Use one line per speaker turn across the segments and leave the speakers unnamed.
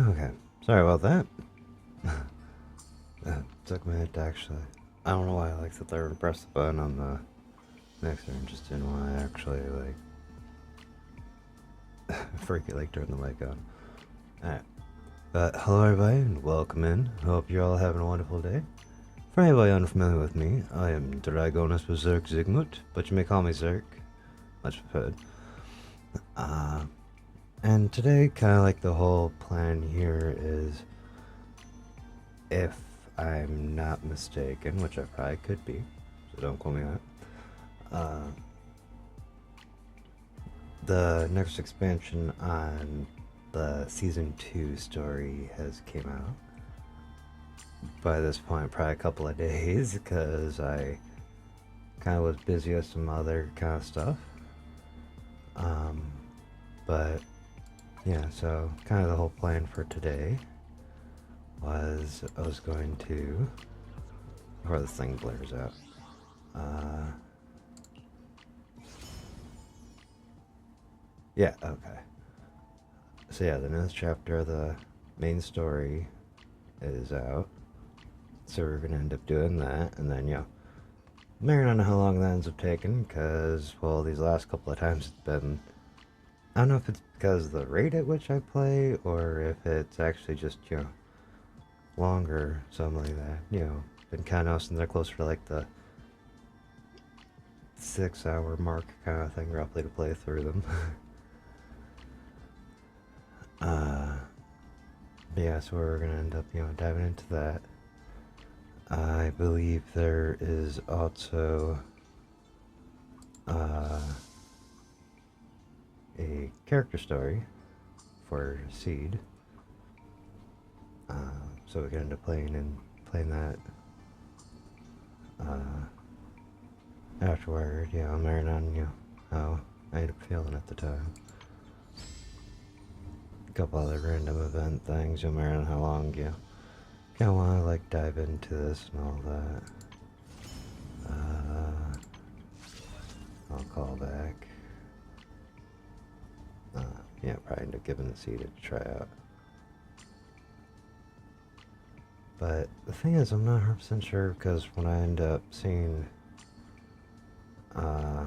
Okay, sorry about that. Took a minute to actually. I don't know why I like sit there and press the button on the mixer and just didn't want to actually freaky turn the mic on. Alright. Hello everybody and welcome in. Hope you're all having a wonderful day. For anybody unfamiliar with me, I am Dragonus Berserk Zigmut, but you may call me Zerk. Much preferred. And today, kind of the whole plan here is, if I'm not mistaken, which I probably could be, so don't quote me on it, the next expansion on the Season 2 story has came out. By this point, probably a couple of days, because I kind of was busy with some other kind of stuff. But yeah, so kind of the whole plan for today was I was going to, before this thing blares out, yeah, okay. So yeah, the newest chapter of the main story is out. So we're gonna end up doing that, and then yeah, I don't know how long that ends up taking, because, well, these last couple of times it's been, I don't know if it's because of the rate at which I play, or if it's actually just, longer, something like that. Been kind of since they're closer to the 6 hour mark kind of thing, roughly, to play through them. Yeah, so we're gonna end up, diving into that. I believe there is also a character story for Seed. So we can end up playing that afterward. Yeah, I'm learning on how I ended up feeling at the time. A couple other random event things. You'll learn on how long you kind of want to dive into this and all that. I'll call back. Yeah, probably end up giving the Seed a try out. But the thing is, I'm not 100% sure, because when I end up seeing, I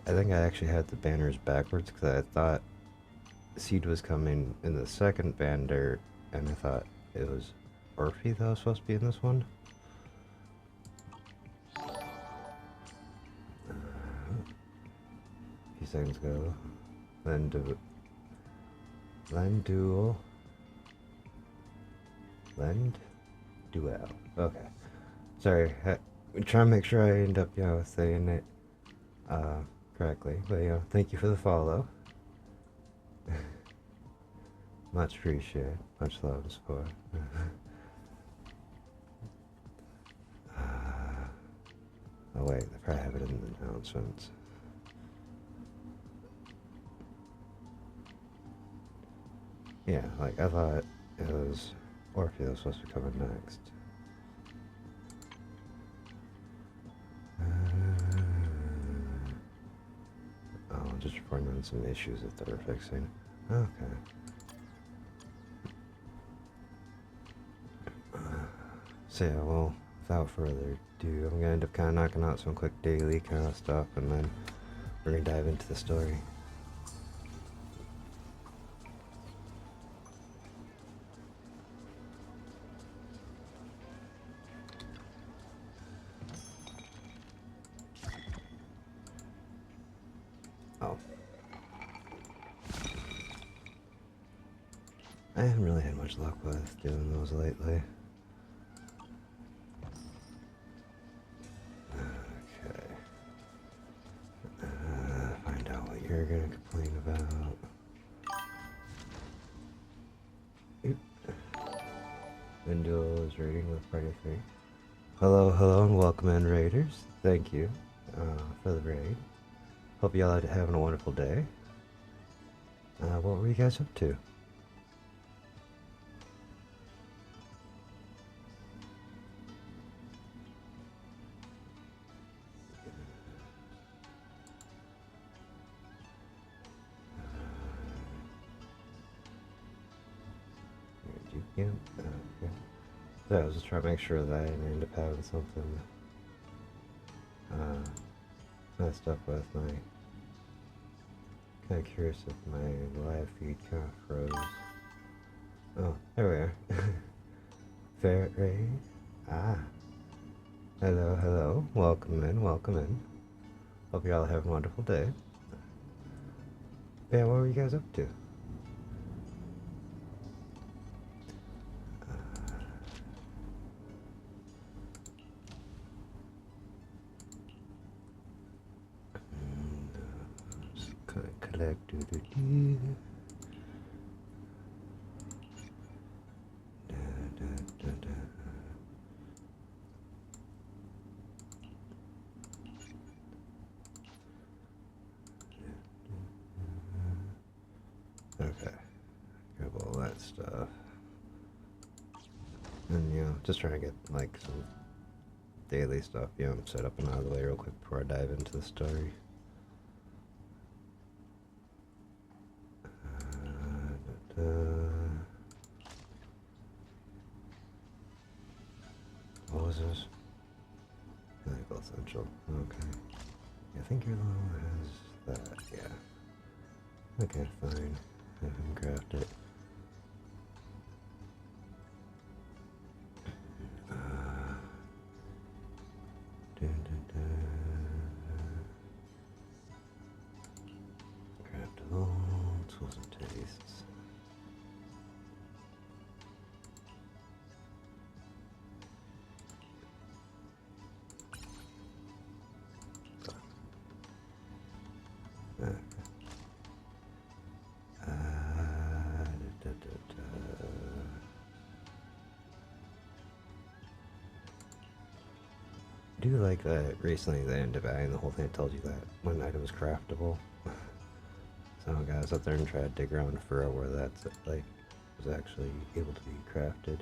think I actually had the banners backwards, because I thought Seed was coming in the second banner, and I thought it was Orphe that was supposed to be in this one. A few seconds ago. Lend Duel. Okay. Sorry, I'm trying to make sure I end up, saying it correctly. But, thank you for the follow. Much appreciated. Much love and support. Oh wait, they probably have it in the announcements. Yeah, I thought it was Orphe that was supposed to be coming next. Oh, just reporting on some issues that they're fixing. Okay. So yeah, well, without further ado, I'm gonna end up kind of knocking out some quick daily kind of stuff, and then we're gonna dive into the story. Oh. I haven't really had much luck with doing those lately. Okay. Find out what you're gonna complain about. Oop. Window is raiding with Party 3. Hello, and welcome in, Raiders. Thank you for the raid. Hope y'all are having a wonderful day. What were you guys up to? Yeah. Okay. So I was just trying to make sure that I didn't end up having something messed up with my. Kind of curious if my live feed kind of froze. Oh, there we are. Fairy. Ah. Hello, hello. Welcome in, welcome in. Hope y'all have a wonderful day. Yeah, what were you guys up to? Just kind of collect. Okay, grab all that stuff. And, you know, just trying to get, like, some daily stuff, you know, set up and out of the way real quick before I dive into the story. What was this? Medical essential. Okay. I think you're the one who has that. Yeah. Okay, fine. Have him craft it. Craft all tools and tastes. I do like that recently they ended up adding the whole thing that tells you that one item is craftable. So I gotta sit there and try to dig around to figure out where that's like was actually able to be crafted.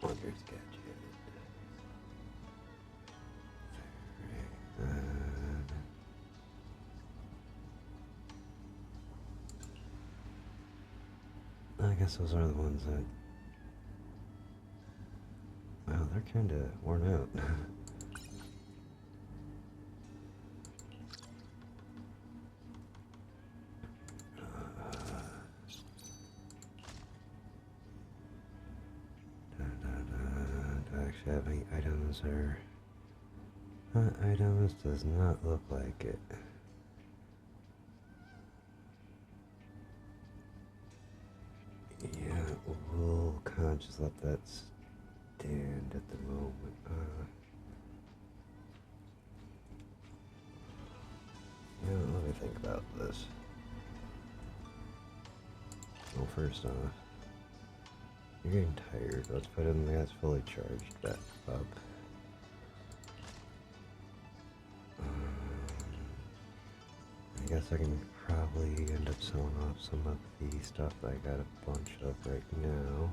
Wonders gadget. I guess those are the ones that. Wow, they're kind of worn out. Do I actually have any items or. Items does not look like it. Yeah, we'll kind of just let that stand at the moment. Yeah, let me think about this. Well, first off, you're getting tired. Let's put in the that's fully charged back up. I guess I can probably end up selling off some of the stuff that I got a bunch of right now.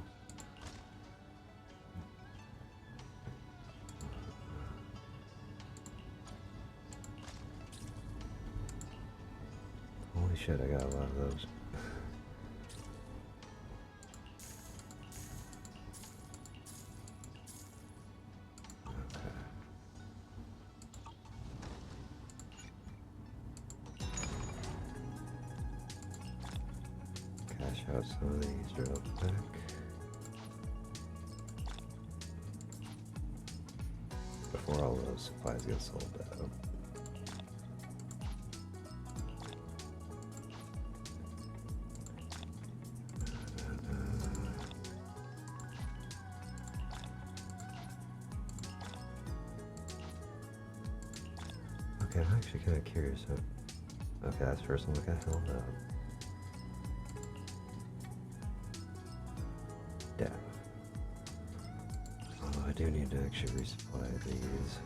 Holy shit, I got a lot of those. Cash out some of these real quick. Before all those supplies get sold out. Okay, I'm actually kind of curious. Okay, that's the first one that got held up. Damn. Although I do need to actually resupply these.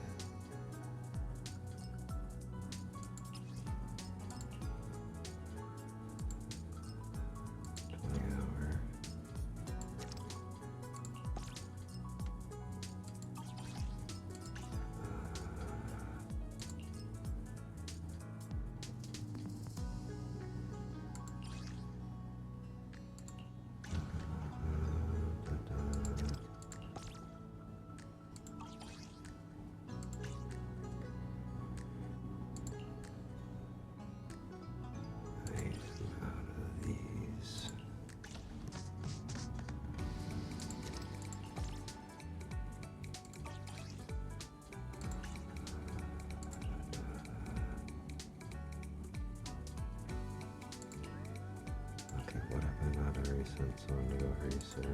Search.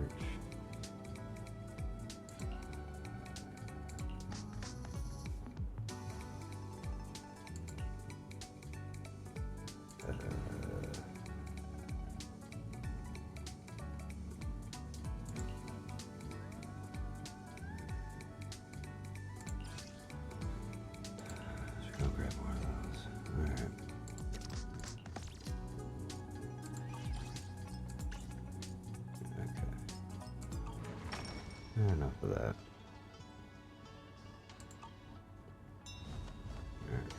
Let's go grab more of those. Alright. Okay. Enough of that. Alright.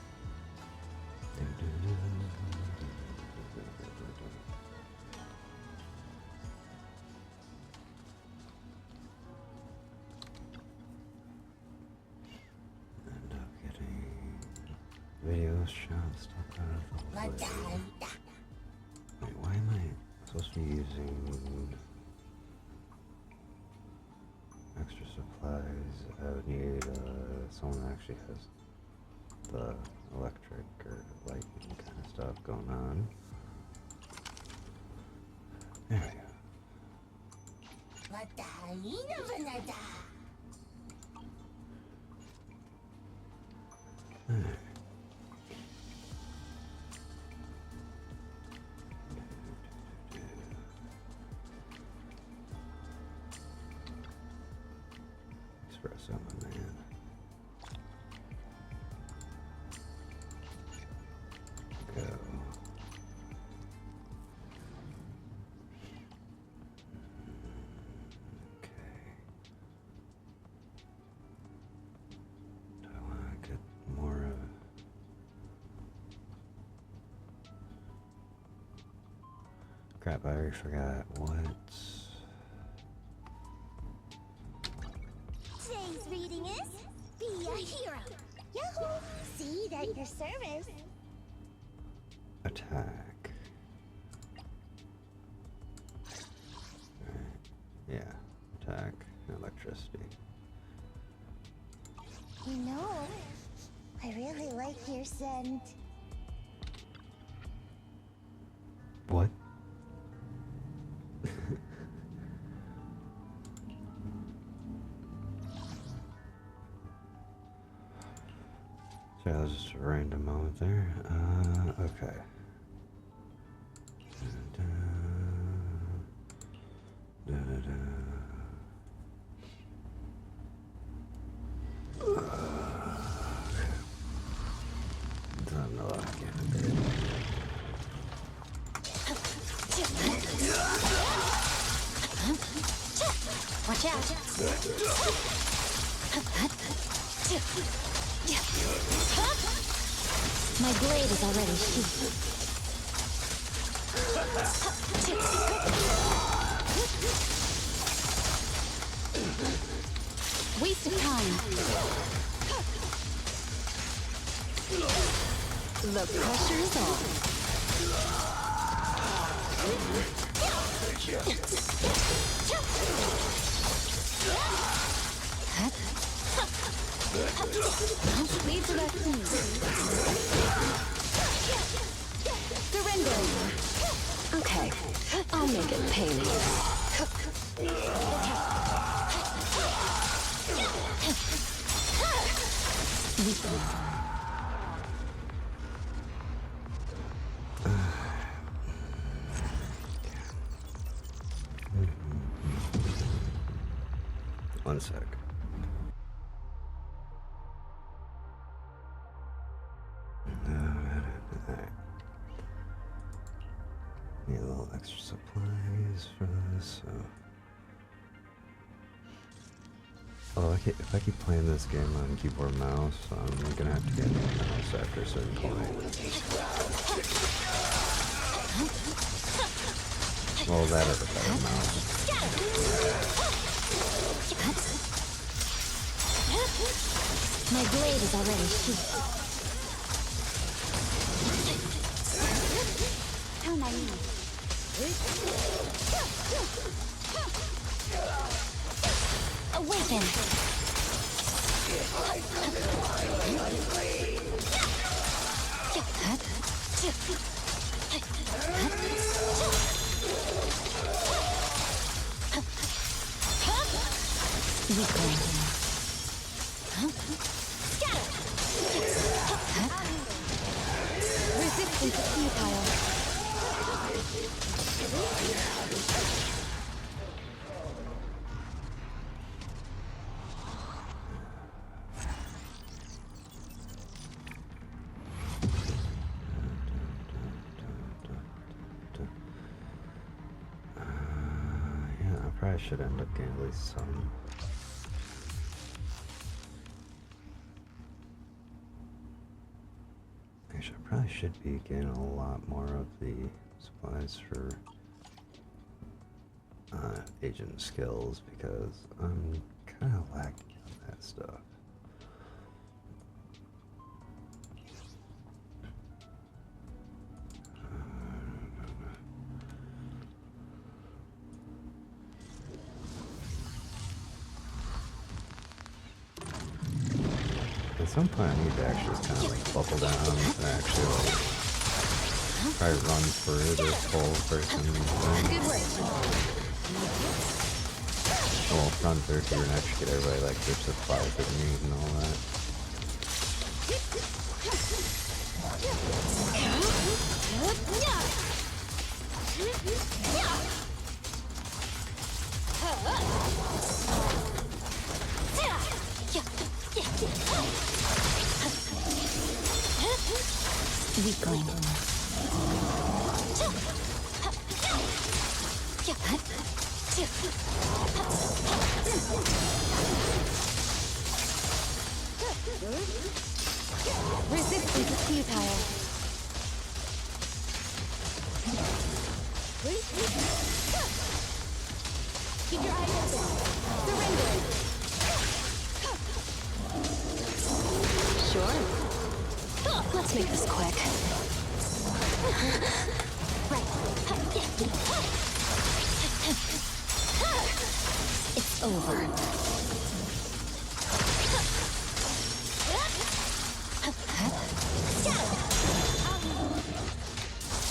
End up getting video shot stuck out of the way. Wait, why am I supposed to be using extra supplies? I would need someone that actually has the electric or lightning kind of stuff going on. There we go. Alright. Espresso, my man. Go. Okay. Do I want to get more of... Crap, I already forgot what's...
Today's reading is Be a Hero. Yahoo! See you at your service.
Attack. Alright. Yeah. Attack. Electricity.
You know, I really like your scent.
What? So that was just a random moment there. Okay. Don't know what I can do.
Watch out! My blade is already sheathed. Waste of time. The pressure is on. Lead to that scene. Surrender. Okay, I'll make it painless.
One sec. Alright. Need a little extra supplies for this, so. Oh, if I keep playing this game on keyboard and mouse, I'm gonna have to get a new mouse after a certain point. Well, that is a better mouse.
My blade is already sheathed. How naive. Awaken.
Weakling. Resistance is futile.
Yeah, I probably should end up getting at least some. Actually, I probably should be getting a lot more of the supplies for agent skills because I'm kind of lacking on that stuff. At some point, I need to actually just kind of like buckle down and actually like try to run through this whole person thing.
Good work.
Well, run through here and actually get everybody like their supplies that they need and all that.
Weakling. Resistance is futile. Keep your eyes open. Surrender. Sure. Let's make this quick. It's over.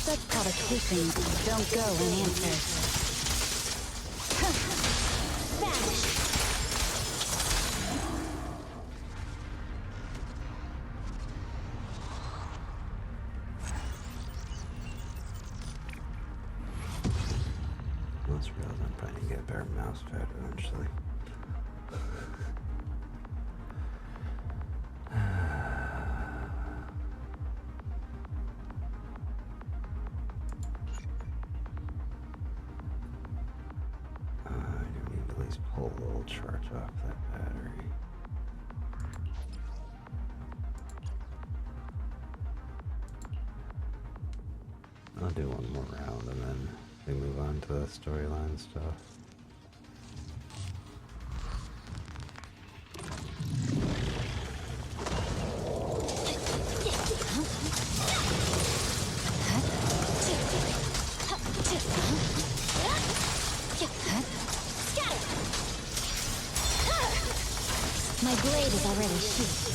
That's called a sleeping. Don't go unanswered. Vanish.
Let's realize I'm probably gonna get a better mouse pad eventually. I do need to at least pull a little charge off that battery. I'll do one more round and then we move on to the storyline stuff.
My blade is already sheathed.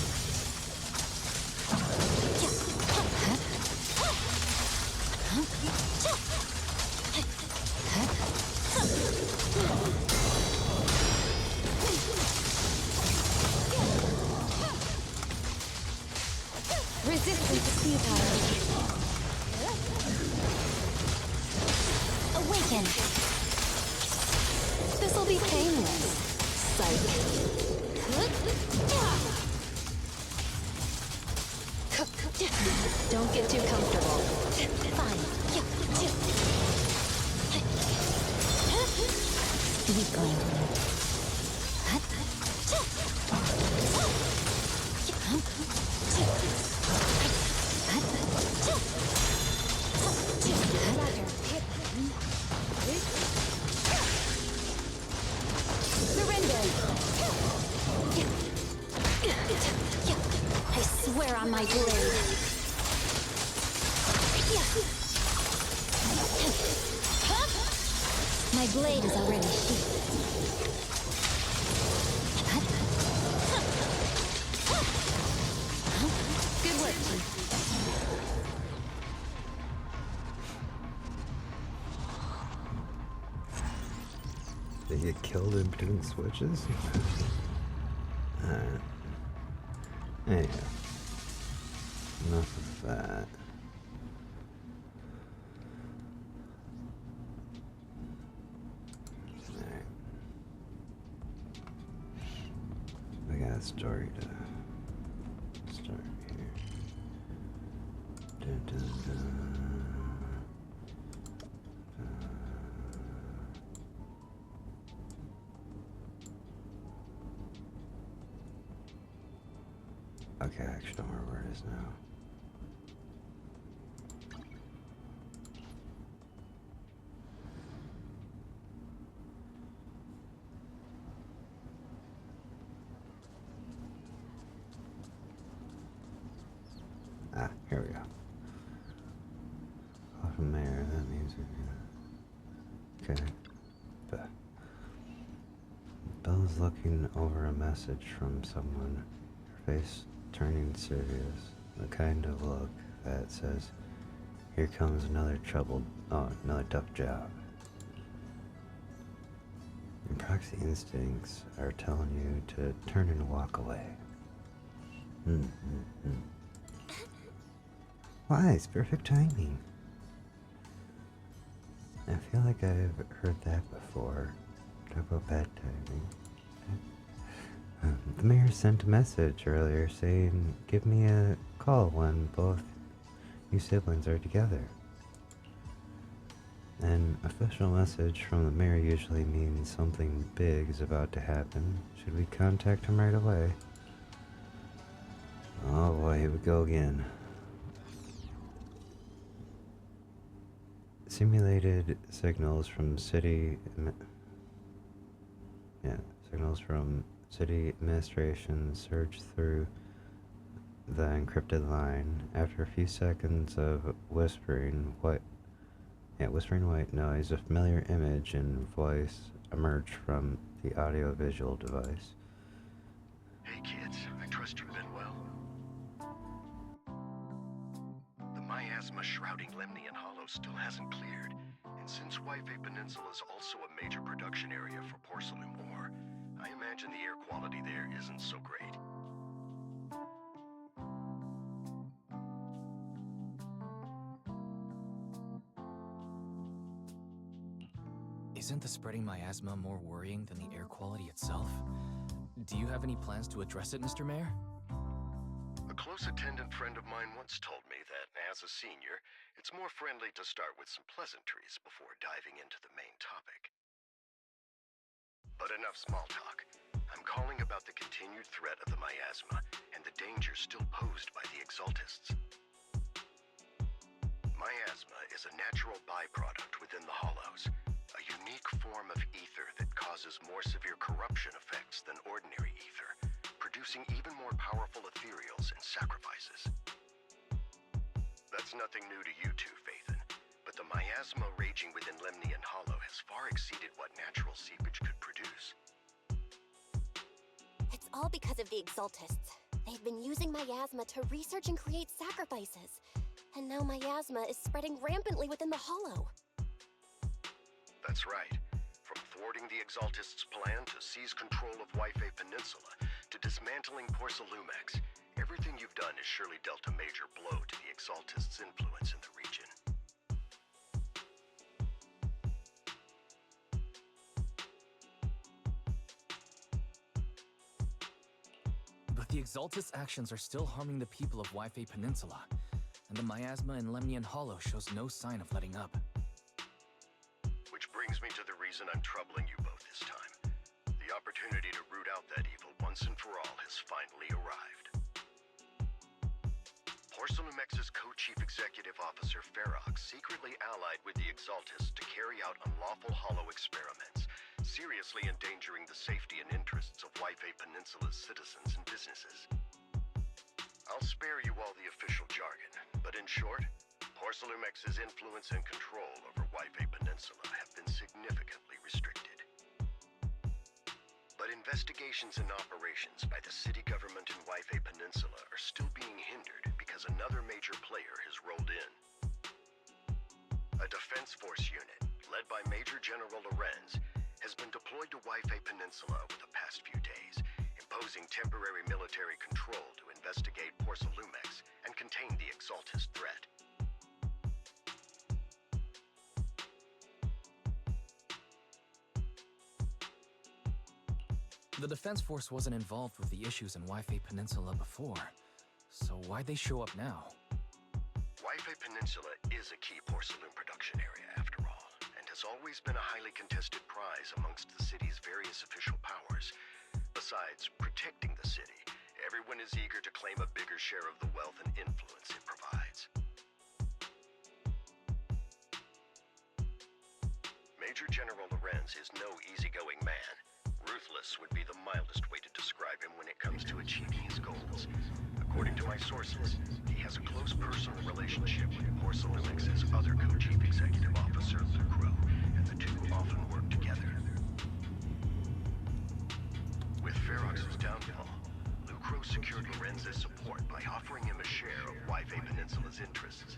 Resistance is futile. Awaken. This'll be painless. Psych. Don't get too comfortable. Fine. Weakling. Surrender. I swear on my blade. My blade is already sheathed. Good work, Chief.
Yeah. get killed in between switches? Alright. Anyhow. Enough of that. Alright. I got a story to start here. Dun, dun, dun. Okay, I actually don't remember where it is now. Ah, here we go. Off from there, that means we're gonna... Okay. Belle's looking over a message from someone, her face turning serious, the kind of look that says, here comes another tough job. Your proxy instincts are telling you to turn and walk away. Why? It's perfect timing. I feel like I've heard that before. Talk about bad timing. The mayor sent a message earlier saying, give me a call when both you siblings are together. An official message from the mayor usually means something big is about to happen. Should we contact him right away? Oh boy, here we go again. Simulated signals from city administration surge through the encrypted line. After a few seconds of whispering white noise, a familiar image and voice emerged from the audio-visual device.
Hey kids, I trust you've been well. The miasma shrouding Lemnian Hollow still hasn't cleared, and since Wi-Fi Peninsula is also a major production area for porcelain ore, I imagine the air quality there isn't so great.
Isn't the spreading miasma more worrying than the air quality itself? Do you have any plans to address it, Mr. Mayor?
A close attendant friend of mine once told me that, as a senior, it's more friendly to start with some pleasantries before diving into the main topic. But enough small talk. I'm calling about the continued threat of the miasma and the danger still posed by the Exaltists. Miasma is a natural byproduct within the Hollows, a unique form of ether that causes more severe corruption effects than ordinary ether, producing even more powerful ethereals and sacrifices. That's nothing new to you two, Phaethon, but the miasma raging within Lemnian Hollow has far exceeded what natural seepage could produce.
It's all because of the Exaltists. They've been using miasma to research and create sacrifices. And now miasma is spreading rampantly within the Hollow.
That's right. From thwarting the Exaltists' plan to seize control of Wi-Fi Peninsula to dismantling Porcelumex, everything you've done has surely dealt a major blow to the Exaltists' influence in the region.
But the Exaltist actions are still harming the people of Wi-Fi Peninsula, and the miasma in Lemnian Hollow shows no sign of letting up.
Which brings me to the reason I'm troubling you both this time. The opportunity to root out that evil once and for all has finally arrived. Porcelumex's co-chief executive officer Ferox secretly allied with the Exaltists to carry out unlawful hollow experiments, seriously endangering the safety and interests of Wi-Fi Peninsula's citizens and businesses. I'll spare you all the official jargon, but in short, Porcelumex's influence and control over Wi-Fi Peninsula have been significantly restricted. But investigations and operations by the city government in Wi-Fi Peninsula are still being hindered because another major player has rolled in. A defense force unit, led by Major General Lorenz, has been deployed to Wi-Fi Peninsula over the past few days, imposing temporary military control to investigate Porcelumex and contain the Exaltist threat.
The Defense Force wasn't involved with the issues in Wi-Fi Peninsula before, so why'd they show up now?
Wi-Fi Peninsula is a key porcelain production area, after all, and has always been a highly contested prize amongst the city's various official powers. Besides protecting the city, everyone is eager to claim a bigger share of the wealth and influence it provides. Major General Lorenz is no easygoing man. Ruthless would be the mildest way to describe him when it comes to achieving his goals. According to my sources, he has a close personal relationship with Porcelumex's other co-chief executive officer, Lucro, and the two often work together. With Ferox's downfall, Lucro secured Lorenz's support by offering him a share of Wi-Fi Peninsula's interests.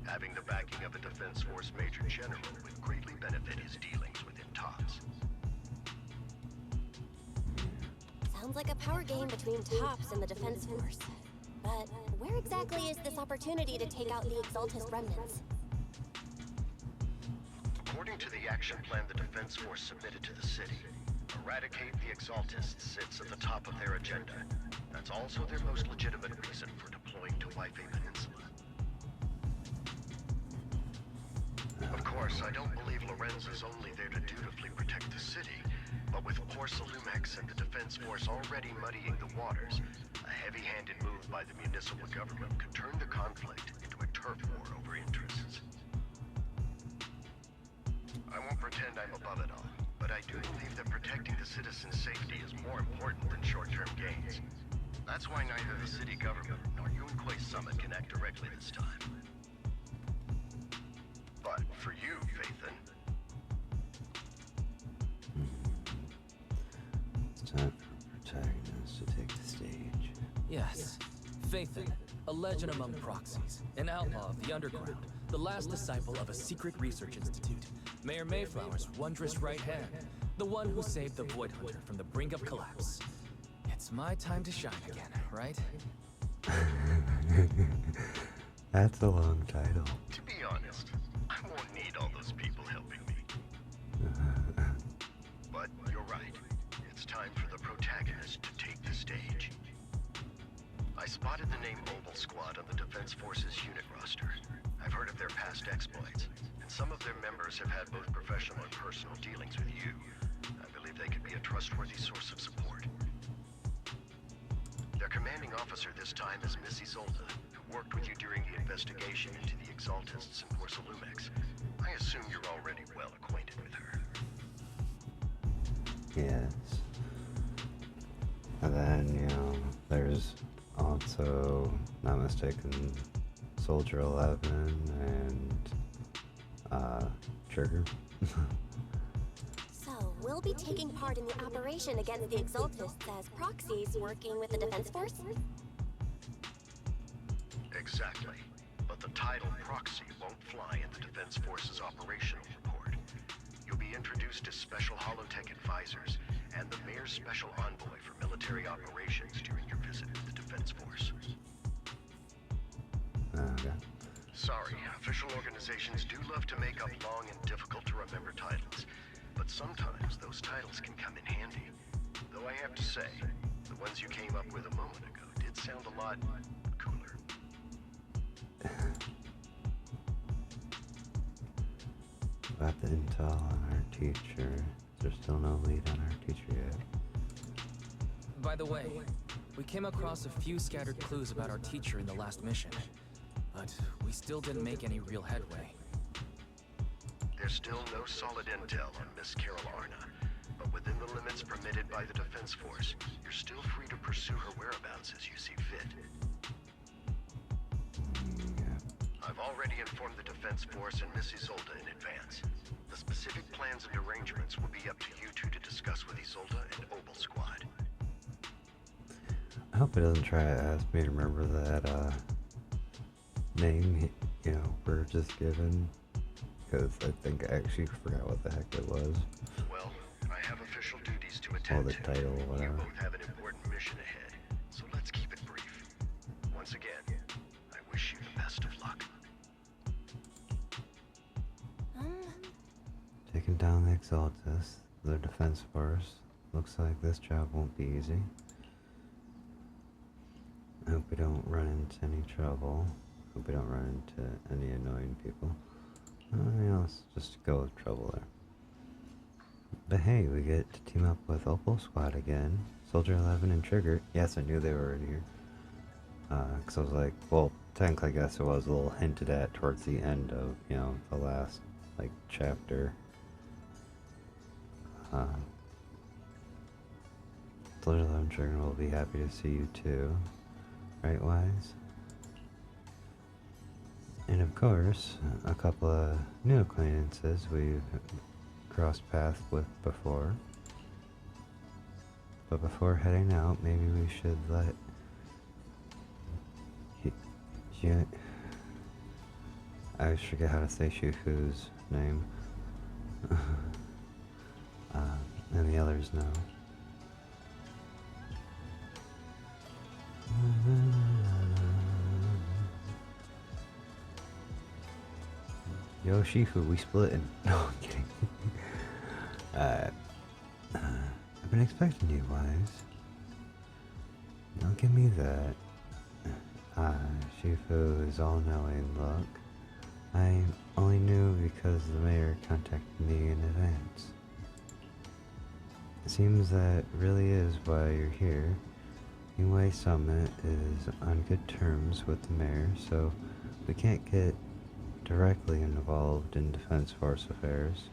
Having the backing of a Defense Force Major General would greatly benefit his dealings within TOPS.
Sounds like a power game between TOPS and the Defense Force. But where exactly is this opportunity to take out the Exaltist remnants?
According to the action plan the Defense Force submitted to the city, eradicate the Exaltists sits at the top of their agenda. That's also their most legitimate reason for deploying to Wi-Fi Peninsula. Of course, I don't believe Lorenz is only there to dutifully protect the city, but with Porcelumex and the Defense Force already muddying the waters, a heavy-handed move by the municipal government could turn the conflict into a turf war over interests. I won't pretend I'm above it all, but I do believe that protecting the citizens' safety is more important than short-term gains. That's why neither the city government nor Yunquay Summit can act directly this time. But for you, Phaethon,
It's time for protagonists to take the stage.
Yes, Phaethon, a legend among proxies, an outlaw of the underground, the last disciple of a secret research institute, Mayor Mayflower's wondrous right hand, the one who saved the Void Hunter from the brink of collapse. It's my time to shine again, right?
That's a long title.
to be honest, I won't need all those people helping me. But you're right. It's time for the protagonist to take the stage. I spotted the name Mobile Squad on the Defense Force's unit roster. I've heard of their past exploits, and some of their members have had both professional and personal dealings with you. I believe they could be a trustworthy source of support. Their commanding officer this time is Miss Isolde, who worked with you during the investigation into the Exaltists and Porcelumex. I assume you're already well acquainted with her.
Yes. And then, there's also, not mistaken, Soldier 11 and, Trigger.
So, we'll be taking part in the operation against the Exaltists as proxies working with the Defense Force?
Exactly. But the title proxy won't fly in the Defense Force's operational report. You'll be introduced as Special Holotech Advisors and the Mayor's Special Envoy for Military Operations during your visit with the Defense Force.
Okay.
Sorry, official organizations do love to make up long and difficult to remember titles, but sometimes those titles can come in handy. Though I have to say, the ones you came up with a moment ago did sound a lot cooler.
About the intel on our teacher. There's still no lead on our teacher yet.
By the way, we came across a few scattered clues about our teacher in the last mission, but we still didn't make any real headway.
There's still no solid intel on Miss Carol Arna, but within the limits permitted by the Defense Force, you're still free to pursue her whereabouts as you see fit. I've already informed the Defense Force and Miss Isolde in advance. The specific plans and arrangements will be up to you two to discuss with Isolde and Obel Squad.
I hope it doesn't try to ask me to remember that, name, we're just given. Because I think I actually forgot what the heck it was.
Well,
call the
10-2.
title,
You
whatever.
both have an important mission ahead, so let's keep it brief. Once again, I wish you the best of luck.
Taking down the Exaltus, the defense force. Looks like this job won't be easy. I hope we don't run into any trouble. Hope we don't run into any annoying people. Let's just go with trouble there. But hey, we get to team up with Opal Squad again. Soldier 11 and Trigger. Yes, I knew they were in here. Because I was like, well, technically I guess it was a little hinted at towards the end of, you know, the last, like, chapter. Soldier 11 Trigger will be happy to see you too. Right, Wise? And of course, a couple of new acquaintances we've crossed paths with before. But before heading out, maybe we should let I always forget how to say Shufu's name. And the others know. Yo, Shifu, we splitting. No, I'm kidding. I've been expecting you, Wise. Don't give me that. Shifu's all-knowing look. I only knew because the mayor contacted me in advance. It seems that really is why you're here. Yingwei Summit is on good terms with the mayor, so we can't get directly involved in Defense Force affairs,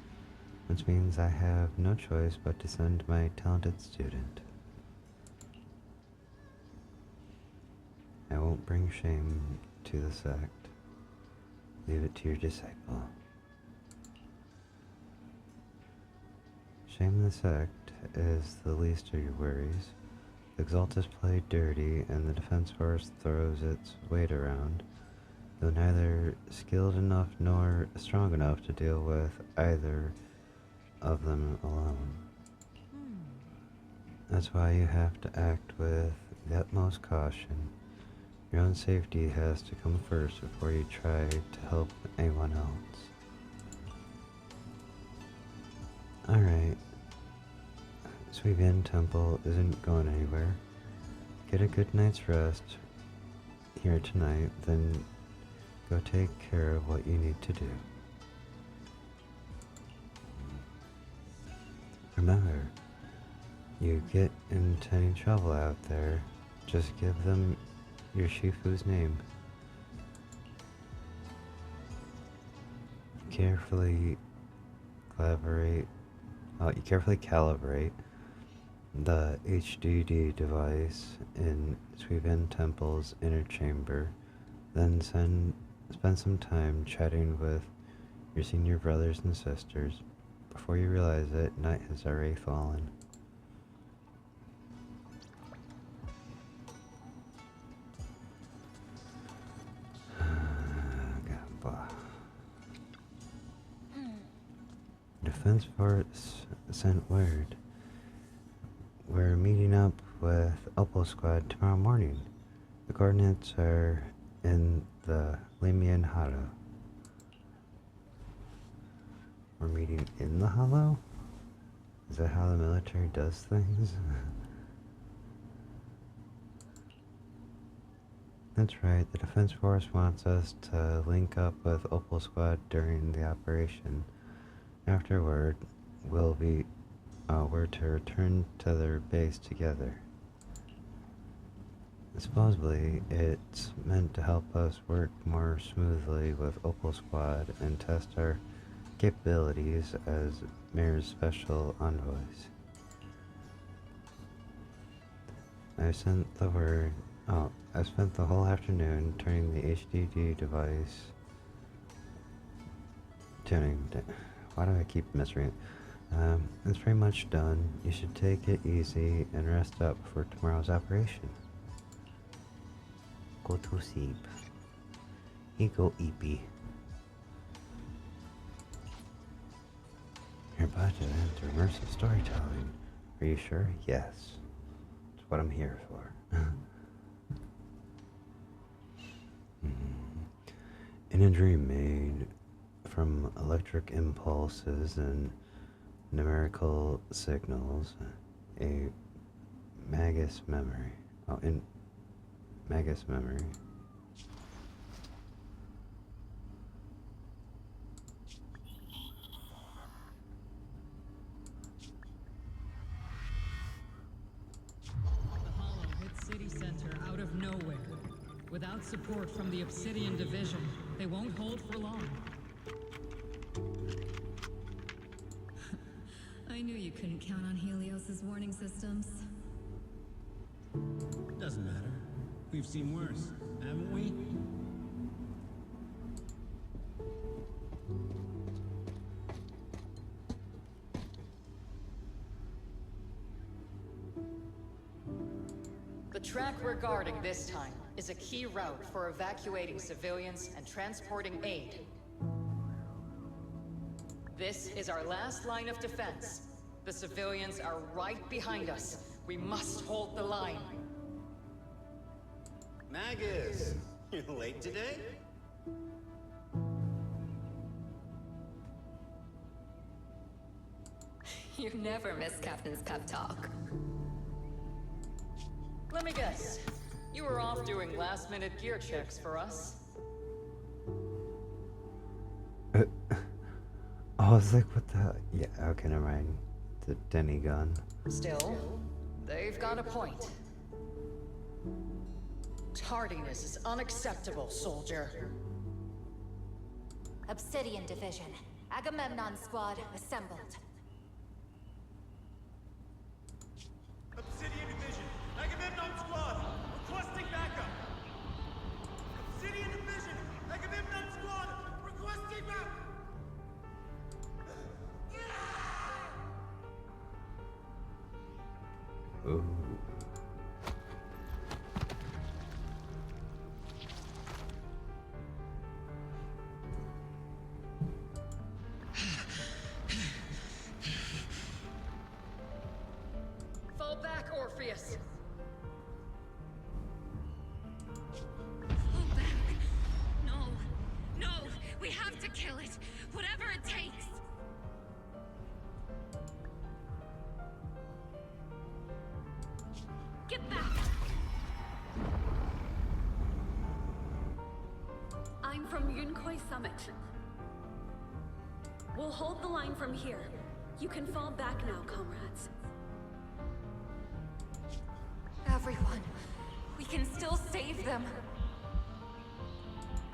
which means I have no choice but to send my talented student. I won't bring shame to the sect. Leave it to your disciple. Shame the sect is the least of your worries. The Exaltus played dirty, and the Defense Force throws its weight around. Though neither skilled enough nor strong enough to deal with either of them alone. That's why you have to act with the utmost caution. Your own safety has to come first before you try to help anyone else. Alright. Suivian Temple isn't going anywhere. Get a good night's rest here tonight, then go take care of what you need to do. Remember, you get into any trouble out there, just give them your Shifu's name. You carefully calibrate the HDD device in Suivian Temple's inner chamber, then spend some time chatting with your senior brothers and sisters. Before you realize it, night has already fallen. Defense Force sent word. We're meeting up with Opal Squad tomorrow morning. The coordinates are in the Limian Hollow. We're meeting in the Hollow? Is that how the military does things? That's right, the Defense Force wants us to link up with Opal Squad during the operation. Afterward, we're to return to their base together. Supposedly, it's meant to help us work more smoothly with Opal Squad and test our capabilities as Mayor's special envoys. I spent the whole afternoon turning the HDD device Why do I keep missing it? It's pretty much done. You should take it easy and rest up for tomorrow's operation. Go to sleep. Ego eepy. You're about to enter immersive storytelling. Are you sure? Yes. That's what I'm here for. In a dream made from electric impulses and numerical signals, a Magus memory. Oh, in Magus memory.
The Hollow hit City Center out of nowhere. Without support from the Obsidian Division, they won't hold for long.
I knew you couldn't count on Helios's warning systems.
Doesn't matter. We've seen worse, haven't we?
The track we're guarding this time is a key route for evacuating civilians and transporting aid. This is our last line of defense. The civilians are right behind us. We must hold the line.
Magus, you're late today?
You never miss Captain's pep talk.
Let me guess. You were off doing last-minute gear checks for us.
I was like, what the? Yeah, okay, never mind. The Denny gun.
Still, they've got a point. Tardiness is unacceptable, soldier.
Obsidian Division. Agamemnon Squad assembled.
Obsidian Division, Agamemnon Squad, requesting backup. Obsidian Division, Agamemnon Squad, requesting backup.
Ooh.
Fall back, Orpheus.
Fall back. No. No. We have to kill it. Whatever it takes. Get back.
I'm from Yunkoi Summit. We'll hold the line from here. You can fall back now, comrades.
Everyone. We can still save them.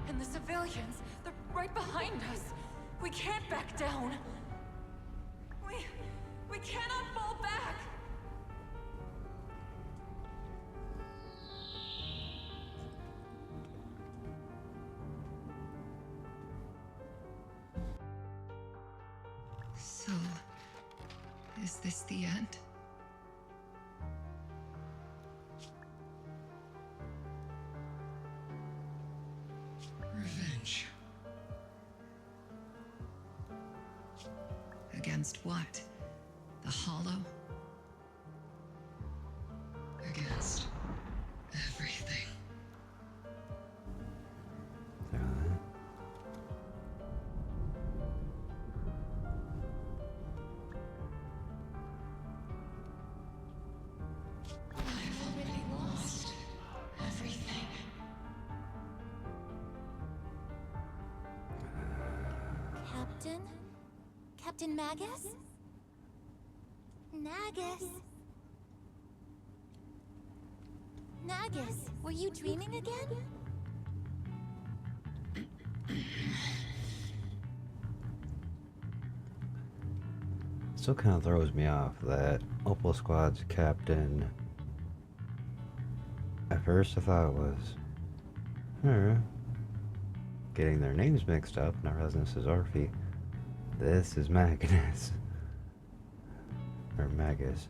And the civilians, they're right behind us. We can't back down. We cannot fall back. So, is this the end? Revenge. Against what? The Hollow? Against everything. I've already lost everything.
Captain? Captain Magus? Nagus? Nagus, were you dreaming again?
Still kind of throws me off that Opal Squad's captain. At first I thought it was getting their names mixed up, not realizing this is Orphe. This is Magnus. Or Magus.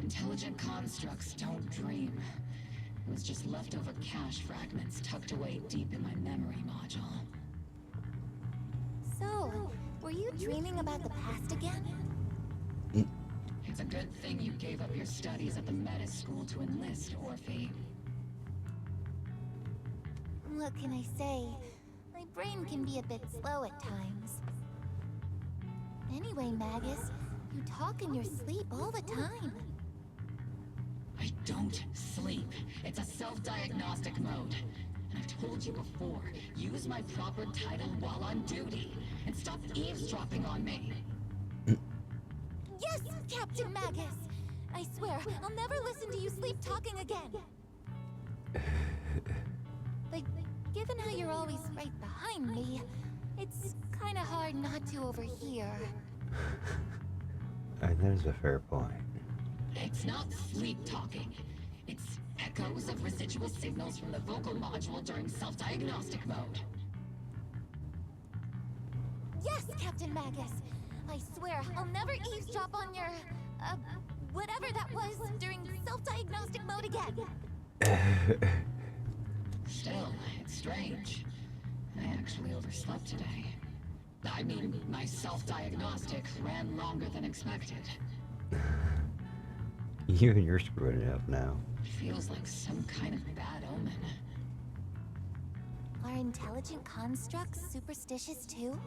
Intelligent constructs don't dream. It was just leftover cache fragments tucked away deep in my memory module.
So, were you dreaming about the past again?
It's a good thing you gave up your studies at the Meta School to enlist, Orphe.
What can I say? My brain can be a bit slow at times. Anyway, Magus, you talk in your sleep all the time.
I don't sleep. It's a self-diagnostic mode. And I've told you before, use my proper title while on duty. And stop eavesdropping on me.
Yes, Captain Magus! I swear, I'll never listen to you sleep talking again. But given how you're always right behind me, it's kinda hard not to overhear.
There's a fair point.
It's not sleep talking. It's echoes of residual signals from the vocal module during self-diagnostic mode.
Yes, Captain Magus! I swear, I'll never eavesdrop on your, whatever that was during self-diagnostic mode again.
Still, it's strange. I actually overslept today. I mean, my self-diagnostic ran longer than expected.
You're screwing it up now.
Feels like some kind of bad omen.
Are intelligent constructs superstitious too?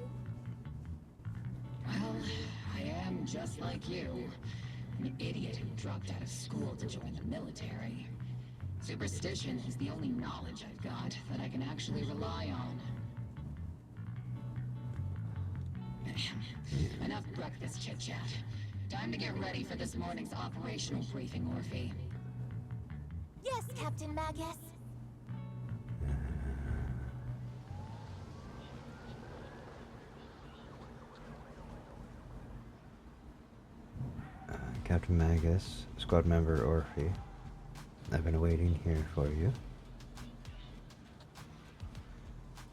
Well, I am just like you. An idiot who dropped out of school to join the military. Superstition is the only knowledge I've got that I can actually rely on. Enough breakfast chit-chat. Time to get ready for this morning's operational briefing, Orphe.
Yes, Captain Magus.
Captain Magus, squad member Orphe. I've been waiting here for you.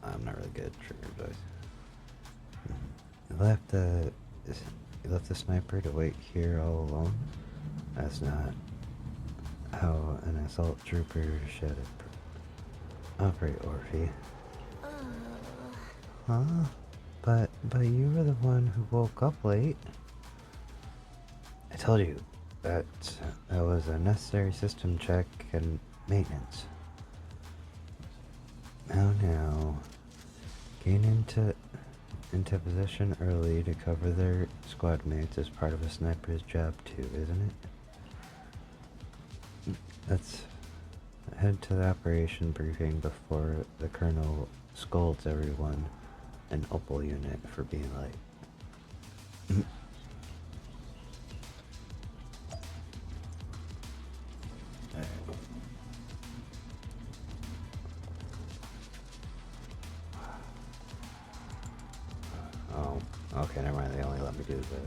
I'm not really good at trigger voice. You left the sniper to wait here all alone? That's not how an assault trooper should operate, Orphe. Huh? But you were the one who woke up late. I told you that was a necessary system check and maintenance. Now, gain into position early to cover their squad mates is part of a sniper's job too, isn't it? Let's head to the operation briefing before the colonel scolds everyone in Opal unit for being late. Okay, never mind, they only let me do the...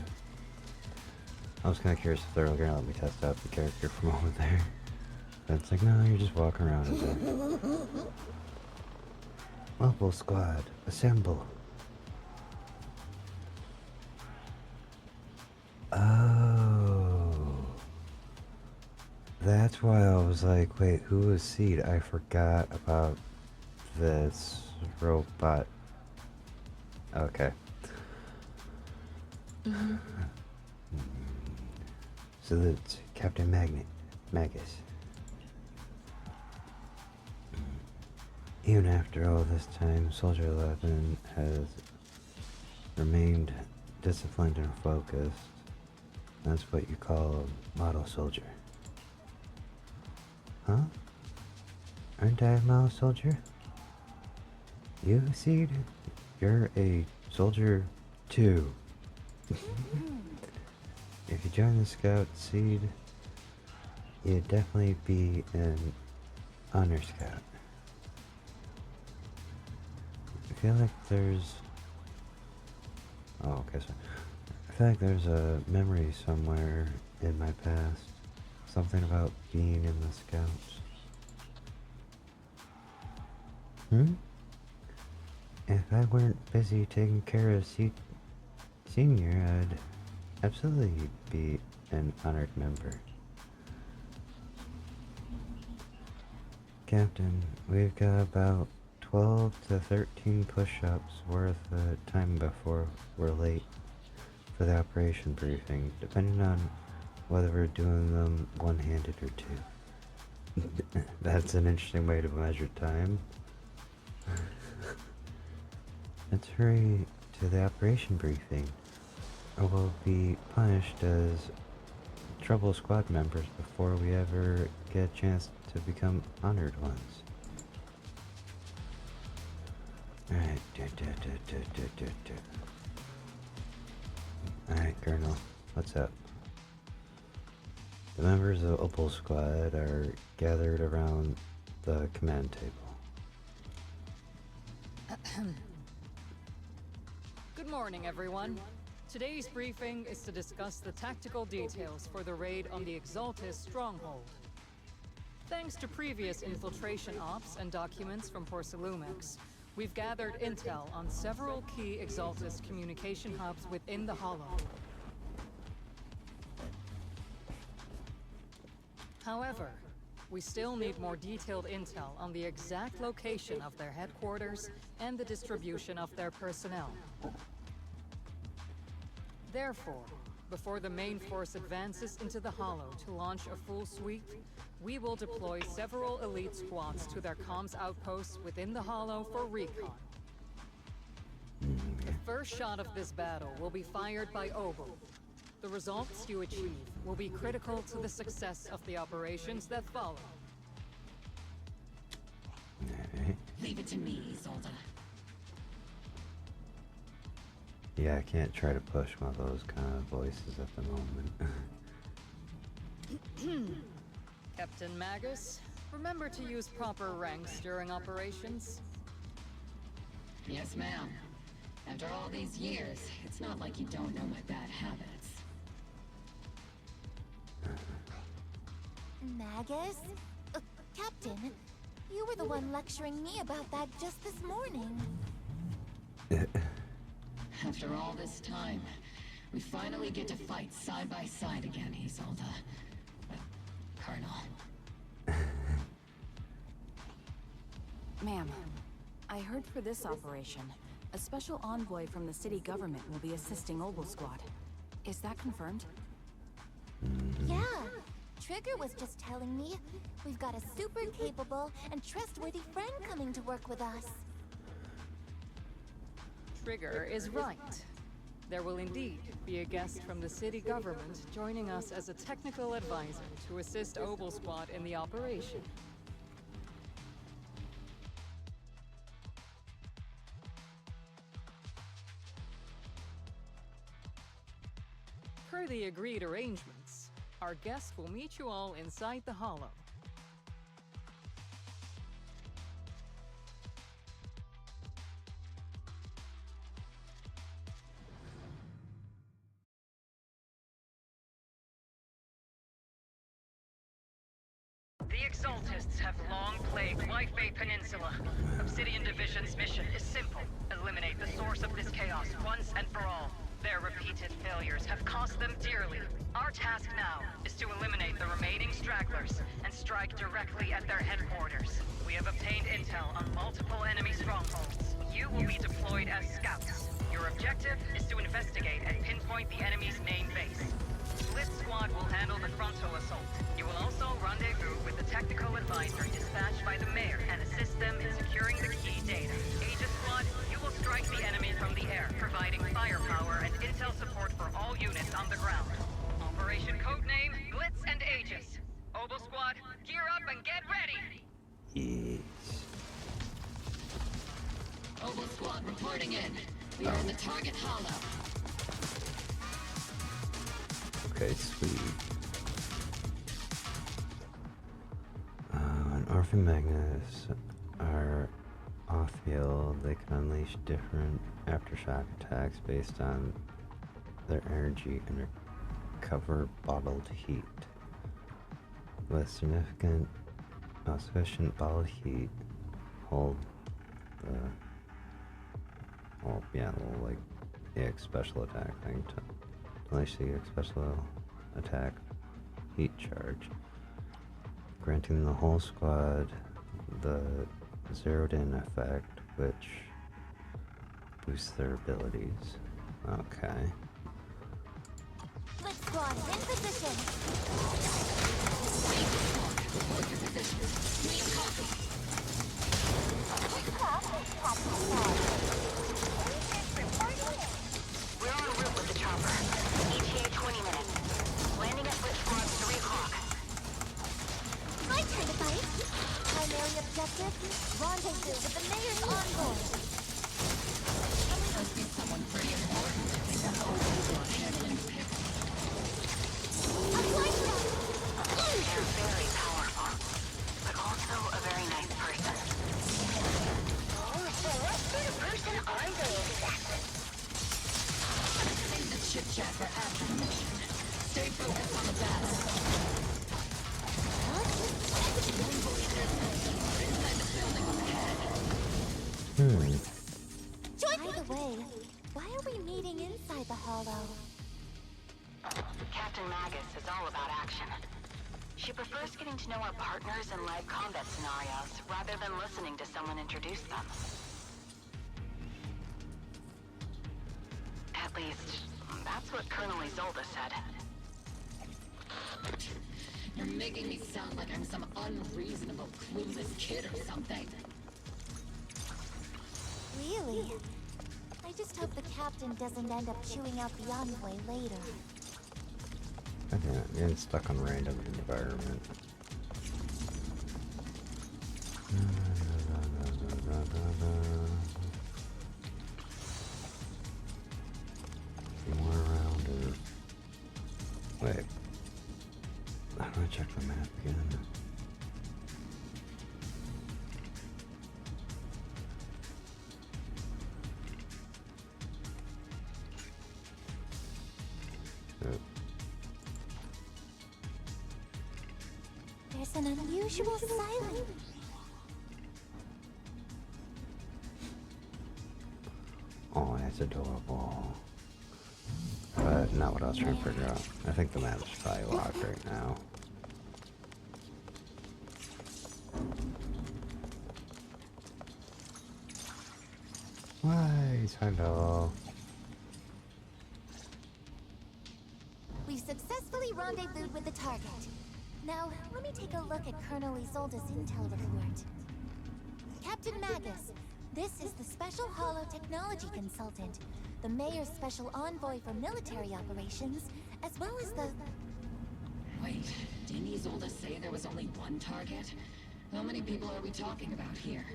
I was kinda curious if they were gonna let me test out the character from over there. But it's like, no, you're just walking around as a... Opal squad, assemble. Oh. That's why I was like, wait, who is Seed? I forgot about this robot. Okay. Salute, Captain Magus. Even after all this time, Soldier 11 has remained disciplined and focused. That's what you call a model soldier. Huh? Aren't I a model soldier? You, Seed? You're a soldier too. If you join the Scout Seed, you'd definitely be an honor scout. I feel like there's... Oh, okay, so... I feel like there's a memory somewhere in my past. Something about being in the Scouts. If I weren't busy taking care of Senior, I'd absolutely be an honored member. Captain, we've got about 12 to 13 push-ups worth of time before we're late for the operation briefing. Depending on whether we're doing them one-handed or two. That's an interesting way to measure time. Let's hurry to the operation briefing, or we'll be punished as trouble squad members before we ever get a chance to become honored ones. Alright, Alright, Colonel, what's up? The members of Opal Squad are gathered around the command table.
Good morning, everyone. Today's briefing is to discuss the tactical details for the raid on the Exaltis stronghold. Thanks to previous infiltration ops and documents from Porcelumex, we've gathered intel on several key Exaltis communication hubs within the Hollow. However, we still need more detailed intel on the exact location of their headquarters and the distribution of their personnel. Therefore, before the main force advances into the Hollow to launch a full sweep, we will deploy several elite squads to their comms outposts within the Hollow for recon. The first shot of this battle will be fired by Opal. The results you achieve will be critical to the success of the operations that follow.
Leave it to me, Isolde.
Yeah, I can't try to push one of those kind of voices at the moment.
Captain Magus, remember to use proper ranks during operations.
Yes, ma'am. After all these years, it's not like you don't know my bad habits.
Magus? Captain, you were the one lecturing me about that just this morning.
After all this time, we finally get to fight side by side again, Isolde. Colonel.
Ma'am, I heard for this operation, a special envoy from the city government will be assisting Opal Squad. Is that confirmed?
Yeah. Trigger was just telling me we've got a super capable and trustworthy friend coming to work with us.
Trigger is right. There will indeed be a guest from the city government joining us as a technical advisor to assist Opal Squad in the operation. Per the agreed arrangements, our guest will meet you all inside the Hollow.
The Exaltists have long plagued Lifebay Peninsula. Obsidian Division's mission is simple. Eliminate the source of this chaos once and for all. Their repeated failures have cost them dearly. Our task now is to eliminate the remaining stragglers and strike directly at their headquarters. We have obtained intel on multiple enemy strongholds. You will be deployed as scouts. Your objective is to investigate and pinpoint the enemy's main base. Blitz Squad will handle the frontal assault. You will also rendezvous with the technical advisor dispatched by the mayor and assist them in securing the key data. Aegis Squad, you will strike the enemy from the air, providing firepower and intel support for all units on the ground. Operation codename Blitz and Aegis. Opal Squad, gear up and get ready!
Yes.
Opal Squad reporting in. We are in the target hollow.
Okay, sweet. When Orphan Magnus are off-field, they can unleash different aftershock attacks based on their energy and recover bottled heat. With sufficient bottled heat, hold the special attack thing to unleash the special attack heat charge, granting the whole squad the zeroed in effect, which boosts their abilities. Okay.
Let's squad in position.
We're en route with the chopper. ETA 20 minutes. Landing at Blitz Squad 3 o'clock.
My turn to fight. Primary objective, rendezvous with the mayor's envoy.
Must be someone pretty important. They got overboard handling pickles.
They're very powerful, but also a very nice person. Oh, so what sort of person are they exactly?
Save the chit-chat for after the mission. Stay focused on the battle. Inside the building on the head.
By the way, why are we meeting inside the hollow?
Captain Magus is all about action. She prefers getting to know our partners in live combat scenarios rather than listening to someone introduce them. At least, that's what Colonel Isolde said.
You're making me sound like I'm some unreasonable, clueless kid or something.
Really? I just hope the captain doesn't end up chewing out the envoy later.
I can't get stuck on random environment. More around or... Wait. How do I check the map again?
There's an unusual silence.
Oh, that's adorable. But not what I was trying to figure out. I think the map's probably locked right now. Why? Hello.
We've successfully rendezvoused with the target. Now, let me take a look at Colonel Isolde's intel report. Captain Magus, this is the Special Hollow Technology Consultant, the Mayor's Special Envoy for Military Operations, as well as the...
Wait, didn't Isolde say there was only one target? How many people are we talking about here?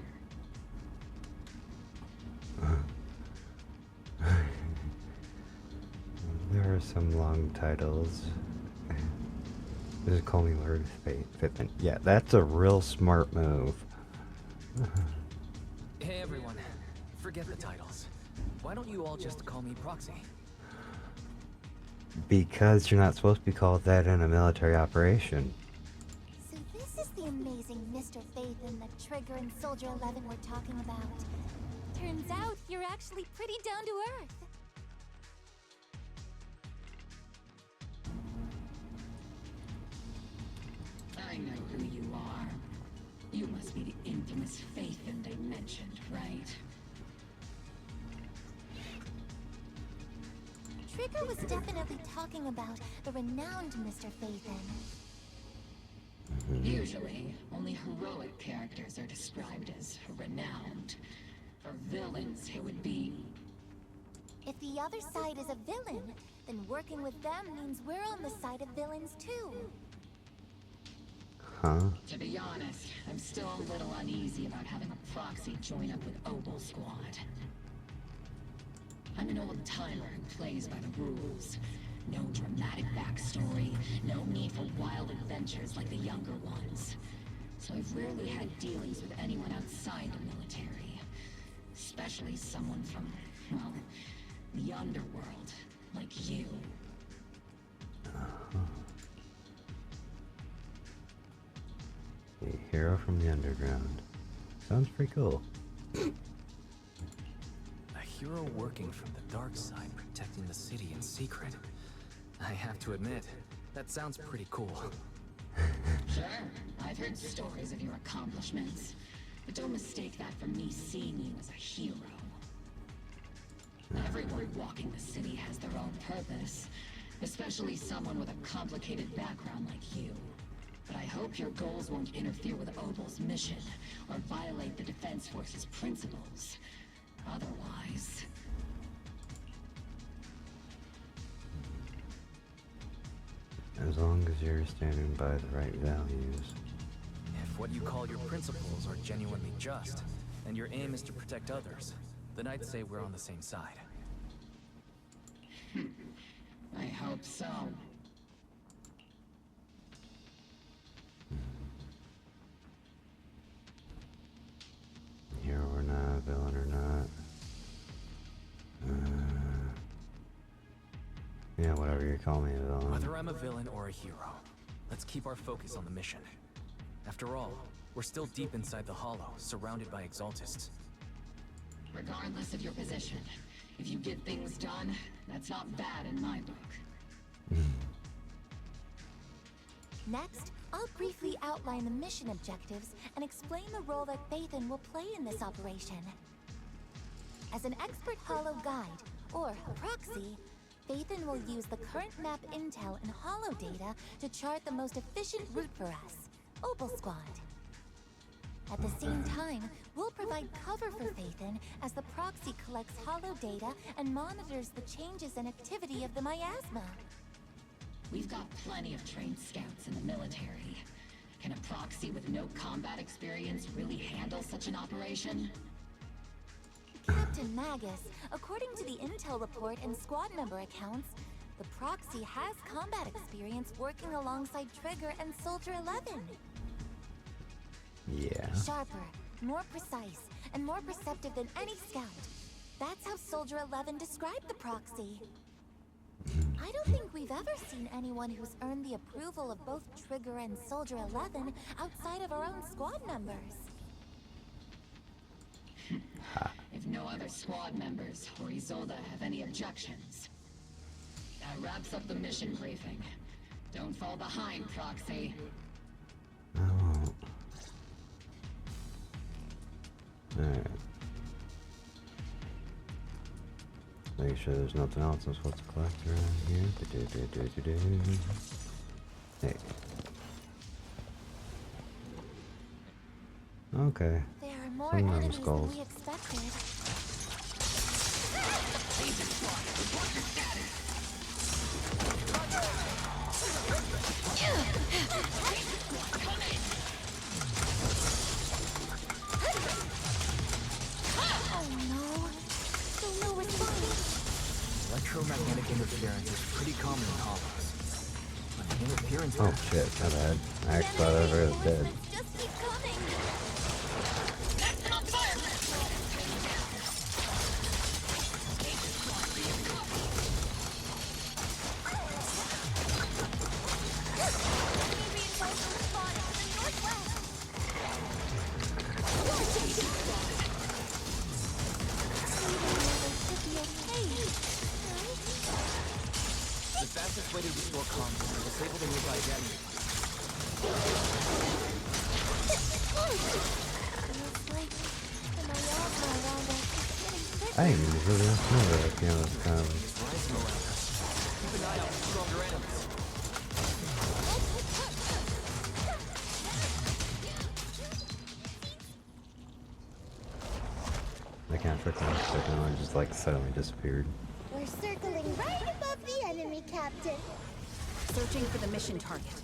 There are some long titles. Just call me Lord Fitman. Yeah, that's a real smart move.
Hey everyone, forget the titles. Why don't you all just call me Proxy?
Because you're not supposed to be called that in a military operation.
So this is the amazing Mr. Faith and the Trigger and Soldier 11 we're talking about. Turns out you're actually pretty down to earth.
I know who you are. You must be the infamous Faithin they mentioned, right?
Trigger was definitely talking about the renowned Mr. Faithin.
Usually, only heroic characters are described as renowned. For villains, it would be...
If the other side is a villain, then working with them means we're on the side of villains too.
Huh?
To be honest, I'm still a little uneasy about having a proxy join up with Oboe Squad. I'm an old timer who plays by the rules. No dramatic backstory, no need for wild adventures like the younger ones. So I've rarely had dealings with anyone outside the military. Especially someone from, well, the underworld, like you.
A hero from the underground. Sounds pretty cool.
A hero working from the dark side, protecting the city in secret. I have to admit, that sounds pretty cool.
Sure, I've heard stories of your accomplishments. But don't mistake that for me seeing you as a hero. Everyone walking the city has their own purpose. especially someone with a complicated background like you. But I hope your goals won't interfere with Opal's mission, or violate the Defense Force's principles. Otherwise...
As long as you're standing by the right values.
If what you call your principles are genuinely just, and your aim is to protect others, then I'd say we're on the same side.
I hope so.
Hero or not, villain or not. Yeah, whatever you call me, a villain.
Whether I'm a villain or a hero, let's keep our focus on the mission. After all, we're still deep inside the Hollow, surrounded by Exaltists.
Regardless of your position, if you get things done, that's not bad in my book.
Next, I'll briefly outline the mission objectives and explain the role that Phaethon will play in this operation. As an expert Hollow guide, or proxy, Phaethon will use the current map intel and Hollow data to chart the most efficient route for us, Opal Squad. At the same time, we'll provide cover for Phaethon as the proxy collects Hollow data and monitors the changes and activity of the miasma.
We've got plenty of trained scouts in the military. Can a proxy with no combat experience really handle such an operation?
Captain Magus, according to the intel report and squad member accounts, the proxy has combat experience working alongside Trigger and Soldier 11.
Yeah.
Sharper, more precise, and more perceptive than any scout. That's how Soldier 11 described the proxy. I don't think we've ever seen anyone who's earned the approval of both Trigger and Soldier 11 outside of our own squad members.
If no other squad members or Isolde have any objections. That wraps up the mission briefing. Don't fall behind, Proxy.
I won't. Alright. Make sure there's nothing else I'm supposed to collect around here. Hey. Okay.
There are more
Some
enemies
skulls.
than we expected. Oh no! Still no response.
Electromagnetic interference is pretty common in hollows. But the interference...
Oh shit, my bad. I actually thought I was dead.
Just keep coming.
The fastest way to restore comms is to disable the nearby generator.
I didn't even really know that game was coming.
Keep an eye out for stronger enemies.
I can't freaking just like suddenly disappeared.
We're circling right above the enemy, Captain.
Searching for the mission target.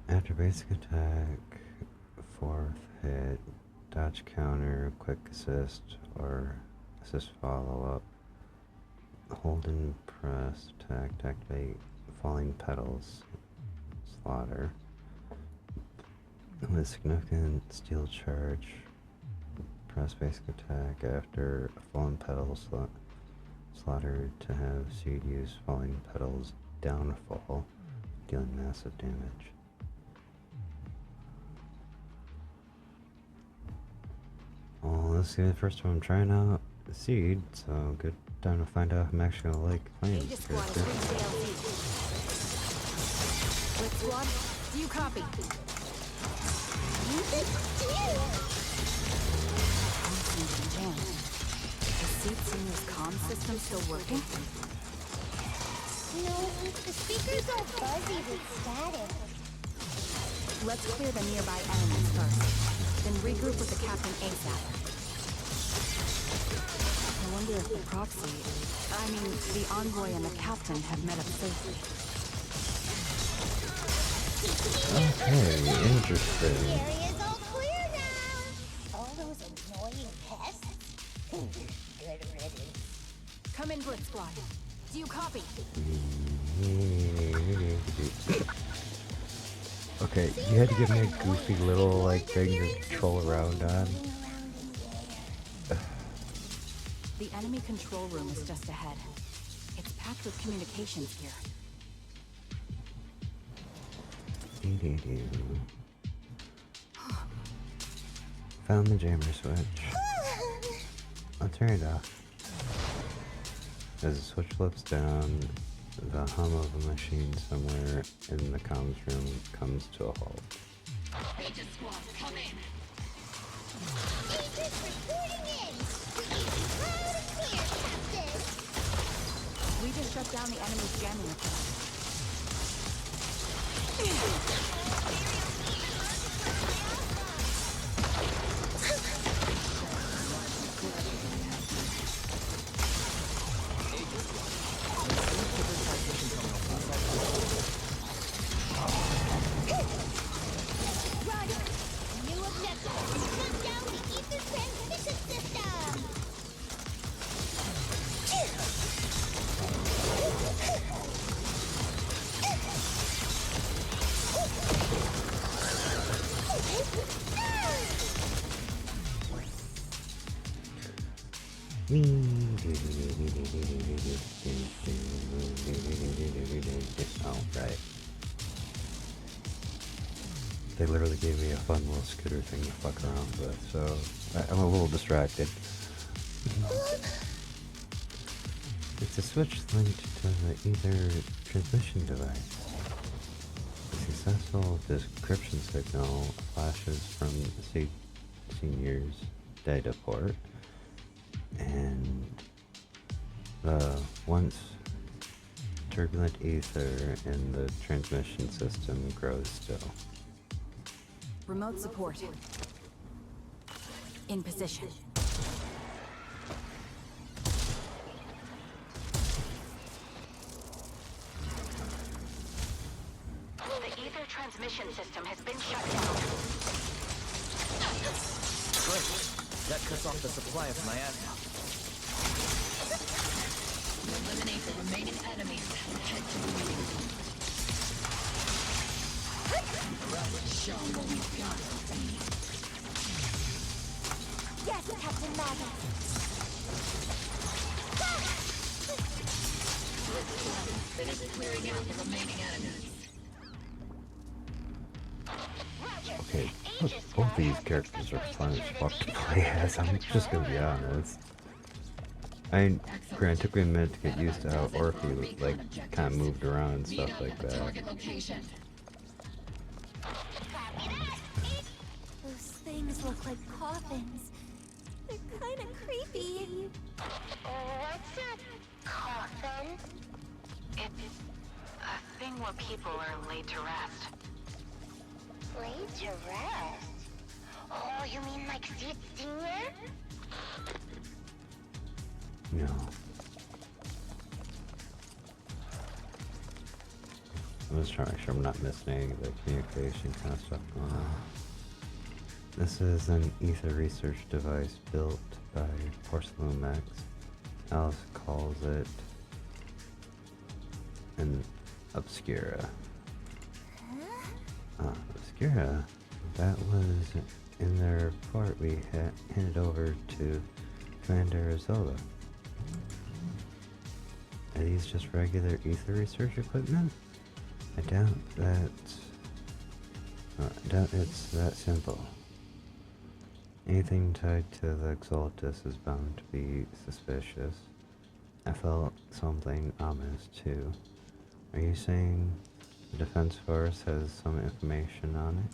After basic attack, fourth hit, dodge counter, quick assist, or assist follow up. Hold and press attack to activate falling petals. Slaughter. With significant steel charge, press basic attack after a fallen petal slaughter to have seed use falling petals downfall, dealing massive damage. Well, let's see the first one I'm trying out the seed, so good time to find out if I'm actually gonna like playing this character.
Red Squad, do you copy? The Seat Senior's comm system still working?
No, the speaker's all fuzzy with static.
Let's clear the nearby enemies first, then regroup with the captain ASAP. I wonder if the proxy, the envoy and the captain have met up safely.
Okay, interesting.
The area's all clear now. All those annoying pests. Good riddance.
Come in, Blitz Squad. Do you copy?
Okay, you had to give me a goofy little like thing to troll around on.
The enemy control room is just ahead. It's packed with communications gear.
Found the jammer switch. I'll turn it off. As the switch flips down, the hum of a machine somewhere in the comms room comes to a halt.
Agent Squad, come in.
Agents reporting in. Loud and clear, Captain.
We just shut down the enemy's jamming equipment.
Run! New objective. Shut down the ether transmission system.
Oh, right. They literally gave me a fun little scooter thing to fuck around with, so I'm a little distracted. It's a switch linked to the ether transmission device. The successful decryption signal flashes from the Senior's data port, and the once turbulent ether in the transmission system grows still.
Remote support. In position.
The ether transmission system has been shut down.
Great. That cuts off the supply of miasma.
Eliminate the remaining enemies. Head to the meeting. Show what we've got.
Yes, Captain Magus.
Finish clearing out the remaining enemies.
Okay, both these characters are fun as fuck to play as, I'm just gonna be honest. Granted, it took me a minute to get used to how Orphe, like, kind of moved around and stuff like that.
Target location.
Those things look like coffins. They're kind of creepy.
What's a coffin? It's a thing where people are laid to rest.
Laid to rest? Oh, you mean like Seat Senior?
No. I'm just trying to make sure I'm not missing any of the communication kind of stuff going on. This is an ether research device built by Porcelain Max. Alice calls it an Obscura. Obscura? That was in their report we had handed over to Commander Azola. Are these just regular ether research equipment? I doubt it's that simple. Anything tied to the Exaltus is bound to be suspicious. I felt something ominous too. Are you saying the Defense Force has some information on it?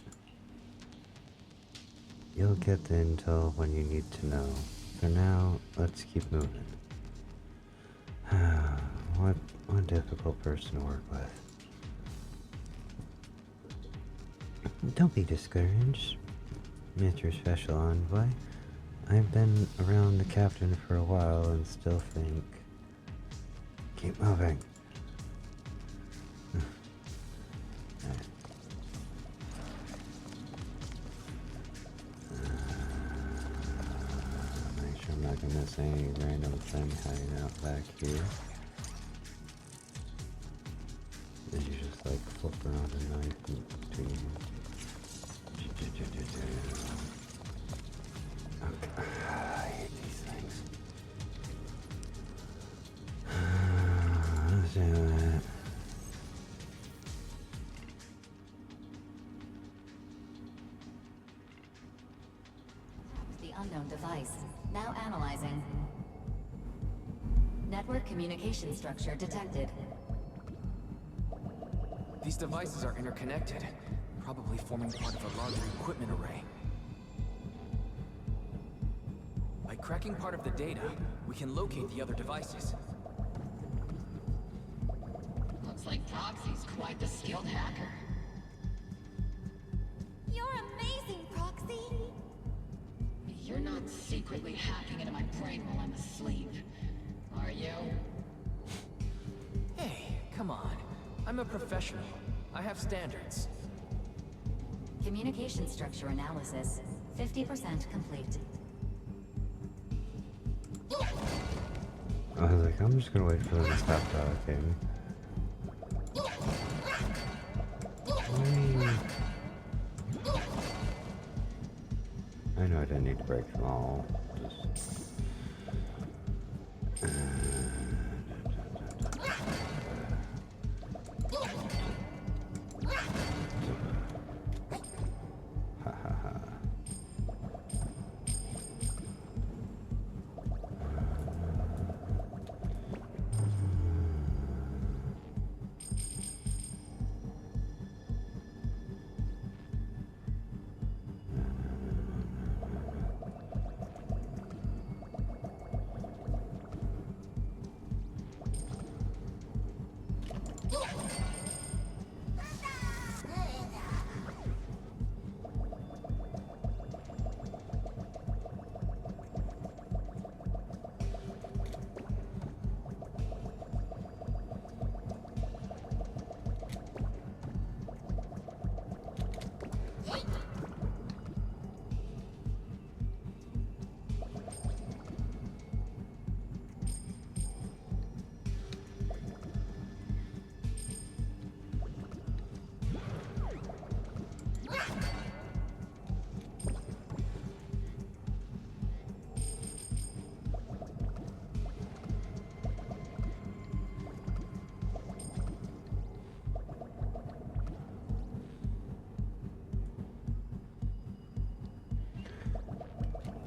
You'll get the intel when you need to know. For now, let's keep moving. What a difficult person to work with. Don't be discouraged, Mr. Special Envoy. I've been around the captain for a while and still think... Keep moving. Make sure I'm not gonna miss any random thing hiding out back here. Did you just like flip around a knife and okay. I hate these things. Let's do that.
The unknown device. Now analyzing. Network communication structure detected.
These devices are interconnected, probably forming part of a larger equipment array. By cracking part of the data, we can locate the other devices.
Looks like Proxy's quite the skilled hacker.
You're amazing, Proxy!
You're not secretly hacking into my brain while I'm asleep, are you?
Hey, come on. I'm a professional. I have standards.
Communication structure analysis, 50% complete.
I was like, I'm just gonna wait for them to stop talking. I know I didn't need to break them all.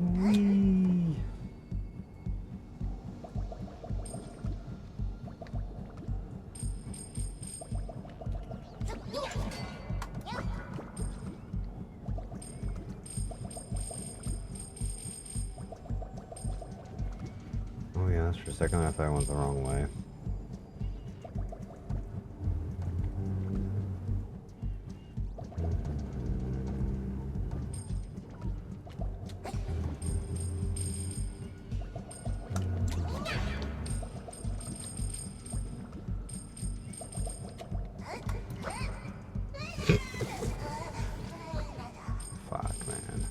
Whee! Oh yeah, for a second I thought I went the wrong way. Fuck, man.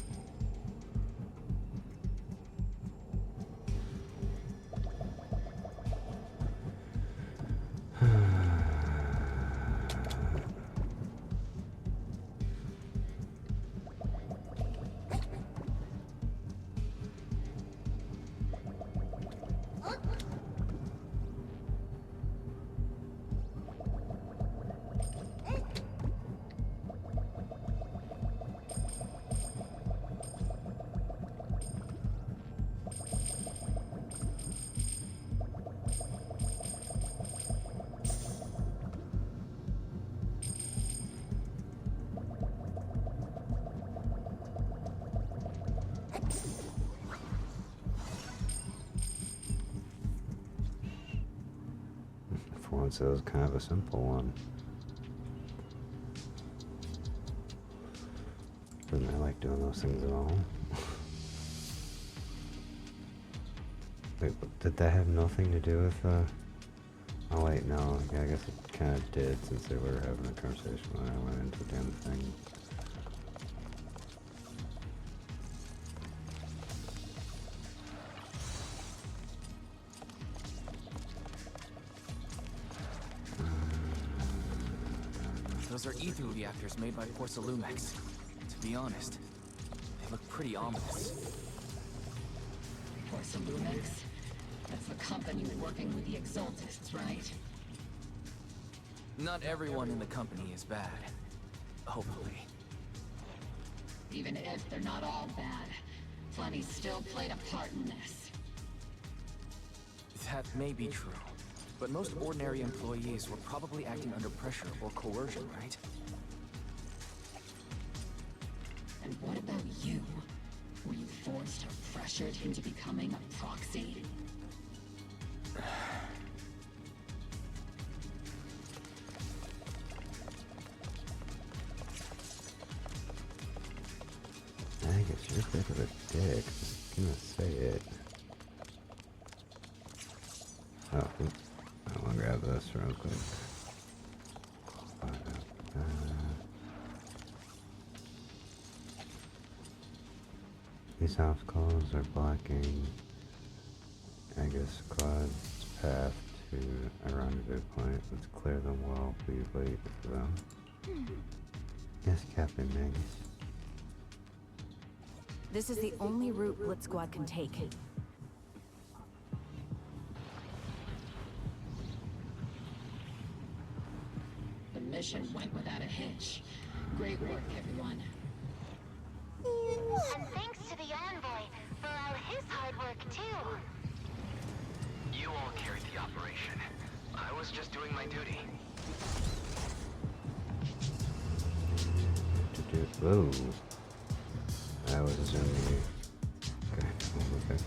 since it was kind of a simple one. Didn't I like doing those things at all? Wait, did that have nothing to do with, oh wait, no, yeah, I guess it kind of did since they were having a conversation when I went into the damn thing.
Those are ether reactors made by Porcelumex. To be honest, they look pretty ominous.
Porcelumex? That's the company working with the Exaltists, right?
Not everyone in the company is bad. Hopefully.
Even if they're not all bad, plenty still played a part in this.
That may be true, but most ordinary employees were probably acting under pressure or coercion, right?
And what about you? Were you forced or pressured into becoming a proxy?
I guess you're a bit of a dick. Just gonna say it. Oh, I wanna grab this real quick. These obstacles are blocking, I guess, Squad's path to a rendezvous point. Let's clear them while we wait for them. Yes, Captain Magus.
This is the only route Blitz Squad can take.
The mission went without a hitch. Great work, everyone.
And thanks to the envoy for all his hard work, too.
You all carried the operation. I was just doing my duty.
Whoa. I was assuming. Okay, okay.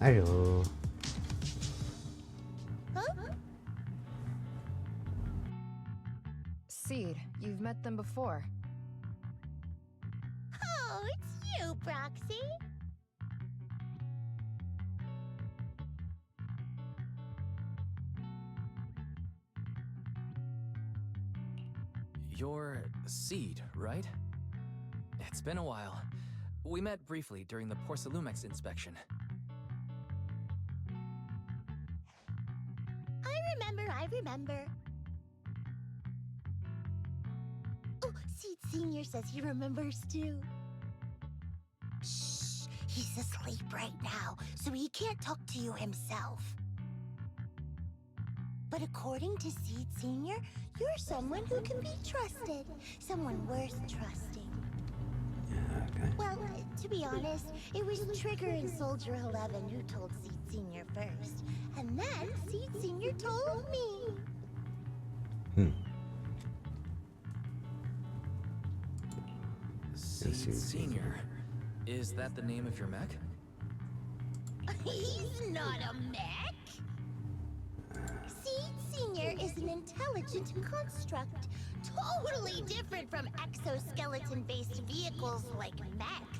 Hello.
Seed, you've met them before.
Oh, it's you, Proxy.
You're Seed, right? It's been a while. We met briefly during the Porcelumex inspection.
I remember. Oh, Seed Senior says he remembers too. Shh, he's asleep right now, so he can't talk to you himself. But according to Seed Senior, you're someone who can be trusted. Someone worth trusting.
Okay.
Well, to be honest, it was Trigger and Soldier 11 who told Seed Senior first. And then Seed Senior told me.
Seed Senior. Is that the name of your mech?
He's not a mech. Seed Senior is an intelligent construct, totally different from exoskeleton-based vehicles like mechs.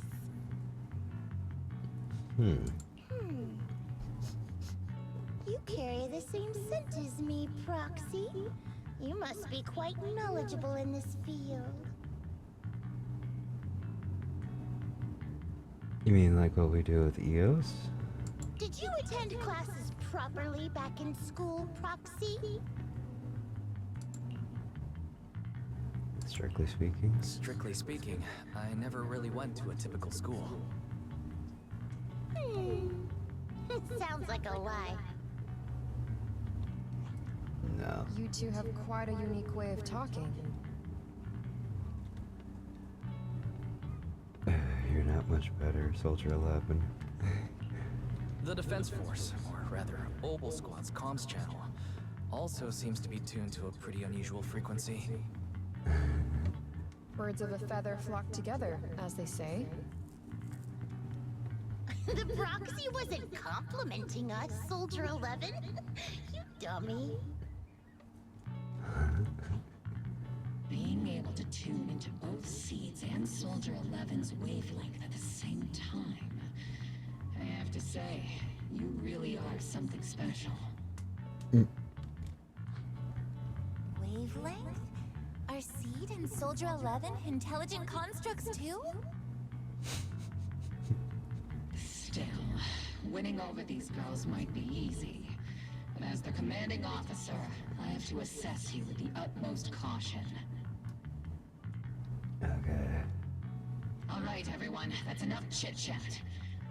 You carry the same scent as me, Proxy. You must be quite knowledgeable in this field.
You mean like what we do with EOS?
Did you attend classes properly back in school, Proxy?
Strictly speaking?
Strictly speaking, I never really went to a typical school.
Sounds like a lie.
No.
You two have quite a unique way of talking.
You're not much better, Soldier 11.
The Defense Force, or rather, Obel Squad's comms channel, also seems to be tuned to a pretty unusual frequency.
Birds of a feather flock together, as they say.
The proxy wasn't complimenting us, Soldier 11. You dummy.
Being able to tune into both Seeds and Soldier 11's wavelength at the same time. I have to say, you really are something special.
Wavelength? Are Seed and Soldier 11 intelligent constructs too?
Still, winning over these girls might be easy. But as their commanding officer, I have to assess you with the utmost caution.
Okay.
All right, everyone, that's enough chit-chat.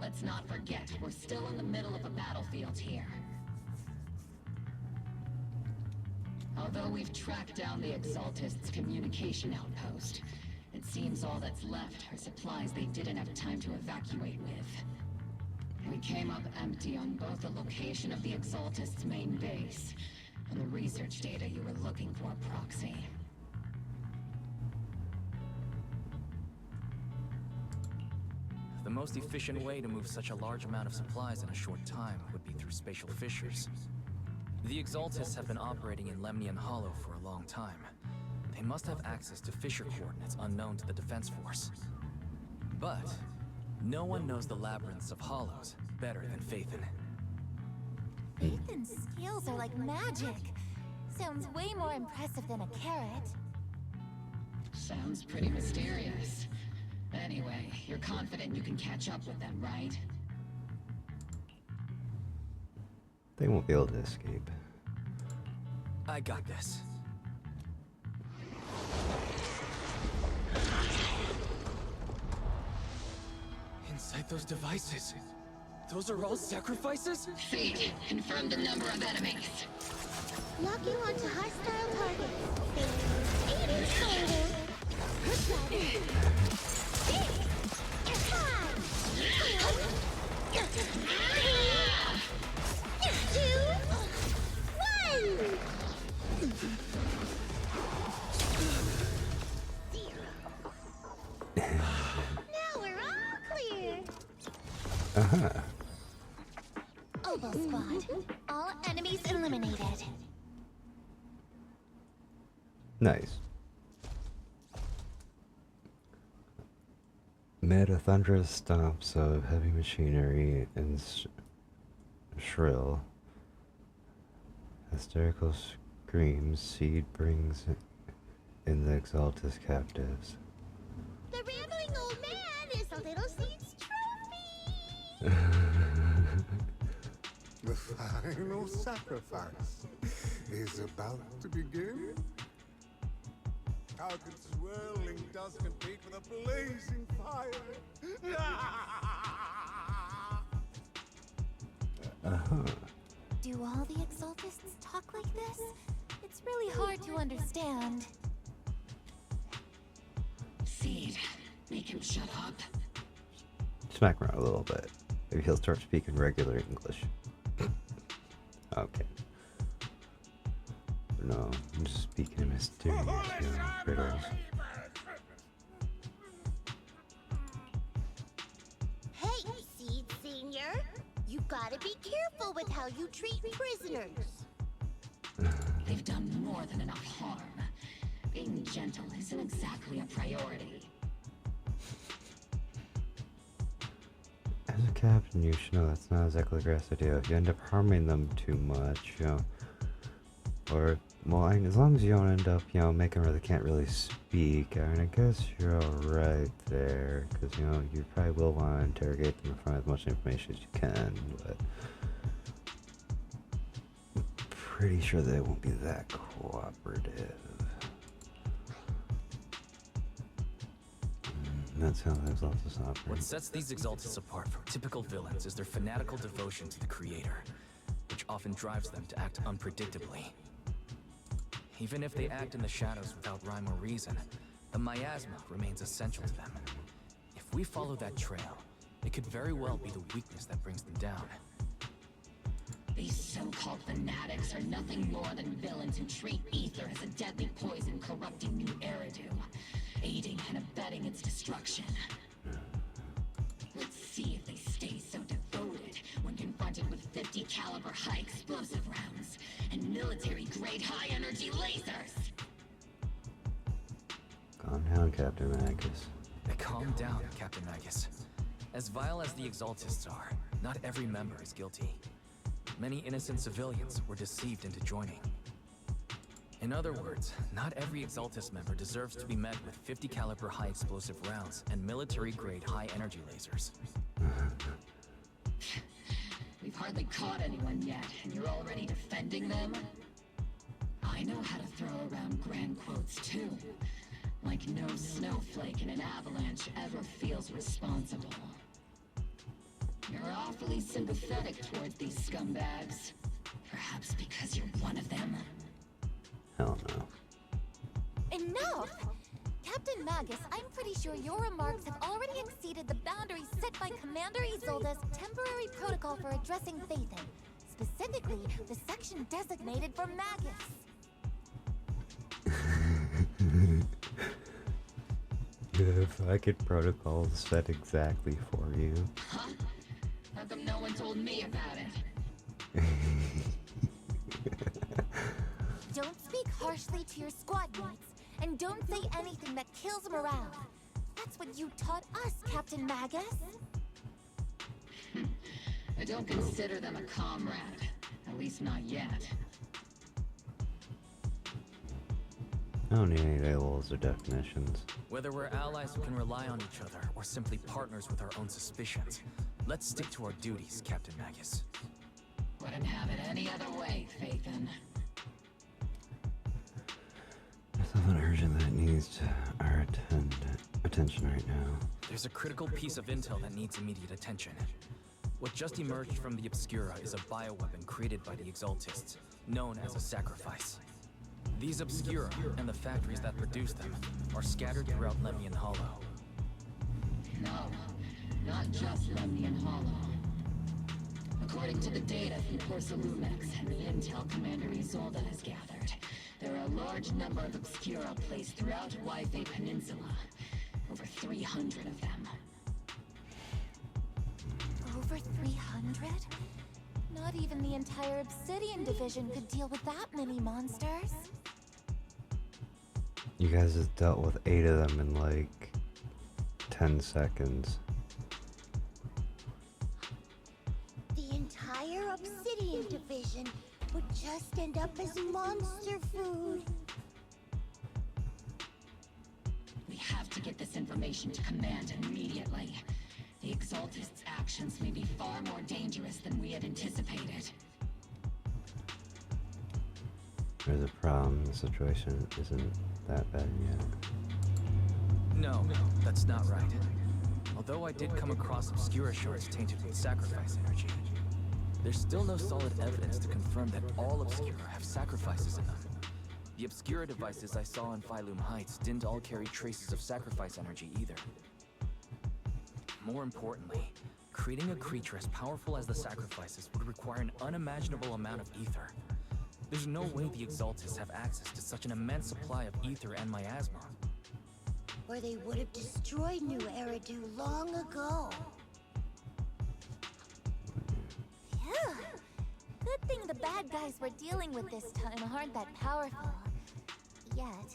Let's not forget, we're still in the middle of a battlefield here. Although we've tracked down the Exaltists' communication outpost, it seems all that's left are supplies they didn't have time to evacuate with. We came up empty on both the location of the Exaltists' main base and the research data you were looking for, Proxy.
The most efficient way to move such a large amount of supplies in a short time would be through spatial fissures. The Exaltists have been operating in Lemnian Hollow for a long time. They must have access to fissure coordinates unknown to the Defense Force. But no one knows the labyrinths of hollows better than Phaethon.
Phaethon's skills are like magic. Sounds way more impressive than a carrot.
Sounds pretty mysterious. Anyway, you're confident you can catch up with them, right?
They won't be able to escape.
I got this. Inside those devices, those are all sacrifices?
Fate, confirm the number of enemies.
Locking onto hostile targets. 80 total. Now we're all clear. Oboe Squad. All enemies eliminated.
Nice. Amid a thunderous stomps of heavy machinery and shrill, hysterical screams, Seed brings in the Exaltus captives.
The rambling old man is a little Seed's trophy.
The final sacrifice is about to begin. How could swirling dust compete with a blazing fire?
Do all the Exaltists talk like this? It's really hard to understand.
Seed, make him shut up.
Smack him around a little bit. Maybe he'll start speaking regular English. Okay. No, I'm just speaking in mysterious, riddles.
Hey, Seed Senior. You gotta be careful with how you treat prisoners.
They've done more than enough harm. Being gentle isn't exactly a priority.
As a captain, you should know that's not exactly a great idea. If you end up harming them too much, you know, or, well, I mean, as long as you don't end up, you know, making where they can't really speak, I mean, I guess you're alright there, because, you know, you probably will want to interrogate them and find as much information as you can, but I'm pretty sure they won't be that cooperative. That's how the Exaltus operate.
What sets these Exaltus apart from typical villains is their fanatical devotion to the Creator, which often drives them to act unpredictably. Even if they act in the shadows without rhyme or reason, the miasma remains essential to them. If we follow that trail, it could very well be the weakness that brings them down.
These so-called fanatics are nothing more than villains who treat ether as a deadly poison corrupting New Eridu, aiding and abetting its destruction. Let's see if they stay so devoted when confronted with 50 caliber high explosive rounds and military-grade high-energy lasers!
Calm down, Captain Magus.
Calm down, Captain Magus. As vile as the Exaltists are, not every member is guilty. Many innocent civilians were deceived into joining. In other words, not every Exaltist member deserves to be met with 50 caliber high explosive rounds and military-grade high energy lasers.
We've hardly caught anyone yet, and you're already defending them? I know how to throw around grand quotes too. Like no snowflake in an avalanche ever feels responsible. You're awfully sympathetic towards these scumbags. Perhaps because you're one of them?
Hell no.
Enough! Captain Magus, I'm pretty sure your remarks have already exceeded the boundaries set by Commander Isolde's temporary protocol for addressing Phaethon. Specifically, the section designated for Magus.
If I could protocol set exactly for you.
Huh? How come no one told me about it?
Don't speak harshly to your squad mates, and don't say anything that kills morale. That's what you taught us, Captain Magus.
I don't consider them a comrade. At least not yet.
I don't need any labels or definitions.
Whether we're allies who can rely on each other or simply partners with our own suspicions, let's stick to our duties, Captain Magus.
Wouldn't have it any other way, Phaethon.
There's something urgent that needs our attention right now.
There's a critical piece of intel that needs immediate attention. What just emerged from the Obscura is a bioweapon created by the Exaltists, known as a sacrifice. These Obscura, and the factories that produce them, are scattered throughout Lemnian Hollow.
No, not just Lemnian Hollow. According to the data from Porcelumex and the intel Commander Isolde has gathered, there are a large number of Obscura placed throughout Wi-Fi Peninsula. Over 300 of them.
Over 300? Not even the entire Obsidian Division could deal with that many monsters.
You guys have dealt with 8 of them in like 10 seconds.
The entire Obsidian Division would just end up as monster food.
We have to get this information to Command immediately. The Exaltists' actions may be far more dangerous than we had anticipated.
There's a problem. The situation isn't that bad yet.
No, that's not right. Although I did come across Obscura shards tainted with sacrifice energy, there's still no solid evidence to confirm that all Obscura have sacrifices in them. The Obscura devices I saw in Phylum Heights didn't all carry traces of sacrifice energy either. More importantly, creating a creature as powerful as the sacrifices would require an unimaginable amount of ether. There's no way the Exaltists have access to such an immense supply of ether and miasma.
Or they would have destroyed New Eridu long ago.
Phew. Good thing the bad guys we're dealing with this time aren't that powerful. Yet.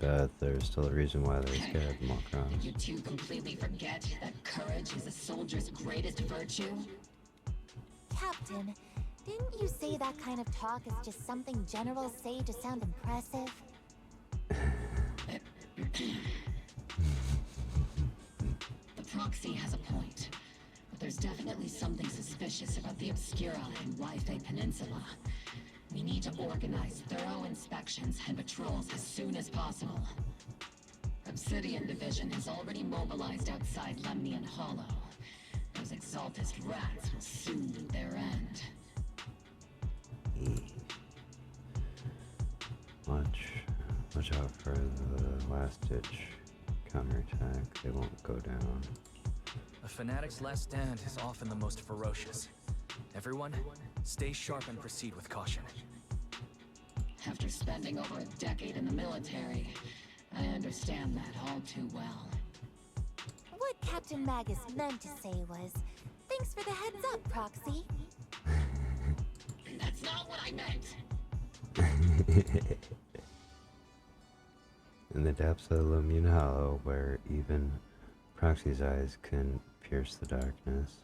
But there's still a reason why they're scared, Macron.
Did you two completely forget that courage is a soldier's greatest virtue?
Captain, didn't you say that kind of talk is just something generals say to sound impressive?
The proxy has a point, but there's definitely something suspicious about the Obscura and Wi-Fi Peninsula. We need to organize thorough inspections and patrols as soon as possible. Obsidian Division has already mobilized outside Lemnian Hollow. Those Exaltist rats will soon meet their end.
Watch out for the last-ditch counterattack. They won't go down.
A A fanatic's last stand is often the most ferocious. Everyone, stay sharp and proceed with caution.
After spending over a decade in the military, I understand that all too well.
What Captain Magus meant to say was, thanks for the heads up, Proxy.
That's not what I meant!
In the depths of the Lumion Hollow, where even Proxy's eyes can pierce the darkness.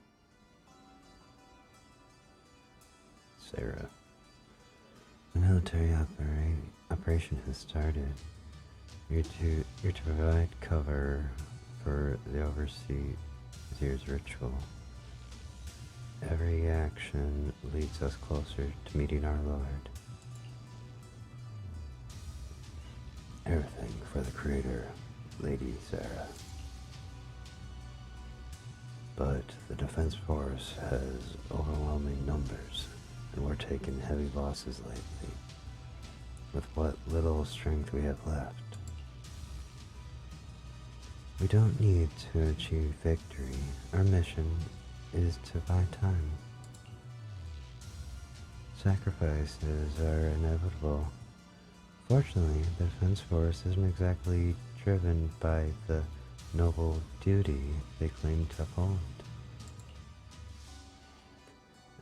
Sarah. The military operation has started. You're to provide cover for the Overseer's ritual. Every action leads us closer to meeting our Lord. Everything for the Creator, Lady Sarah. But the Defense Force has overwhelming numbers, and we're taking heavy losses lately, with what little strength we have left. We don't need to achieve victory. Our mission is to buy time. Sacrifices are inevitable. Fortunately, the Defense Force isn't exactly driven by the noble duty they claim to uphold.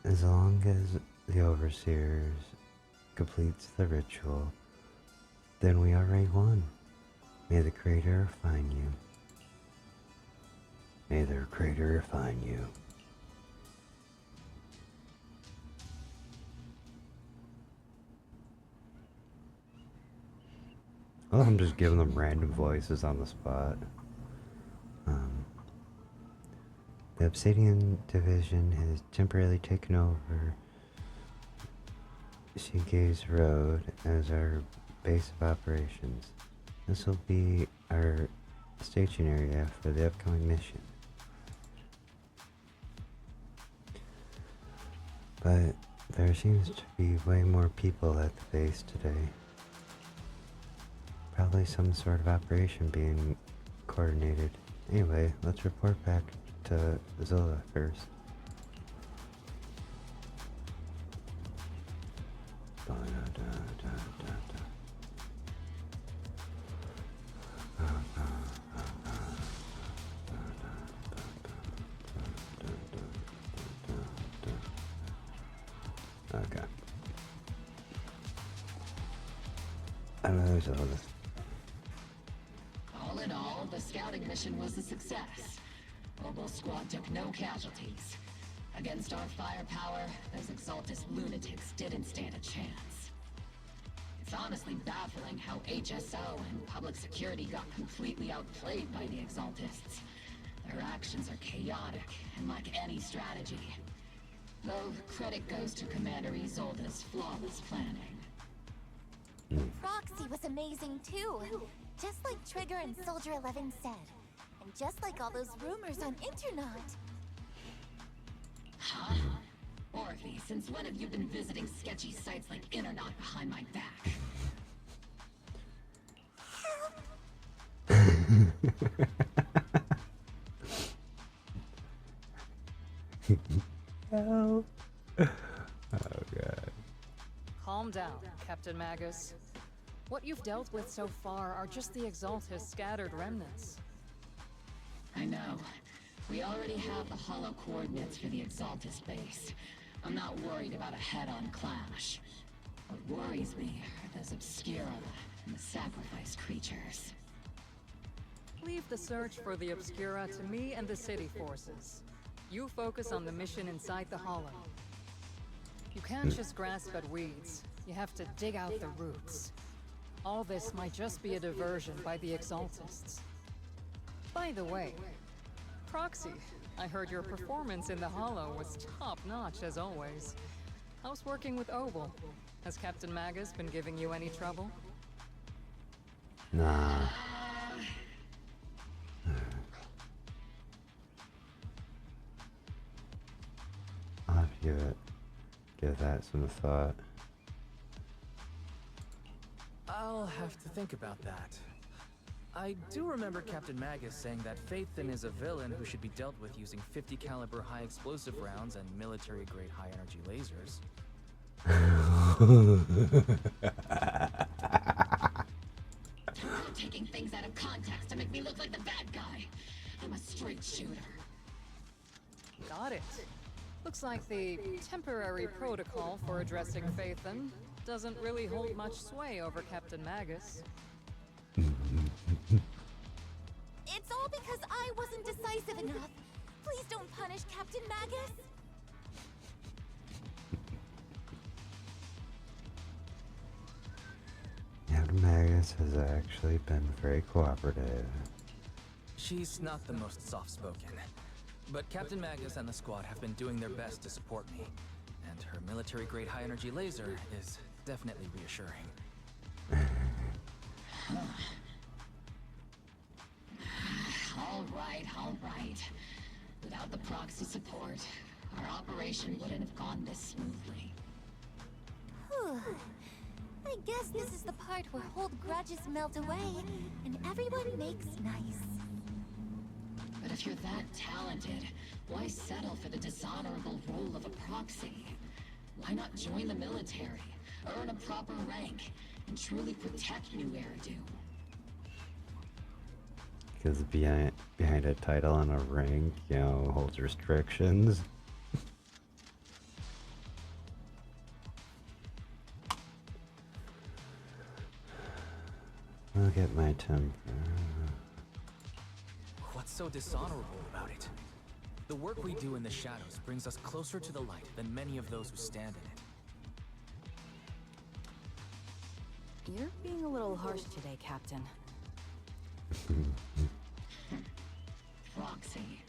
As long as the Overseer completes the ritual, then we already won. May the Creator find you. May the Creator find you. Well, I'm just giving them random voices on the spot. The Obsidian Division has temporarily taken over Seagaze Road as our base of operations. This will be our staging area for the upcoming mission. But there seems to be way more people at the base today. Probably some sort of operation being coordinated. Anyway, let's report back to Zola first. Okay. I know there's all this.
All in all, the scouting mission was a success. Mobile Squad took no casualties. Against our firepower, those Exaltus lunatics didn't stand a chance. It's honestly baffling how HSO and public security got completely outplayed by the Exaltists. Their actions are chaotic and lack any strategy. Though credit goes to Commander Isolde's flawless planning.
Proxy was amazing too. Just like Trigger and Soldier 11 said. And just like all those rumors on Internet.
Huh? Orphe, since when have you been visiting sketchy sites like Internet behind my back?
Help. Oh god.
Calm down, Captain Magus. What you've dealt with so far are just the Exaltus scattered remnants.
I know. We already have the hollow coordinates for the Exaltus base. I'm not worried about a head-on clash. What worries me are those Obscura and the sacrifice creatures.
Leave the search for the Obscura to me and the city forces. You focus on the mission inside the hollow. You can't just grasp at weeds. You have to dig out the roots. All this might just be a diversion by the Exaltists. By the way, Proxy, I heard your performance in the Hollow was top-notch as always. How's working with Obel? Has Captain Magus been giving you any trouble?
Nah. I'll have to give that some thought.
I'll have to think about that. I do remember Captain Magus saying that Phaethon is a villain who should be dealt with using 50 caliber high explosive rounds and military grade high energy lasers.
You're taking things out of context to make me look like the bad guy. I'm a straight shooter.
Got it. Looks like the temporary protocol for addressing Phaethon doesn't really hold much sway over Captain Magus.
It's all because I wasn't decisive enough. Please don't punish Captain Magus.
Captain Magus has actually been very cooperative.
She's not the most soft-spoken, but Captain Magus and the squad have been doing their best to support me, and her military-grade high-energy laser is definitely reassuring.
All right. Without the proxy support, our operation wouldn't have gone this smoothly.
Whew. I guess this is the part where old grudges melt away, and everyone makes nice.
But if you're that talented, why settle for the dishonorable role of a proxy? Why not join the military, earn a proper rank, and truly protect New Eridu?
Because behind a title and a rank, you know, holds restrictions. Look at my temper.
What's so dishonorable about it? The work we do in the shadows brings us closer to the light than many of those who stand in it.
You're being a little harsh today, Captain.
Proxy.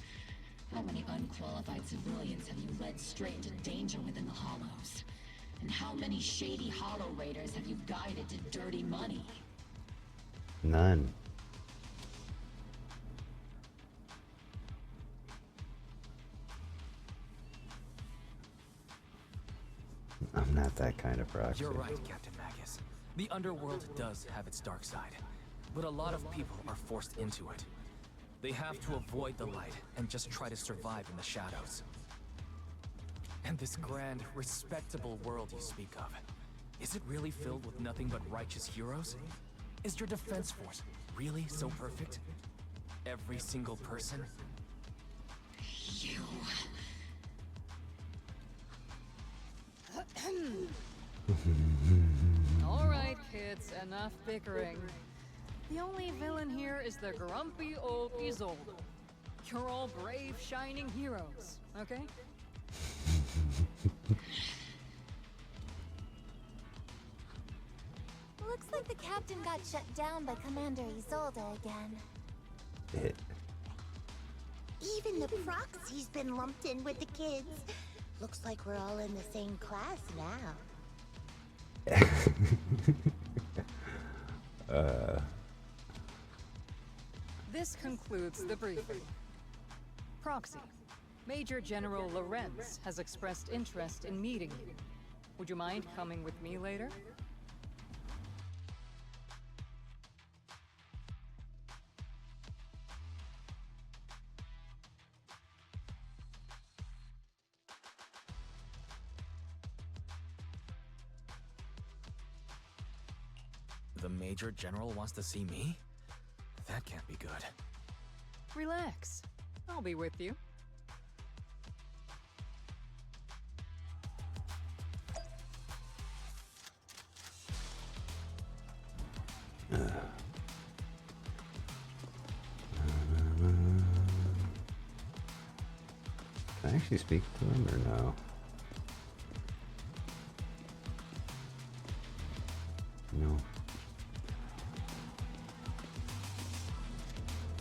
How many unqualified civilians have you led straight into danger within the Hollows? And how many shady Hollow Raiders have you guided to dirty money?
None. I'm not that kind of proxy.
You're right, Captain Magus. The underworld does have its dark side, but a lot of people are forced into it. They have to avoid the light and just try to survive in the shadows. And this grand, respectable world you speak of, is it really filled with nothing but righteous heroes? Is your defense force really so perfect? Every single person?
You...
All right, kids, enough bickering. The only villain here is the grumpy old Isolde. You're all brave, shining heroes, okay?
Looks like the captain got shut down by Commander Isolde again.
Even the proxy's been lumped in with the kids. Looks like we're all in the same class now.
This concludes the briefing. Proxy. Major General Lorenz has expressed interest in meeting you. Would you mind coming with me later?
The Major General wants to see me? That can't be good.
Relax. I'll be with you.
Can I actually speak to him or no? No.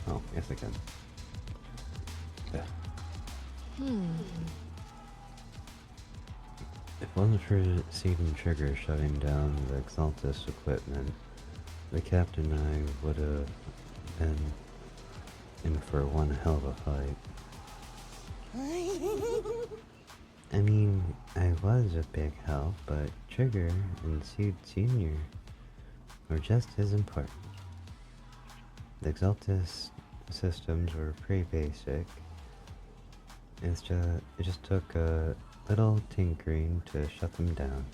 Oh, yes I can. Yeah. If it wasn't for Seed and Trigger shutting down the Exaltus equipment, the captain and I would have been in for one hell of a fight. I mean, I was a big help, but Trigger and Seed Senior were just as important. The Exaltis systems were pretty basic. It just took a little tinkering to shut them down.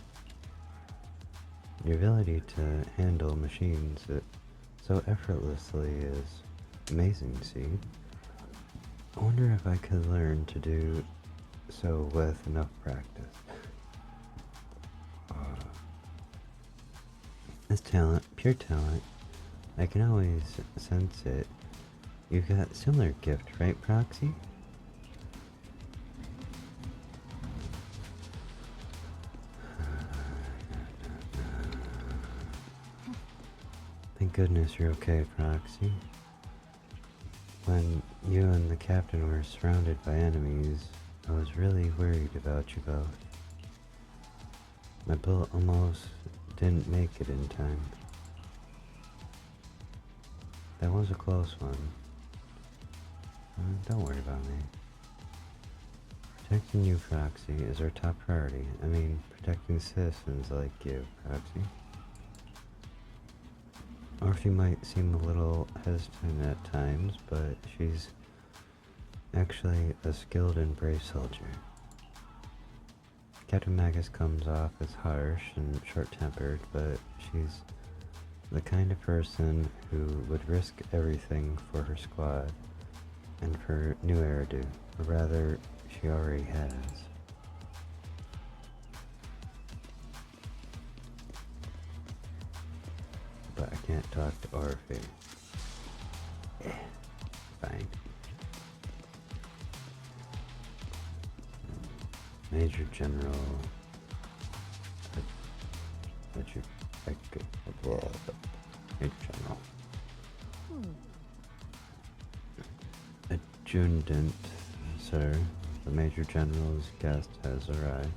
Your ability to handle machines so effortlessly is amazing, see? I wonder if I could learn to do so with enough practice. This talent, pure talent, I can always sense it. You've got similar gift, right, Proxy? Thank goodness you're okay, Proxy. When you and the captain were surrounded by enemies, I was really worried about you both. My bullet almost didn't make it in time. That was a close one. Don't worry about me. Protecting you, Proxy, is our top priority. I mean, protecting citizens like you, Proxy. Orphe might seem a little hesitant at times, but she's actually a skilled and brave soldier. Captain Magus comes off as harsh and short-tempered, but she's the kind of person who would risk everything for her squad and for New Eridu, or rather, she already has. But I can't talk to Orphe. Fine. Major General. Major General. Adjutant, sir. The Major General's guest has arrived.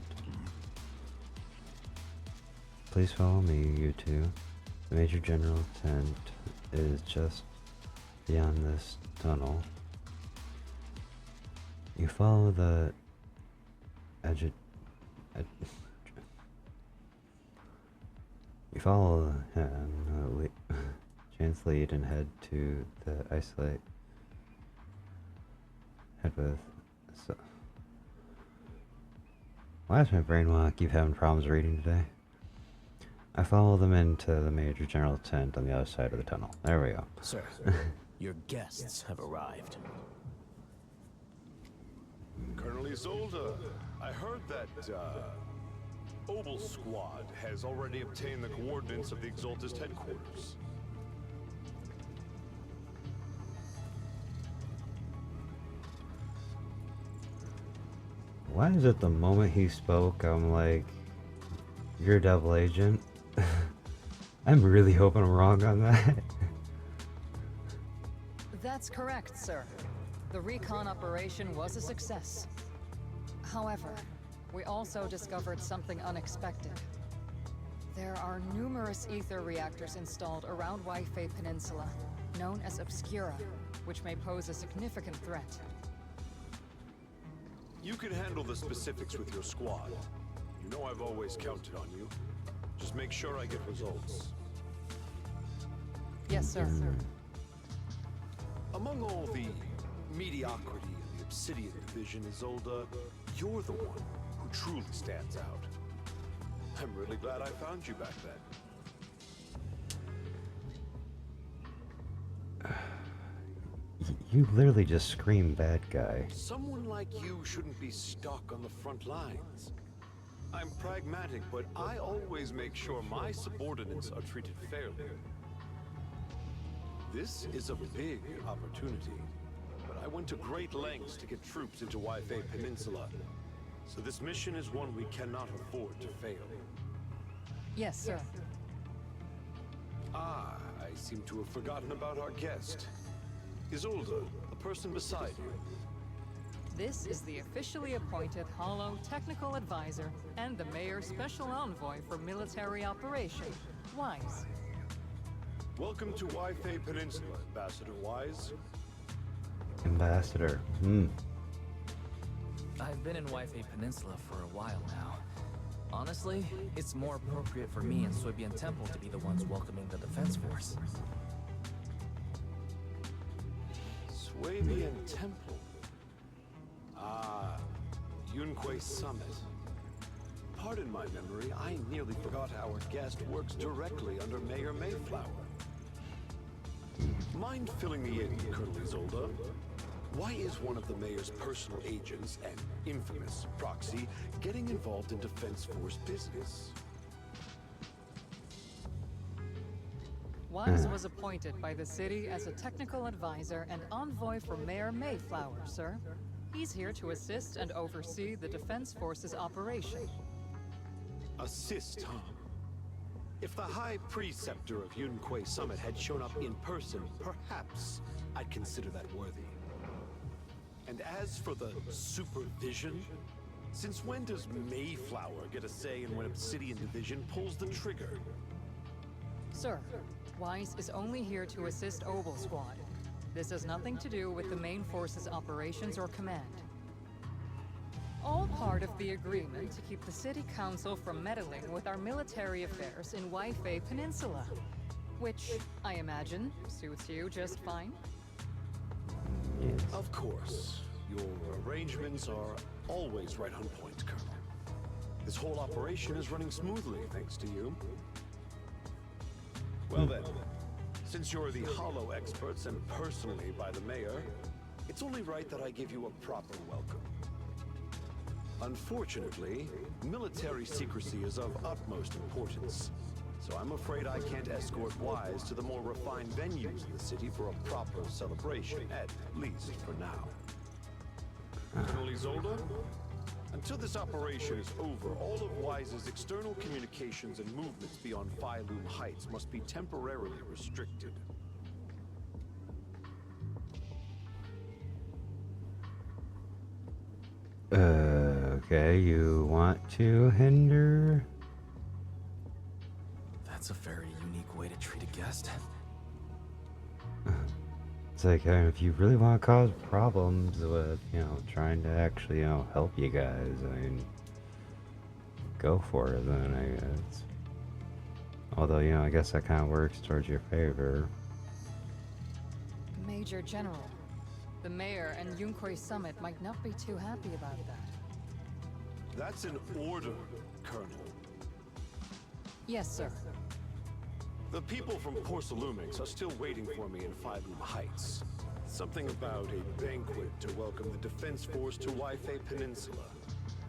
Please follow me, you two. The Major General's tent is just beyond this tunnel. You follow the you follow him, Chance lead and head to the isolate. Head with. So, why does my brain want to keep having problems reading today? I follow them into the Major General tent on the other side of the tunnel. There we go.
Sir, your guests have arrived.
Colonel Isolde, I heard that, Obel Squad has already obtained the coordinates of the Exaltist headquarters.
Why is it the moment he spoke, I'm like, you're a double agent? I'm really hoping I'm wrong on that.
That's correct, sir. The recon operation was a success. However, we also discovered something unexpected. There are numerous ether reactors installed around Waifei Peninsula, known as Obscura, which may pose a significant threat.
You can handle the specifics with your squad. You know I've always counted on you. Just make sure I get results.
Yes, sir.
Among all the mediocrity in the Obsidian Division, Isolde, you're the one who truly stands out. I'm really glad I found you back then.
You literally just scream bad guy.
Someone like you shouldn't be stuck on the front lines. I'm pragmatic, but I always make sure my subordinates are treated fairly. This is a big opportunity, but I went to great lengths to get troops into Waifei Peninsula. So this mission is one we cannot afford to fail.
Yes, sir.
Ah, I seem to have forgotten about our guest. Isolde, the person beside you.
This is the officially appointed Hollow Technical Advisor and the Mayor's Special Envoy for Military Operation, Wise.
Welcome to Waifei Peninsula, Ambassador Wise.
Ambassador.
I've been in Waifei Peninsula for a while now. Honestly, it's more appropriate for me and Suibian Temple to be the ones welcoming the Defense Force.
Wavian Temple. Ah, Yunque Summit. Pardon my memory, I nearly forgot our guest works directly under Mayor Mayflower. Mind filling me in, Colonel Isolde? Why is one of the mayor's personal agents, an infamous proxy, getting involved in Defense Force business?
Wise was appointed by the city as a technical advisor and envoy for Mayor Mayflower, sir. He's here to assist and oversee the Defense Force's operation.
Assist, huh? If the High Preceptor of Yunque Summit had shown up in person, perhaps I'd consider that worthy. And as for the supervision, since when does Mayflower get a say in when Obsidian Division pulls the trigger?
Sir, Wise is only here to assist Obel Squad. This has nothing to do with the main force's operations or command. All part of the agreement to keep the City Council from meddling with our military affairs in Waifei Peninsula. Which, I imagine, suits you just fine?
Yes.
Of course. Your arrangements are always right on point, Colonel. This whole operation is running smoothly, thanks to you. Well then, since you're the Hollow experts and personally by the mayor, it's only right that I give you a proper welcome. Unfortunately, military secrecy is of utmost importance, so I'm afraid I can't escort Wise to the more refined venues in the city for a proper celebration, at least for now. Colonel Isolde? Until this operation is over, all of Wise's external communications and movements beyond Phylum Heights must be temporarily restricted.
Okay, you want to hinder?
That's a very unique way to treat a guest.
It's like, if you really want to cause problems with, trying to actually, help you guys, I mean, go for it then, I guess. Although, I guess that kind of works towards your favor.
Major General, the mayor and Yunque Summit might not be too happy about that.
That's an order, Colonel.
Yes, sir.
The people from Porcelumix are still waiting for me in Phylum Heights. Something about a banquet to welcome the Defense Force to Waifei Peninsula.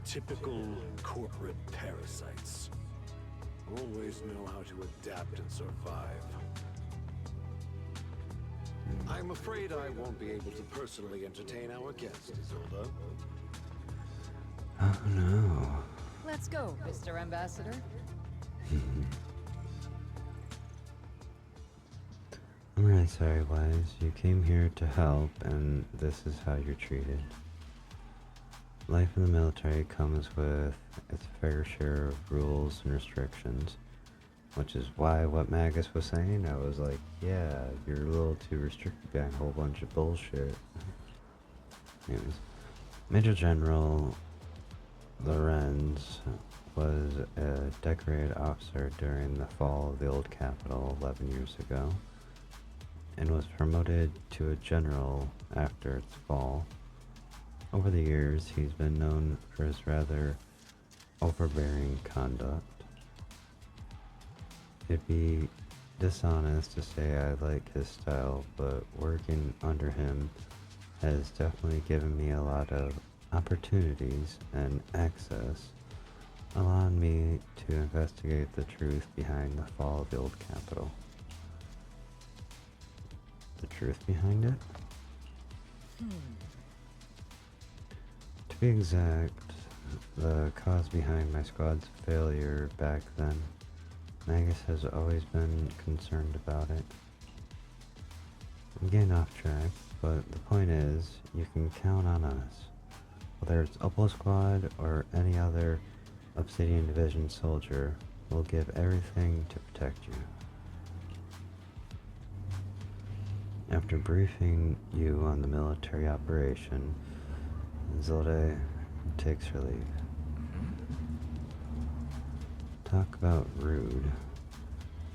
Typical corporate parasites. Always know how to adapt and survive. I'm afraid I won't be able to personally entertain our guest, Isolde.
Oh no.
Let's go, Mr. Ambassador.
I'm really sorry, Wise. You came here to help, and this is how you're treated. Life in the military comes with its fair share of rules and restrictions, which is why what Magus was saying, I was like, yeah, you're a little too restricted by a whole bunch of bullshit. Anyways, Major General Lorenz was a decorated officer during the fall of the old capital 11 years ago, and was promoted to a general after its fall. Over the years, he's been known for his rather overbearing conduct. It'd be dishonest to say I like his style, but working under him has definitely given me a lot of opportunities and access, allowing me to investigate the truth behind the fall of the old capital. The truth behind it? To be exact, the cause behind my squad's failure back then, Magus has always been concerned about it. I'm getting off track, but the point is, you can count on us. Whether it's Opal Squad or any other Obsidian Division soldier, we'll give everything to protect you. After briefing you on the military operation, Isolde takes her leave. Talk about rude.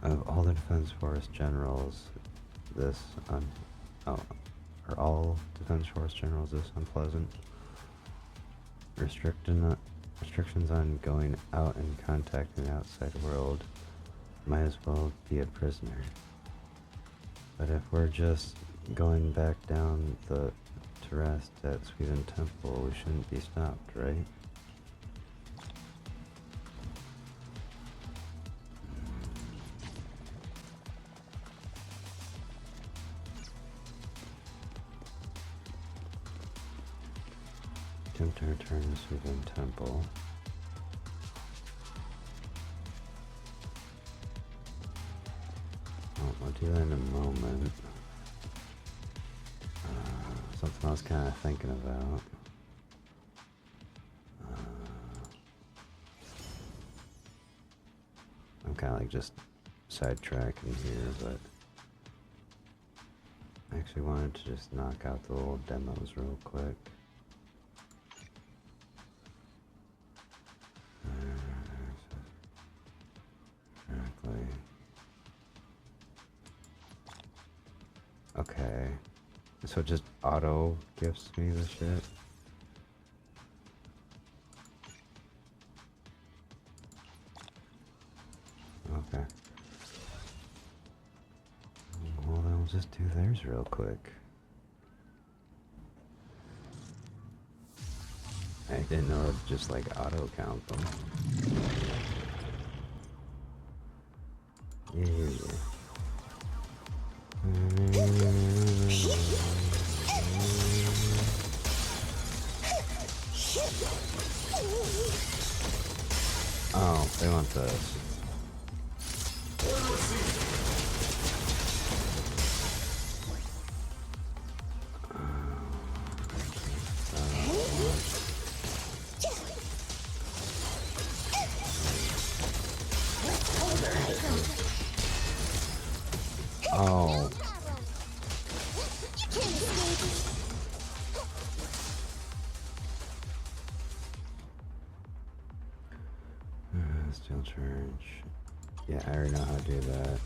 Of all the Defense Force generals, this Are all Defense Force generals this unpleasant? Restrictions on going out and contacting the outside world. Might as well be a prisoner. But if we're just going back down to rest at Sweden Temple, we shouldn't be stopped, right? Attempt to return to Sweden Temple. Oh, I'll do that in a moment. Something I was kind of thinking about. I'm kind of like just sidetracking here, but I actually wanted to just knock out the little demos real quick. Exactly. Okay. So it just auto gifts me the shit? Okay. Well, then we'll just do theirs real quick. I didn't know it'd just like auto count them. Yeah. Oh, they want this. Oh. Steel charge. Yeah, I already know how to do that.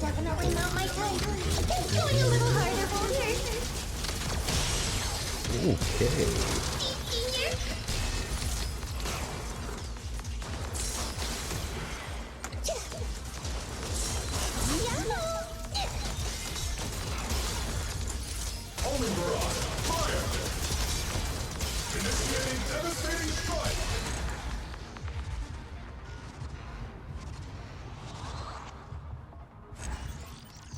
Definitely not my type. It's going a little harder for here.
Okay.
Homing barrage! Fire! Initiating devastating strike!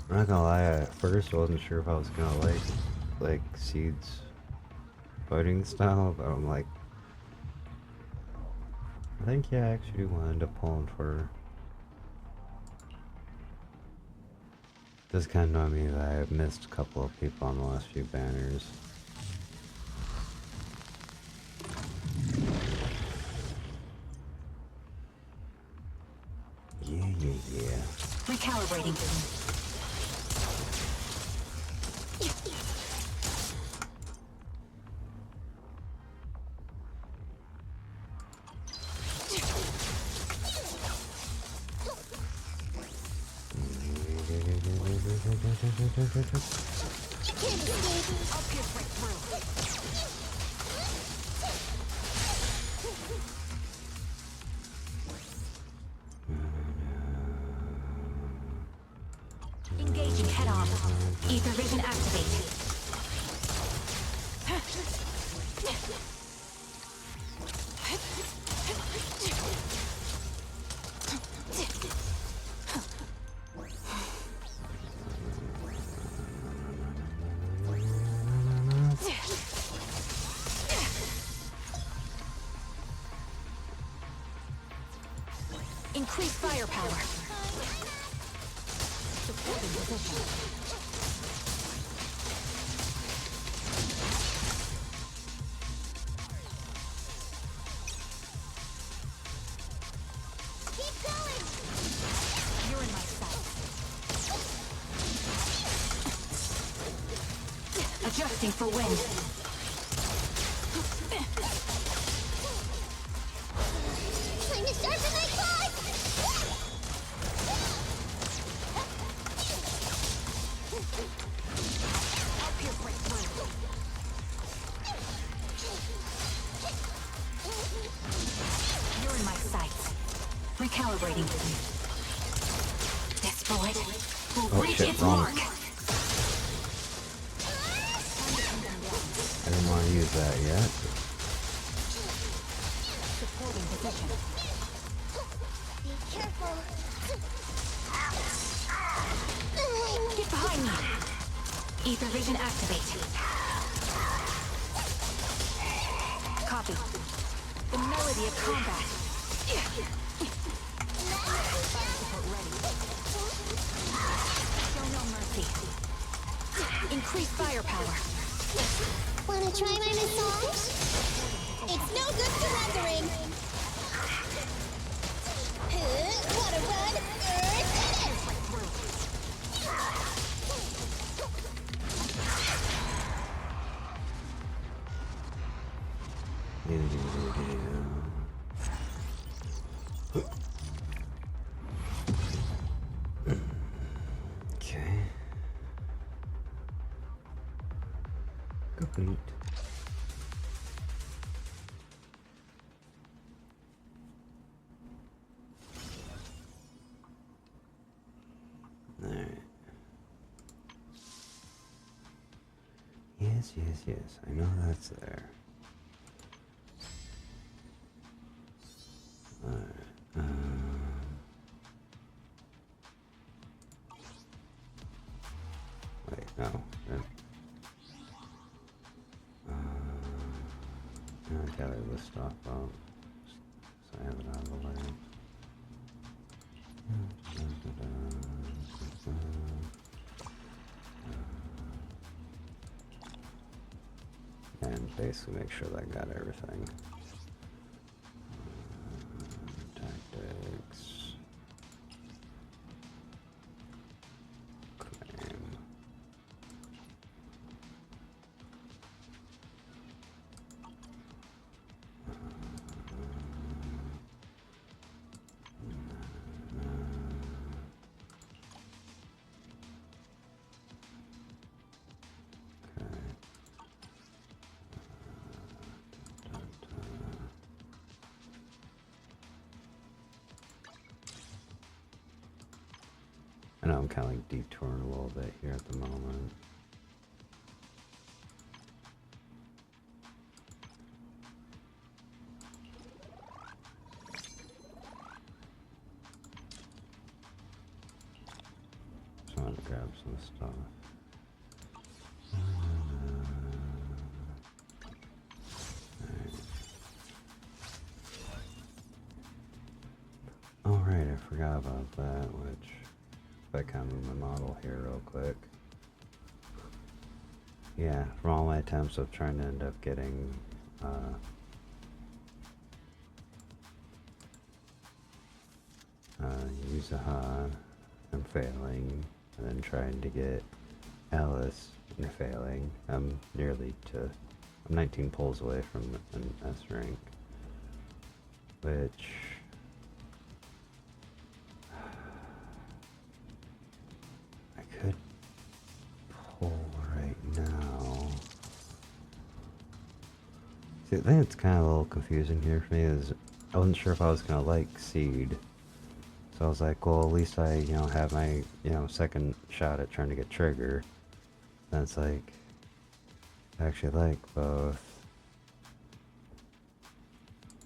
I'm not gonna lie, at first I wasn't sure if I was gonna like Seed's fighting style, but I'm like, I think yeah, I actually want to end up pulling for. This kind of annoyed me that I missed a couple of people on the last few banners. Yeah.
Recalibrating. Engaging head on. Ether vision activate. Increase firepower. Supporting position.
Keep going!
You're in my sight. Adjusting for wind.
Time to sharpen my claws!
I'll pierce right through. You're in my sights. Recalibrating. This bullet will reach its
wrong.
mark.
I didn't want to use that yet.
Supporting position.
Be careful.
Get behind me. Ether vision activate. Copy. The melody of combat. Fire support ready. Show no mercy. Increase firepower.
Wanna try my massage? It's no good surrendering. Wanna run?
Okay. Complete. Alright. Yes, yes, yes. I know that's there. Alright. Wait, no. I gather the stop out. So I have it out of the way. And basically make sure that I got everything. Tactics. Claim. I know I'm kind of like detouring a little bit here at the moment. Just wanted to grab some stuff. Alright, I forgot about that, which if I kind of move my model here real quick. Yeah, from all my attempts of trying to end up getting Yuzaha and failing, and then trying to get Alice and failing. I'm 19 pulls away from an S rank, which I could pull right now. See, I think it's kind of a little confusing here for me, is I wasn't sure if I was gonna like Seed. So I was like, well, at least I, have my, second shot at trying to get Trigger. Then it's like, I actually like both.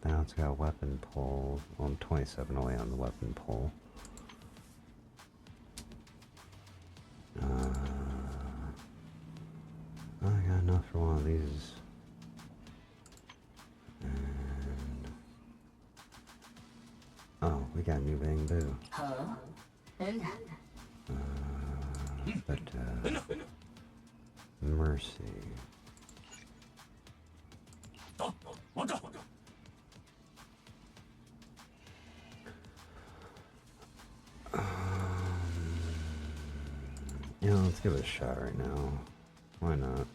Now it's got weapon pull. Well, I'm 27 away on the weapon pull. I got enough for one of these. And Oh, we got new bamboo.
Huh? And
But, mercy. You know, let's give it a shot right now. Why not?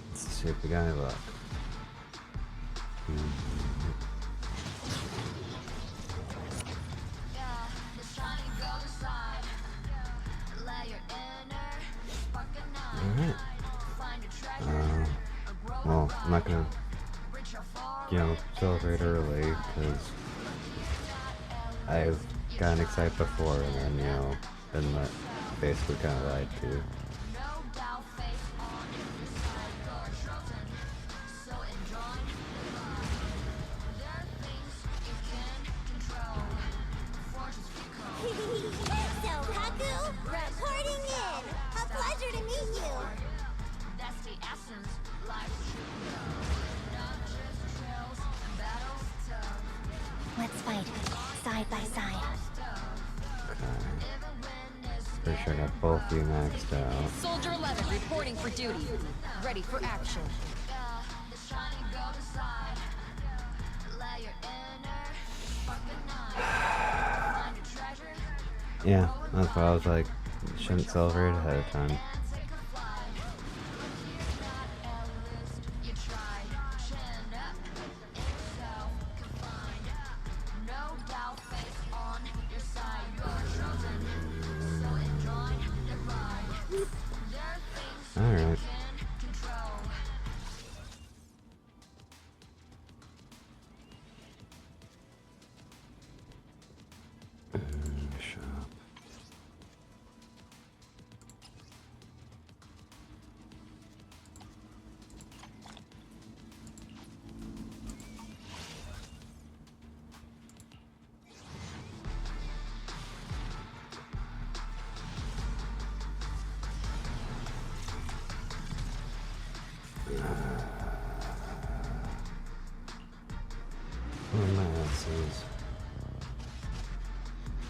Let's see if we got any luck. Alright. Well, I'm not gonna, celebrate early, because I've gotten excited before, and then, been basically kind of lied to.
So, Haku, reporting in. A pleasure to meet you.
that's the essence. Life's not just trails and battles tough.
Let's fight, side by side.
Pretty sure I got both of you maxed out.
Soldier 11 reporting for duty. Ready for action.
Yeah, that's why I was like, shouldn't celebrate ahead of time. Alright. Shop.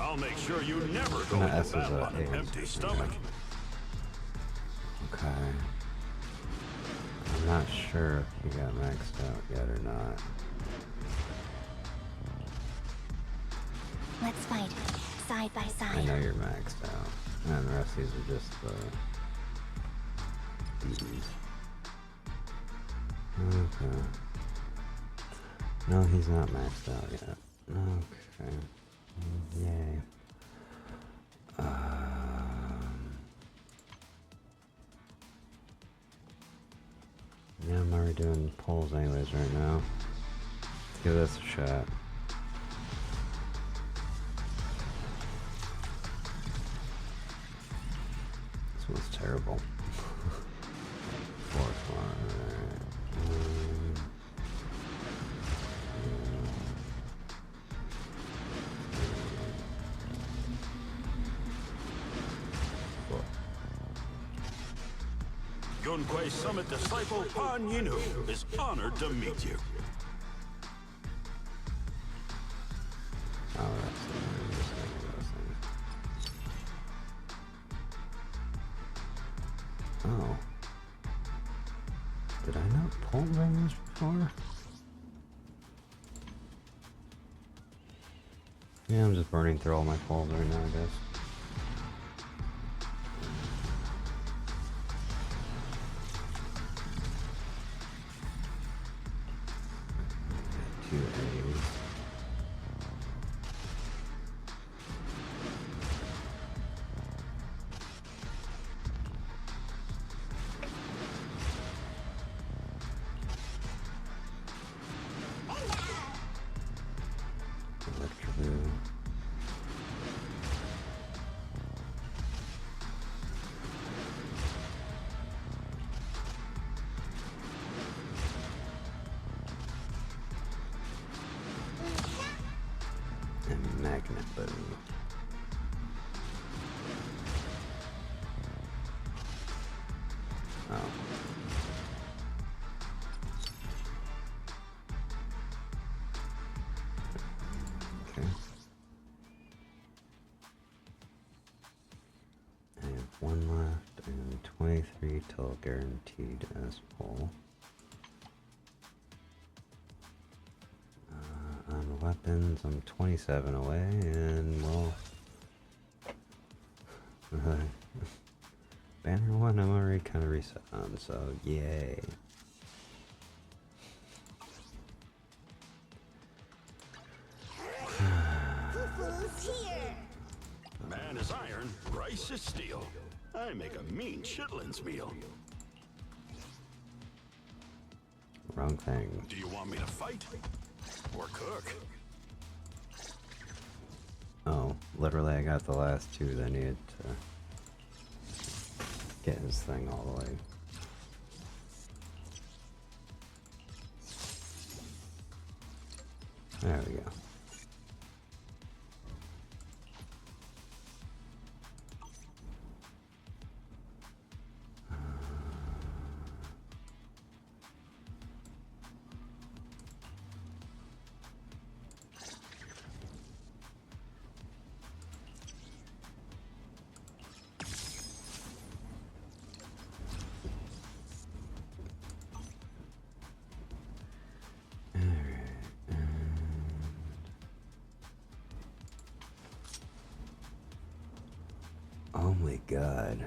I'll make sure you never go
No,
into
S is
battle
a
on an
A.
empty stomach.
Okay. I'm not sure if you got maxed out yet or not.
Let's fight, side by
I
side.
know you're maxed out. And the rest of these are just these. Okay. No, he's not maxed out yet. Okay. Yay. Yeah, I'm already doing polls anyways right now. Let's give this a shot. This one's terrible. Fourth one.
Gunquay Summit disciple Pan Yinhu is honored to meet you.
Oh, that's just like those things. Oh. Did I not pull rings before? Yeah, I'm just burning through all my pulls right now, I guess. Two A's. Electroboo. And Magnet Boo. Oh. guaranteed as full. On weapons, I'm 27 away, and well, banner 1 I'm already kind of reset on, so yay.
Man is iron, rice is steel. I make a mean chitlins meal.
Wrong thing.
Do you want me to fight? Or cook?
Oh, literally I got the last two that needed to get his thing all the way. There we go. Oh my god,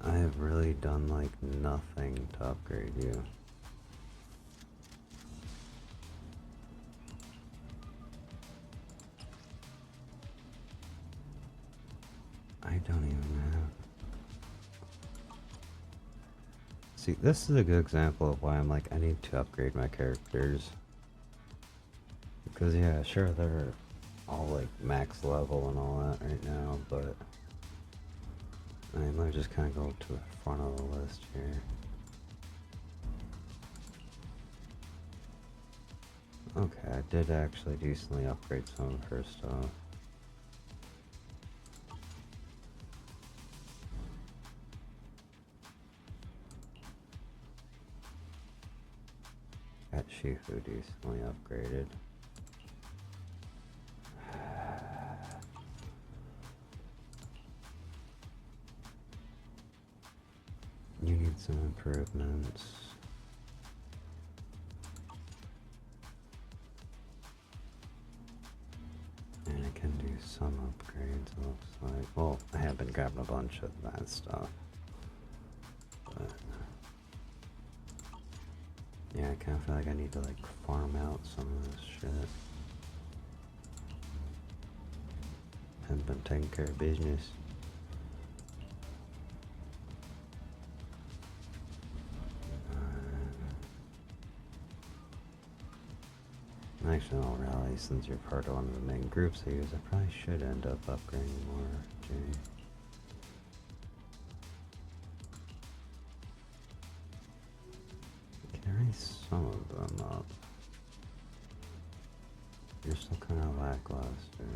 I have really done like nothing to upgrade you. I don't even have... See, this is a good example of why I'm like, I need to upgrade my characters. Because yeah, sure, they're all like max level and all that right now, but... I mean, let me just kind of go to the front of the list here. Okay, I did actually decently upgrade some of her stuff. Got Shifu decently upgraded. You need some improvements. And I can do some upgrades, it looks like. Well, I have been grabbing a bunch of that stuff. But yeah, I kind of feel like I need to like farm out some of this shit. Haven't been taking care of business. Actually, I'll rally since you're part of one of the main groups I use. I probably should end up upgrading more. Okay. Carry some of them up. You're still kind of lackluster.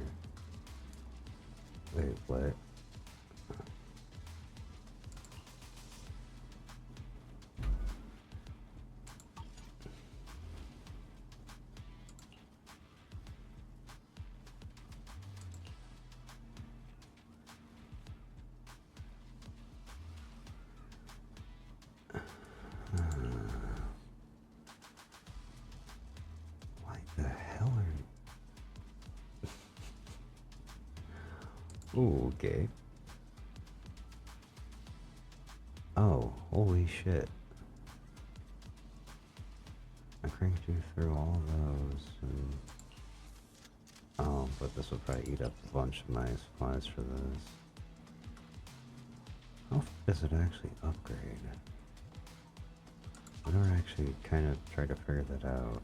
Wait, what? Ooh, okay. Oh, holy shit. I cranked you through all those and... Oh, but this will probably eat up a bunch of my supplies for this. How far does it actually upgrade? I never actually kind of tried to figure that out.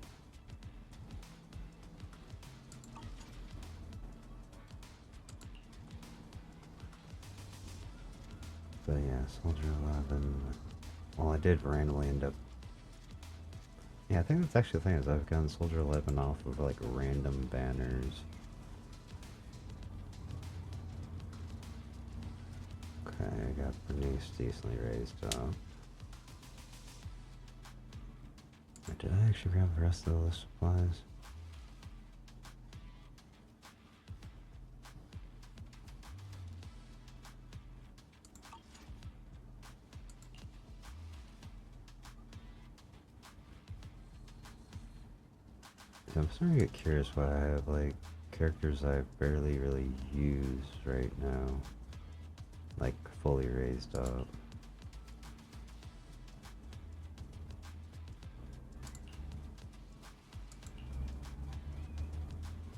But yeah, Soldier 11. Well, I did randomly end up... Yeah, I think that's actually the thing, is I've gotten Soldier 11 off of like random banners. Okay, I got Bernice decently raised up. Wait, did I actually grab the rest of the supplies? I'm starting to get curious why I have like characters I barely really use right now, like fully raised up.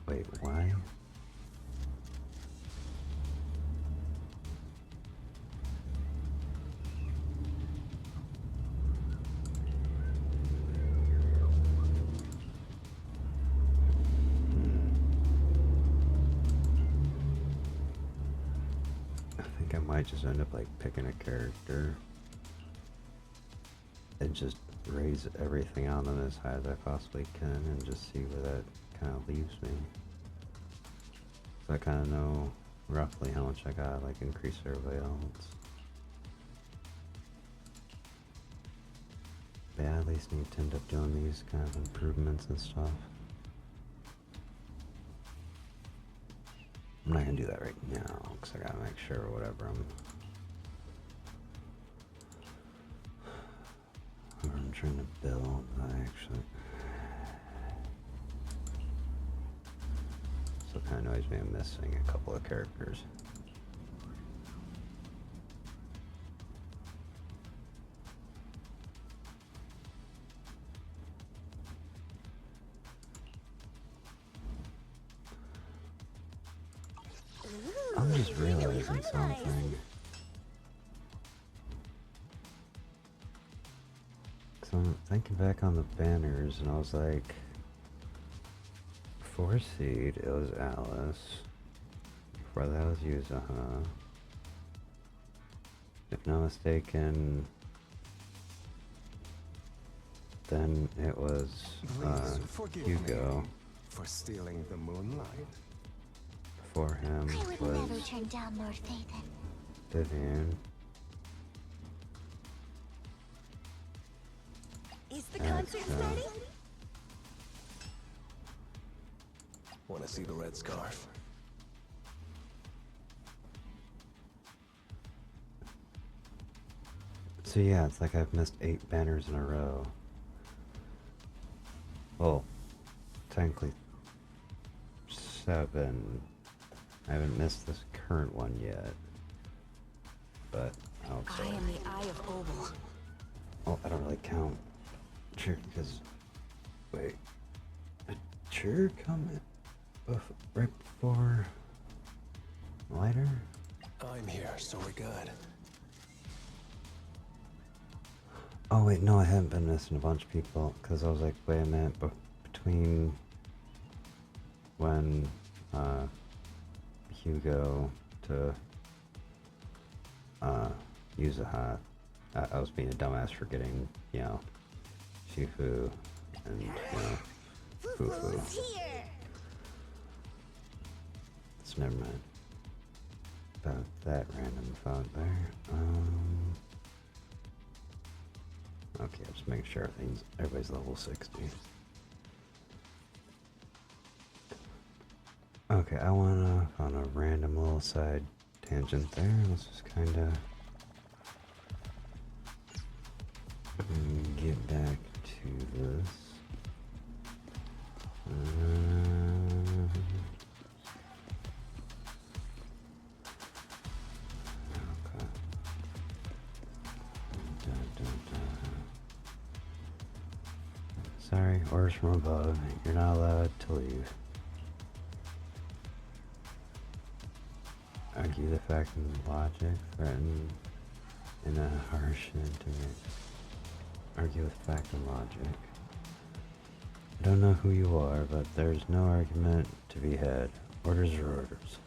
Wait, why? I think I might just end up like picking a character and just raise everything on them as high as I possibly can and just see where that kind of leaves me. So I kind of know roughly how much I got, like increase everybody else. But yeah, at least need to end up doing these kind of improvements and stuff. I'm not gonna do that right now because I gotta make sure whatever I'm trying to build, I actually. So it kind of annoys me I'm missing a couple of characters. I'm just realizing something. So I'm thinking back on the banners and I was like, before Seed, it was Alice. Before that was Yuzaha. If not mistaken, then it was Hugo.
For stealing the moonlight.
Before him
I would
was
never turn down Lord Phaethon.
Vivian.
Is the concert starting?
Want to see the red scarf?
So yeah, it's like I've missed 8 banners in a row. Well, technically 7. I haven't missed this current one yet. But
I am the Eye of Obel.
Oh, I don't really count. Sure, because wait, did Sure come right before Lighter?
I'm here, so we're good.
Oh wait, no, I haven't been missing a bunch of people because I was like, wait a minute, between when Hugo to Yuzaha, I was being a dumbass for getting, you know, Shifu and, you know, Fufu. So never mind about that random thought there. Okay, just making sure everybody's level 60. Okay, I wanna on a random little side tangent there. Let's just kinda get back to this. Okay. Sorry, orders from above. You're not allowed to leave. Argue the fact and logic, threaten in a harsh intimate. Argue with fact and logic. I don't know who you are, but there's no argument to be had. Orders are orders.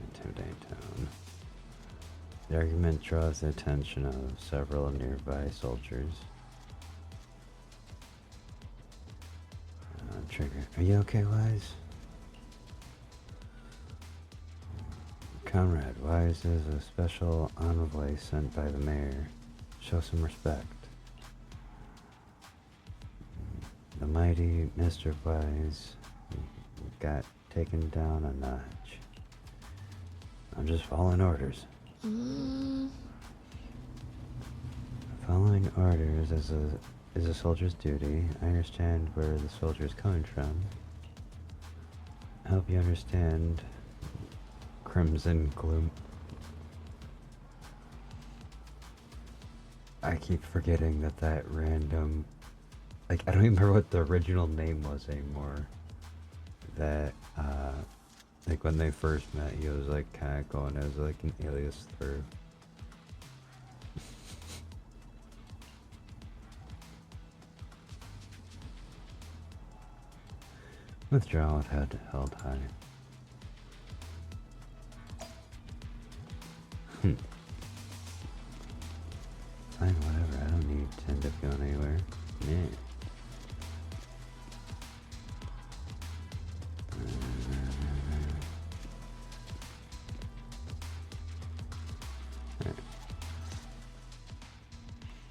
Intimidating tone. The argument draws the attention of several nearby soldiers. Trigger. Are you okay, Wise? Comrade, Wise is a special envoy sent by the mayor. Show some respect. The mighty Mr. Wise got taken down a notch. I'm just following orders. Following orders is a soldier's duty. I understand where the soldier is coming from. I hope you understand, Crimson Gloom. I keep forgetting that random... Like, I don't even remember what the original name was anymore. That, like, when they first met, he was, like, kind of going as, like, an alias through. Withdraw with head held high. Fine, whatever. I don't need to end up going anywhere. Yeah.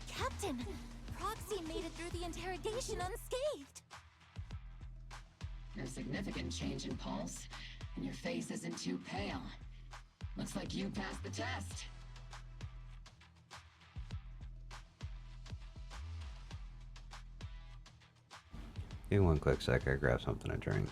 Captain! Proxy made it through the interrogation unscathed!
No significant change in pulse, and your face isn't too pale. Looks like you passed the test.
Give me one quick sec, I grab something to drink.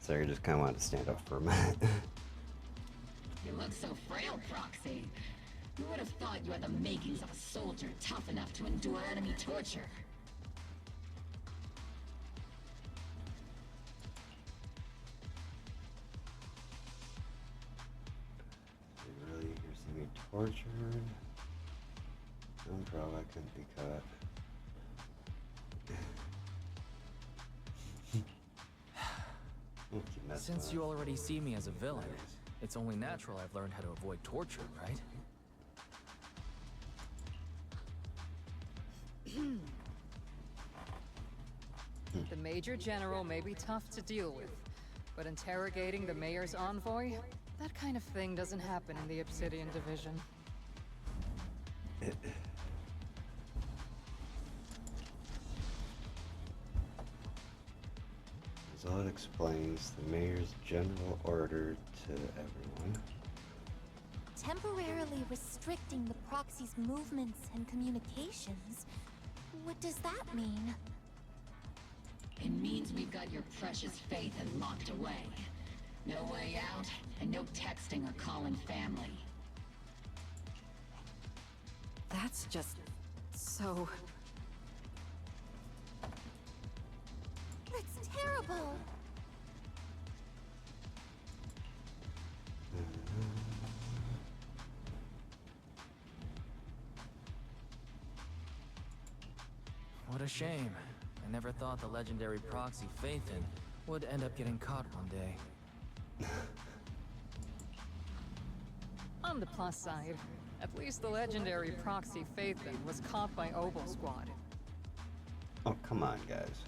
So I just kind of wanted to stand up for a minute.
You look so frail, Proxy. Who would have thought you had the makings of a soldier tough enough to endure enemy torture?
You really here see me tortured? I'm probably couldn't be cut.
Since you already see me as a villain, it's only natural I've learned how to avoid torture, right?
The Major General may be tough to deal with, but interrogating the Mayor's envoy? That kind of thing doesn't happen in the Obsidian Division.
So it explains the mayor's general order to everyone.
Temporarily restricting the proxy's movements and communications? What does that mean?
It means we've got your precious faith and locked away. No way out, and no texting or calling family.
That's just... so...
That's terrible!
What a shame. I never thought the legendary proxy Phaethon would end up getting caught one day.
On the plus side, at least the legendary proxy Phaethon was caught by Obel Squad.
Oh, come on, guys.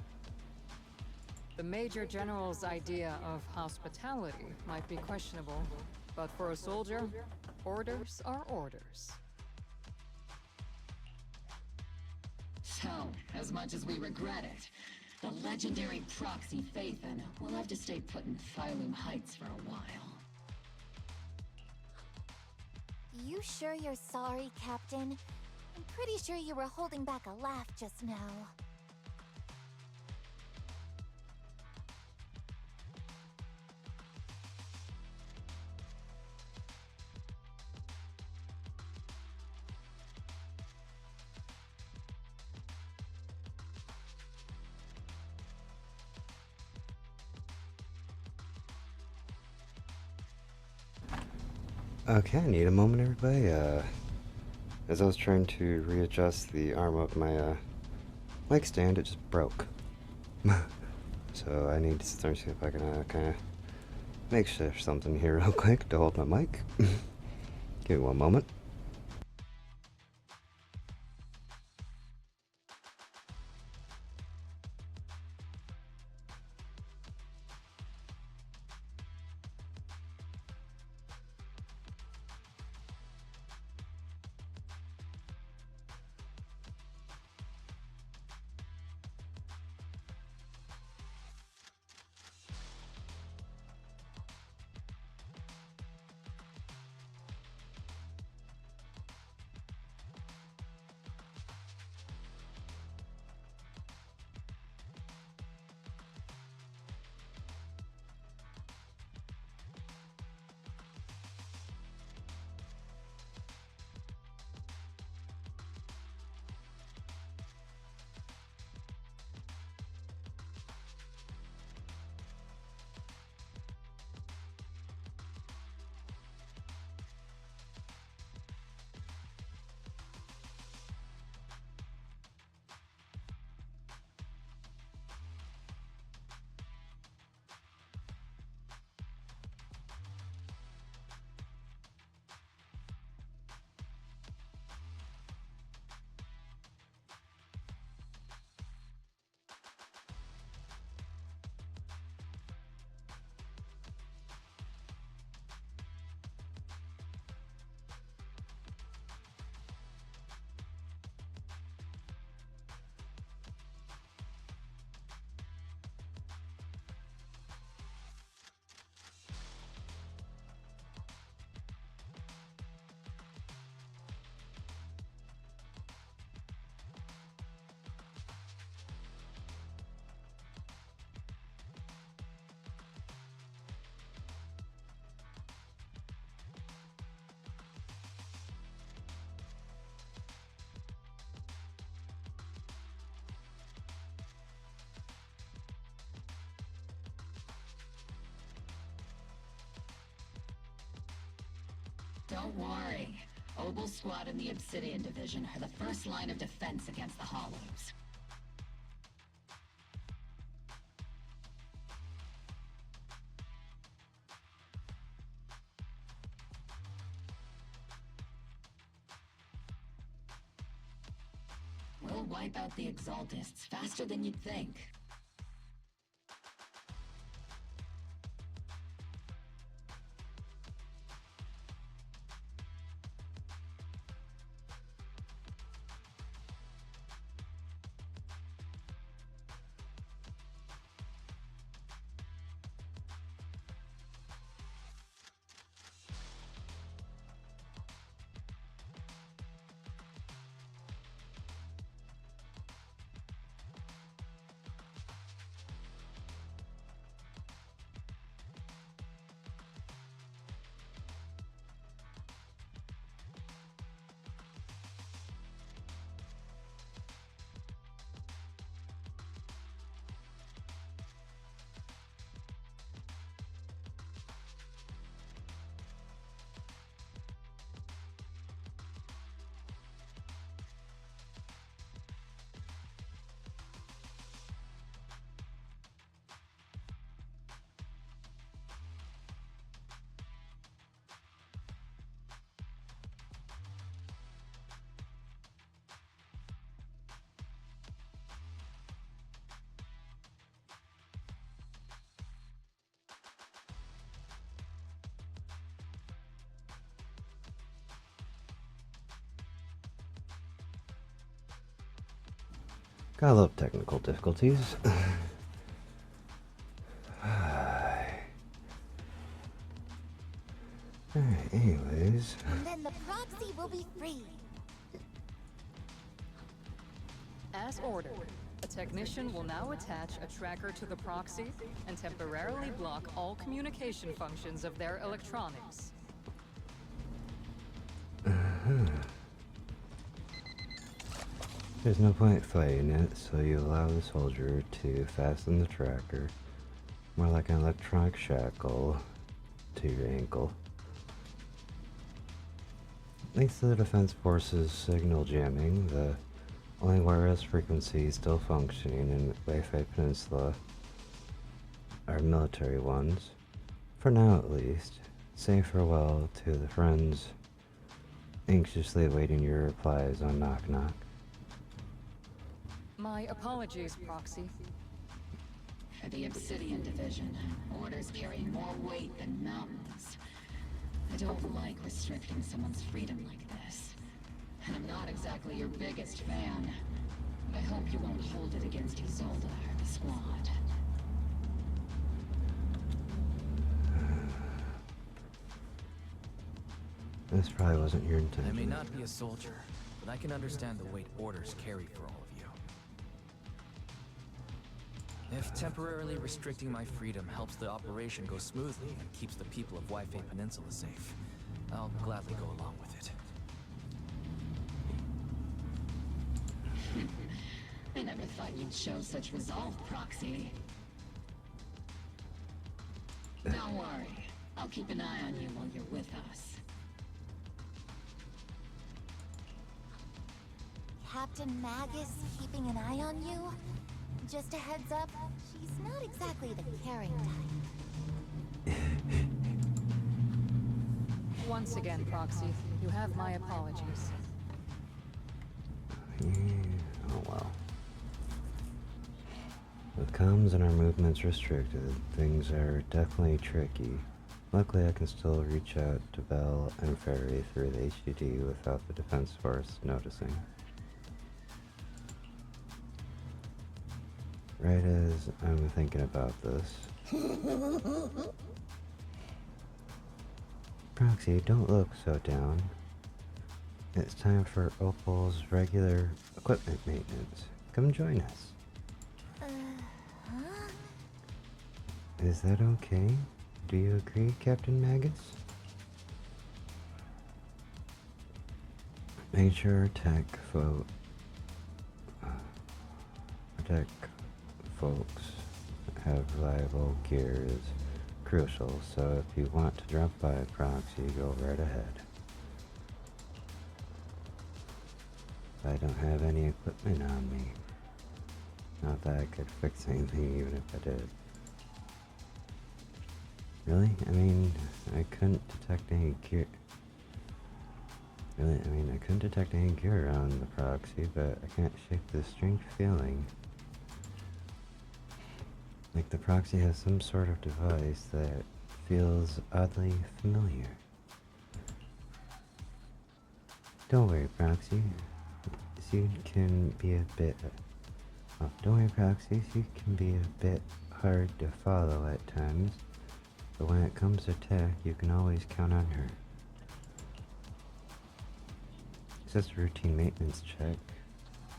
The Major General's idea of hospitality might be questionable, but for a soldier, orders are orders.
So, as much as we regret it, the legendary proxy Phaethon will have to stay put in Phylum Heights for a while.
You sure you're sorry, Captain? I'm pretty sure you were holding back a laugh just now.
Okay, I need a moment, everybody. As I was trying to readjust the arm of my mic stand, it just broke. So I need to start to see if I can kind of make shift something here real quick to hold my mic. Give me one moment.
Don't worry. Obel Squad and the Obsidian Division are the first line of defense against the Hollows. We'll wipe out the Exaltists faster than you'd think.
Got a little technical difficulties. Alright, anyways.
And then the proxy will be free.
As ordered, a technician will now attach a tracker to the proxy and temporarily block all communication functions of their electronics.
There's no point fighting it, so you allow the soldier to fasten the tracker, more like an electronic shackle, to your ankle. Thanks to the Defense Forces signal jamming, the only wireless frequencies still functioning in Wi-Fi Peninsula are military ones, for now at least. Say farewell to the friends anxiously awaiting your replies on Knock Knock.
My apologies, Proxy.
For the Obsidian Division, orders carry more weight than mountains. I don't like restricting someone's freedom like this. And I'm not exactly your biggest fan. I hope you won't hold it against Isolde or the squad.
This probably wasn't your intention.
I may not be a soldier, but I can understand the weight orders carry for all of you. If temporarily restricting my freedom helps the operation go smoothly and keeps the people of Wi-Fi Peninsula safe, I'll gladly go along with it.
I never thought you'd show such resolve, Proxy. Don't worry. I'll keep an eye on you while you're with us.
Captain Magus keeping an eye on you? Just a heads up, she's not exactly the caring type.
Once again, Proxy, you have my apologies.
Yeah, oh well. With comms and our movements restricted, things are definitely tricky. Luckily I can still reach out to Bell and Ferry through the HUD without the Defense Force noticing. Right as I'm thinking about this. Proxy, don't look so down. It's time for Opal's regular equipment maintenance. Come join us.
Huh?
Is that okay? Do you agree, Captain Magus? Make sure our tech folks have reliable gear is crucial, so if you want to drop by Proxy, go right ahead. I don't have any equipment on me. Not that I could fix anything even if I did. Really? I mean, I couldn't detect any gear. Really? I mean, I couldn't detect any gear on the Proxy, but I can't shake this strange feeling. Like the Proxy has some sort of device that feels oddly familiar. Don't worry, Proxy. You can be a bit... Oh, don't worry, Proxy. You can be a bit hard to follow at times. But when it comes to tech, you can always count on her. It's just a routine maintenance check.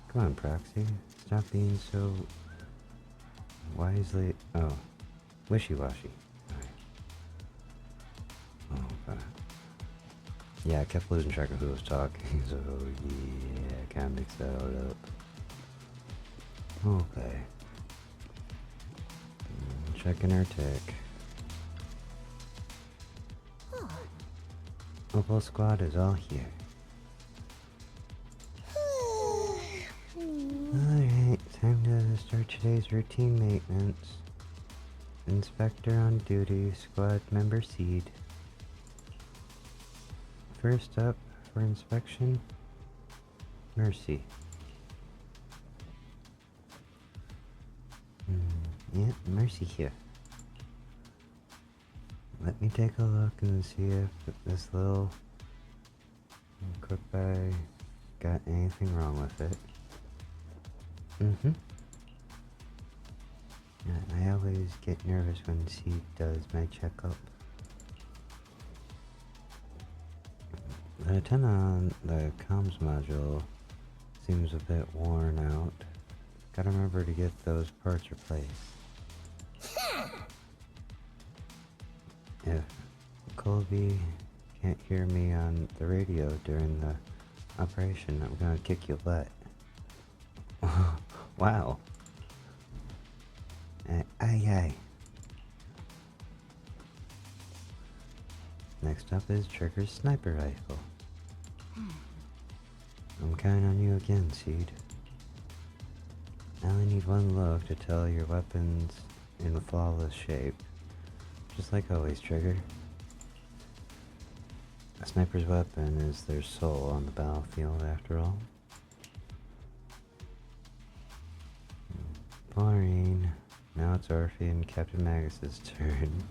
Come on, Proxy. Stop being so... wisely... oh. Wishy-washy. Alright. Oh, God. Yeah, I kept losing track of who was talking, so yeah, I kinda mixed that all up. Okay. Checking our tech. Opal Squad is all here. Alright, time to start today's routine maintenance. Inspector on duty, squad member Seed. First up for inspection, Mercy. Yeah, Mercy here. Let me take a look and see if this little quick buy got anything wrong with it. Mm-hmm. Yeah, I always get nervous when she does my checkup. The antenna on the comms module seems a bit worn out. Gotta remember to get those parts replaced. If Colby can't hear me on the radio during the operation, I'm gonna kick your butt. Wow. Aye. Next up is Trigger's sniper rifle. I'm counting on you again, Seed. I only need one look to tell your weapon's in flawless shape. Just like always, Trigger. A sniper's weapon is their soul on the battlefield, after all. Boring. Now it's Orphe and Captain Magus's turn.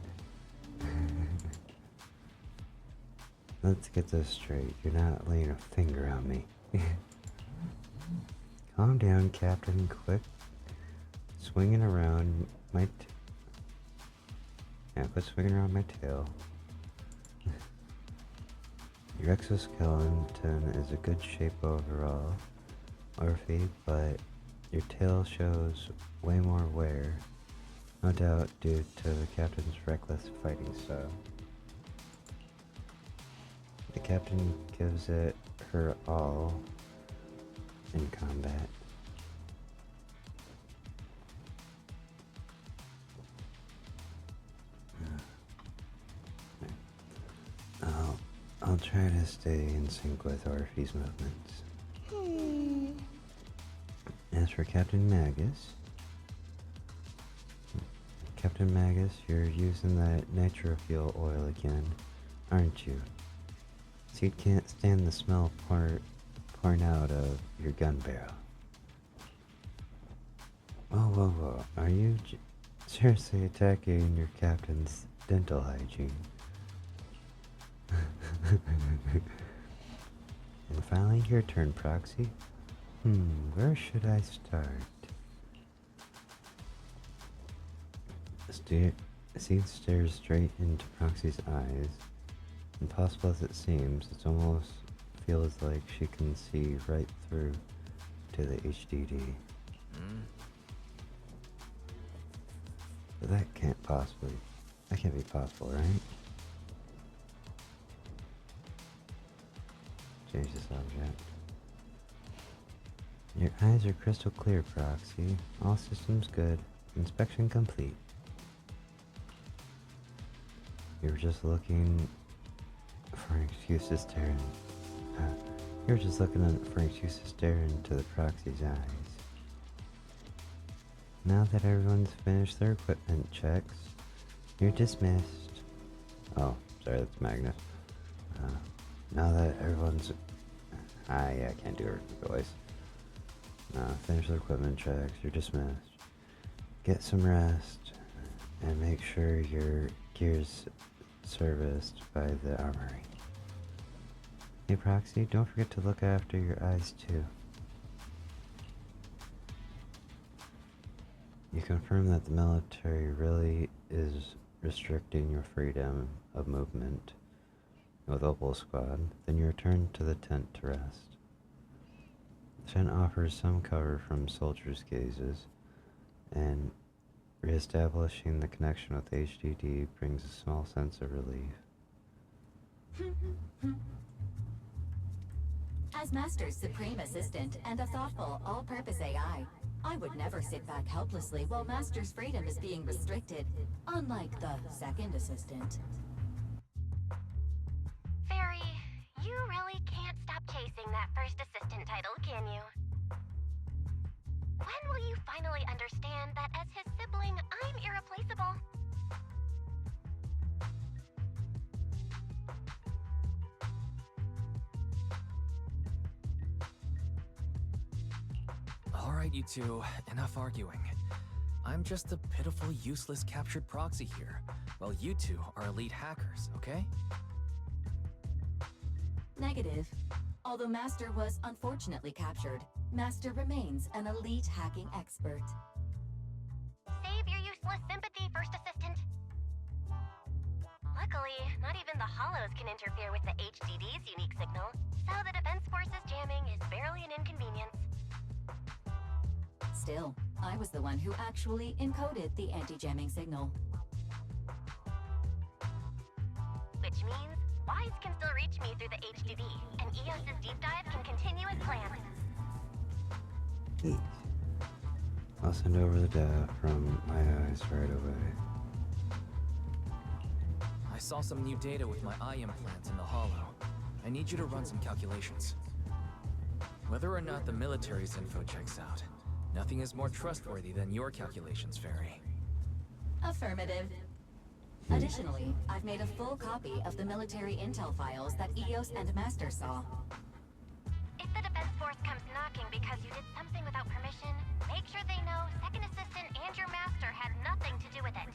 Let's get this straight. You're not laying a finger on me. Calm down, Captain. Quick. Swinging around my quit swinging around my tail. Your exoskeleton is a good shape overall, Orphe, but your tail shows way more wear. No doubt due to the captain's reckless fighting style. The captain gives it her all in combat. I'll try to stay in sync with Orphe's movements. As for Captain Magus, you're using that nitro fuel oil again, aren't you? Seed can't stand the smell pouring out of your gun barrel. Whoa. Are you seriously attacking your captain's dental hygiene? And finally, your turn, Proxy. Where should I start? Seed stares straight into Proxy's eyes. Impossible as it seems, it almost feels like she can see right through to the HDD. But that can't be possible, right? Change this object. Your eyes are crystal clear, Proxy. All systems good. Inspection complete. You were just looking for an excuse to stare into the Proxy's eyes. Now that everyone's finished their equipment checks, you're dismissed. Oh, sorry, that's Magnus. Now that everyone's... I can't do her voice. Finish their equipment checks, you're dismissed. Get some rest, and make sure your gear's serviced by the armory. Hey Proxy, don't forget to look after your eyes too. You confirm that the military really is restricting your freedom of movement with Opal Squad, then you return to the tent to rest. The tent offers some cover from soldiers' gazes, and re-establishing the connection with HDD brings a small sense of relief.
As Master's supreme assistant and a thoughtful, all-purpose AI, I would never sit back helplessly while Master's freedom is being restricted, unlike the second assistant.
Fairy, you really can't stop chasing that first assistant title, can you? When will you finally understand that as his sibling, I'm irreplaceable?
Alright, you two, enough arguing. I'm just a pitiful, useless captured proxy here, while you two are elite hackers, okay?
Negative. Although Master was unfortunately captured, Master remains an elite hacking expert.
Save your useless sympathy, First Assistant. Luckily, not even the Hollows can interfere with the HDD's unique signal, so the Defense Force's jamming is barely an inconvenience.
Still, I was the one who actually encoded the anti-jamming signal.
Which means Wise can still reach me through the HDD, and EOS's deep dive can continue as planned.
Eat. I'll send over the data from my eyes right away.
I saw some new data with my eye implant in the hollow. I need you to run some calculations. Whether or not the military's info checks out, nothing is more trustworthy than your calculations, Fairy.
Affirmative. Additionally, I've made a full copy of the military intel files that EOS and Master saw.
If the Defense Force comes knocking because you did something without permission, make sure they know Second Assistant and your Master had nothing to do with it.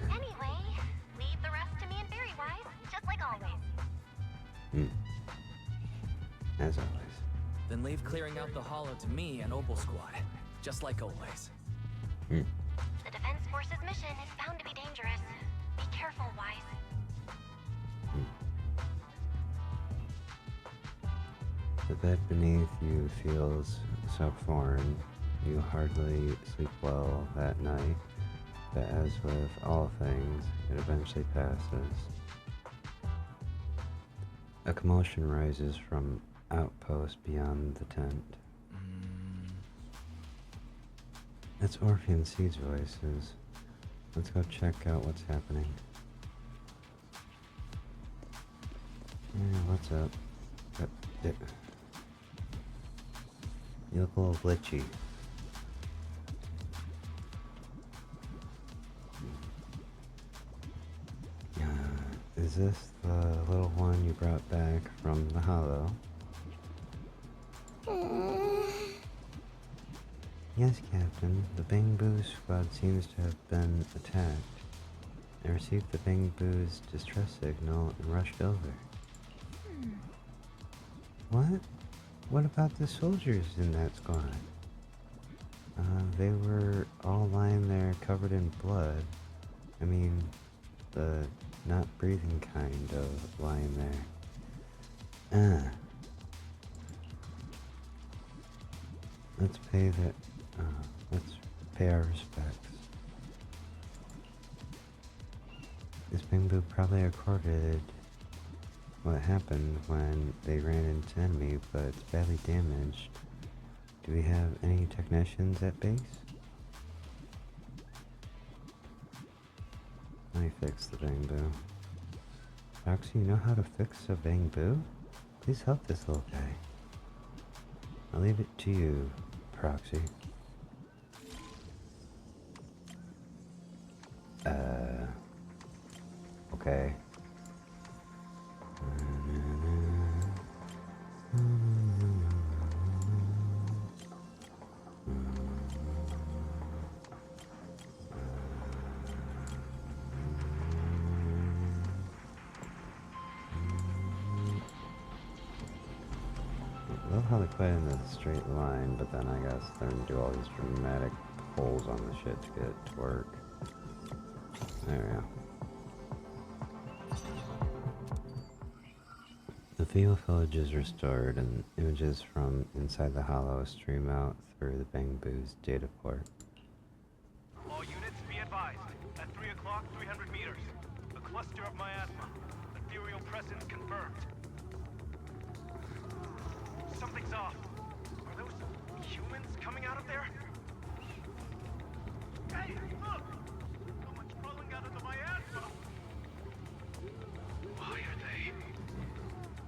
Anyway, leave the rest to me and Fairy Wise, just like always.
As always.
Then leave clearing out the hollow to me and Opal Squad, just like always.
The Defense Force's mission is bound to be dangerous. Be careful, Wise.
The bed beneath you feels so foreign. You hardly sleep well that night, but as with all things, it eventually passes. A commotion rises from outpost beyond the tent. It's Orphean Seed's voices. Let's go check out what's happening. Yeah, what's up? You look a little glitchy. Is this the little one you brought back from the hollow? Yes, Captain. The Bang Boo squad seems to have been attacked. I received the Bang Boo's distress signal and rushed over. What? What about the soldiers in that squad? They were all lying there covered in blood. I mean, the not breathing kind of lying there. Let's pay our respects. This Bang Boo probably recorded what happened when they ran into enemy, but it's badly damaged. Do we have any technicians at base? Let me fix the Bang Boo. Roxy, you know how to fix a Bang Boo? Please help this little guy. I'll leave it to you, Proxy. Okay. I love how they put it in a straight line, but then I guess they're gonna do all these dramatic pulls on the shit to get it to work. There we go. The Field Village is restored, and images from inside the hollow stream out through the Bang Boo's data port.
All units be advised. At 3 o'clock, 300 meters. A cluster of miasma. Ethereal presence confirmed. Something's off. Are those humans coming out of there? Hey, look! Someone's crawling out of the miasma! Why are they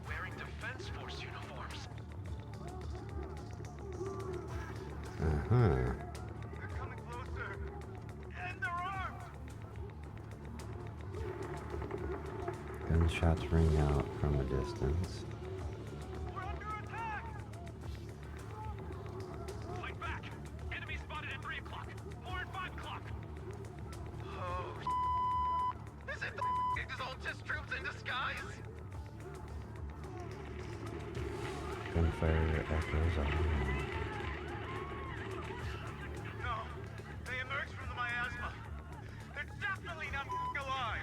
wearing Defense Force uniforms? They're coming closer! And they're armed!
Gunshots ring out from a distance. gunfire echoes all around.
No, they emerged from the miasma. They're definitely not alive.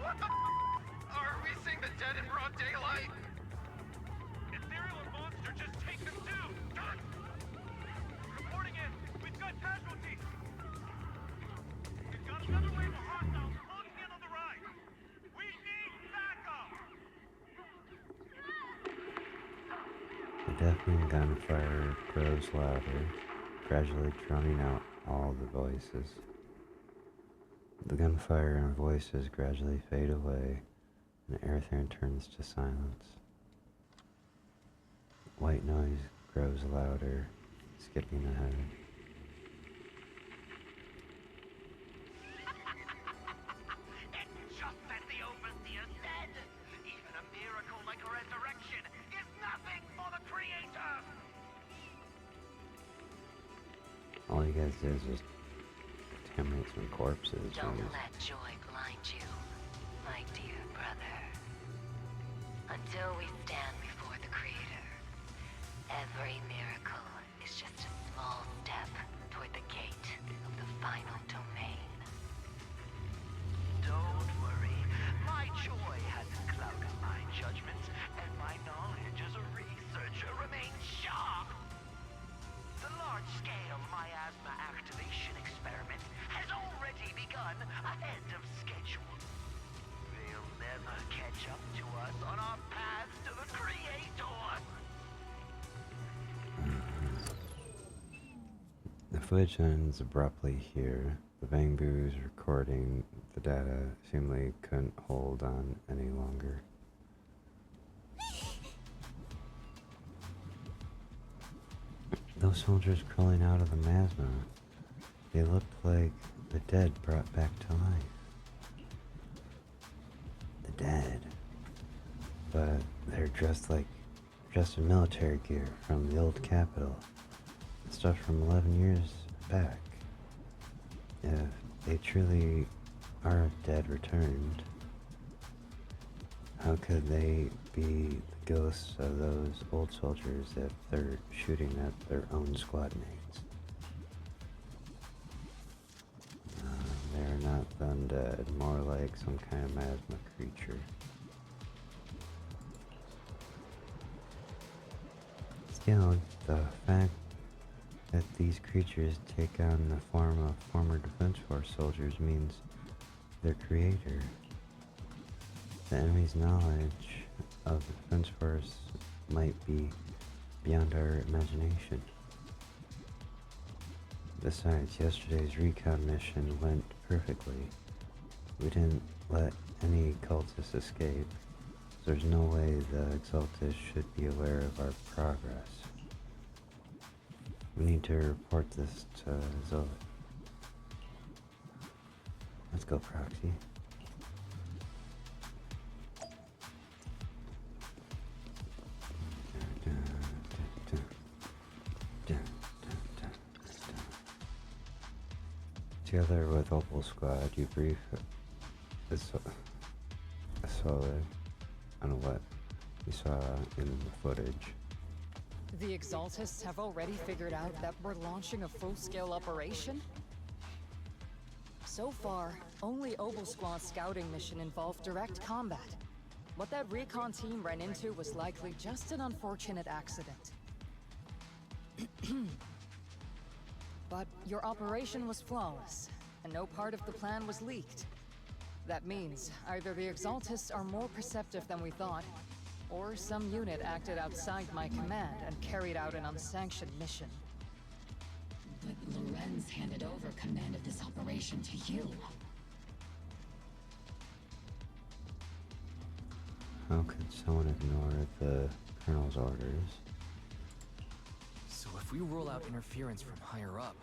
What the Are we seeing the dead in broad daylight? Ethereal and monster just take them too. Reporting in. We've got casualties. We've got another wave of hostiles closing in on the right. We need backup.
The deafening gunfire grows louder, gradually drowning out all the voices. The gunfire and voices gradually fade away, and everything turns to silence. White noise grows louder, skipping ahead.
It's just as the Overseer said. Even a miracle like a resurrection is nothing for the Creator.
All you guys did is just contaminate some corpses.
Don't
and
let joy blind you, my dear brother. Until we stand before the Creator, every miracle is just a small step toward the gate of the final domain.
Don't worry. My joy hasn't clouded my judgment, and my knowledge as a researcher remains sharp. The large-scale miasma activation experiment has already begun ahead of schedule. They'll never catch up to us on our path to the Creator.
The footage ends abruptly here. The Bangboos recording the data seemingly couldn't hold on any longer. Those soldiers crawling out of the miasma, they looked like the dead brought back to life. The dead. But they're dressed in military gear from the old capital. Stuff from 11 years back. If they truly are dead returned, how could they be the ghosts of those old soldiers if they're shooting at their own squad mates? They're not undead, more like some kind of miasma creature. Still, the fact that these creatures take on the form of former Defense Force soldiers means their creator. The enemy's knowledge of the Defense Force might be beyond our imagination. Besides, yesterday's recon mission went perfectly. We didn't let any cultists escape, so there's no way the Exaltists should be aware of our progress. We need to report this to Zoe. Let's go, Proxy. Together with Opal Squad, you brief Zoe on what we saw in the footage.
The Exaltists have already figured out that we're launching a full-scale operation? So far, only Opal Squad's scouting mission involved direct combat. What that recon team ran into was likely just an unfortunate accident. But your operation was flawless, and no part of the plan was leaked. That means either the Exaltists are more perceptive than we thought, or some unit acted outside my command and carried out an unsanctioned mission.
But Lorenz handed over command of this operation to you.
How could someone ignore the Colonel's orders?
So if we roll out interference from higher up,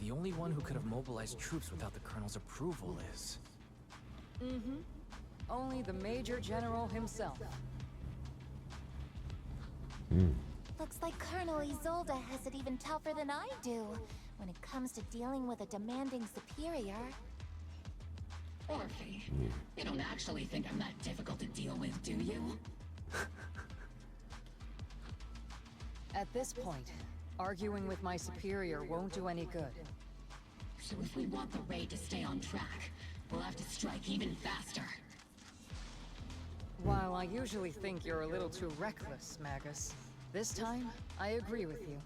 the only one who could have mobilized troops without the Colonel's approval is...
Mm-hmm. Only the Major General himself.
Looks like Colonel Isolde has it even tougher than I do when it comes to dealing with a demanding superior.
Orphe, you don't actually think I'm that difficult to deal with, do you?
At this point, arguing with my superior won't do any good.
So if we want the raid to stay on track, we'll have to strike even faster.
While I usually think you're a little too reckless, Magus, this time, I agree with you.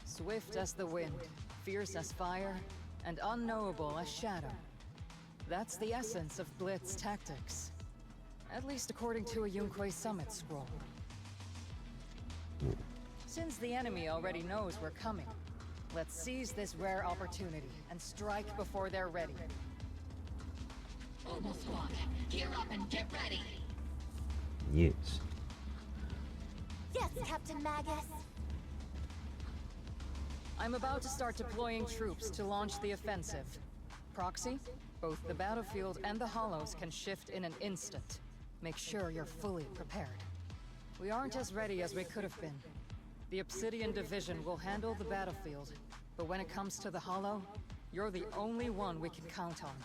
Swift as the wind, fierce as fire, and unknowable as shadow. That's the essence of Blitz tactics. At least according to a Yunque Summit scroll. Since the enemy already knows we're coming, let's seize this rare opportunity and strike before they're ready.
Obel Squad, gear up and get ready!
Yes.
Yes, Captain Magus!
I'm about to start deploying troops to launch the offensive. Proxy, both the battlefield and the hollows can shift in an instant. Make sure you're fully prepared. We aren't as ready as we could have been. The Obsidian Division will handle the battlefield, but when it comes to the hollow, you're the only one we can count on.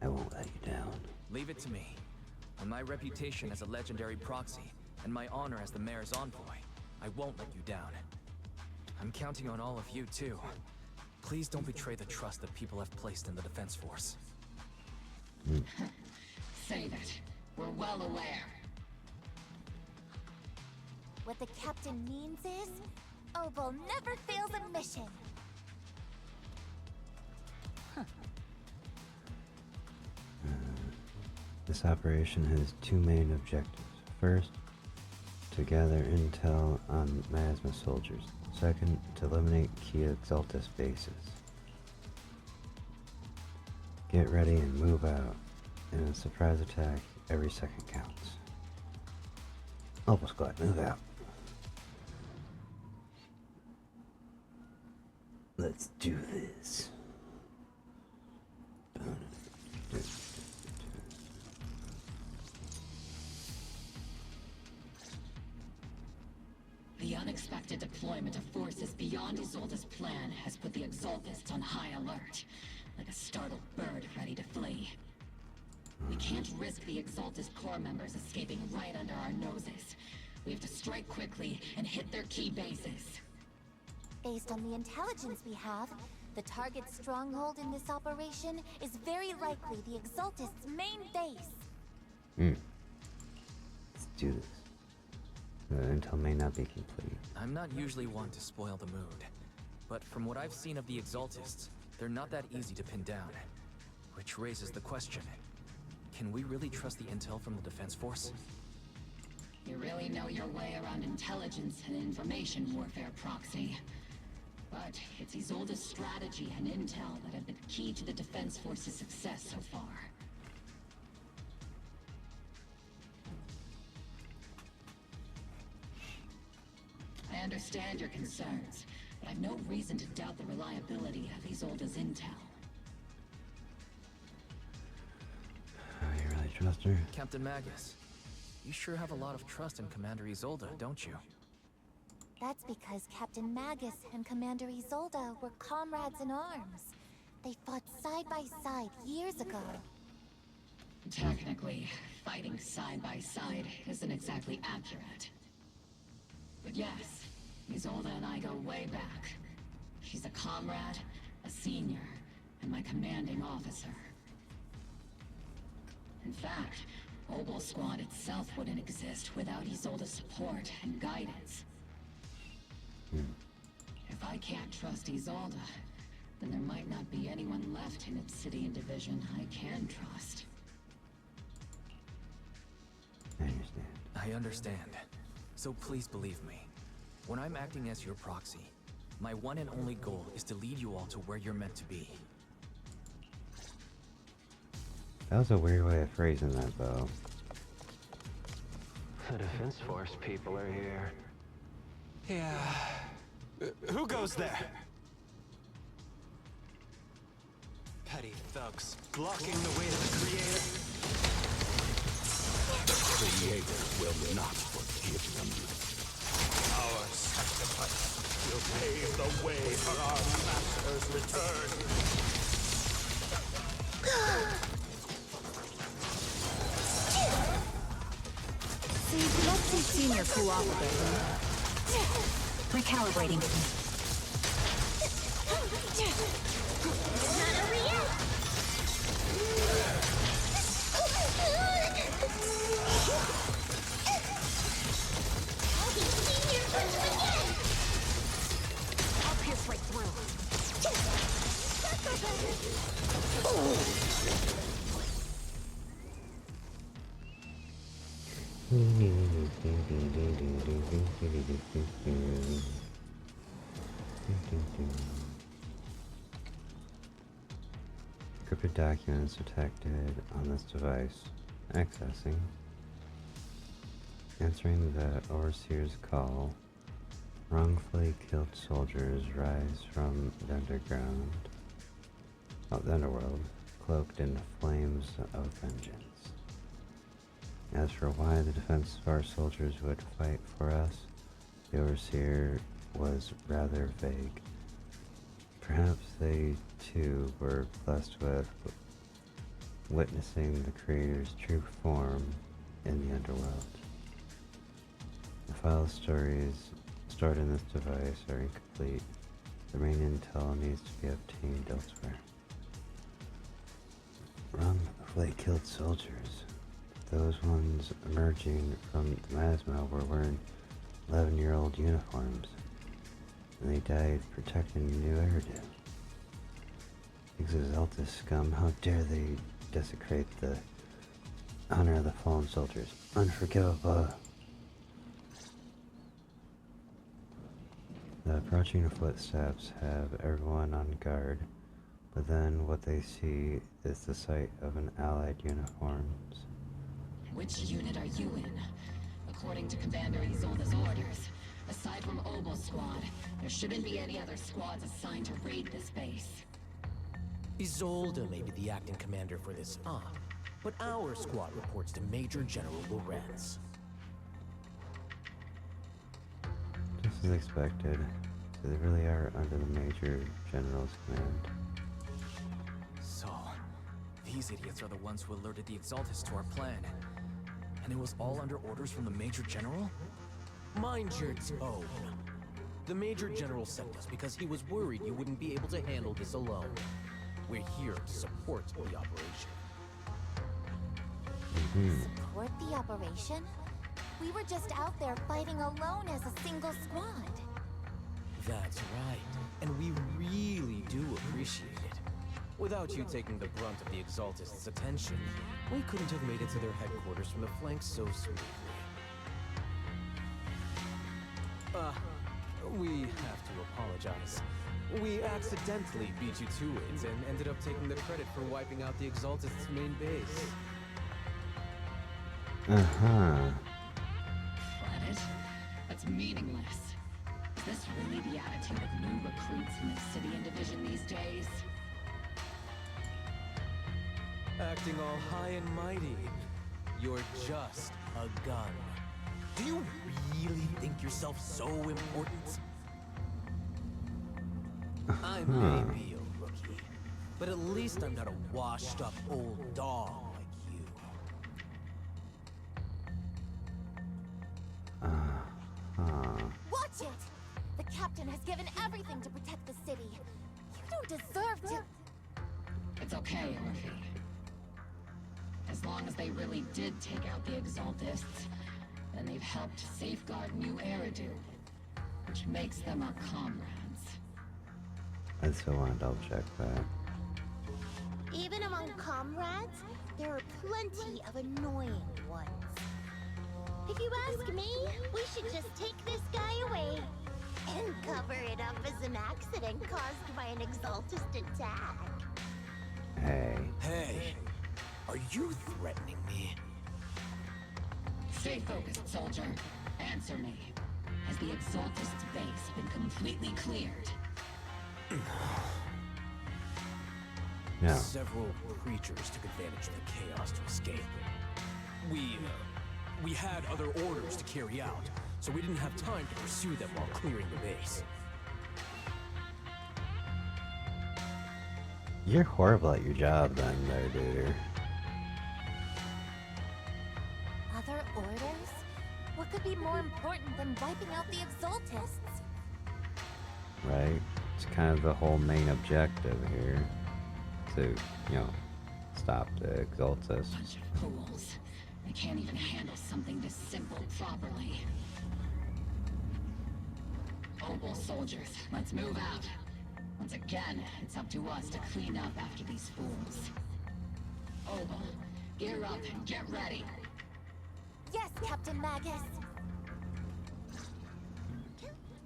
I won't let you down.
Leave it to me. On my reputation as a legendary proxy, and my honor as the mayor's envoy, I won't let you down. I'm counting on all of you, too. Please don't betray the trust that people have placed in the Defense Force.
Save it. We're well aware.
What the captain means is, Obel never fails a mission.
This operation has two main objectives. First, to gather intel on Miasma soldiers. Second, to eliminate key Exaltus bases. Get ready and move out. In a surprise attack, every second counts. Obel Squad, move out. Let's do this.
The unexpected deployment of forces beyond Isolde's plan has put the Exaltists on high alert, like a startled bird ready to flee. We can't risk the Exaltist core members escaping right under our noses. We have to strike quickly and hit their key bases.
Based on the intelligence we have, the target stronghold in this operation is very likely the Exaltists' main base.
Let's do this. The intel may not be complete.
I'm not usually one to spoil the mood, but from what I've seen of the Exaltists, they're not that easy to pin down. Which raises the question, can we really trust the intel from the Defense Force?
You really know your way around intelligence and information warfare, Proxy. But it's Isolde's strategy and intel that have been key to the Defense Force's success so far. I understand your concerns, but I've no reason to doubt the reliability of Isolde's intel.
You really trust her?
Captain Magus, you sure have a lot of trust in Commander Isolde, don't you?
That's because Captain Magus and Commander Isolde were comrades in arms. They fought side by side years ago.
Technically, fighting side by side isn't exactly accurate. But yes, Isolde and I go way back. She's a comrade, a senior, and my commanding officer. In fact, Obel Squad itself wouldn't exist without Isolde's support and guidance. If I can't trust Isolde, then there might not be anyone left in Obsidian Division I can trust.
I understand.
I understand. So please believe me. When I'm acting as your proxy, my one and only goal is to lead you all to where you're meant to be.
That was a weird way of phrasing that, though.
The Defense Force people are here.
Yeah. Who goes there? Petty thugs blocking the way to the Creator.
The Creator will not forgive them.
Our sacrifice will pave the way for our Master's return.
Let's see Senior cool off a bit.
Recalibrating.
Not over yet! I'll be Senior punch again!
I'll pierce right through.
Encrypted documents detected on this device. Accessing. Answering the Overseer's call. Wrongfully killed soldiers rise from the underground. The underworld, cloaked in flames of vengeance. As for why the defense of our soldiers would fight for us, the Overseer was rather vague. Perhaps they, too, were blessed with witnessing the Creator's true form in the underworld. The file stories stored in this device are incomplete. The main intel needs to be obtained elsewhere. Wrongfully killed soldiers. Those ones emerging from the miasma were wearing 11-year-old uniforms, and they died protecting New Eridu. ZZZ scum, how dare they desecrate the honor of the fallen soldiers. Unforgivable. The approaching footsteps have everyone on guard, but then what they see is the sight of an allied uniforms.
Which unit are you in? According to Commander Isolde's orders, aside from Obel Squad, there shouldn't be any other squads assigned to raid this base.
Isolde may be the acting commander for this op, but our squad reports to Major General Lorenz.
Just as expected, they really are under the Major General's command.
So, these idiots are the ones who alerted the Exaltus to our plan. And it was all under orders from the Major General?
Mind your tone. The Major General sent us because he was worried you wouldn't be able to handle this alone. We're here to support the operation.
Support the operation? We were just out there fighting alone as a single squad.
That's right. And we really do appreciate it. Without you taking the brunt of the Exaltists' attention, we couldn't have made it to their headquarters from the flank so smoothly. We have to apologize. We accidentally beat you to it and ended up taking the credit for wiping out the Exaltists' main base.
Planet? That's meaningless. Is this really the attitude of new recruits in the Obsidian Division these days?
Acting all high and mighty. You're just a gun. Do you really think yourself so important? I may be a rookie, but at least I'm not a washed-up old dog like you.
Watch it! The captain has given everything to protect the city. You don't deserve to...
It's okay, Orphe. As long as they really did take out the Exaltists, then they've helped safeguard New Eridu, which makes them our comrades.
I still want to double check that.
Even among comrades, there are plenty of annoying ones. If you ask me, we should just take this guy away and cover it up as an accident caused by an Exaltist attack.
Hey, are you threatening me?
Stay focused, soldier. Answer me. Has the Exaltist's base been completely cleared?
No.
Several creatures took advantage of the chaos to escape. We had other orders to carry out, so we didn't have time to pursue them while clearing the base.
You're horrible at your job then, there, dude.
Other orders? could be more important than wiping out the Exaltists?
Right? It's kind of the whole main objective here. To, you know, stop the Exaltists.
Bunch of fools. They can't even handle something this simple properly. Opal soldiers, let's move out. Once again, it's up to us to clean up after these fools. Opal, gear up and get ready.
Yes, Captain Magus.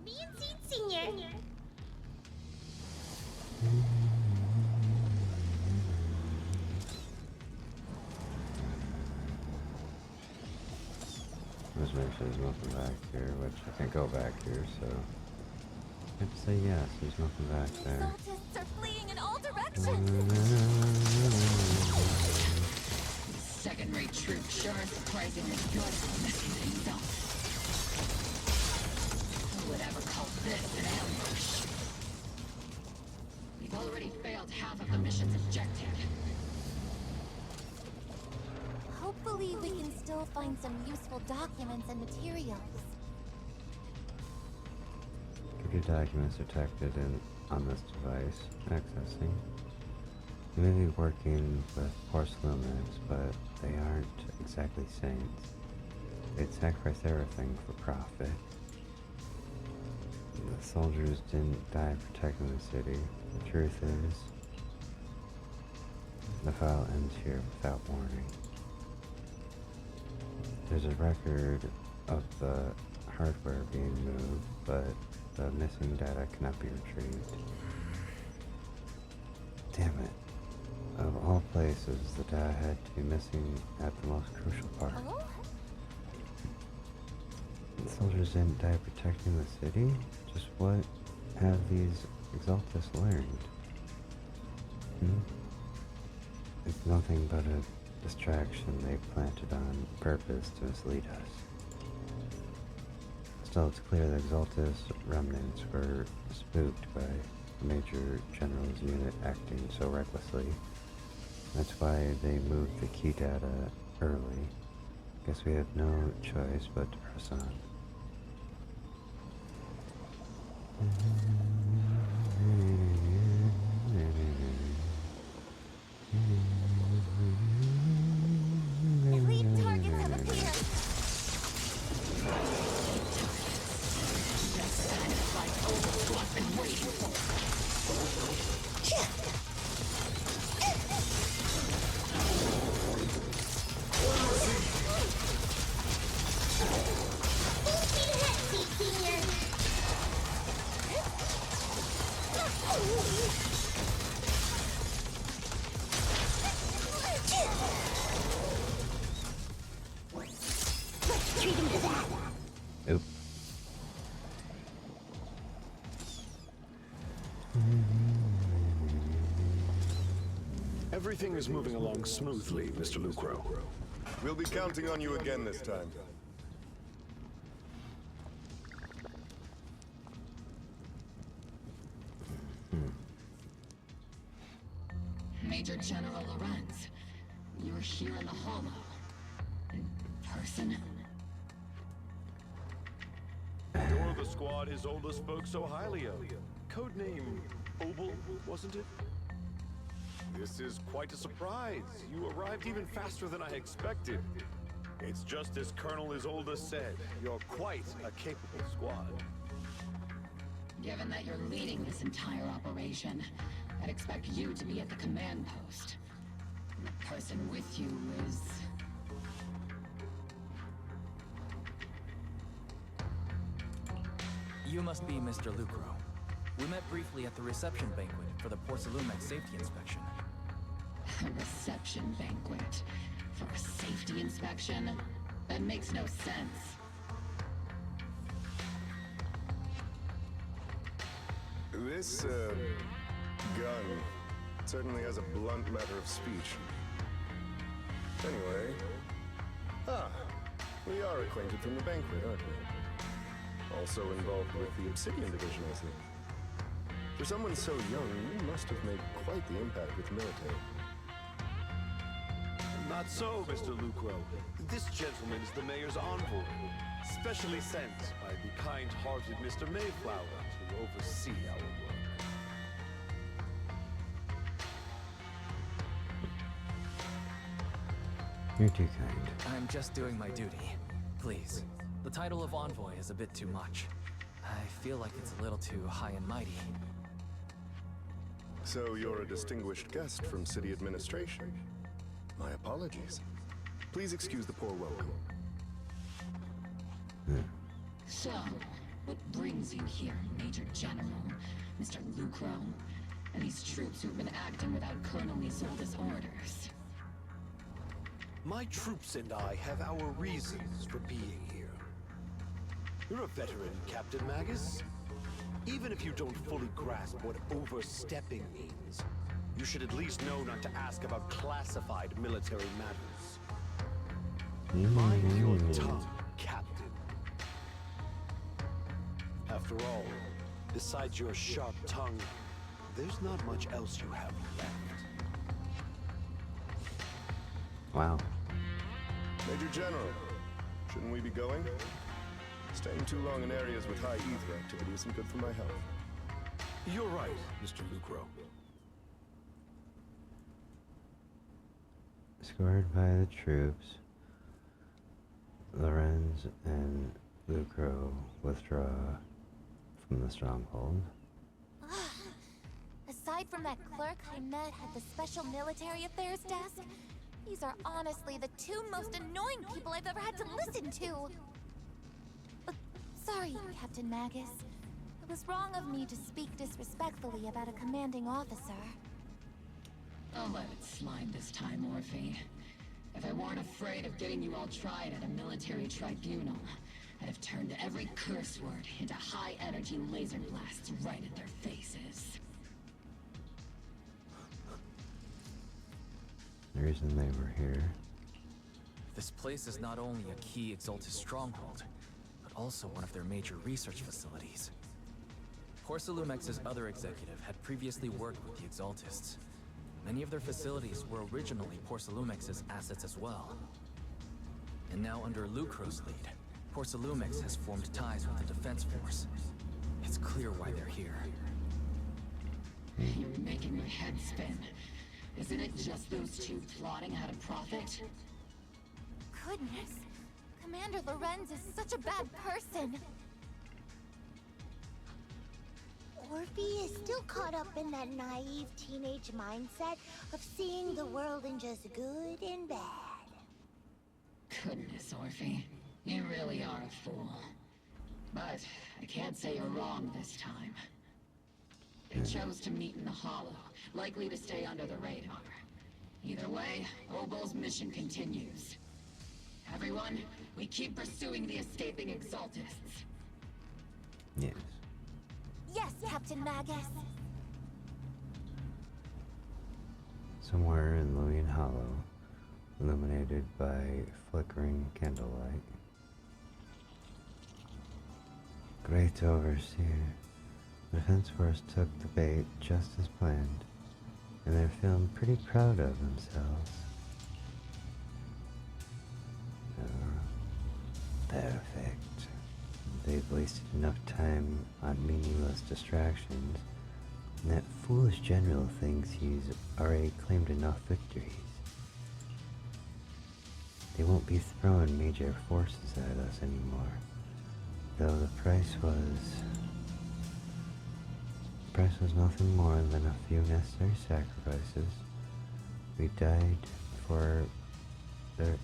Be in seat, Senior.
Let's make sure there's nothing back here, which I can't go back here, so I have to say yes, there's nothing back there.
Exaltists are fleeing in all directions.
Second-rate troops sure are surprisingly good at messing things up. Who would ever call this an ambush? We've already failed half of the mission's objective.
Hopefully we can still find some useful documents and materials.
Computer documents detected on this device. Accessing. You may be working with porcelainists, but they aren't exactly saints. They'd sacrifice everything for profit. The soldiers didn't die protecting the city. The truth is, the file ends here without warning. There's a record of the hardware being moved, but the missing data cannot be retrieved. Damn it. Of all places, the data had to be missing at the most crucial part.
Oh?
The soldiers didn't die protecting the city? Just what have these Exaltists learned? It's nothing but a distraction they planted on purpose to mislead us. Still, it's clear the Exaltist remnants were spooked by the Major General's unit acting so recklessly. That's why they moved the key data early. Guess we have no choice but to press on.
Elite targets have appeared.
That's kind of like Opal I've been waiting for.
Let's treat him to that.
Oop.
Everything is moving along smoothly, Mr. Lucro.
We'll be counting on you again this time.
Major General Lorenz, you're here in the Hollow. In person?
You're the squad Isolde spoke so highly of. Codename Opal, wasn't it? This is quite a surprise. You arrived even faster than I expected. It's just as Colonel Isolde said. You're quite a capable squad.
Given that you're leading this entire operation, I'd expect you to be at the command post. The person with you is...
You must be Mr. Lucro. We met briefly at the reception banquet for the Porcelumet safety inspection.
A reception banquet for a safety inspection? That makes no sense.
This, gun certainly has a blunt matter of speech. Anyway... we are acquainted from the banquet, aren't we? Also involved with the Obsidian Division, I see. For someone so young, you must have made quite the impact with the military.
Not so, Mr. Lucro. This gentleman is the mayor's envoy. Specially sent by the kind-hearted Mr. Mayflower to oversee our work.
You're too kind.
I'm just doing my duty. Please. The title of envoy is a bit too much. I feel like it's a little too high and mighty.
So you're a distinguished guest from city administration. My apologies. Please excuse the poor welcome.
So, what brings you here, Major General, Mr. Lucro, and these troops who've been acting without Colonel Isolde's orders?
My troops and I have our reasons for being here. You're a veteran, Captain Magus. Even if you don't fully grasp what overstepping means, you should at least know not to ask about classified military matters. Mind your tongue, Captain. After all, besides your sharp tongue, there's not much else you have left.
Wow.
Major General, shouldn't we be going? Staying too long in areas with high ether activity isn't good for my health.
You're right, Mr. Lucro.
Escorted by the troops, Lorenz and Lucro withdraw from the stronghold.
Aside from that clerk I met at the Special Military Affairs desk, these are honestly the two most annoying people I've ever had to listen to. Sorry, Captain Magus. It was wrong of me to speak disrespectfully about a commanding officer.
I'll let it slide this time, Orphe. If I weren't afraid of getting you all tried at a military tribunal, I'd have turned every curse word into high-energy laser blasts right at their faces.
The reason they were here.
This place is not only a key Exaltus stronghold, but also one of their major research facilities. Porcelumex's other executive had previously worked with the Exaltists. Many of their facilities were originally Porcelumex's assets as well. And now under Lucro's lead, Porcelumex has formed ties with the Defense Force. It's clear why they're here.
You're making my head spin. Isn't it just those two plotting how to profit?
Goodness, Commander Lorenz is such a bad person.
Orphe is still caught up in that naive teenage mindset of seeing the world in just good and bad.
Goodness, Orphe. You really are a fool. But I can't say you're wrong this time. They chose to meet in the Hollow, likely to stay under the radar. Either way, Obol's mission continues. Everyone, we keep pursuing the escaping Exaltists.
Yes.
Yes, Captain Magus.
Somewhere in Luian Hollow, illuminated by flickering candlelight. Great Overseer. The Defense Force took the bait just as planned, and they're feeling pretty proud of themselves. Perfect. They've wasted enough time on meaningless distractions, and that foolish general thinks he's already claimed enough victories. They won't be throwing major forces at us anymore, though the price was nothing more than a few necessary sacrifices. They died for their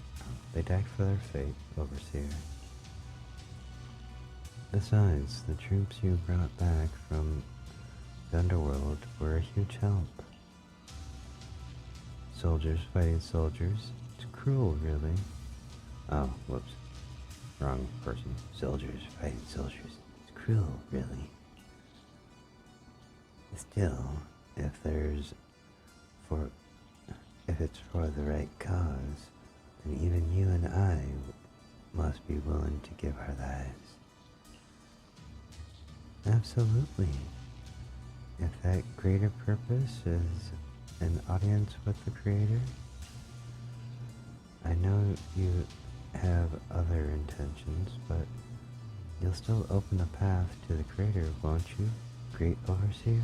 fate, Overseer. Besides, the troops you brought back from the underworld were a huge help. Soldiers fighting soldiers. It's cruel, really. Oh, whoops. Wrong person. Soldiers fighting soldiers. It's cruel, really. Still, if it's for the right cause, then even you and I must be willing to give our lives. Absolutely. If that greater purpose is an audience with the Creator, I know you have other intentions, but You'll still open the path to the crater, won't you, Great Overseer?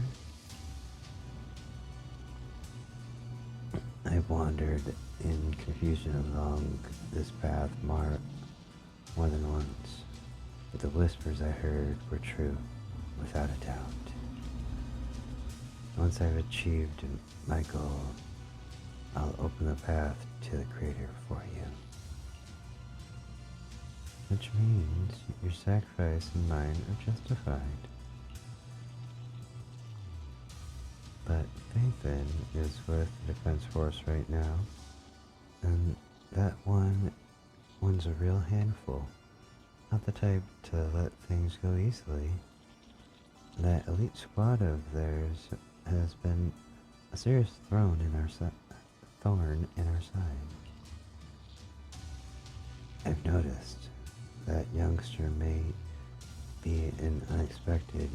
I wandered in confusion along this path more than once, but the whispers I heard were true, without a doubt. Once I've achieved my goal, I'll open the path to the crater for you. Which means your sacrifice and mine are justified. But Faithin is with the Defense Force right now, and that one's a real handful. Not the type to let things go easily. That elite squad of theirs has been a serious thorn in our side. I've noticed that youngster may be an unexpected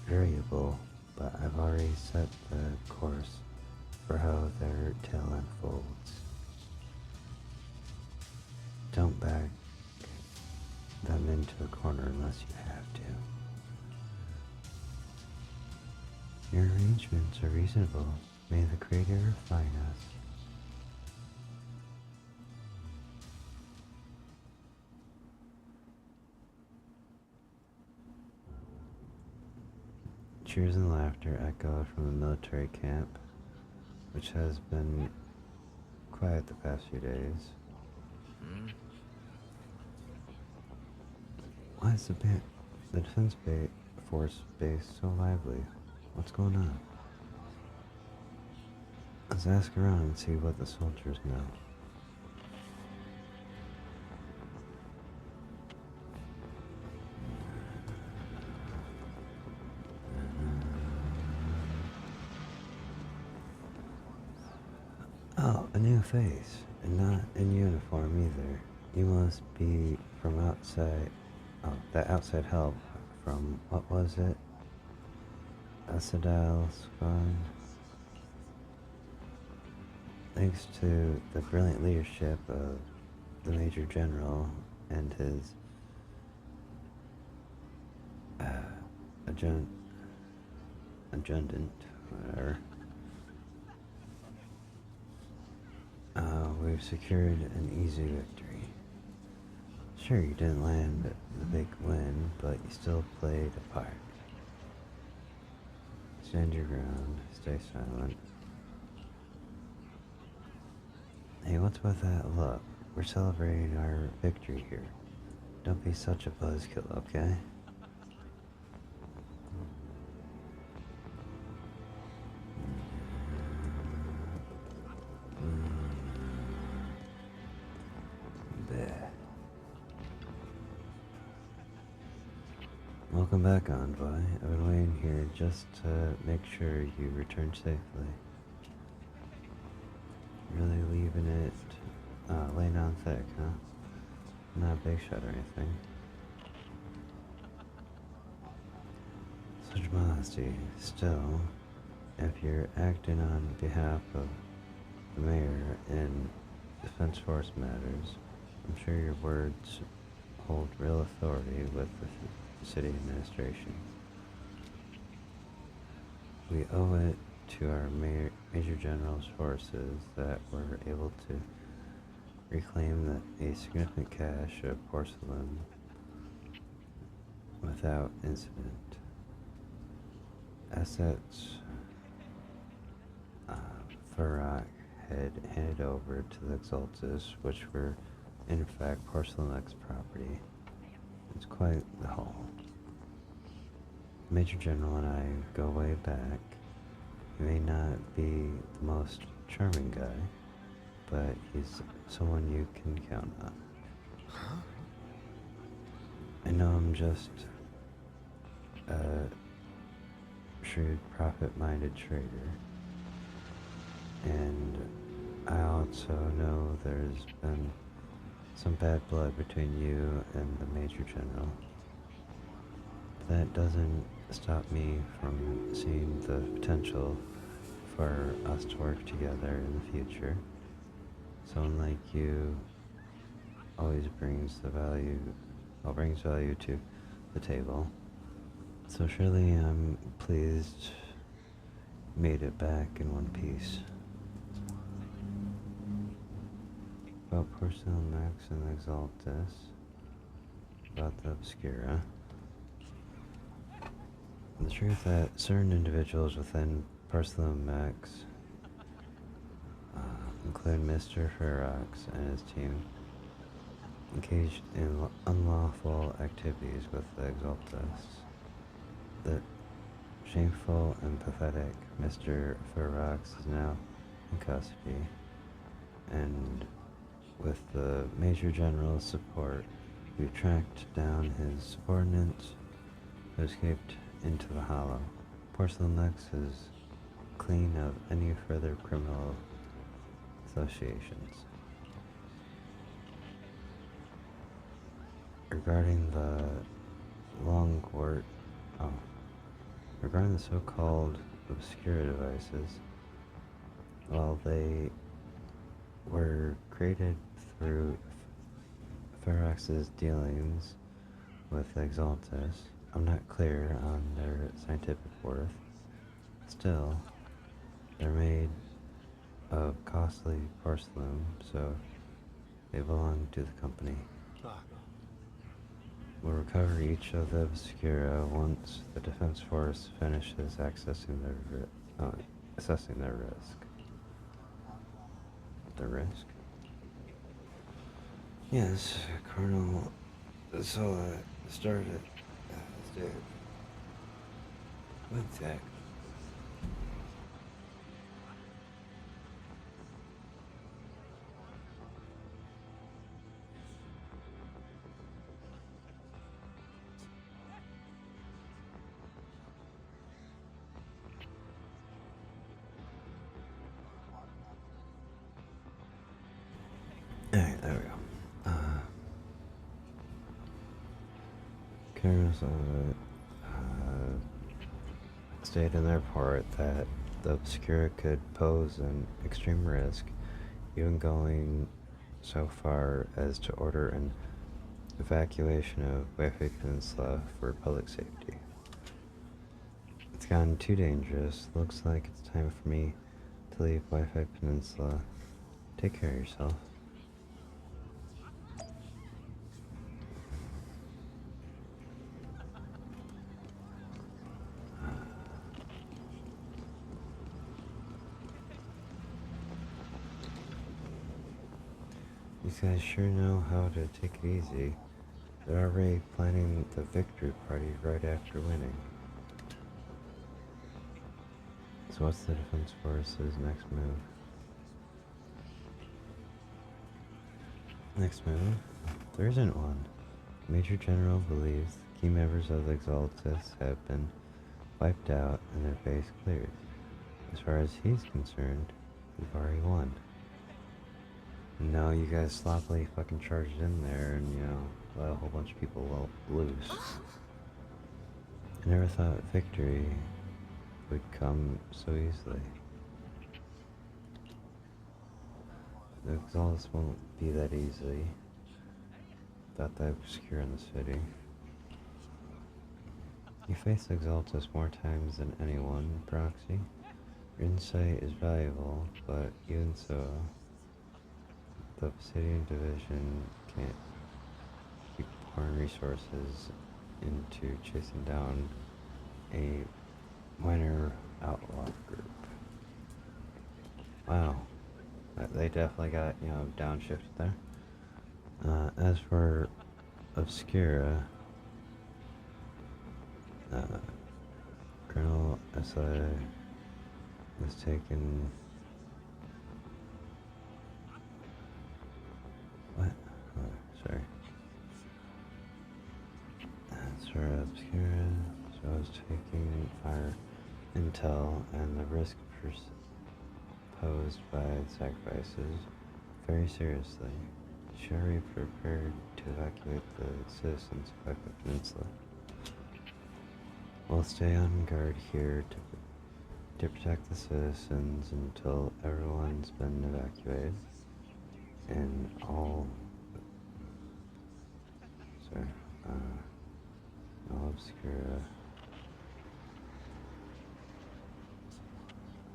variable, but I've already set the course for how their tale unfolds. Don't back them into a corner unless you have to. Your arrangements are reasonable. May the Creator refine us. Cheers and laughter echoed from the military camp, which has been quiet the past few days. Why is the defense force base so lively? What's going on? Let's ask around and see what the soldiers know. Oh, a new face, and not in uniform either. You must be from outside. Oh, that outside help from, what was it? Asadal Squad. Thanks to the brilliant leadership of the Major General and his adjutant, whatever. We've secured an easy victory. Sure, you didn't land the big win, but you still played a part. Stand your ground, stay silent. Hey, what's with that look? We're celebrating our victory here. Don't be such a buzzkill, okay? Welcome back, Envoy. I've been waiting here just to make sure you return safely. Really leaving it, laying on thick, huh? Not a big shot or anything. Such modesty. Still, if you're acting on behalf of the mayor in Defense Force matters, I'm sure your words hold real authority with the city administration. We owe it to our Major General's forces that we're able to reclaim a significant cache of porcelain without incident. Assets Farak had handed over to the Exaltus, which were in fact Porcelain X property. It's quite the haul. Major General and I go way back. He may not be the most charming guy, but he's someone you can count on.
Huh?
I know I'm just a shrewd, profit-minded trader, and I also know there's been some bad blood between you and the Major General. That doesn't stop me from seeing the potential for us to work together in the future. Someone like you always brings value to the table. So surely I'm pleased made it back in one piece. About Porcelain Max and Exaltus. About the Obscura. The truth that certain individuals within Porcelain Max, including Mr. Ferox and his team, engaged in unlawful activities with the Exaltus. The shameful and pathetic Mr. Ferox is now in custody, and with the Major General's support, we've tracked down his subordinates who escaped into the Hollow. Porcelain Max is clean of any further criminal associations. Regarding the regarding the so-called Obscura devices, well, they were created through Ferox's dealings with Exaltus. I'm not clear on their scientific worth. Still, they're made of costly porcelain, so they belong to the company. We'll recover each of the Obscura once the Defense Force finishes assessing their risk. The risk? Yes, Colonel Sola started with tech. Alright, there we go. Colonel stated in their report that the Obscura could pose an extreme risk, even going so far as to order an evacuation of Wi-Fi Peninsula for public safety. It's gotten too dangerous. Looks like it's time for me to leave Wi-Fi Peninsula. Take care of yourself. These guys sure know how to take it easy. They're already planning the victory party right after winning. So what's the Defense Force's next move? Next move? There isn't one. Major General believes key members of the Exaltus have been wiped out and their base cleared. As far as he's concerned, we've already won. No, you guys sloppily fucking charged in there and, you know, let a whole bunch of people loose. I never thought victory would come so easily. The Exaltus won't be that easy without the Obscura in the city. You face Exaltus more times than anyone, Proxy. Your insight is valuable, but even so, the Obsidian Division can't keep pouring resources into chasing down a minor outlaw group. Wow. They definitely got, you know, downshifted there. As for Obscura, Colonel S.I. was taken... What? Oh, sorry. As for Obscura, so I was taking fire intel and the risk posed by the sacrifices very seriously. Shari prepared to evacuate the citizens of the peninsula. We'll stay on guard here to protect the citizens until everyone's been evacuated and all Obscura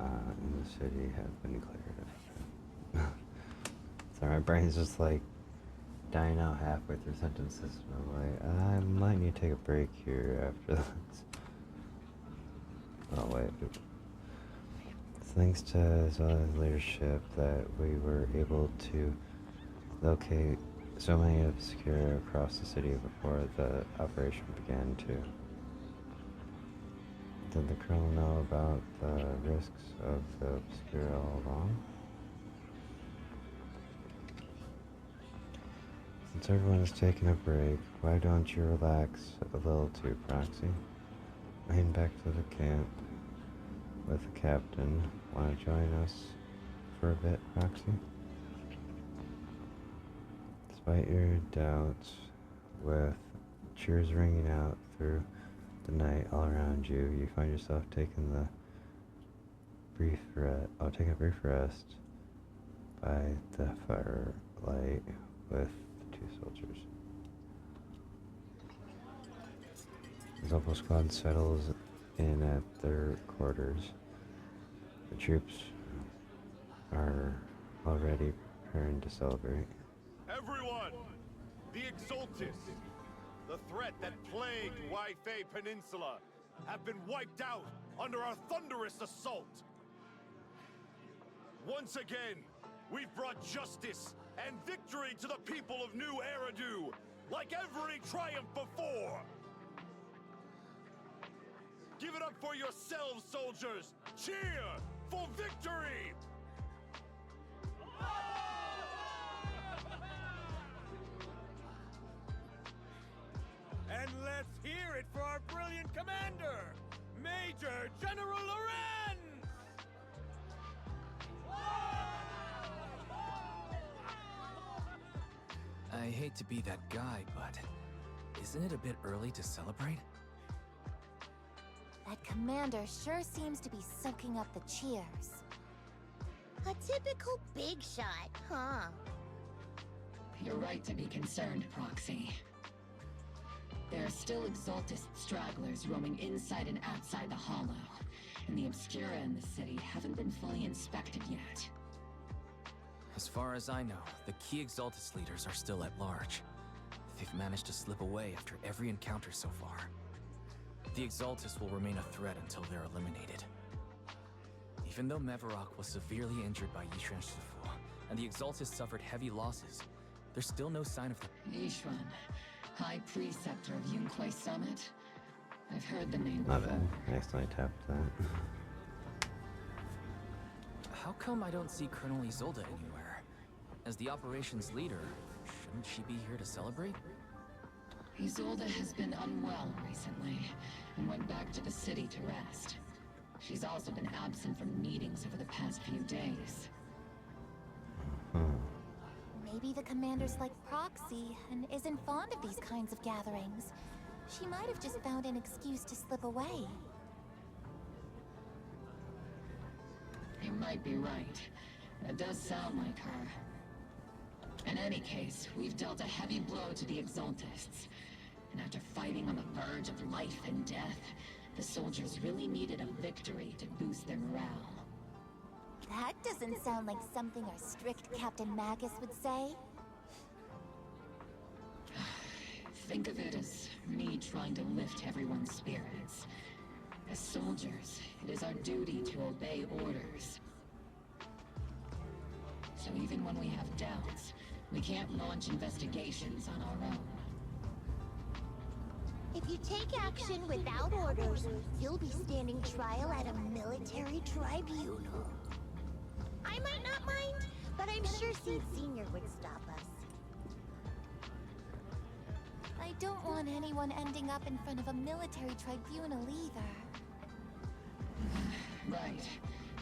in the city have been cleared. So my brain's just like dying out halfway through sentences. And I'm like, I might need to take a break here after this. Oh wait. Thanks to Zola's leadership that we were able to locate so many Obscura across the city before the operation began too. Did the Colonel know about the risks of the Obscura all along? Since everyone is taking a break, why don't you relax a little too, Proxy? I'm heading back to the camp with the captain. Want to join us for a bit, Proxy? Despite your doubts, with cheers ringing out through the night all around you, you find yourself taking a brief rest by the firelight with the two soldiers. The Opal Squad settles in at their quarters. The troops are already preparing to celebrate.
Everyone! The Exaltis, the threat that plagued Waifei Peninsula, have been wiped out under our thunderous assault. Once again, we've brought justice and victory to the people of New Eridu, like every triumph before! Give it up for yourselves, soldiers! Cheer for victory! And let's hear it for our brilliant commander, Major General Lorenz!
I hate to be that guy, but isn't it a bit early to celebrate?
That commander sure seems to be soaking up the cheers.
A typical big shot, huh?
You're right to be concerned, Proxy. There are still Exaltist stragglers roaming inside and outside the Hollow, and the Obscura in the city haven't been fully inspected yet.
As far as I know, the key Exaltist leaders are still at large. They've managed to slip away after every encounter so far. The Exaltists will remain a threat until they're eliminated. Even though Mevarok was severely injured by Yishuan Shifu, and the Exaltists suffered heavy losses, there's still no sign of the—
Yishuan, High Preceptor of Yunquai Summit? I've heard the name
My
before.
bad. I accidentally tapped that.
How come I don't see Colonel Isolde anywhere? As the operations leader, shouldn't she be here to celebrate?
Isolde has been unwell recently, and went back to the city to rest. She's also been absent from meetings over the past few days.
Maybe the commander's like Proxy and isn't fond of these kinds of gatherings. She might have just found an excuse to slip away.
You might be right. That does sound like her. In any case, we've dealt a heavy blow to the Exaltists. And after fighting on the verge of life and death, the soldiers really needed a victory to boost their morale.
That doesn't sound like something our strict Captain Magus would say.
Think of it as me trying to lift everyone's spirits. As soldiers, it is our duty to obey orders. So even when we have doubts, we can't launch investigations on our own.
If you take action without orders, you'll be standing trial at a military tribunal. I might not mind, but I'm sure Seed Senior would stop us.
I don't want anyone ending up in front of a military tribunal either.
Right.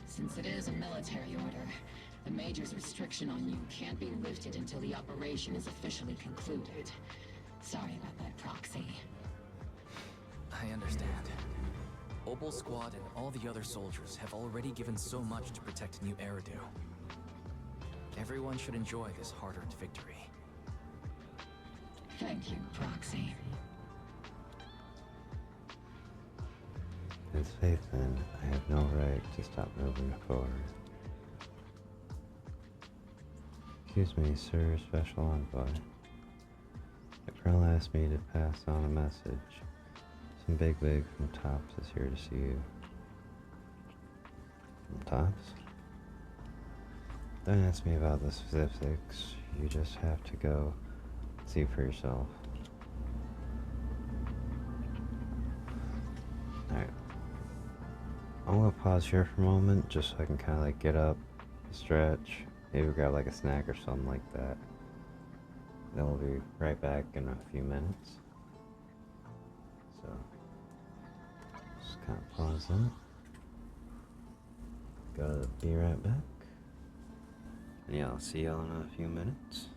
Since it is a military order, the Major's restriction on you can't be lifted until the operation is officially concluded. Sorry about that, Proxy.
I understand. Opal Squad and all the other soldiers have already given so much to protect New Eridu. Everyone should enjoy this hard-earned victory.
Thank you, Proxy.
With faith in, I have no right to stop moving forward. Excuse me, sir, Special Envoy. The Colonel asked me to pass on a message. Some bigwig from Tops is here to see you. From Tops? Don't ask me about the specifics. You just have to go see for yourself. Alright. I'm gonna pause here for a moment just so I can kind of like get up, stretch, maybe grab like a snack or something like that. Then we'll be right back in a few minutes. So, just kind of pause that. Gotta be right back. And yeah, I'll see y'all in a few minutes.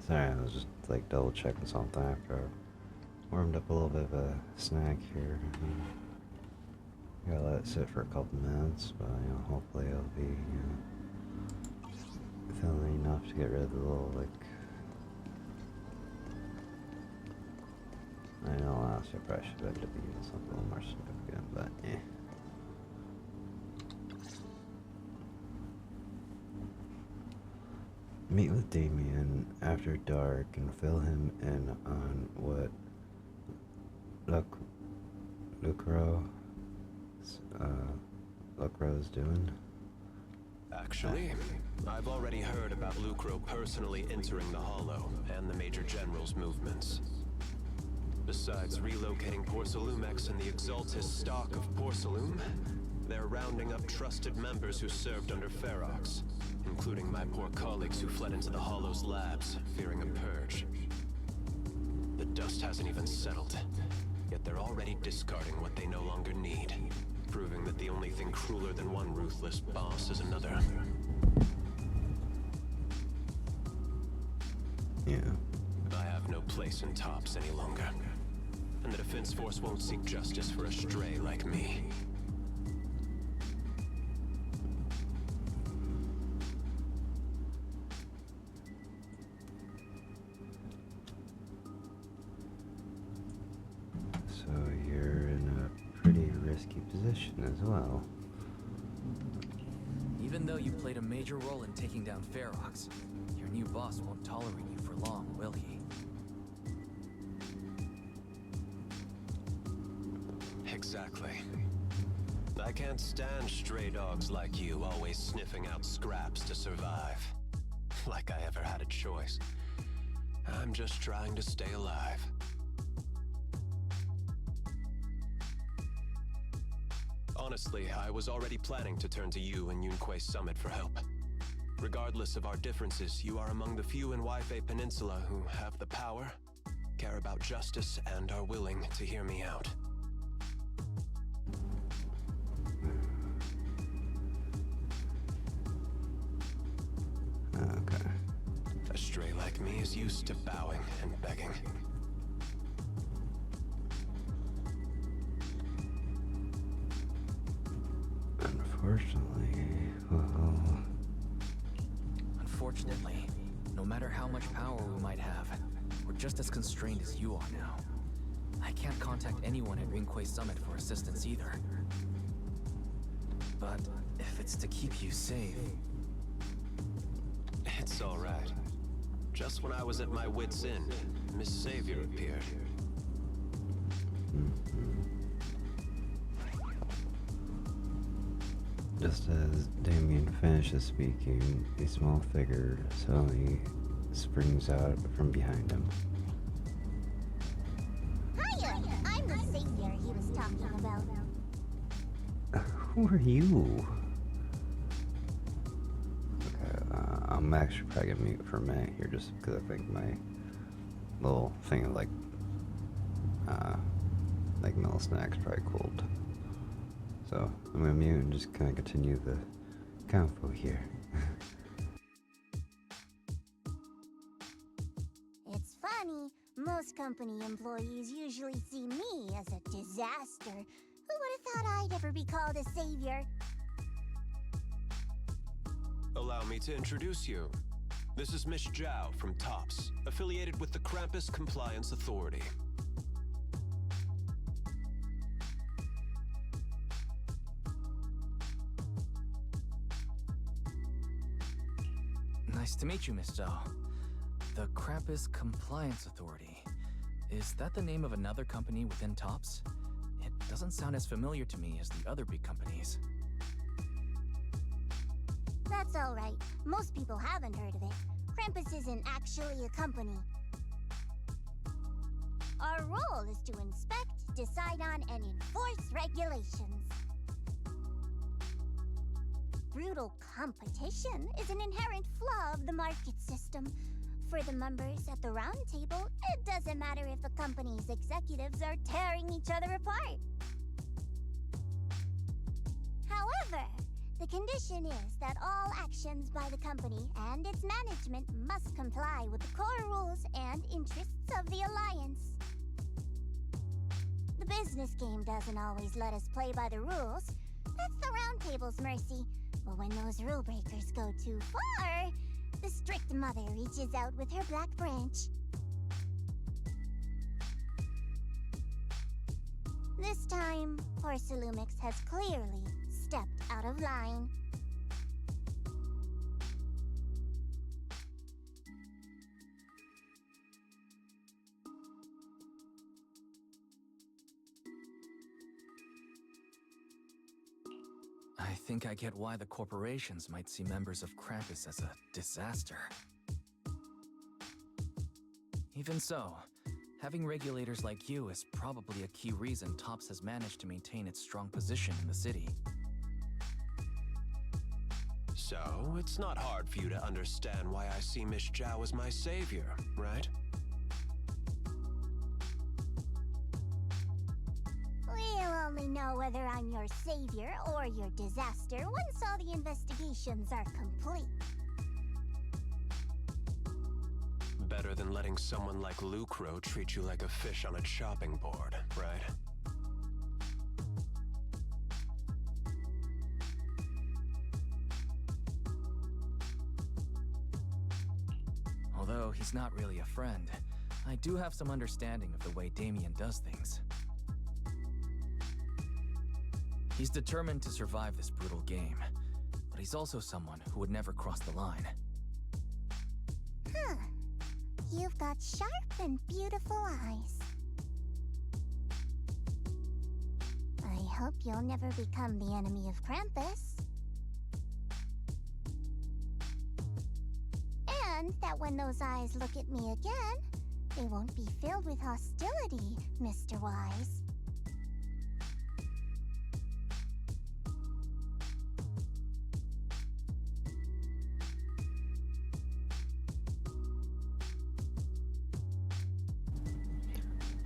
Sorry, I was just like double checking something after I warmed up a little bit of a snack here. Gotta let it sit for a couple minutes, but hopefully it'll be filling enough to get rid of the little I know last I probably should have ended up using something a little more significant, but eh. Meet with Damien after dark and fill him in on what Lucro's doing.
Actually, I've already heard about Lucro personally entering the Hollow and the Major General's movements. Besides relocating Porcelumex and the Exaltis stock of Porcelume, they're rounding up trusted members who served under Ferox, including my poor colleagues who fled into the Hollow's labs, fearing a purge. The dust hasn't even settled, yet they're already discarding what they no longer need, proving that the only thing crueler than one ruthless boss is another.
Yeah.
I have no place in Tops any longer, and the Defense Force won't seek justice for a stray like me.
So you're in a pretty risky position as well.
Even though you played a major role in taking down Ferox, your new boss won't tolerate you for long, will he?
Exactly. I can't stand stray dogs like you always sniffing out scraps to survive. Like I ever had a choice. I'm just trying to stay alive. Honestly, I was already planning to turn to you and Yunquei Summit for help. Regardless of our differences, you are among the few in Waifei Peninsula who have the power, care about justice, and are willing to hear me out.
Okay.
A stray like me is used to bowing and begging.
Unfortunately, well...
Unfortunately, no matter how much power we might have, we're just as constrained as you are now. I can't contact anyone at Yunquei Summit for assistance either. But if it's to keep you safe...
It's all right. Just when I was at my wit's end, Miss Savior appeared.
Just as Damien finishes speaking, a small figure suddenly springs out from behind him.
Hiya! I'm the savior he was talking about.
Who are you? Okay, I'm actually probably gonna mute for a minute here just because I think my little thing of like middle snack's probably cooled. So I'm gonna mute and just kind of continue the convo here.
It's funny, most company employees usually see me as a disaster. Who would have thought I'd ever be called a savior?
Allow me to introduce you. This is Miss Zhao from TOPS, affiliated with the Krampus Compliance Authority.
Nice to meet you, Miss Zhao. The Krampus Compliance Authority. Is that the name of another company within TOPS? It doesn't sound as familiar to me as the other big companies.
That's alright. Most people haven't heard of it. Krampus isn't actually a company. Our role is to inspect, decide on, and enforce regulations. Brutal competition is an inherent flaw of the market system. For the members at the round table, it doesn't matter if the company's executives are tearing each other apart. However, The condition is that all actions by the company and its management must comply with the core rules and interests of the Alliance. The business game doesn't always let us play by the rules. That's the Round Table's mercy. But when those rule breakers go too far, the strict mother reaches out with her black branch. This time, Porcelumix has clearly stepped out of line.
I think I get why the corporations might see members of Krampus as a disaster. Even so, having regulators like you is probably a key reason TOPS has managed to maintain its strong position in the city.
So, it's not hard for you to understand why I see Miss Zhao as my savior, right?
We'll only know whether I'm your savior or your disaster once all the investigations are complete.
Better than letting someone like Lucro treat you like a fish on a chopping board, right?
Although he's not really a friend, I do have some understanding of the way Damien does things. He's determined to survive this brutal game, but he's also someone who would never cross the line.
Huh. You've got sharp and beautiful eyes. I hope you'll never become the enemy of Krampus. And that when those eyes look at me again, they won't be filled with hostility, Mr. Wise.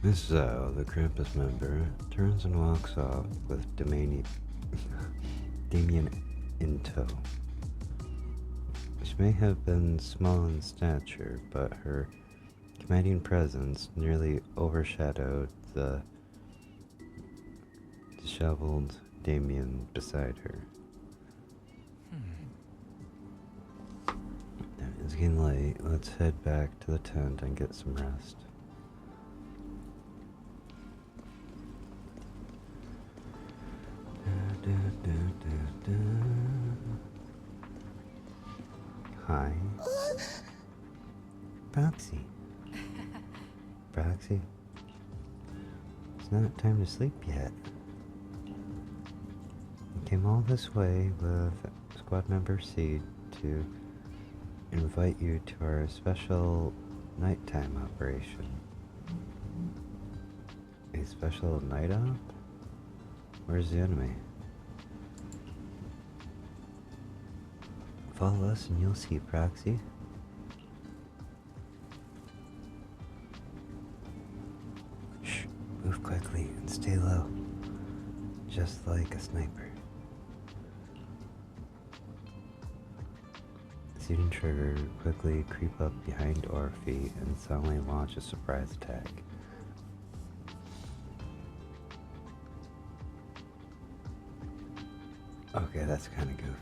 Miss Zhao, the Krampus member, turns and walks off with Damien in tow. She may have been small in stature, but her commanding presence nearly overshadowed the disheveled Damien beside her. It's getting late. Let's head back to the tent and get some rest. Hi. Proxy. Proxy. It's not time to sleep yet. We came all this way with squad member Seed to invite you to our special nighttime operation. A special night op? Where's the enemy? Follow us and you'll see, Proxy. Shh, move quickly and stay low. Just like a sniper. Seed and Trigger quickly creep up behind Orphe and suddenly launch a surprise attack. Okay, that's kind of goofy.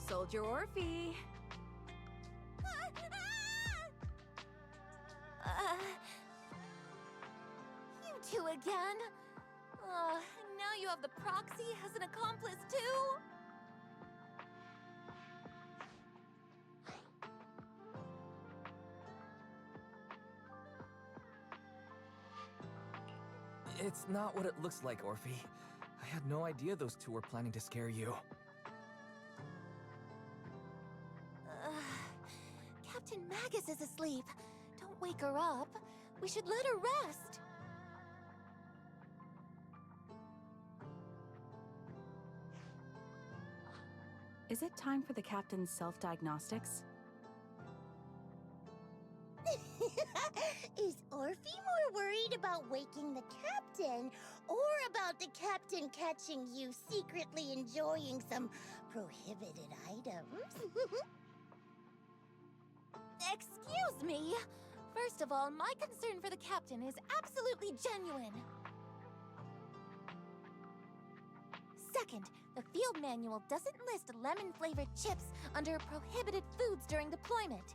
Soldier Orphe!
Soldier Orphe!
You two again? Now you have the proxy as an accomplice too?
It's not what it looks like, Orphe. I had no idea those two were planning to scare you.
Captain Magus is asleep. Don't wake her up. We should let her rest.
Is it time for the captain's self-diagnostics?
worried about waking the captain, or about the captain catching you secretly enjoying some prohibited items.
Excuse me! First of all, my concern for the captain is absolutely genuine. Second, the field manual doesn't list lemon-flavored chips under prohibited foods during deployment.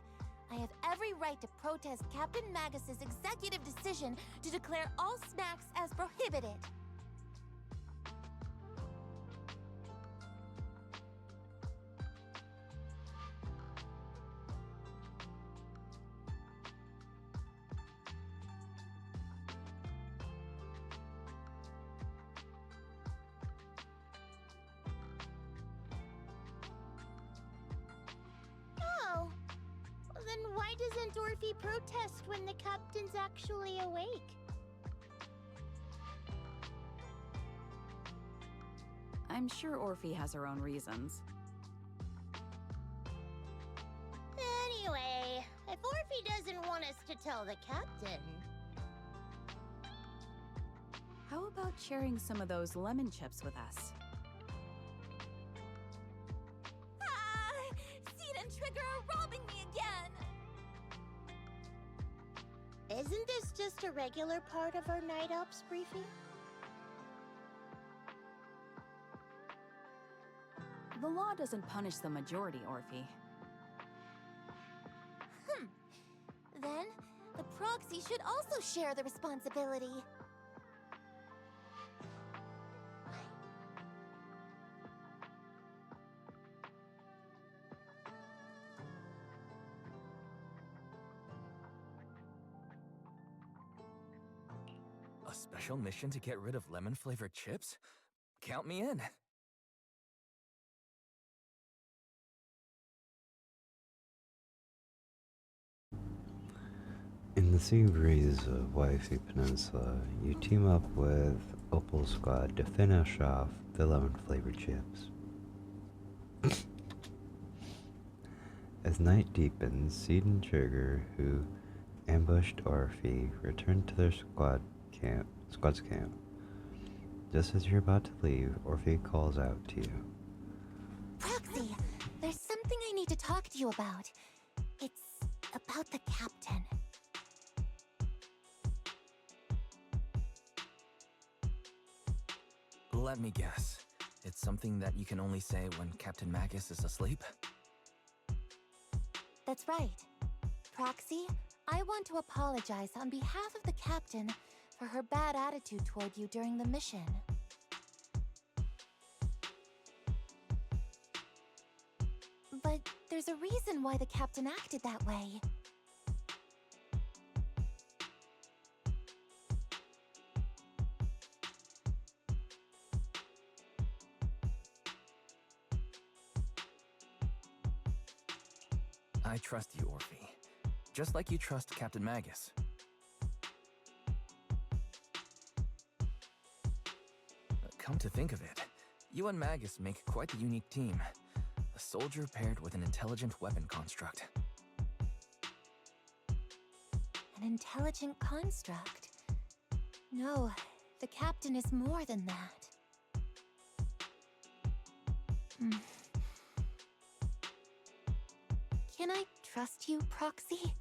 I have every right to protest Captain Magus's executive decision to declare all snacks as prohibited.
Oh, then why doesn't Orphe protest when the captain's actually awake?
I'm sure Orphe has her own reasons.
Anyway, if Orphe doesn't want us to tell the captain...
How about sharing some of those lemon chips with us?
Ah! Seed and Trigger are robbing me again!
Isn't this just a regular part of our night ops briefing?
The law doesn't punish the majority, Orphe.
Then, the proxy should also share the responsibility.
A special mission to get rid of lemon-flavored chips? Count me in.
In the sea breeze of Waifu Peninsula, you team up with Opal Squad to finish off the lemon-flavored chips. As night deepens, Seed and Trigger, who ambushed Orphe, return to their squad's camp. Just as you're about to leave, Orphe calls out to you.
Proxy, there's something I need to talk to you about. It's about the captain.
Let me guess. It's something that you can only say when Captain Magus is asleep?
That's right. Proxy, I want to apologize on behalf of the captain for her bad attitude toward you during the mission. But there's a reason why the captain acted that way.
I trust you, Orphe. Just like you trust Captain Magus. Come to think of it, you and Magus make quite the unique team. A soldier paired with an intelligent weapon construct.
An intelligent construct? No, the captain is more than that. Can I trust you, Proxy?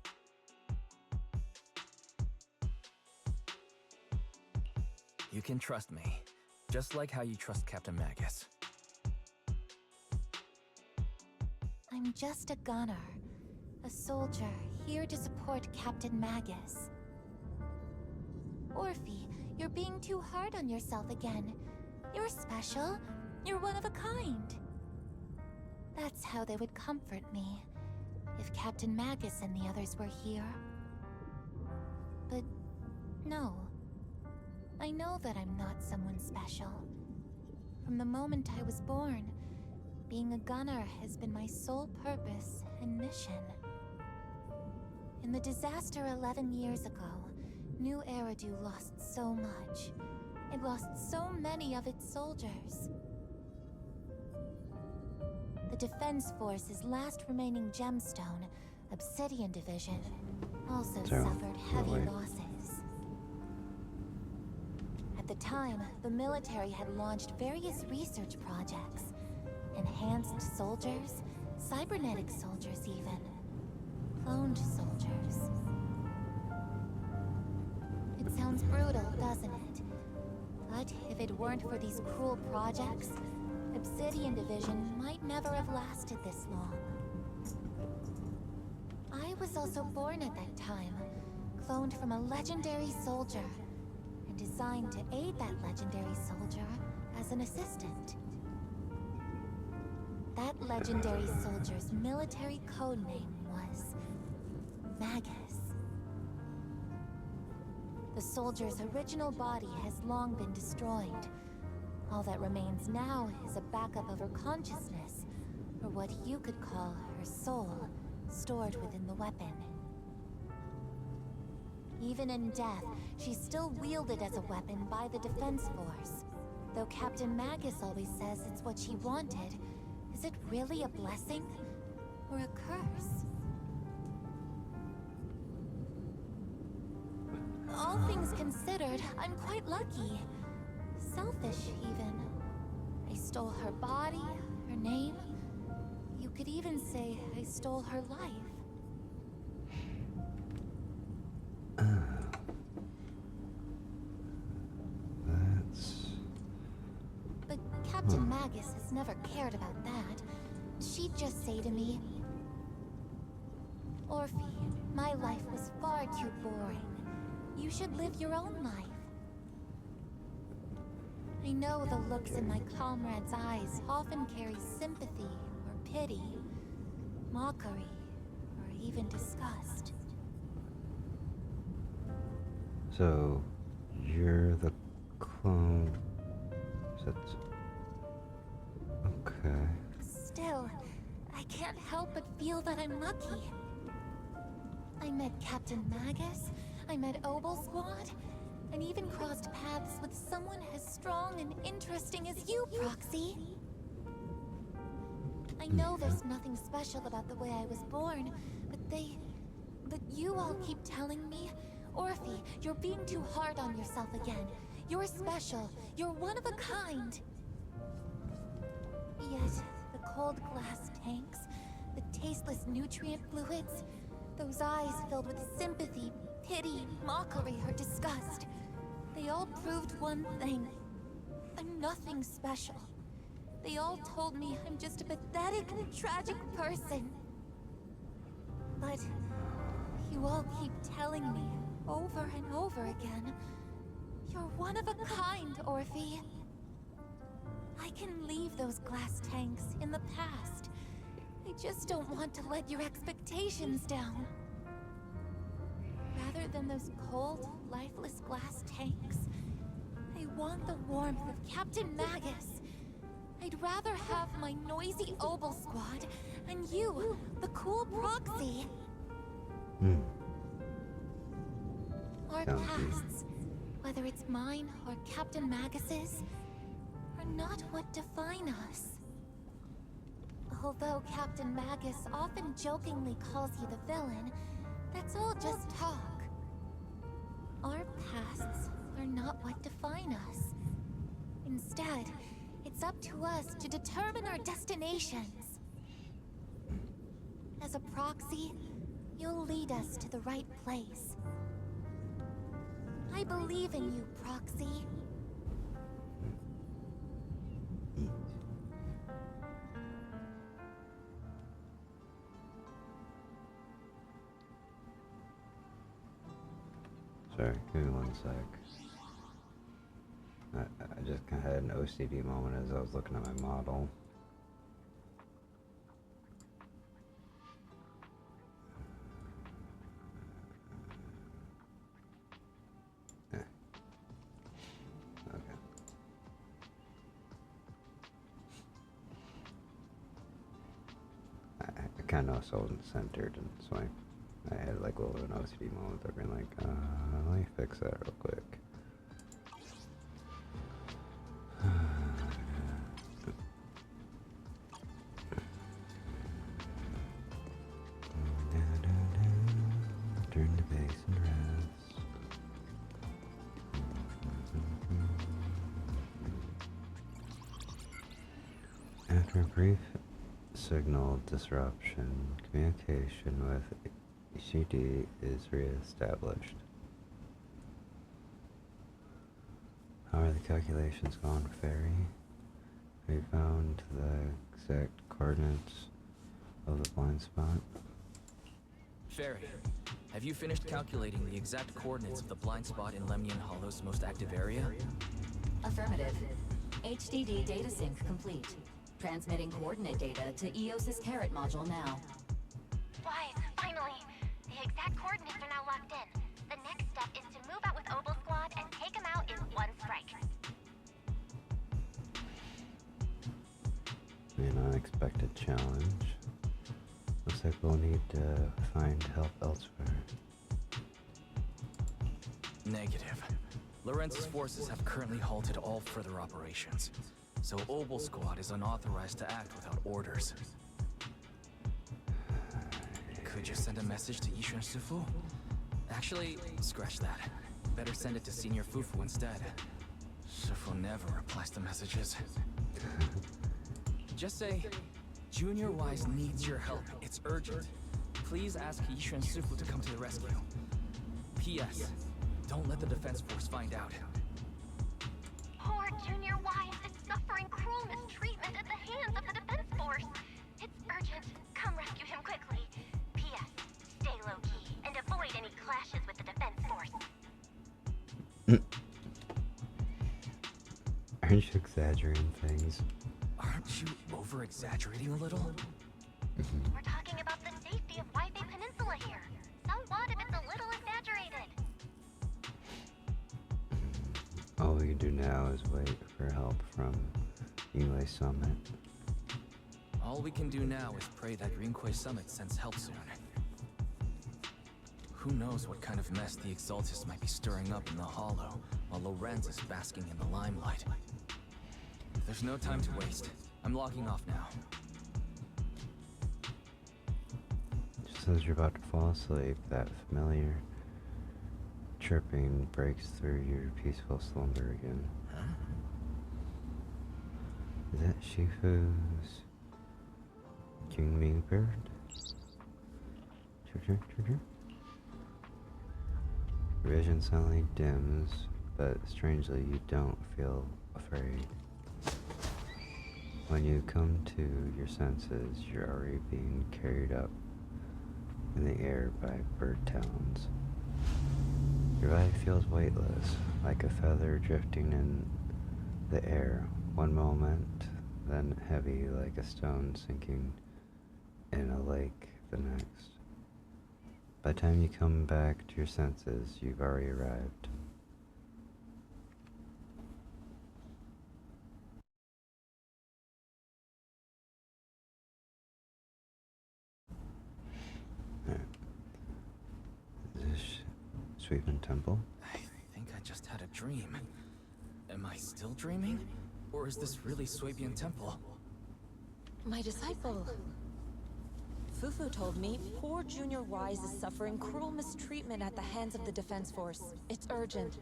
You can trust me, just like how you trust Captain Magus.
I'm just a gunner, a soldier here to support Captain Magus. Orphe, you're being too hard on yourself again. You're special. You're one of a kind. That's how they would comfort me, if Captain Magus and the others were here. But no. I know that I'm not someone special. From the moment I was born, being a gunner has been my sole purpose and mission. In the disaster 11 years ago, New Eridu lost so much. It lost so many of its soldiers. The Defense Force's last remaining gemstone, Obsidian Division, also suffered heavy losses. time, the military had launched various research projects. Enhanced soldiers, cybernetic soldiers even. Cloned soldiers. It sounds brutal, doesn't it? But if it weren't for these cruel projects, Obsidian Division might never have lasted this long. I was also born at that time, cloned from a legendary soldier, and designed to aid that legendary soldier as an assistant. That legendary soldier's military code name was Magus. The soldier's original body has long been destroyed. All that remains now is a backup of her consciousness, or what you could call her soul, stored within the weapon. Even in death, she's still wielded as a weapon by the Defense Force. Though Captain Magus always says it's what she wanted, is it really a blessing or a curse? All things considered, I'm quite lucky. Selfish, even. I stole her body, her name. You could even say I stole her life. But Captain Magus has never cared about that. She'd just say to me, Orphe, my life was far too boring. You should live your own life. I know the looks in my comrades' eyes often carry sympathy or pity, mockery, or even disgust.
So, you're the clone. That's... Okay.
Still, I can't help but feel that I'm lucky. I met Captain Magus, I met Obel Squad, and even crossed paths with someone as strong and interesting as you, Proxy. I know there's nothing special about the way I was born, but you all keep telling me, Orphe, you're being too hard on yourself again. You're special. You're one of a kind. Yet, the cold glass tanks, the tasteless nutrient fluids, those eyes filled with sympathy, pity, mockery, or disgust, they all proved one thing. I'm nothing special. They all told me I'm just a pathetic, tragic person. But you all keep telling me, over and over again, you're one of a kind, Orphe. I can leave those glass tanks in the past. I just don't want to let your expectations down. Rather than those cold, lifeless glass tanks, I want the warmth of Captain Magus. I'd rather have my noisy Obel Squad and you, the cool Proxy. Our pasts, whether it's mine or Captain Magus's, are not what define us. Although Captain Magus often jokingly calls you the villain, that's all just talk. Our pasts are not what define us. Instead, it's up to us to determine our destinations. As a Proxy, you'll lead us to the right place. I believe in you, Proxy.
Sorry, give me one sec. I just kind of had an OCD moment as I was looking at my model. Okay. I kind of noticed I wasn't centered, and so I had like a little bit of an OCD moment of being like, let me fix that real quick. Turn the bass and rest. After a brief signal disruption, communication with ECD is re-established. How are the calculations gone, Fairy? We found the exact coordinates of the blind spot.
Fairy, have you finished calculating the exact coordinates of the blind spot in Lemnian Hollow's most active area?
Affirmative. HDD data sync complete. Transmitting coordinate data to EOS's Carrot module now.
Wise, finally! The exact coordinates are now locked in. The next step is to move out with Obel Squad and take them out in one strike.
An unexpected challenge. Looks like we'll need to find help elsewhere.
Negative. Lorenz's forces have currently halted all further operations, so Obel Squad is unauthorized to act without orders. Could you send a message to Yishuan Sifu? Actually, scratch that. Better send it to Senior Fufu instead. Sifu never replies to messages. Just say, Junior Wise needs your help. It's urgent. Please ask Yishuan Sifu to come to the rescue. P.S. Don't let the Defense Force find out.
Poor Junior Wise is suffering cruel mistreatment at the hands of the Defense Force. It's urgent. Come rescue him quickly. P.S. Stay low-key and avoid any clashes with the Defense Force.
Aren't you exaggerating things?
Aren't you over-exaggerating a little?
We're talking about the safety of Wi-Fi Peninsula here. So what if it's a little exaggerated?
All we can do now is wait for help from Yunwei Summit.
All we can do now is pray that Greenquay Summit sends help soon. Who knows what kind of mess the Exaltists might be stirring up in the Hollow, while Lorenz is basking in the limelight. There's no time to waste. I'm logging off now.
Just as you're about to fall asleep, that familiar chirping breaks through your peaceful slumber again.
Huh?
Is that Shifu's Kingming bird? Chirp, chirp, chirp. Your vision suddenly dims, but strangely you don't feel afraid. When you come to your senses, you're already being carried up in the air by bird talons. Your body feels weightless, like a feather drifting in the air one moment, then heavy like a stone sinking in a lake the next. By the time you come back to your senses, you've already arrived. Is this Sweetman Temple?
I think I just had a dream. Am I still dreaming? Or is this really Swabian Temple?
My disciple. Fufu told me poor Junior Wise is suffering cruel mistreatment at the hands of the Defense Force. It's urgent.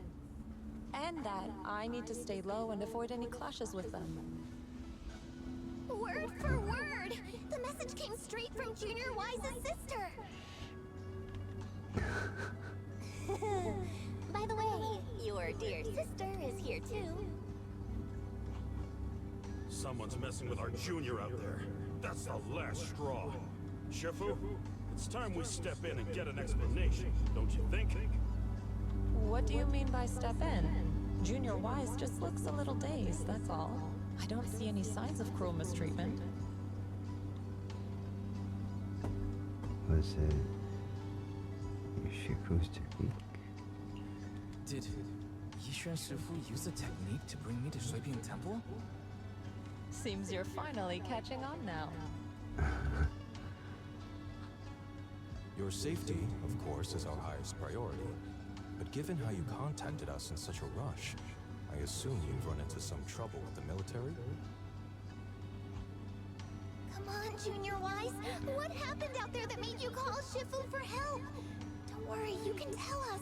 And that I need to stay low and avoid any clashes with them.
Word for word! The message came straight from Junior Wise's sister! By the way, your dear sister is here too.
Someone's messing with our junior out there. That's the last straw. Shifu, it's time we step in and get an explanation, don't you think?
What do you mean by step in? Junior Wise just looks a little dazed, that's all. I don't see any signs of cruel mistreatment.
Was it Shifu's technique?
Did Yishuan Shifu use a technique to bring me to Swabian Temple?
Seems you're finally catching on now.
Your safety, of course, is our highest priority. But given how you contacted us in such a rush, I assume you've run into some trouble with the military?
Come on, Junior Wise. What happened out there that made you call Shifu for help? Don't worry, you can tell us.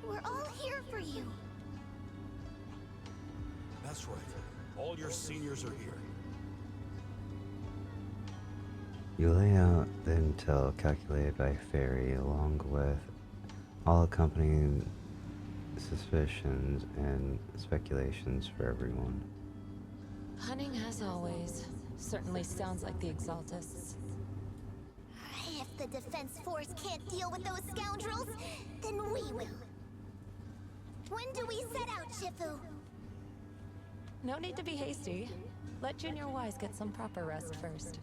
We're all here for you.
That's right. All your seniors are here.
You lay out the intel calculated by Fairy along with all accompanying suspicions and speculations for everyone.
Cunning as always. Certainly sounds like the Exaltists.
If the Defense Force can't deal with those scoundrels, then we will. When do we set out, Shifu?
No need to be hasty. Let Junior Wise get some proper rest first.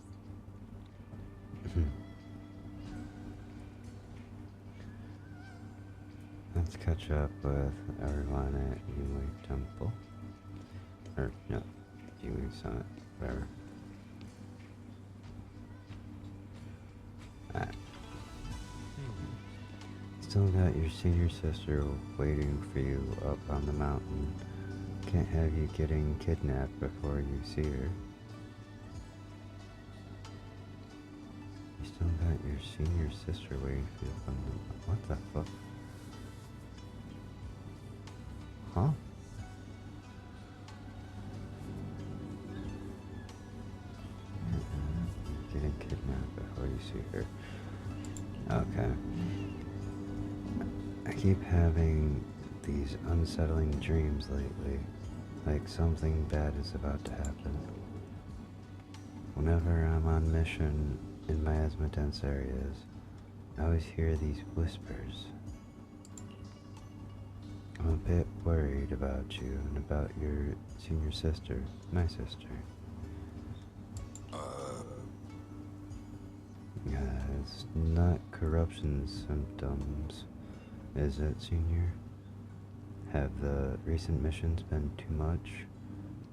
Let's catch up with everyone at Yunwei Temple. Or, no, Yunwei Summit, whatever. Ah. Still got your senior sister waiting for you up on the mountain. Can't have you getting kidnapped before you see her. You still got your senior sister waiting for you up on the mountain. What the fuck? Huh? Getting kidnapped before you see her. Okay. I keep having these unsettling dreams lately, like something bad is about to happen. Whenever I'm on mission in miasma-dense areas, I always hear these whispers. I'm a bit worried about you and about your senior sister, my sister. It's not corruption symptoms, is it, Senior? Have the recent missions been too much?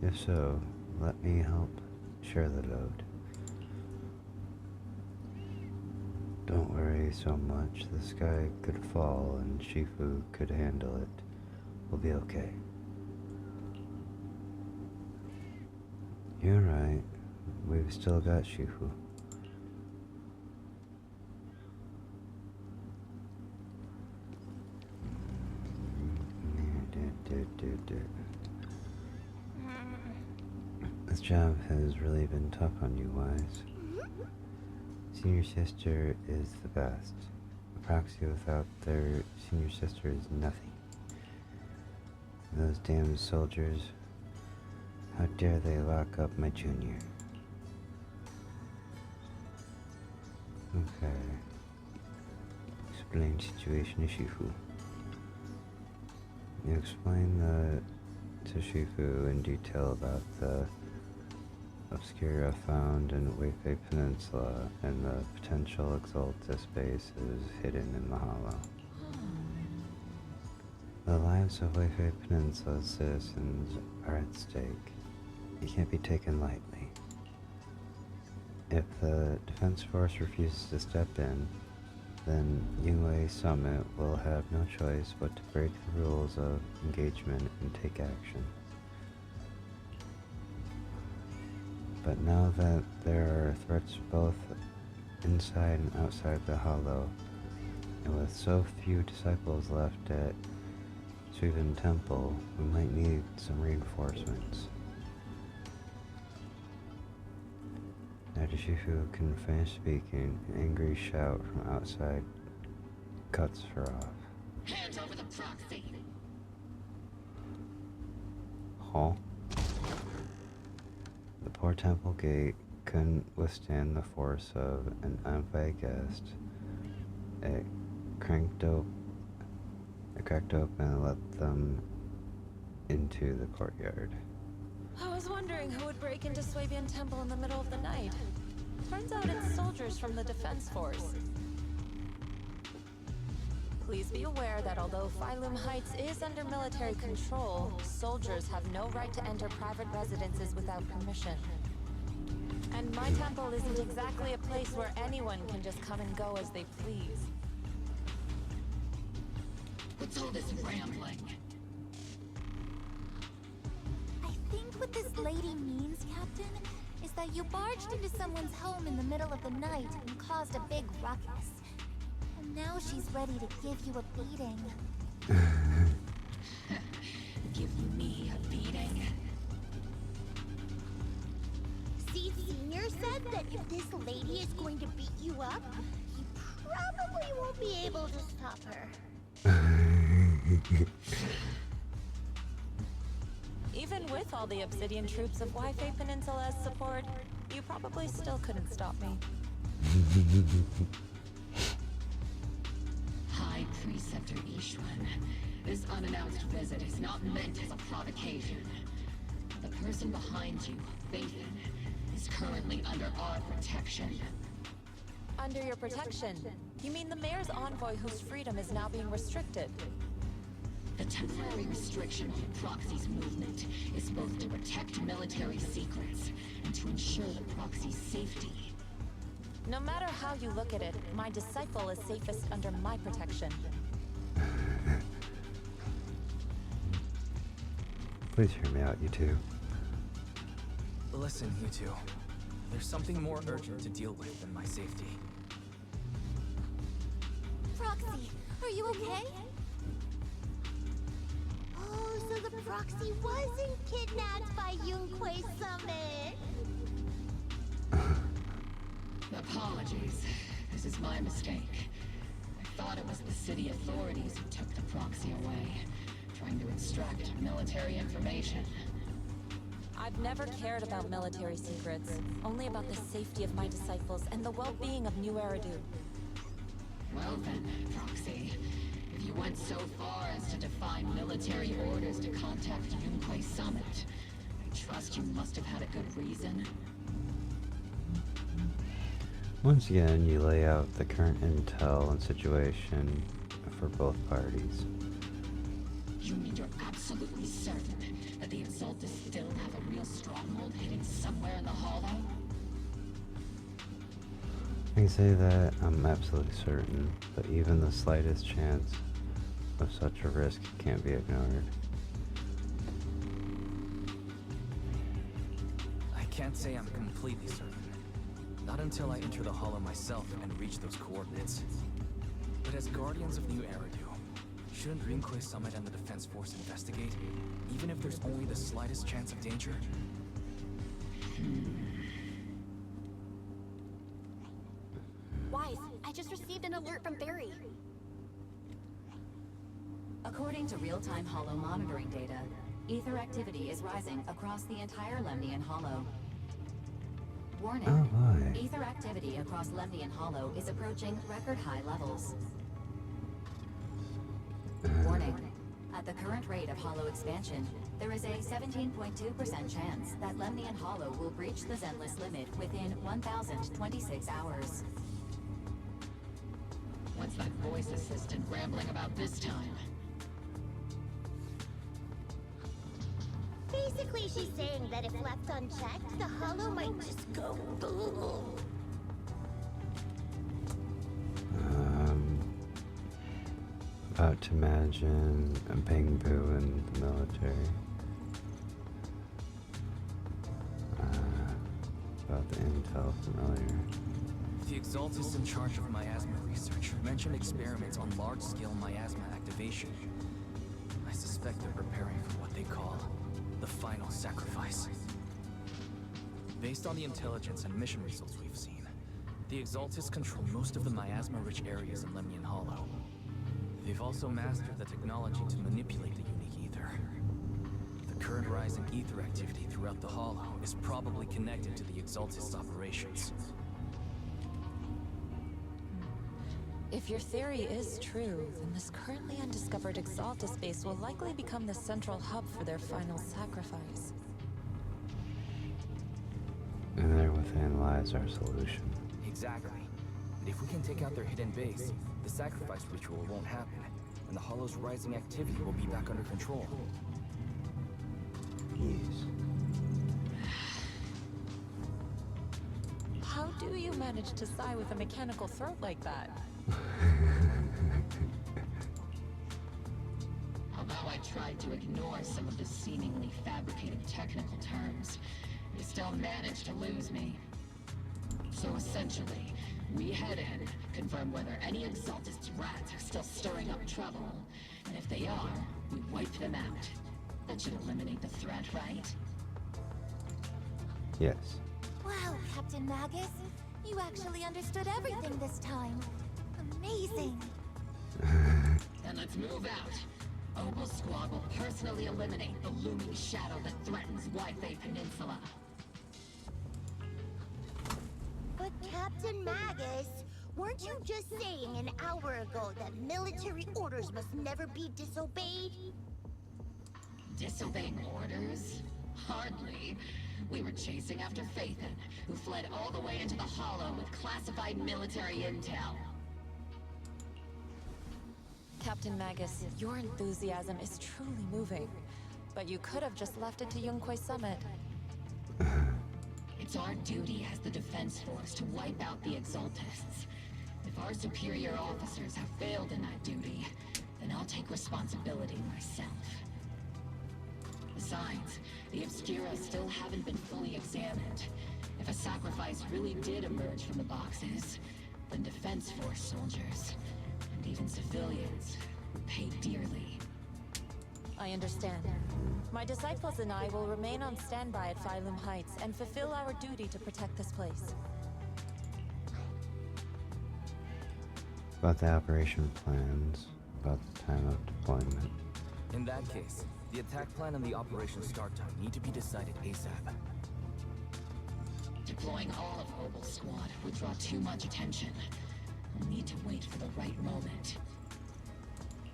If so, let me help share the load. Don't worry so much. The sky could fall and Shifu could handle it. We'll be okay. You're right. We've still got Shifu. This job has really been tough on you, Wise. Senior sister is the best. A proxy without their senior sister is nothing. Those damn soldiers, how dare they lock up my junior? Okay. Explain situation to Shifu. You explain to Shifu in detail about the Obscura found in Weifei Peninsula and the potential Exaltus bases hidden in the hollow. The lives of Weifei Peninsula's citizens are at stake. You can't be taken lightly. If the Defense Force refuses to step in, then Yunwei Summit will have no choice but to break the rules of engagement and take action. But now that there are threats both inside and outside the hollow, and with so few disciples left at Suivan Temple, we might need some reinforcements. After Shifu can finish speaking, an angry shout from outside cuts her off.
Hands over the proxy!
Huh? The poor temple gate couldn't withstand the force of an uninvited guest. It cracked open and let them into the courtyard.
I was wondering who would break into Swabian Temple in the middle of the night. Turns out it's soldiers from the Defense Force. Please be aware that although Phylum Heights is under military control, soldiers have no right to enter private residences without permission. And my temple isn't exactly a place where anyone can just come and go as they please.
What's all this rambling?
I think what this lady means, Captain, is that you barged into someone's home in the middle of the night and caused a big ruckus. And now she's ready to give you a beating.
Give me a beating?
See, Senior said that if this lady is going to beat you up, you probably won't be able to stop her.
Even with all the Obsidian troops of Wi-Fi Peninsula as support, you probably still couldn't stop me.
High Preceptor Ishwan, this unannounced visit is not meant as a provocation. The person behind you, Bathan, is currently under our protection.
Under your protection? You mean the mayor's envoy whose freedom is now being restricted?
The temporary restriction on the Proxy's movement is both to protect military secrets and to ensure the Proxy's safety.
No matter how you look at it, my disciple is safest under my protection.
Please hear me out, you two.
Listen, you two. There's something more urgent to deal with than my safety.
Proxy, are you okay?
Oh, so the Proxy wasn't kidnapped by Yunquei Summit.
Apologies. This is my mistake. I thought it was the city authorities who took the Proxy away, trying to extract military information.
I've never cared about military secrets, only about the safety of my disciples and the well-being of New Eridu.
Well then, Proxy, if you went so far as to defy military orders to contact Yunquei Summit, I trust you must have had a good reason.
Once again, you lay out the current intel and situation for both parties.
You mean you're absolutely certain that the Exaltus still have a real stronghold hidden somewhere in the Hollow?
I can say that I'm absolutely certain, but even the slightest chance of such a risk can't be ignored.
I can't say I'm completely certain. Not until I enter the Hollow myself and reach those coordinates. But as Guardians of New Eridu, shouldn't Yunquei Summit and the Defense Force investigate, even if there's only the slightest chance of danger?
Wise, I just received an alert from Barry.
According to real-time Hollow monitoring data, ether activity is rising across the entire Lemnian Hollow. Warning,
Oh boy.
ether activity across Lemnian Hollow is approaching record-high levels. Warning, at the current rate of Hollow expansion, there is a 17.2% chance that Lemnian Hollow will breach the Zenless limit within 1,026 hours.
What's that voice assistant rambling about this time?
Basically, she's saying that if left unchecked, the Hollow might just go boom.
About to imagine a Bang Boo in the military. About the intel from earlier.
The Exaltus in charge of miasma research mentioned experiments on large-scale miasma activation. I suspect they're preparing for what they call the final sacrifice. Based on the intelligence and mission results we've seen, the Exaltus control most of the miasma-rich areas in Lemnian Hollow. They've also mastered the technology to manipulate the unique ether. The current rising ether activity throughout the Hollow is probably connected to the Exaltus operations.
If your theory is true, then this currently undiscovered Exaltus base will likely become the central hub for their final sacrifice.
And there within lies our solution.
Exactly. And if we can take out their hidden base, the sacrifice ritual won't happen, and the Hollow's rising activity will be back under control.
Yes.
How do you manage to sigh with a mechanical throat like that?
Although I tried to ignore some of the seemingly fabricated technical terms, you still managed to lose me. So essentially, we head in, confirm whether any Exaltus rats are still stirring up trouble, and if they are, we wipe them out. That should eliminate the threat, right?
Yes.
Wow, Captain Magus. You actually understood everything this time. Amazing.
Then let's move out. Opal Squad will personally eliminate the looming shadow that threatens Wi-Fi Peninsula.
But Captain Magus, weren't you just saying an hour ago that military orders must never be disobeyed?
Disobeying orders? Hardly. We were chasing after Phaethon, who fled all the way into the Hollow with classified military intel.
Captain Magus, your enthusiasm is truly moving. But you could have just left it to Yunquay Summit.
It's our duty as the Defense Force to wipe out the Exaltists. If our superior officers have failed in that duty, then I'll take responsibility myself. Besides, the Obscura still haven't been fully examined. If a sacrifice really did emerge from the boxes, then Defense Force soldiers, and even civilians, would pay dearly.
I understand. My disciples and I will remain on standby at Phylum Heights and fulfill our duty to protect this place.
About the operation plans, about the time of deployment.
In that case, the attack plan and the operation start time need to be decided ASAP.
Deploying all of Opal Squad would draw too much attention. We'll need to wait for the right moment.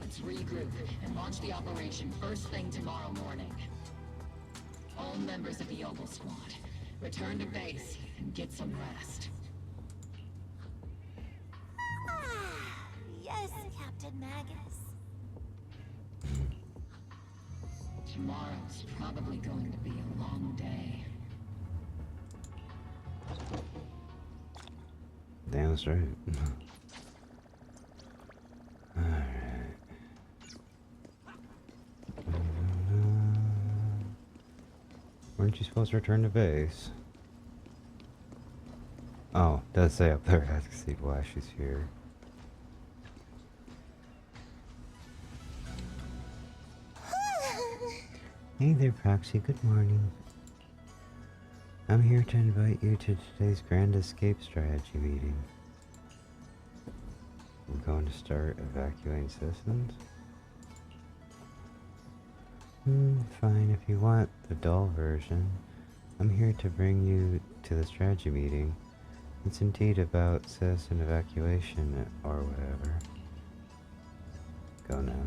Let's regroup and launch the operation first thing tomorrow morning. All members of the Opal Squad, return to base and get some rest.
Yes, Captain Magus.
Tomorrow's probably going to be a long day.
Damn straight. Alright. Weren't you supposed to return to base? Oh, it does say up there, ask Steve why she's here. Hey there, Proxy. Good morning. I'm here to invite you to today's Grand Escape Strategy meeting. We're going to start evacuating citizens. Fine, if you want the dull version. I'm here to bring you to the strategy meeting. It's indeed about citizen evacuation or whatever. Go now.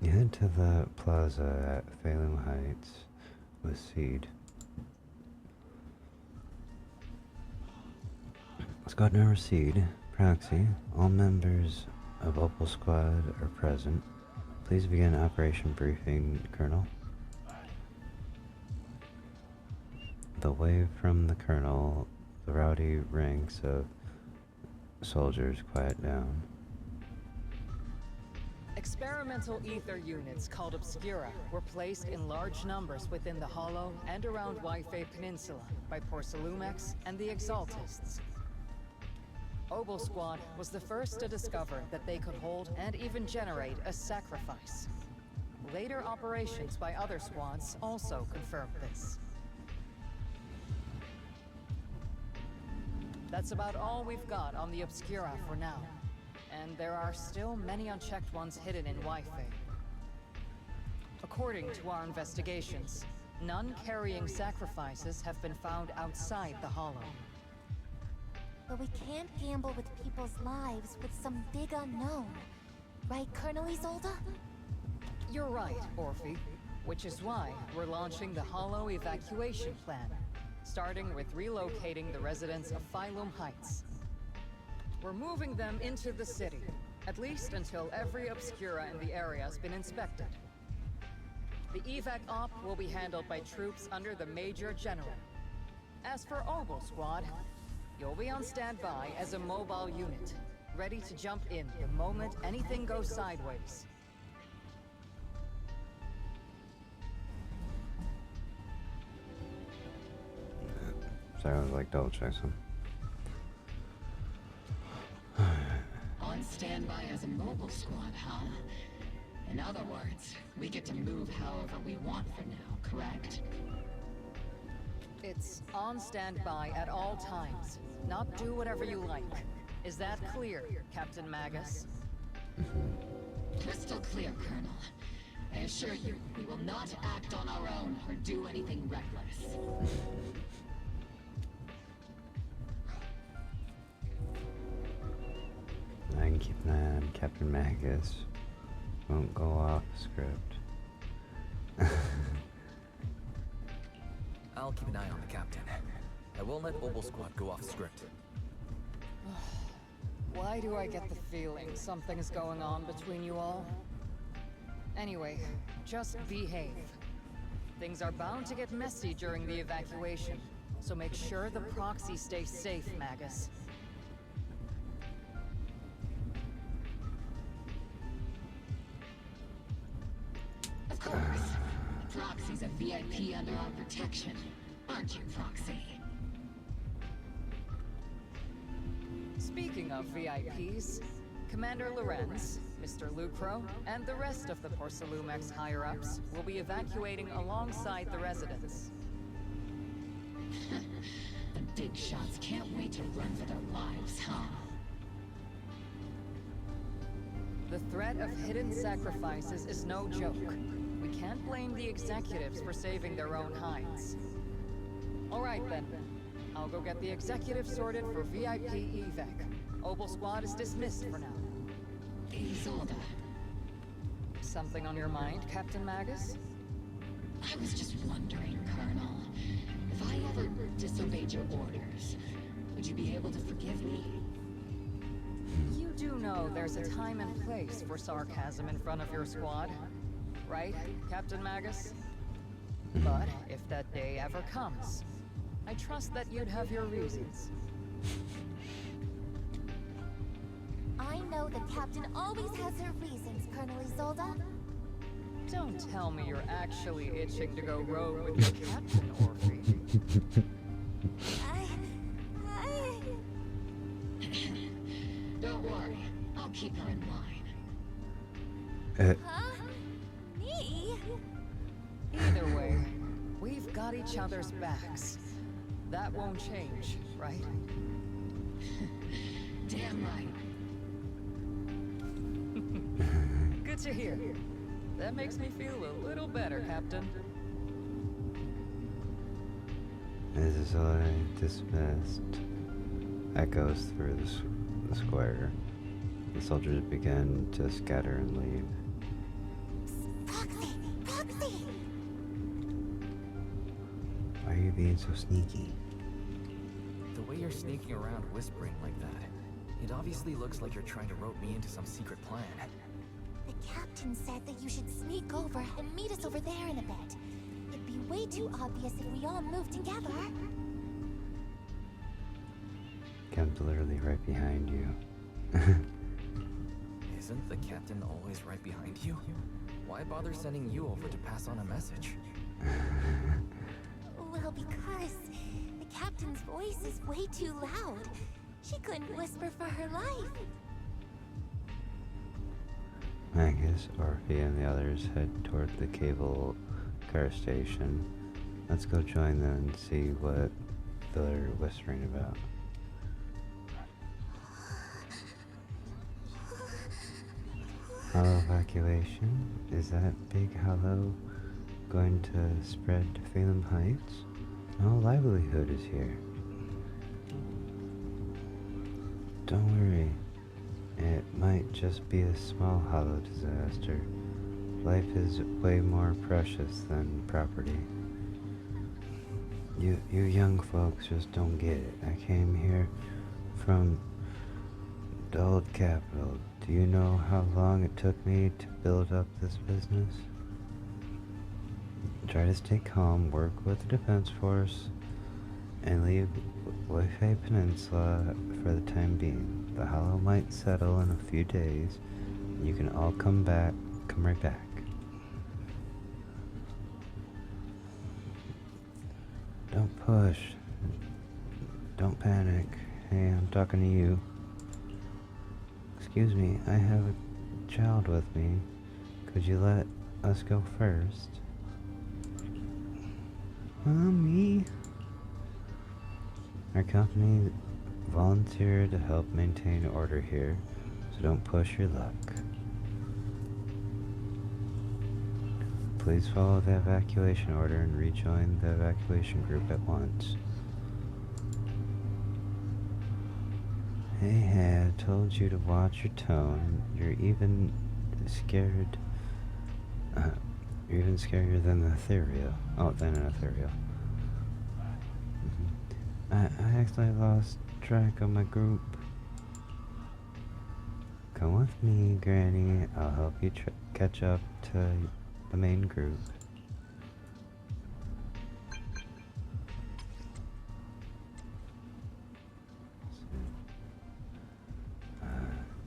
You head to the plaza at Phylum Heights with Seed. Squad number Seed, Proxy, all members of Opal Squad are present. Please begin operation briefing, Colonel. The wave from the Colonel, the rowdy ranks of soldiers quiet down.
Experimental ether units called Obscura were placed in large numbers within the Hollow and around Wi-Fi Peninsula by Porcelumex and the Exaltists. Opal Squad was the first to discover that they could hold and even generate a sacrifice. Later operations by other squads also confirmed this. That's about all we've got on the Obscura for now. And there are still many unchecked ones hidden in Wi-Fi. According to our investigations, none carrying sacrifices have been found outside the Hollow.
But we can't gamble with people's lives with some big unknown. Right, Colonel Isolde?
You're right, Orphe. Which is why we're launching the Hollow evacuation plan, starting with relocating the residents of Phylum Heights. We're moving them into the city, at least until every Obscura in the area has been inspected. The evac op will be handled by troops under the Major General. As for Opal Squad, you'll be on standby as a mobile unit, ready to jump in the moment anything goes sideways.
Sorry, I was like double checking.
On standby as a mobile squad, huh? In other words, we get to move however we want for now, correct?
It's on standby at all times. Not do whatever you like. Is that clear, Captain Magus?
Crystal clear, Colonel. I assure you, we will not act on our own or do anything reckless.
I can keep an eye on Captain Magus. Won't go off script.
I'll keep an eye on the captain. I won't let Obel Squad go off script.
Why do I get the feeling something's going on between you all? Anyway, just behave. Things are bound to get messy during the evacuation, so make sure the proxy stays safe, Magus.
Of course. Proxy's a VIP under our protection, aren't you, Proxy?
Speaking of VIPs, Commander Lorenz, Mr. Lucro, and the rest of the Porcelumex higher-ups will be evacuating alongside the residents.
The big shots can't wait to run for their lives, huh?
The threat of hidden sacrifices is no joke. We can't blame the executives for saving their own hides. All right then. I'll go get the executives sorted for VIP evac. Obel Squad is dismissed for now.
Isolde.
Something on your mind, Captain Magus?
I was just wondering, Colonel, if I ever disobeyed your orders, would you be able to forgive me?
You do know there's a time and place for sarcasm in front of your squad, right, Captain Magus? But if that day ever comes, I trust that you'd have your reasons.
I know the captain always has her reasons, Colonel Isolde.
Don't tell me you're actually itching to go rogue with your captain, Orphe.
Don't worry, I'll keep her in line.
Huh? Me?
Either way, we've got each other's backs. That won't change, right?
Damn right.
Good to hear. That makes me feel a little better, Captain.
This is all dismissed. Echoes through the square. The soldiers begin to scatter and leave.
Proxy! Proxy!
Why are you being so sneaky?
The way you're sneaking around whispering like that, it obviously looks like you're trying to rope me into some secret plan.
The captain said that you should sneak over and meet us over there in a bit. It'd be way too obvious if we all moved together.
Captain's literally right behind you.
Isn't the captain always right behind you? Why bother sending you over to pass on a message?
Well, because the captain's voice is way too loud. She couldn't whisper for her life.
Magus, Orphe, and the others head toward the cable car station. Let's go join them and see what they're whispering about. Hollow evacuation? Is that big hollow going to spread to Phelan Heights? No livelihood is here. Don't worry. It might just be a small hollow disaster. Life is way more precious than property. You young folks just don't get it. I came here from the old capital. Do you know how long it took me to build up this business? Try to stay calm, work with the Defense Force, and leave Wi-Fi Peninsula for the time being. The hollow might settle in a few days, and you can all come right back. Don't push. Don't panic. Hey, I'm talking to you. Excuse me, I have a child with me. Could you let us go first? Me. Our company volunteered to help maintain order here, so don't push your luck. Please follow the evacuation order and rejoin the evacuation group at once. Hey, I told you to watch your tone. You're even scared. You're even scarier than the ethereal. Oh, than an ethereal. I actually lost track of my group. Come with me, Granny. I'll help you catch up to the main group.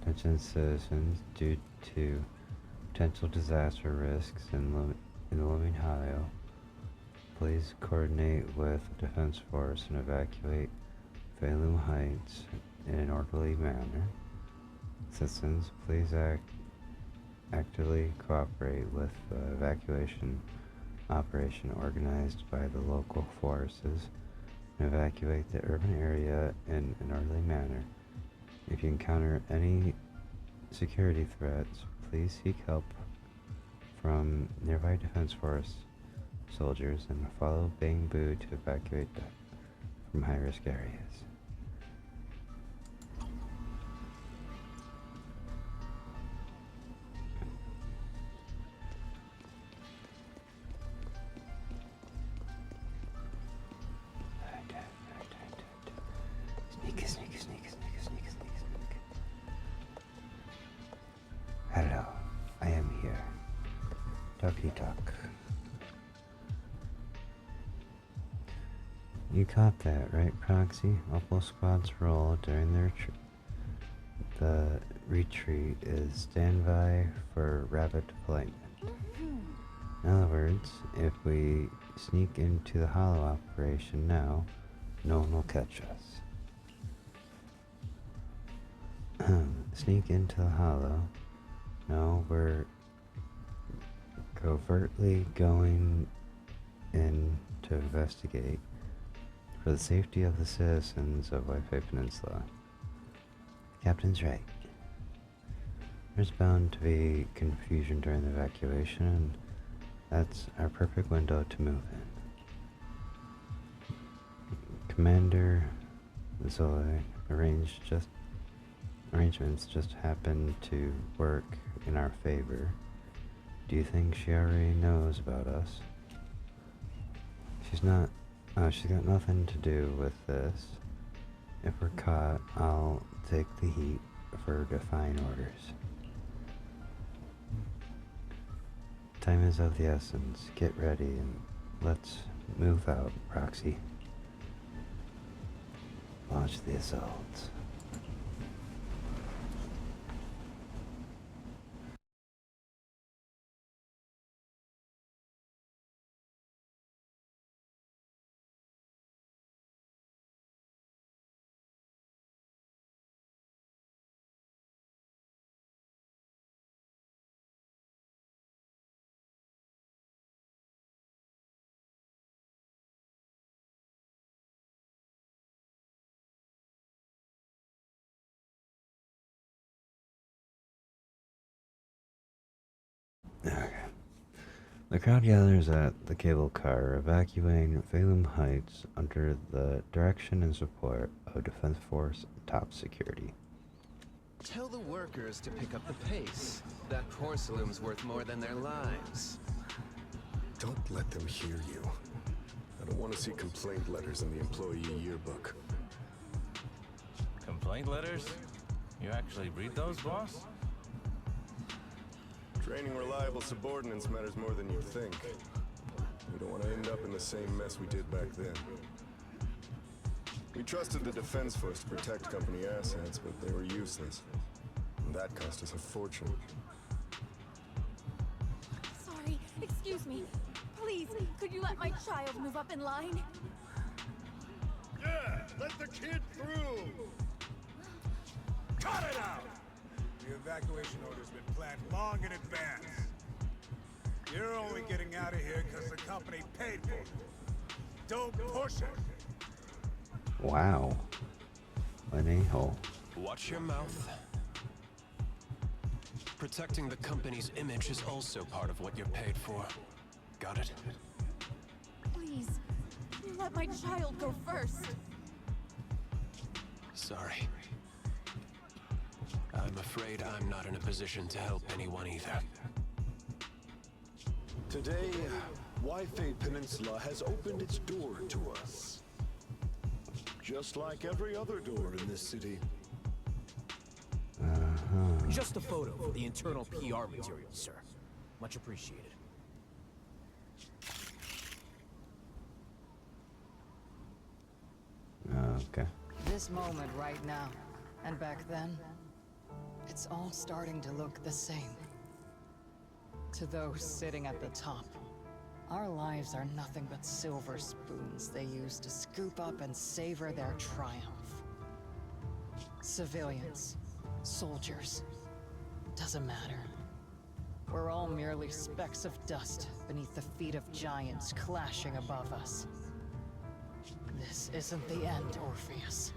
Attention citizens, due to potential disaster risks in the Living Hollow, please coordinate with the Defense Force and evacuate Phelim Heights in an orderly manner. Citizens, please actively cooperate with the evacuation operation organized by the local forces and evacuate the urban area in an orderly manner. If you encounter any security threats, please seek help from nearby Defense Force soldiers and follow Bang Boo to evacuate from high-risk areas. Sneak. Hello, I am here. Talky talk. You caught that, right, Proxy? Multiple squads roll during the retreat is standby for rapid deployment. In other words, if we sneak into the Hollow operation now, no one will catch us. Sneak into the Hollow. No, we're covertly going in to investigate for the safety of the citizens of Wi-Fi Peninsula. Captain's right. There's bound to be confusion during the evacuation, and that's our perfect window to move in. Commander Zoe arrangements just happen to work in our favor. Do you think she already knows about us? She's got nothing to do with this. If we're caught, I'll take the heat for defying orders. Time is of the essence. Get ready and let's move out, Proxy. Launch the assault. Okay. The crowd gathers at the cable car, evacuating Phelim Heights under the direction and support of Defense Force top security.
Tell the workers to pick up the pace. That porcelain's worth more than their lives.
Don't let them hear you. I don't want to see complaint letters in the employee yearbook.
Complaint letters? You actually read those, boss?
Training reliable subordinates matters more than you think. We don't want to end up in the same mess we did back then. We trusted the Defense Force to protect company assets, but they were useless. And that cost us a fortune.
Sorry, excuse me. Please, could you let my child move up in line?
Yeah, let the kid through! Cut it out!
The evacuation order's been planned long in advance.
You're only getting out of here because the company paid for it. Don't push it.
Wow. An a-hole.
Watch your mouth. Protecting the company's image is also part of what you're paid for. Got it?
Please, let my child go first.
Sorry. I'm afraid I'm not in a position to help anyone either.
Today, Wi-Fi Peninsula has opened its door to us. Just like every other door in this city.
Just a photo for the internal PR material, sir. Much appreciated.
Okay.
This moment right now, and back then, it's all starting to look the same. To those sitting at the top, our lives are nothing but silver spoons they use to scoop up and savor their triumph. Civilians, soldiers, doesn't matter. We're all merely specks of dust beneath the feet of giants clashing above us. This isn't the end, Orpheus.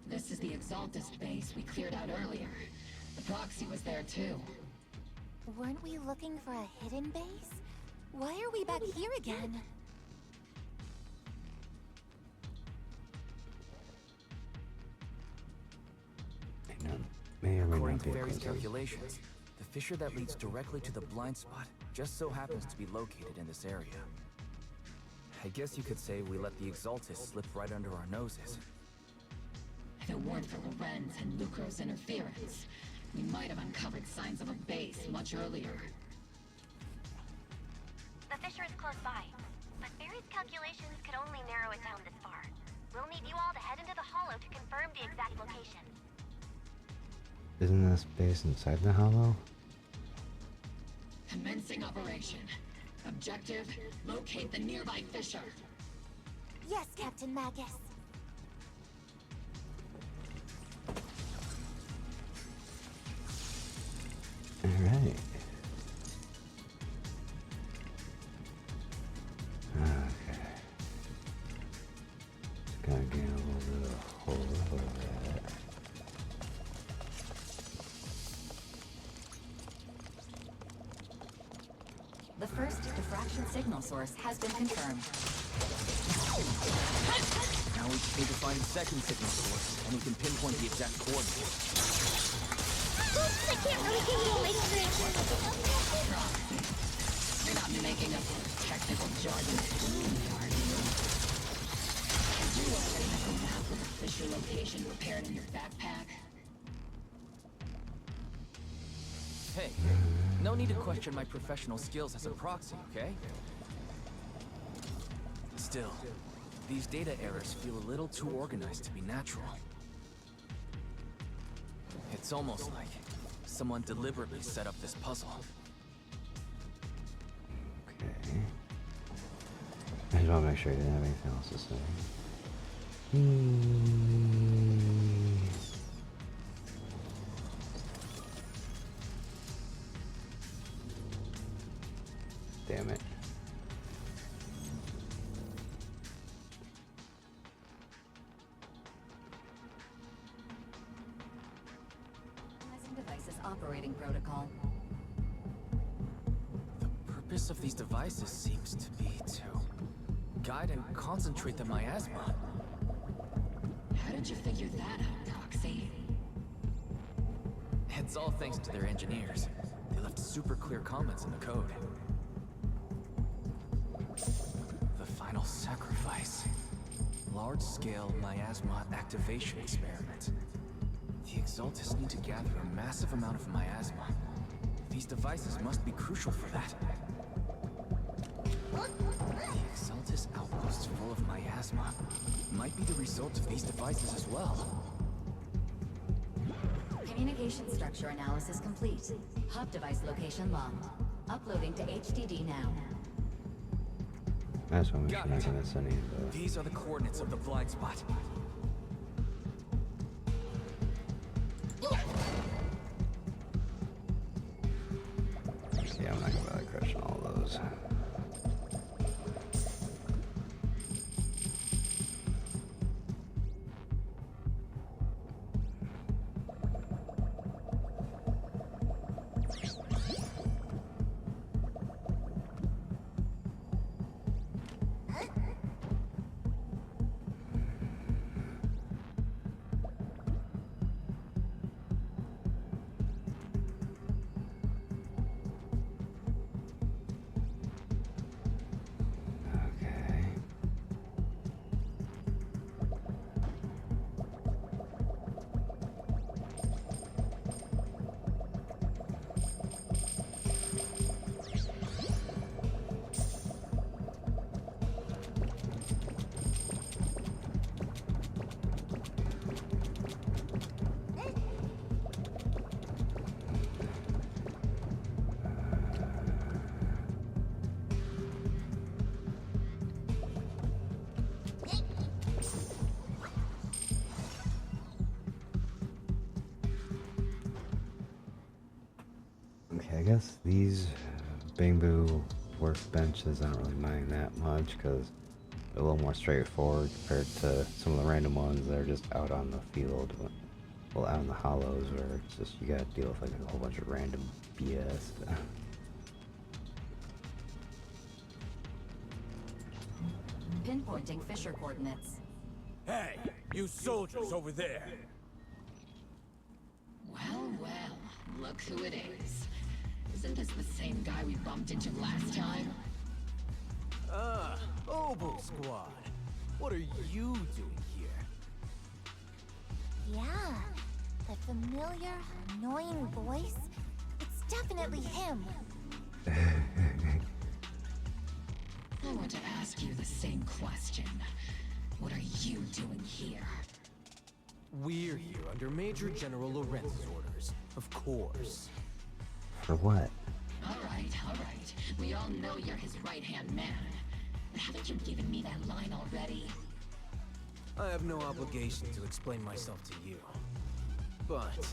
This is the Exaltist base we cleared out earlier. The proxy was there too.
Weren't we looking for a hidden base? Why are we back here again?
May or may
According
not
to
be a
various
coincidence.
calculations, the fissure that leads directly to the blind spot just so happens to be located in this area. I guess you could say we let the Exaltist slip right under our noses.
If it weren't for Lorenz and Lucro's interference, we might have uncovered signs of a base much earlier.
The fissure is close by, but various calculations could only narrow it down this far. We'll need you all to head into the hollow to confirm the exact location.
Isn't this base inside the hollow?
Commencing operation. Objective, locate the nearby fissure.
Yes, Captain Magus.
Alright. Okay. Just gotta get a little bit of hold of that.
The first diffraction signal source has been confirmed.
Now we just need to find the second signal source, and we can pinpoint the exact coordinates.
I can't really give you all
You're not making up technical jargon spoon, are you? You already have a map with the fissure location prepared in your backpack.
Hey, no need to question my professional skills as a proxy, okay? Still, these data errors feel a little too organized to be natural. It's almost like someone deliberately set up this puzzle.
Okay. I just want to make sure I didn't have anything else to say. Damn it.
Devices operating protocol.
The purpose of these devices seems to be to guide and concentrate the miasma.
How did you figure that out, Proxy?
It's all thanks to their engineers. They left super clear comments in the code. The final sacrifice. Large-scale miasma activation experiment. The Exaltists need to gather a massive amount of miasma. These devices must be crucial for that. The Exaltist outposts full of miasma might be the result of these devices as well.
Communication structure analysis complete. Hub device location locked. Uploading to HDD now.
That's why we should
Got
not
it.
miss any of the...
These are the coordinates of the blind spot.
Yeah, I'm not gonna bother crushing all those. Okay, I guess these bamboo workbenches, I don't really mind that much because they're a little more straightforward compared to some of the random ones that are just out on the field. Well, out in the hollows where it's just, you gotta deal with like a whole bunch of random BS.
Pinpointing Fisher coordinates.
Hey, you soldiers over there!
Well, well, look who it is. Isn't this the same guy we bumped into last time?
Ah, Oboe Squad. What are you doing here?
Yeah, that familiar, annoying voice. It's definitely him.
I want to ask you the same question. What are you doing here?
We're here under Major General Lorenz's orders, of course.
For what?
All right. We all know you're his right-hand man. But haven't you given me that line already?
I have no obligation to explain myself to you. But,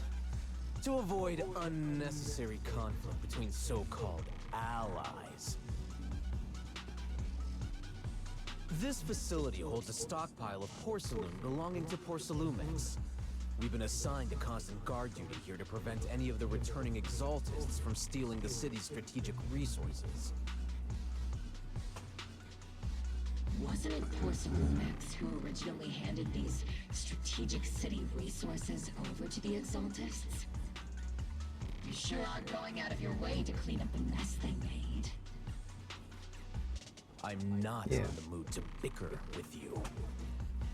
to avoid unnecessary conflict between so-called allies, this facility holds a stockpile of porcelain belonging to Porcelumex. We've been assigned to constant guard duty here to prevent any of the returning Exaltists from stealing the city's strategic resources.
Wasn't it Porcelumex who originally handed these strategic city resources over to the Exaltists? You sure are going out of your way to clean up the mess they made.
I'm not in the mood to bicker with you.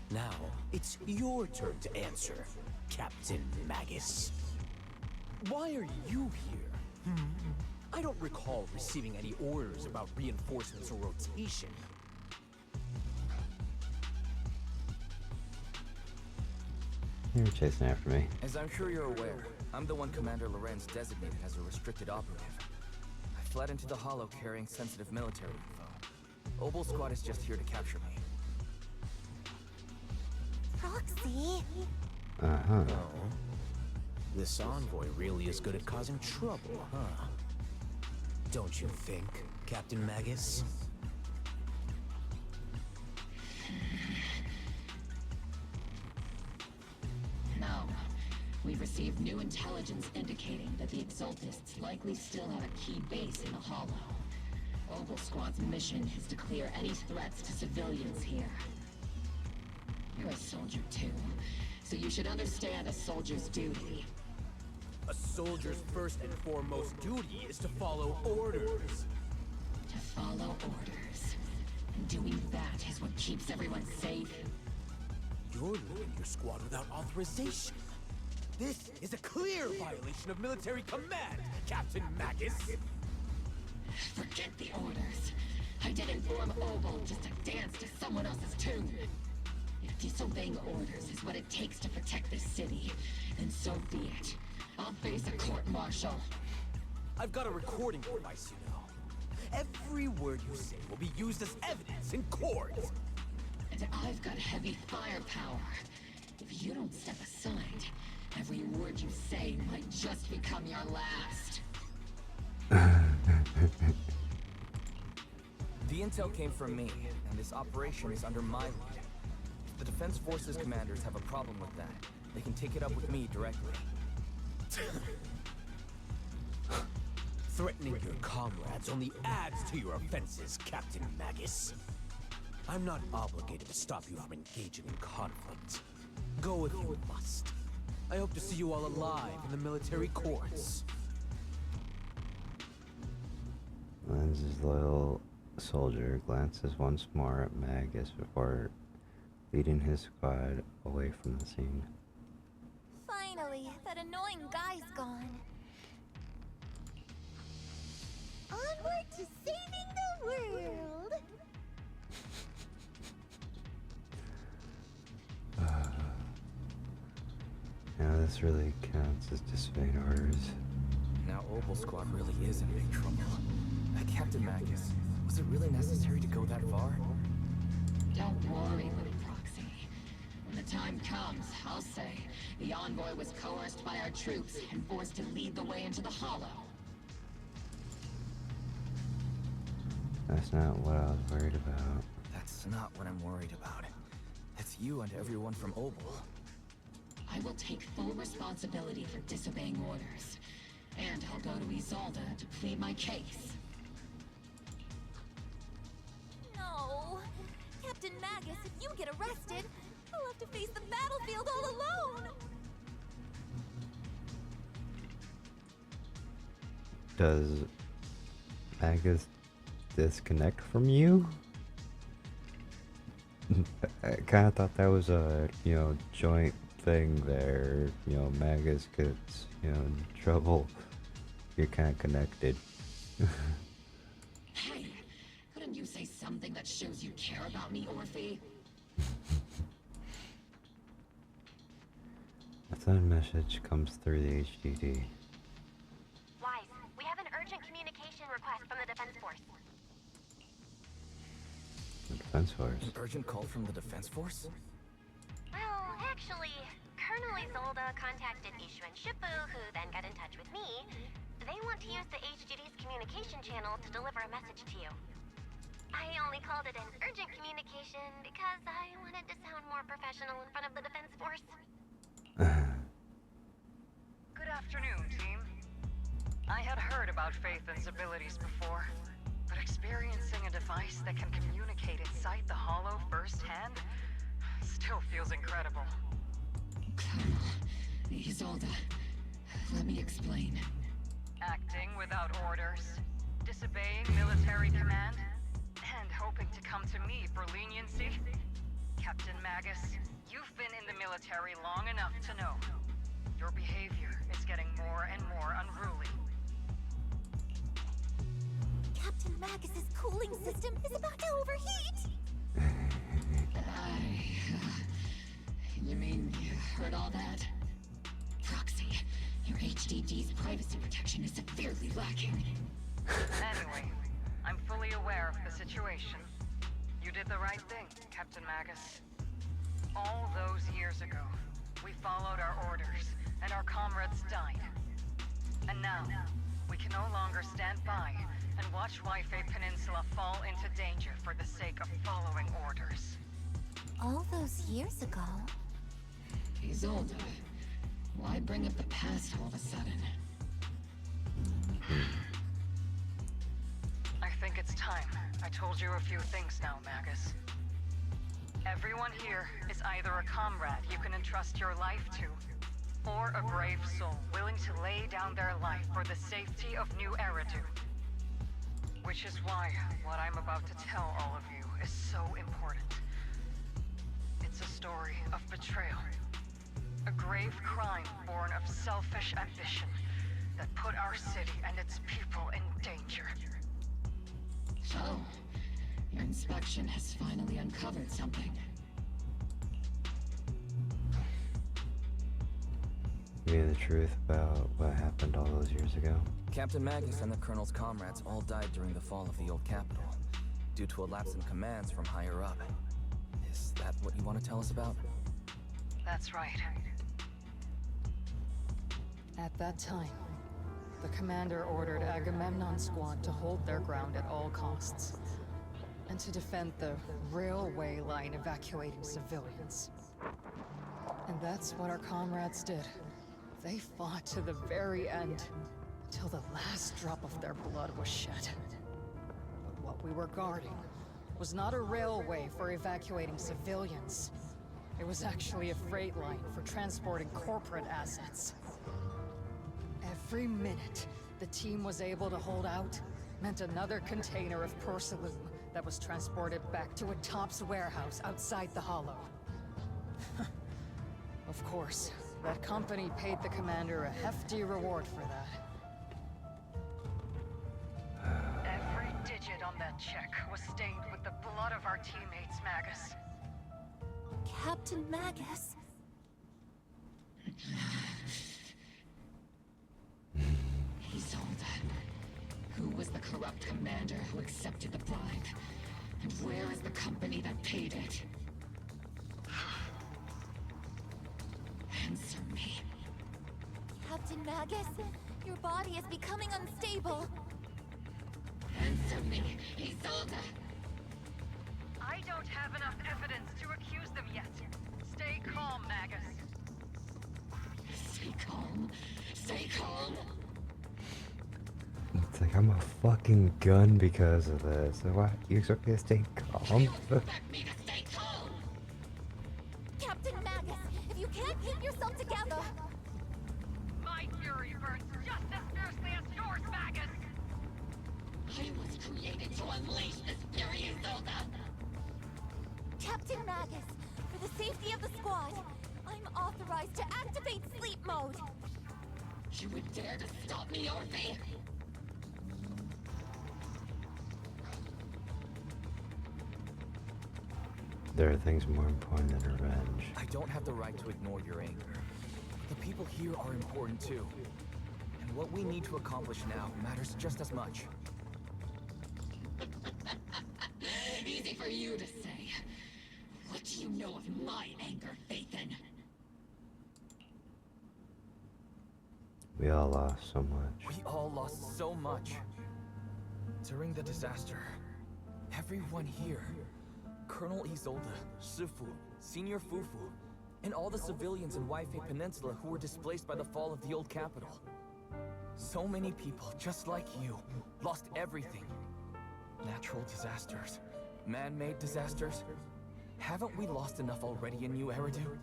Now, it's your turn to answer, Captain Magus. Why are you here? I don't recall receiving any orders about reinforcements or rotation.
You're chasing after me.
As I'm sure you're aware, I'm the one Commander Lorenz designated as a restricted operative. I fled into the Hollow carrying sensitive military info. Oboe Squad is just here to capture me.
Roxy?
Uh-huh.
Oh. This envoy really is good at causing trouble, huh? Don't you think, Captain Magus?
No. We've received new intelligence indicating that the Exaltists likely still have a key base in the Hollow. Oboe Squad's mission is to clear any threats to civilians here. You're a soldier too, so you should understand a soldier's duty.
A soldier's first and foremost duty is to follow orders.
To follow orders. And doing that is what keeps everyone safe.
You're leaving your squad without authorization. This is a clear violation of military command, Captain Magus.
Forget the orders. I didn't form Oboe just to dance to someone else's tune. If disobeying orders is what it takes to protect this city, then so be it. I'll face a court-martial.
I've got a recording device, you know.
Every word you say will be used as evidence in court.
And I've got heavy firepower. If you don't step aside, every word you say might just become your last.
The intel came from me, and this operation is under my lead. If the Defense Forces commanders have a problem with that, they can take it up with me directly.
Threatening your comrades only adds to your offenses, Captain Magus. I'm not obligated to stop you from engaging in conflict. Go if you must. I hope to see you all alive in the military courts.
Lens's loyal soldier glances once more at Magus before leading his squad away from the scene.
Finally, that annoying guy's gone.
Onward to saving the world!
Now this really counts as disobeying orders.
Now Opal Squad really is in big trouble. Captain Magus, was it really necessary to go that far?
Don't worry, little proxy. When the time comes, I'll say the envoy was coerced by our troops and forced to lead the way into the Hollow.
That's not what I was worried about.
That's not what I'm worried about. It's you and everyone from Opal.
I will take full responsibility for disobeying orders. And I'll go to Isolde to plead my case.
No! Captain Magus, if you get arrested, I'll have to face the battlefield all alone!
Does Magus disconnect from you? I kind of thought that was a, joint thing there. Magus gets, in trouble. You're kind of connected.
Hey, couldn't you say something that shows you care about me, Orphe?
A phone message comes through the HDD.
Wise, we have an urgent communication request from the Defense Force.
The Defense Force.
An urgent call from the Defense Force?
Well, actually, Colonel Isolde contacted Ishu and Shifu, who then got in touch with me. They want to use the HDD's communication channel to deliver a message to you. I only called it an urgent communication because I wanted to sound more professional in front of the Defense Force.
Good afternoon, team. I had heard about Phaethon's abilities before, but experiencing a device that can communicate inside the Hollow firsthand still feels incredible.
Isolde, let me explain.
Acting without orders, disobeying military command, and hoping to come to me for leniency? Captain Magus, you've been in the military long enough to know. Your behavior is getting more and more unruly.
Captain Magus's cooling system is about to overheat!
You mean you heard all that? Proxy, your HDD's privacy protection is severely lacking.
Anyway, I'm fully aware of the situation. You did the right thing, Captain Magus. All those years ago, we followed our orders, and our comrades died. And now, we can no longer stand by and watch Waifei Peninsula fall into danger for the sake of following orders.
All those years ago?
Isolde, why bring up the past all of a sudden?
I think it's time I told you a few things now, Magus. Everyone here is either a comrade you can entrust your life to, or a brave soul willing to lay down their life for the safety of New Eridu. Which is why what I'm about to tell all of you is so important. It's a story of betrayal. A grave crime born of selfish ambition that put our city and its people in danger.
So, your inspection has finally uncovered something.
me the truth about what happened all those years ago?
Captain Magus and the Colonel's comrades all died during the fall of the old capital, due to a lapse in commands from higher up. Is that what you want to tell us about?
That's right.
At that time, the commander ordered Agamemnon's squad to hold their ground at all costs, and to defend the railway line evacuating civilians. And that's what our comrades did. They fought to the very end, till the last drop of their blood was shed. But what we were guarding was not a railway for evacuating civilians. It was actually a freight line for transporting corporate assets. Every minute the team was able to hold out meant another container of porcelain that was transported back to a Topps warehouse outside the Hollow. Of course, that company paid the commander a hefty reward for that.
Every digit on that check was stained with the blood of our teammates, Magus.
Captain Magus.
Isolde. Who was the corrupt commander who accepted the bribe? And where is the company that paid it? Answer me.
Captain Magus, your body is becoming unstable.
Answer me, Isolde!
I don't have enough evidence to accuse them yet. Stay calm, Magus.
Stay calm. Stay calm.
It's like I'm a fucking gun because of this. So what? You expect me to stay calm?
Captain Magus, if you can't keep yourself together...
My fury burns just as fiercely as yours, Magus!
I was created to unleash this fury, Isolde!
Captain Magus, for the safety of the squad, I'm authorized to activate sleep mode.
You would dare to stop me, Orphe?
There are things more important than revenge.
I don't have the right to ignore your anger. The people here are important too. And what we need to accomplish now matters just as much.
Easy for you to say. What do you know of my anger, Phaethon?
We all lost so much.
We all lost so much. During the disaster, everyone here, Colonel Isolde, Shifu, Senior Fufu, and all the civilians in Waifei Peninsula who were displaced by the fall of the old capital. So many people, just like you, lost everything. Natural disasters, man-made disasters. Haven't we lost enough already in New Eridu?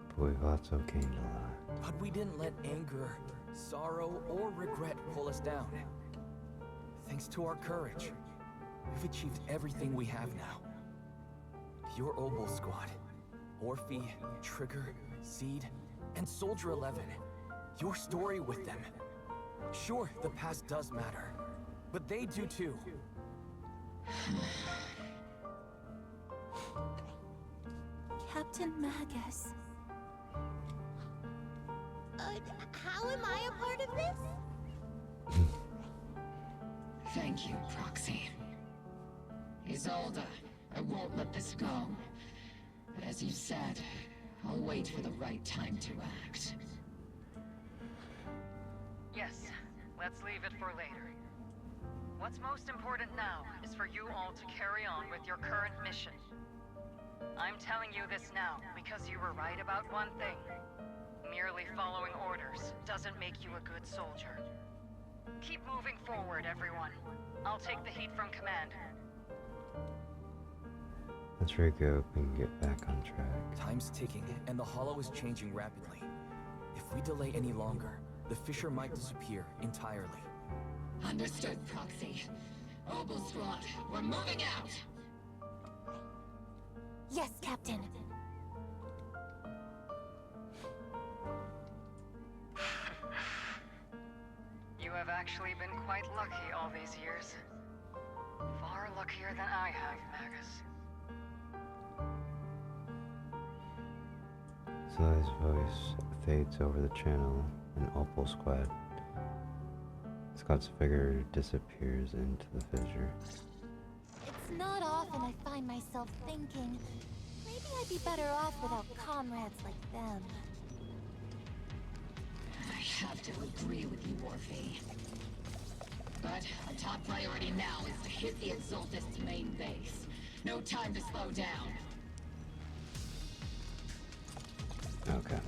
But we've also gained a lot.
But we didn't let anger, sorrow, or regret pull us down. Thanks to our courage, we've achieved everything we have now. Your Obel squad, Orphe, Trigger, Seed, and Soldier 11. Your story with them. Sure, the past does matter, but they do too.
Captain Magus.
How am I a part of this?
Thank you, Proxy. Isolde, I won't let this go. But as you said, I'll wait for the right time to act.
Yes, let's leave it for later. What's most important now is for you all to carry on with your current mission. I'm telling you this now because you were right about one thing. Merely following orders doesn't make you a good soldier. Keep moving forward, everyone. I'll take the heat from command.
Let's regroup and get back on track.
Time's ticking, and the Hollow is changing rapidly. If we delay any longer, the Fisher might disappear entirely.
Understood, Proxy. Obel squad, we're moving out!
Yes, Captain.
You have actually been quite lucky all these years. Far luckier than I have, Magus.
Sly's voice fades over the channel, and Opal Scott's figure disappears into the fissure.
It's not often I find myself thinking, maybe I'd be better off without comrades like them.
I have to agree with you, Orphe. But our top priority now is to hit the Exaltist's main base. No time to slow down.
Okay.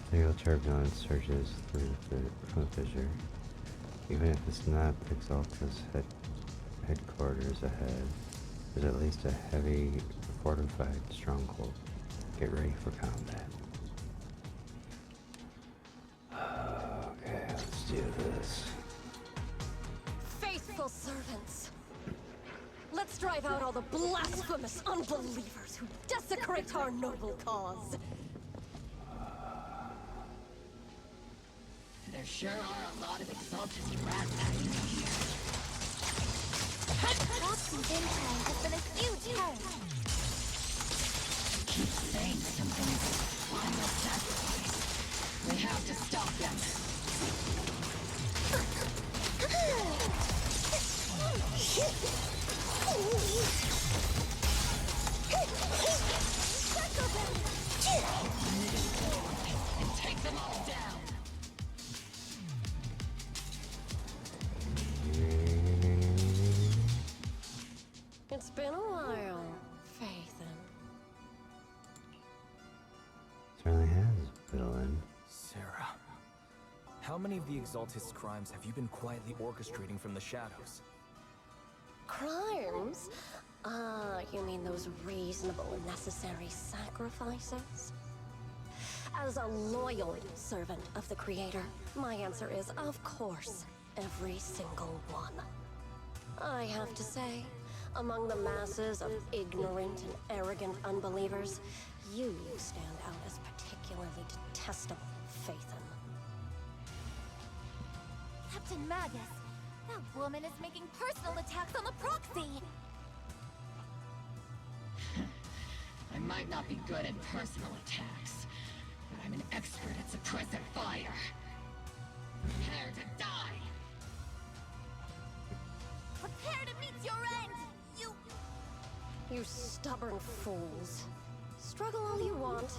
Signal turbulence surges through from the fissure. Even if it's not Exalta's headquarters ahead, there's at least a heavy fortified stronghold. Get ready for combat. Okay, let's do this.
Faithful servants! Let's drive out all the blasphemous unbelievers who desecrate our noble cause!
There sure are a lot of Exaltist rats hiding out here.
Roxy's intel has been a huge help.
Keep saying something. Final sacrifice. We have to stop them. And take them all down.
It's been a while, Phaethon.
Certainly has, Fiddlin.
Sarah, how many of the Exaltist's crimes have you been quietly orchestrating from the shadows?
Crimes? Ah, you mean those reasonable and necessary sacrifices? As a loyal servant of the Creator, my answer is, of course, every single one. I have to say, among the masses of ignorant and arrogant unbelievers, you stand out as particularly detestable, Phaethon.
Captain Magus, that woman is making personal attacks on the proxy!
I might not be good at personal attacks, but I'm an expert at suppressing fire. Prepare to die!
Prepare to meet your end,
You stubborn fools. Struggle all you want.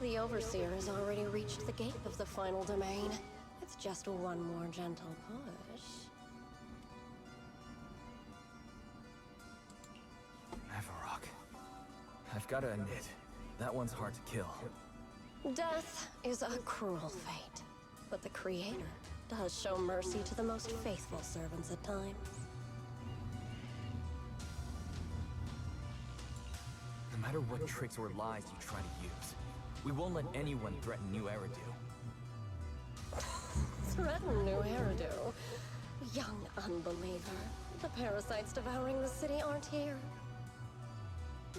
The Overseer has already reached the gate of the final domain. It's just one more gentle push.
Avarok. I've gotta admit, that one's hard to kill.
Death is a cruel fate, but the Creator does show mercy to the most faithful servants at times.
No matter what tricks or lies you try to use, we won't let anyone threaten New Eridu.
Threaten New Eridu? Young unbeliever. The parasites devouring the city aren't here.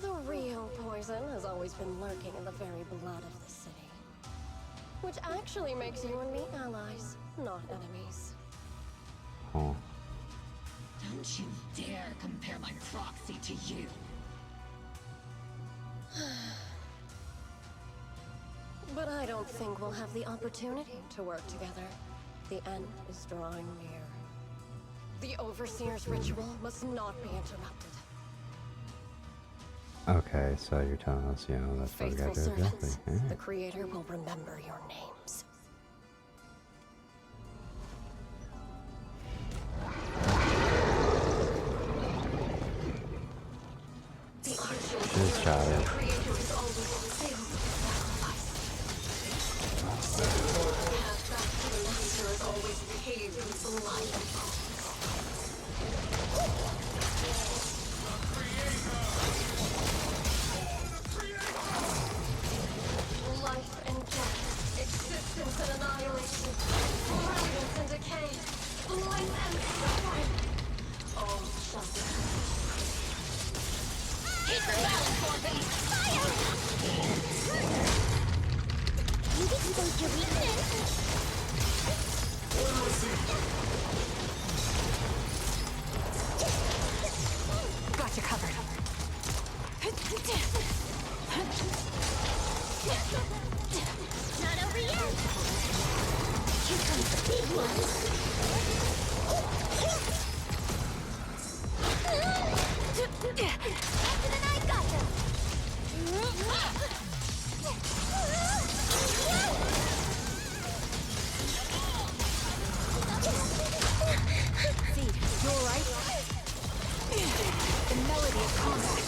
The real poison has always been lurking in the very blood of the city. Which actually makes you and me allies, not enemies.
Oh.
Don't you dare compare my proxy to you.
But I don't think we'll have the opportunity to work together. The end is drawing near. The Overseer's ritual must not be interrupted.
Okay, so you're telling us, you know, that's what we
Faithful
gotta do exactly.
servants,
Yeah.
the Creator will remember your names. The Archangel,
This child.
the Creator is always filled with sacrifice. The path back to the Master is always paved with blood and life and death, existence and annihilation, brilliance and decay, bliss and suffering. All shall be.
Keep your balance, Orphe!
Big ones. Captain and I got them.
See, you alright? The melody of combat.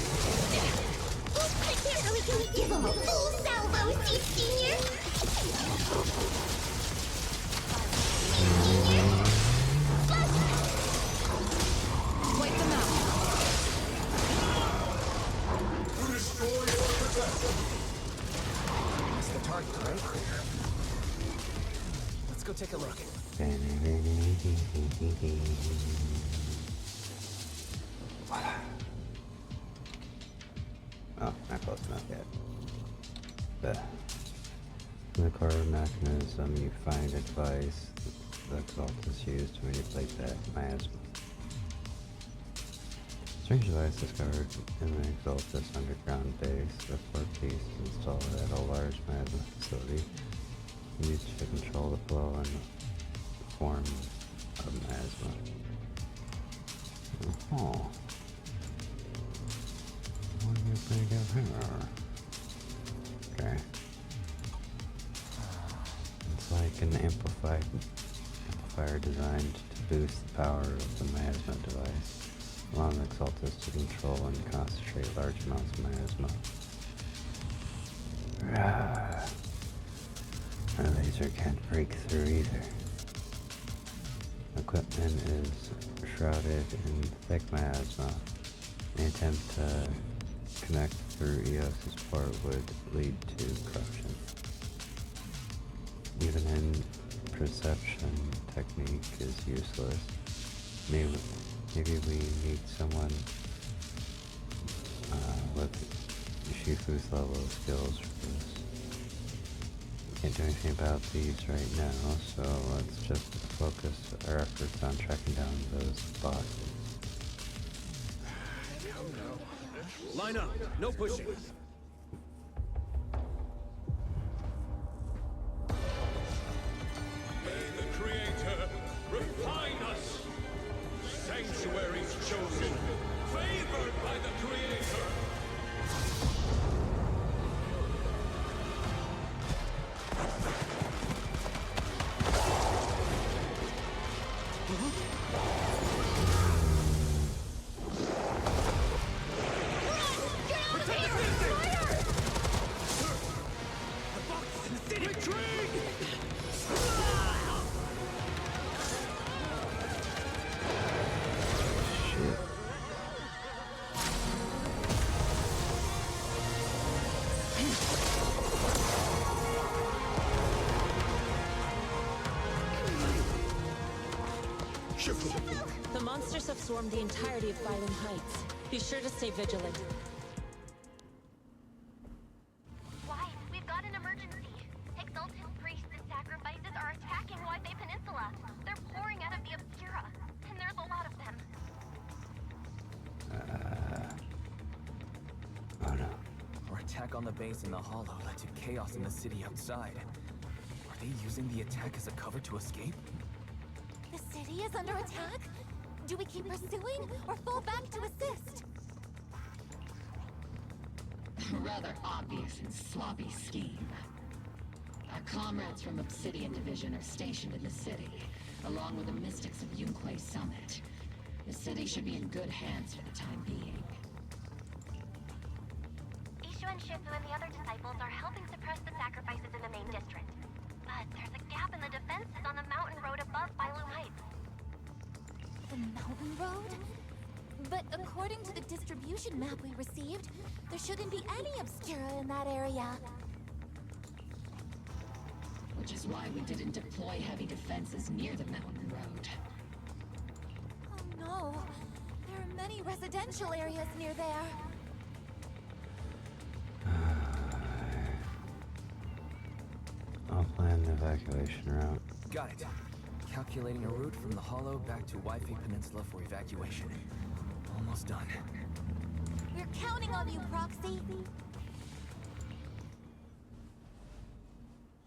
I can't really give him a full salvo, see, Senior?
Wipe them out.
That's the target, right? Let's go take a look.
Oh, not close enough yet. The core mechanism, you find a device the Exaltus used to manipulate that miasma. Strange device discovered in the Exaltus underground base. The core piece installed at a large miasma facility used to control the flow and form of miasma. Oh. What do you think of here? Okay. It's like an amplifier designed to boost the power of the miasma device, allowing the Exaltus to control and concentrate large amounts of miasma. Our laser can't break through either. Equipment is shrouded in thick miasma. An attempt to connect through EOS's port would lead to corruption. Even in perception technique is useless. Maybe we need someone with Shifu's level of skills for this. We can't do anything about these right now, so let's just focus our efforts on tracking down those bosses.
Line up, no pushing.
May the Creator refine us! Sanctuaries chosen, favored by the Creator!
The monsters have swarmed the entirety of Phylum Heights. Be sure to stay vigilant.
Why? We've got an emergency. Exalted priests and sacrifices are attacking Wi-Fi Peninsula. They're pouring out of the Obscura, and there's a lot of them.
Oh no.
Our attack on the base in the Hollow led to chaos in the city outside. Are they using the attack as a cover to escape?
The city is under attack? Do we keep pursuing or fall back to assist?
Rather obvious and sloppy scheme. Our comrades from Obsidian Division are stationed in the city, along with the Mystics of Yunquay Summit. The city should be in good hands for the time being.
Ishu and Shifu and the other disciples are helping suppress the sacrifices in the main district. But there's a gap in the defenses on the mountain road above Phylum Heights.
The mountain road? But according to the distribution map we received, there shouldn't be any Obscura in that area.
Which is why we didn't deploy heavy defenses near the mountain road.
Oh no, there are many residential areas near there.
I'll plan the evacuation route.
Got it. Calculating a route from the Hollow back to Wi-Fi Peninsula for evacuation. Almost done.
We're counting on you, Proxy.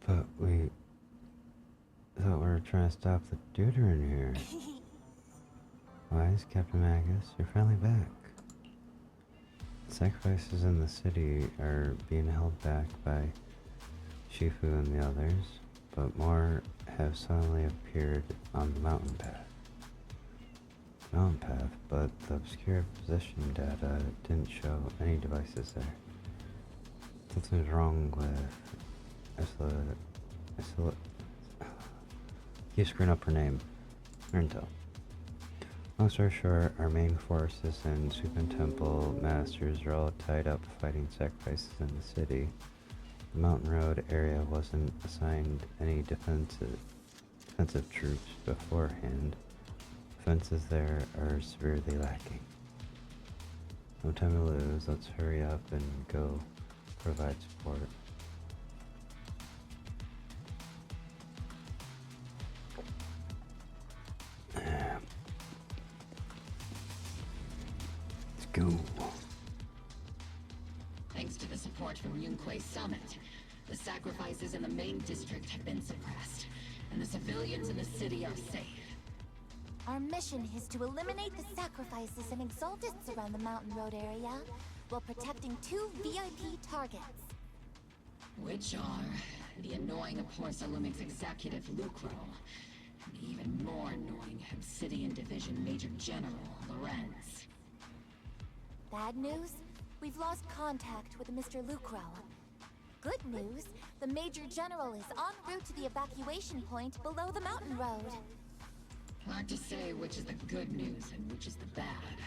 But we thought we were trying to stop the deuteron here. Why is Captain Magus? You're finally back. Sacrifices in the city are being held back by Shifu and the others, but more have suddenly appeared on the mountain path. But the obscure position data didn't show any devices there. Something's wrong with keep screwing up her name. Erntel. Long story short, our main forces and Supan Temple masters are all tied up fighting sacrifices in the city. The Mountain Road area wasn't assigned any defensive troops beforehand. Defenses there are severely lacking. No time to lose, let's hurry up and go provide support. Let's go.
Thanks to the support from Yunque's summit, the sacrifices in the main district have been suppressed, and the civilians in the city are safe.
Our mission is to eliminate the sacrifices and exaltists around the Mountain Road area, while protecting 2 VIP targets.
Which are the annoying Porcelumix executive Lucro, and the even more annoying Obsidian Division Major General Lorenz.
Bad news? We've lost contact with Mr. Lucro. Good news, the Major General is en route to the evacuation point below the Mountain Road.
Hard to say which is the good news and which is the bad.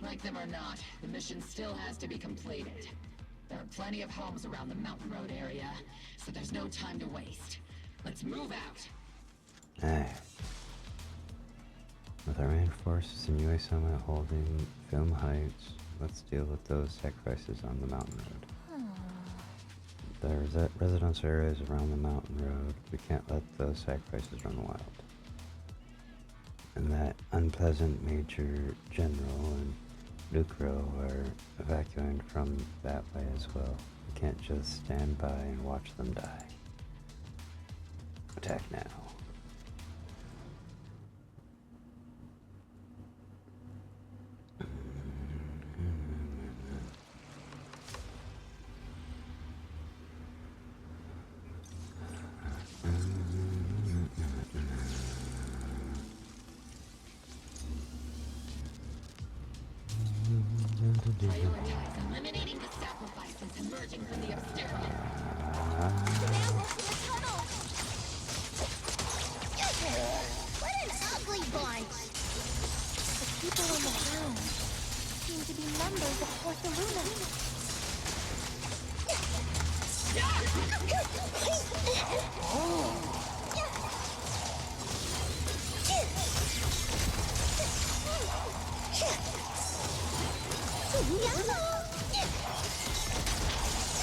Like them or not, the mission still has to be completed. There are plenty of homes around the Mountain Road area, so there's no time to waste. Let's move out!
Alright. With our main forces in UA Summit holding Film Heights, let's deal with those sacrifices on the Mountain Road. There's residence areas around the Mountain Road. We can't let those sacrifices run wild. And that unpleasant Major General and Lucro are evacuating from that way as well. We can't just stand by and watch them die. Attack now.
Prioritize eliminating the sacrifices emerging from the exterior.
What an ugly bunch!
The people on the ground seem to be members of Porcelumix.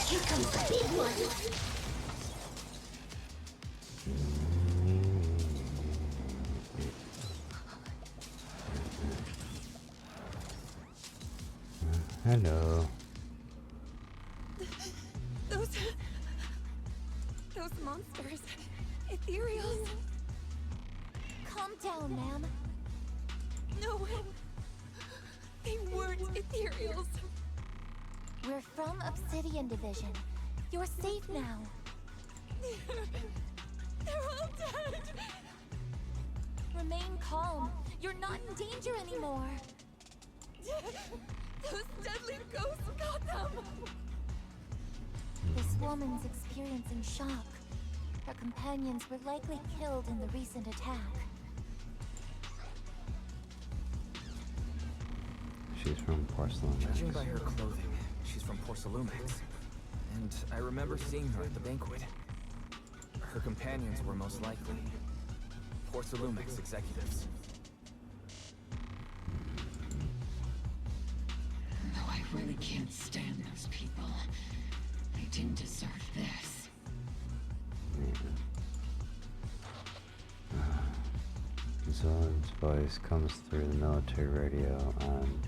Here comes the big one!
Hello.
Those monsters. Ethereals.
Calm down, ma'am.
No. They weren't ethereals.
We're from Obsidian Division. You're safe now.
They're all dead.
Remain calm. You're not in danger anymore.
Those deadly ghosts got them.
This woman's experiencing shock. Her companions were likely killed in the recent attack.
She's from Porcelumix.
Judging by her clothing, she's from Porcelumix. And I remember seeing her at the banquet. Her companions were most likely Porcelumix executives.
Though I really can't stand those people. They didn't deserve this.
Zolan's voice comes through the military radio on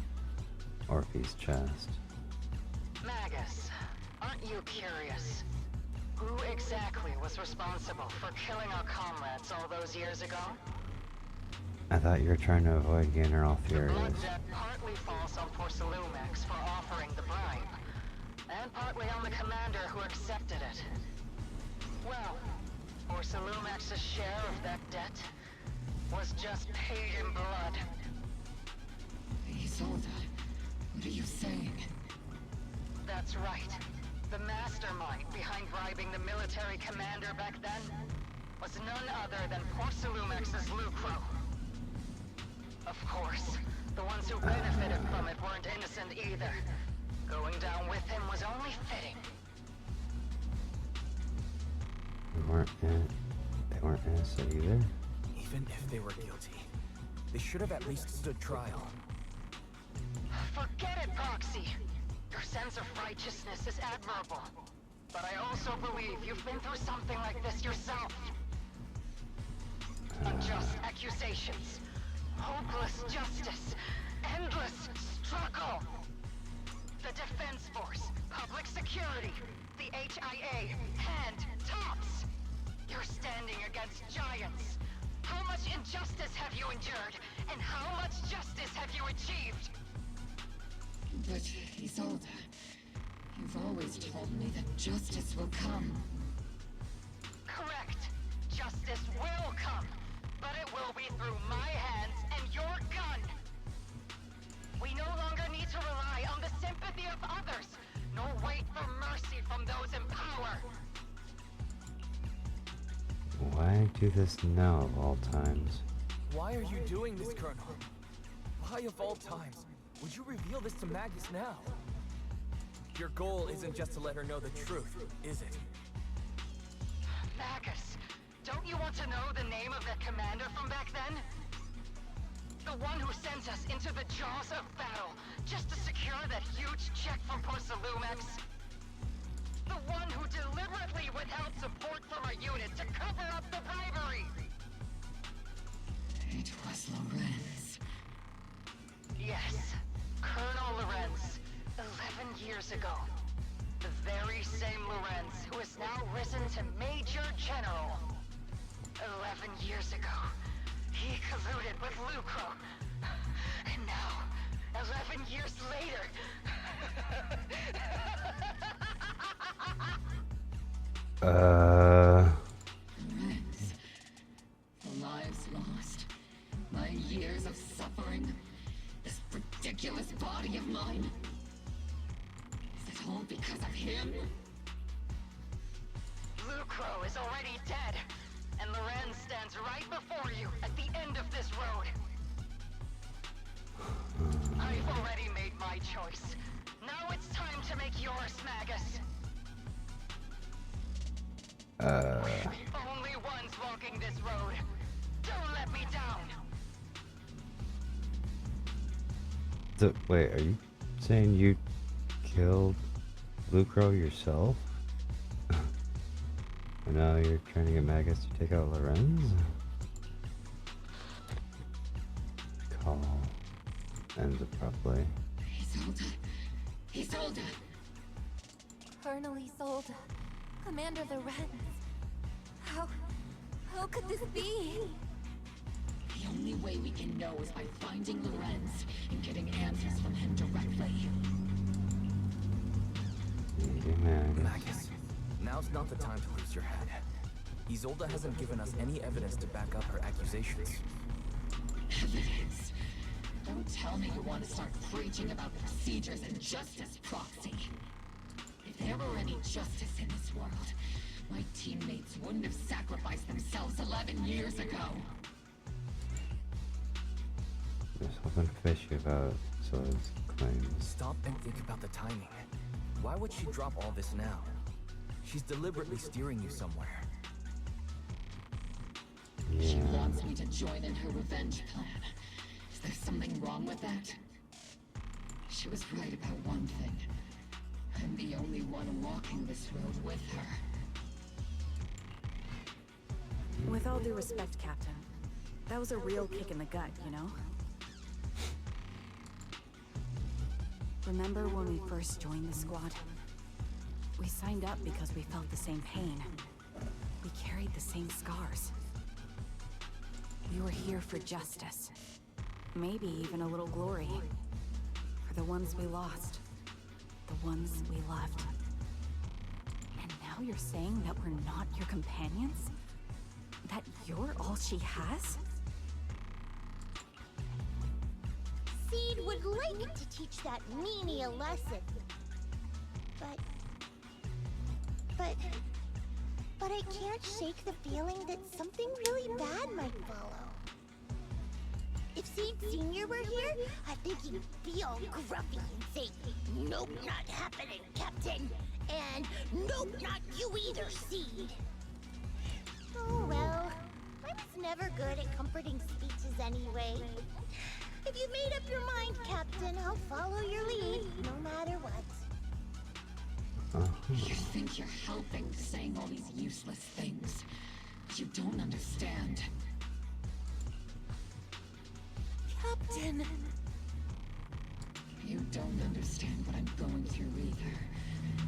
Orphe's chest.
Magus, aren't you curious? Who exactly was responsible for killing our comrades all those years ago?
I thought you were trying to avoid getting her all furious.
The blood debt partly falls on Porcelumex for offering the bribe, and partly on the commander who accepted it. Well, Porcelumex's share of that debt was just paid in blood.
Isolde, what are you saying?
That's right. The mastermind behind bribing the military commander back then was none other than Porcelumex's Lucro. Of course, the ones who benefited from it weren't innocent either. Going down with him was only fitting.
They weren't innocent either.
Even if they were guilty, they should have at least stood trial.
Forget it, Proxy. Your sense of righteousness is admirable. But I also believe you've been through something like this yourself. Unjust accusations, hopeless justice, endless struggle. The Defense Force, public security, the HIA, hand tops. You're standing against giants. How much injustice have you endured? And how much justice have you achieved?
But, Isolde, you've always told me that justice will come.
Correct. Justice will come. But it will be through my hands and your gun. We no longer need to rely on the sympathy of others, nor wait for mercy from those in power.
Why do this now of all times?
Why are you doing this, Colonel? Why of all times would you reveal this to Magus now? Your goal isn't just to let her know the truth, is it?
Magus, don't you want to know the name of that commander from back then? The one who sends us into the jaws of battle, just to secure that huge check from Porcelumex? The one who deliberately withheld support from our unit to cover up the bribery!
It was Lorenz.
Yes, Colonel Lorenz, 11 years ago. The very same Lorenz who has now risen to Major General. 11 years ago, he colluded with Lucro. And now, 11 years later...
Lorenz, the lives lost, my years of suffering, this ridiculous body of mine. Is it all because of him?
Lucro is already dead, and Lorenz stands right before you at the end of this road. I've already made my choice. Now it's time to make yours, Magus. We're the only ones walking this road. Don't let me down.
So, wait, are you saying you killed Lucro yourself? And now you're trying to get Magus to take out Lorenz? Call ends abruptly.
Isolde. Isolde.
Colonel Isolde. Commander Lorenz. How could this be?
The only way we can know is by finding Lorenz and getting answers from him directly.
Magus, now's not the time to lose your head. Isolde hasn't given us any evidence to back up her accusations.
Evidence? Don't tell me you want to start preaching about procedures and justice, Proxy. If there were any justice in this world, my teammates wouldn't have sacrificed themselves 11 years ago.
There's something fishy about Zoe's claims.
Stop and think about the timing. Why would she drop all this now? She's deliberately steering you somewhere.
She wants me to join in her revenge plan. Is there something wrong with that? She was right about one thing. I'm the only one walking this road with her.
With all due respect, Captain, that was a real kick in the gut, you know? Remember when we first joined the squad? We signed up because we felt the same pain. We carried the same scars. We were here for justice. Maybe even a little glory. For the ones we lost. The ones we loved. And now you're saying that we're not your companions? That you're all she has?
Seed would like to teach that meanie a lesson. But I can't shake the feeling that something really bad might follow. If Seed Sr. were here, I think he'd be all grumpy and say, "Nope, not happening, Captain." And "Nope, not you either, Seed." Oh well, I was never good at comforting speeches anyway. If you've made up your mind, Captain, I'll follow your lead, no matter what.
You think you're helping, saying all these useless things. But you don't understand.
Captain!
You don't understand what I'm going through either.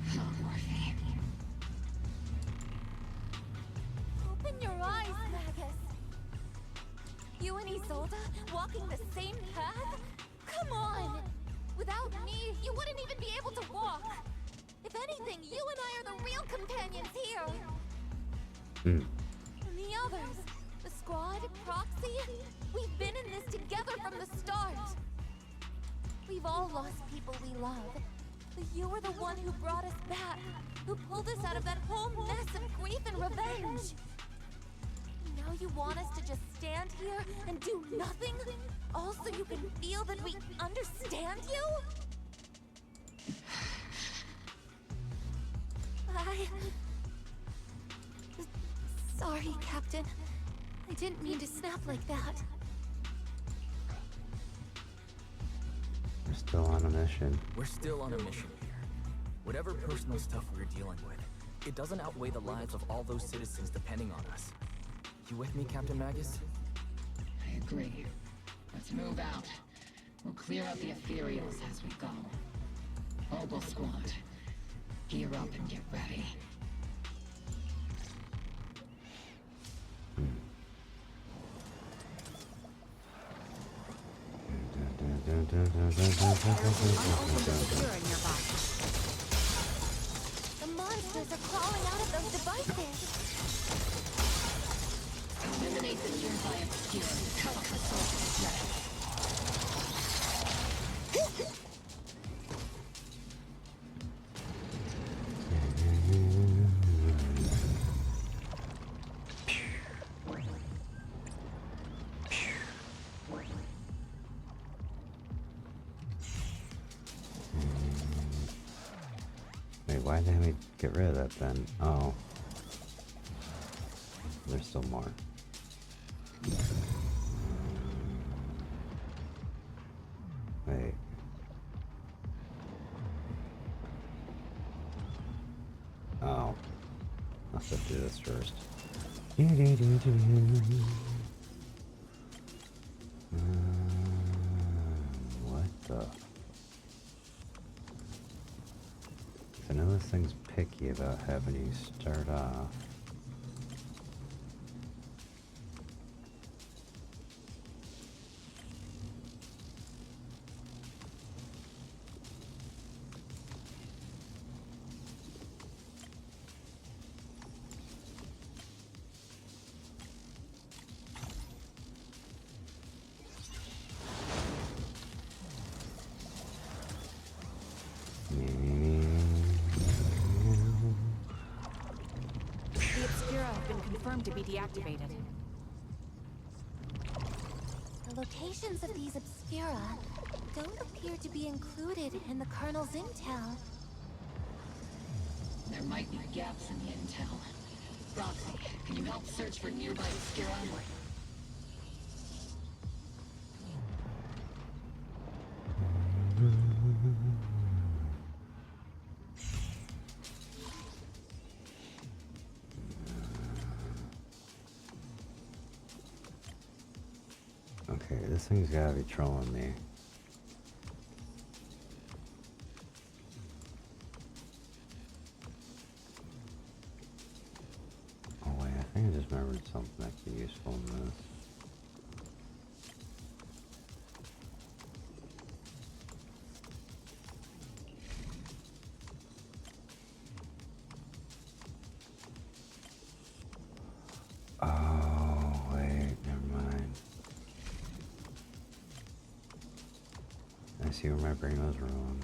Huh, Morphe?
Open your eyes, Magus! You and Isolde walking the same path? Come on! Without me, you wouldn't even be able to walk! If anything, you and I are the real companions here! And the others, the squad, Proxy, we've been in this together from the start! We've all lost people we love, but you were the one who brought us back, who pulled us out of that whole mess of grief and revenge! Now you want us to just stand here and do nothing? All so you can feel that we understand you? Sorry, Captain. I didn't mean to snap like that.
We're still on a mission.
We're still on a mission here. Whatever personal stuff we're dealing with, it doesn't outweigh the lives of all those citizens depending on us. You with me, Captain Magus?
I agree. Let's move out. We'll clear out the ethereals as we go. Mobile squad, gear up and get ready.
The monsters are crawling out of those devices.
Eliminate the nearby obscure and cut off the source of threat.
Wait, why didn't we get rid of that then? Oh. There's still more. Wait. Oh. I'll have to do this first. What the? I know this thing's picky about having you start off.
To be deactivated.
The locations of these Obscura don't appear to be included in the Colonel's intel.
There might be gaps in the intel. Roxy, can you help search for nearby Obscura?
Okay, this thing's gotta be trolling me. remembered something that could be useful in this. Oh, wait, never mind. I see where my brain was wrong.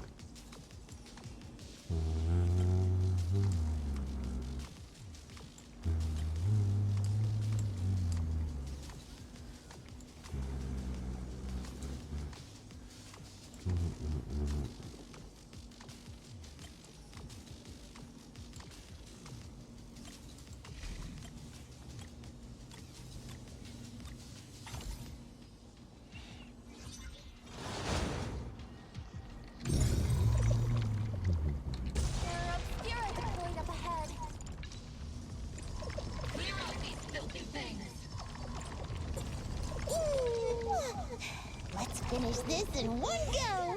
Let's finish this in one go!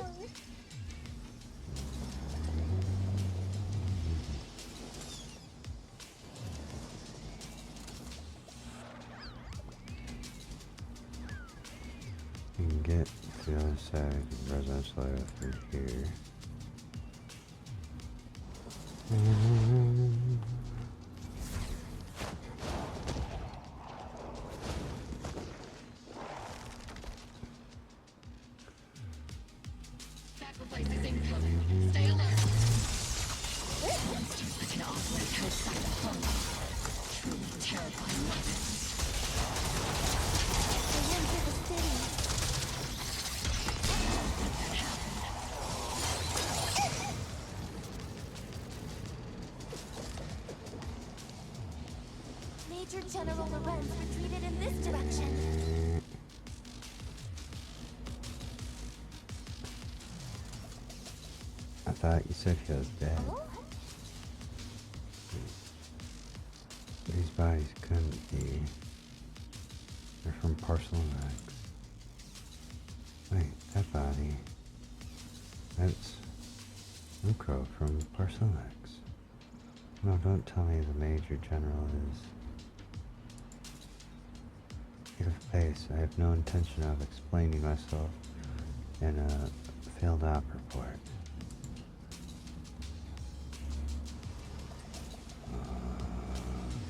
You can get to the other side of the residential area through here.
Sacrifice is incoming. Stay alert. Monsters that can operate outside the hollow. Truly terrifying weapons.
The winds of the city.
Let that happen.
Major General Lorenz retreated in this direction.
I thought you said he was dead. These bodies couldn't be. They're from Porcelain X. Wait, that body. That's Lucro from Porcelain X. No, don't tell me the Major General is. Get of pace. I have no intention of explaining myself in a failed op report.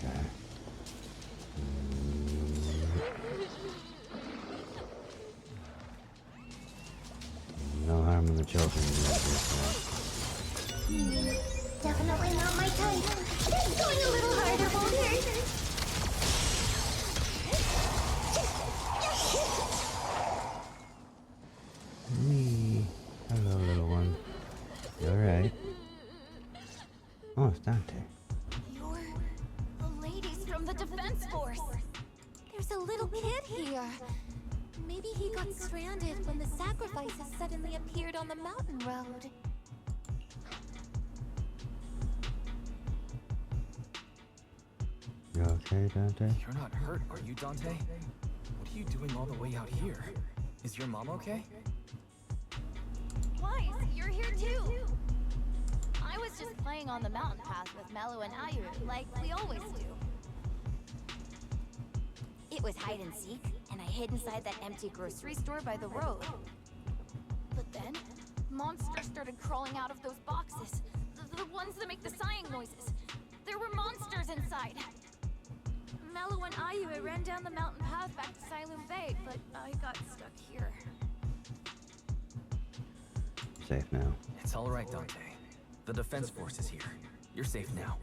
Okay. No harm in the children.
Definitely not my type. It's going a little harder, Boulder.
Me. Hello, little one. You alright? Oh, it's Dante.
You're the ladies from the Defense Force. There's a little kid here. Maybe he got stranded when the sacrifices suddenly appeared on the mountain road.
You okay, Dante?
You're not hurt, are you, Dante? What are you doing all the way out here? Is your mom okay?
Wise, you're here too. I was just playing on the mountain path with Mello and Ayu, like we always do. It was hide and seek, and I hid inside that empty grocery store by the road. But then, monsters started crawling out of those boxes. The ones that make the sighing noises. There were monsters inside. Mello and Ayu ran down the mountain path back to Silum Bay, but I got stuck here.
Safe now.
It's all right, Dante. The Defense Force is here. You're safe now.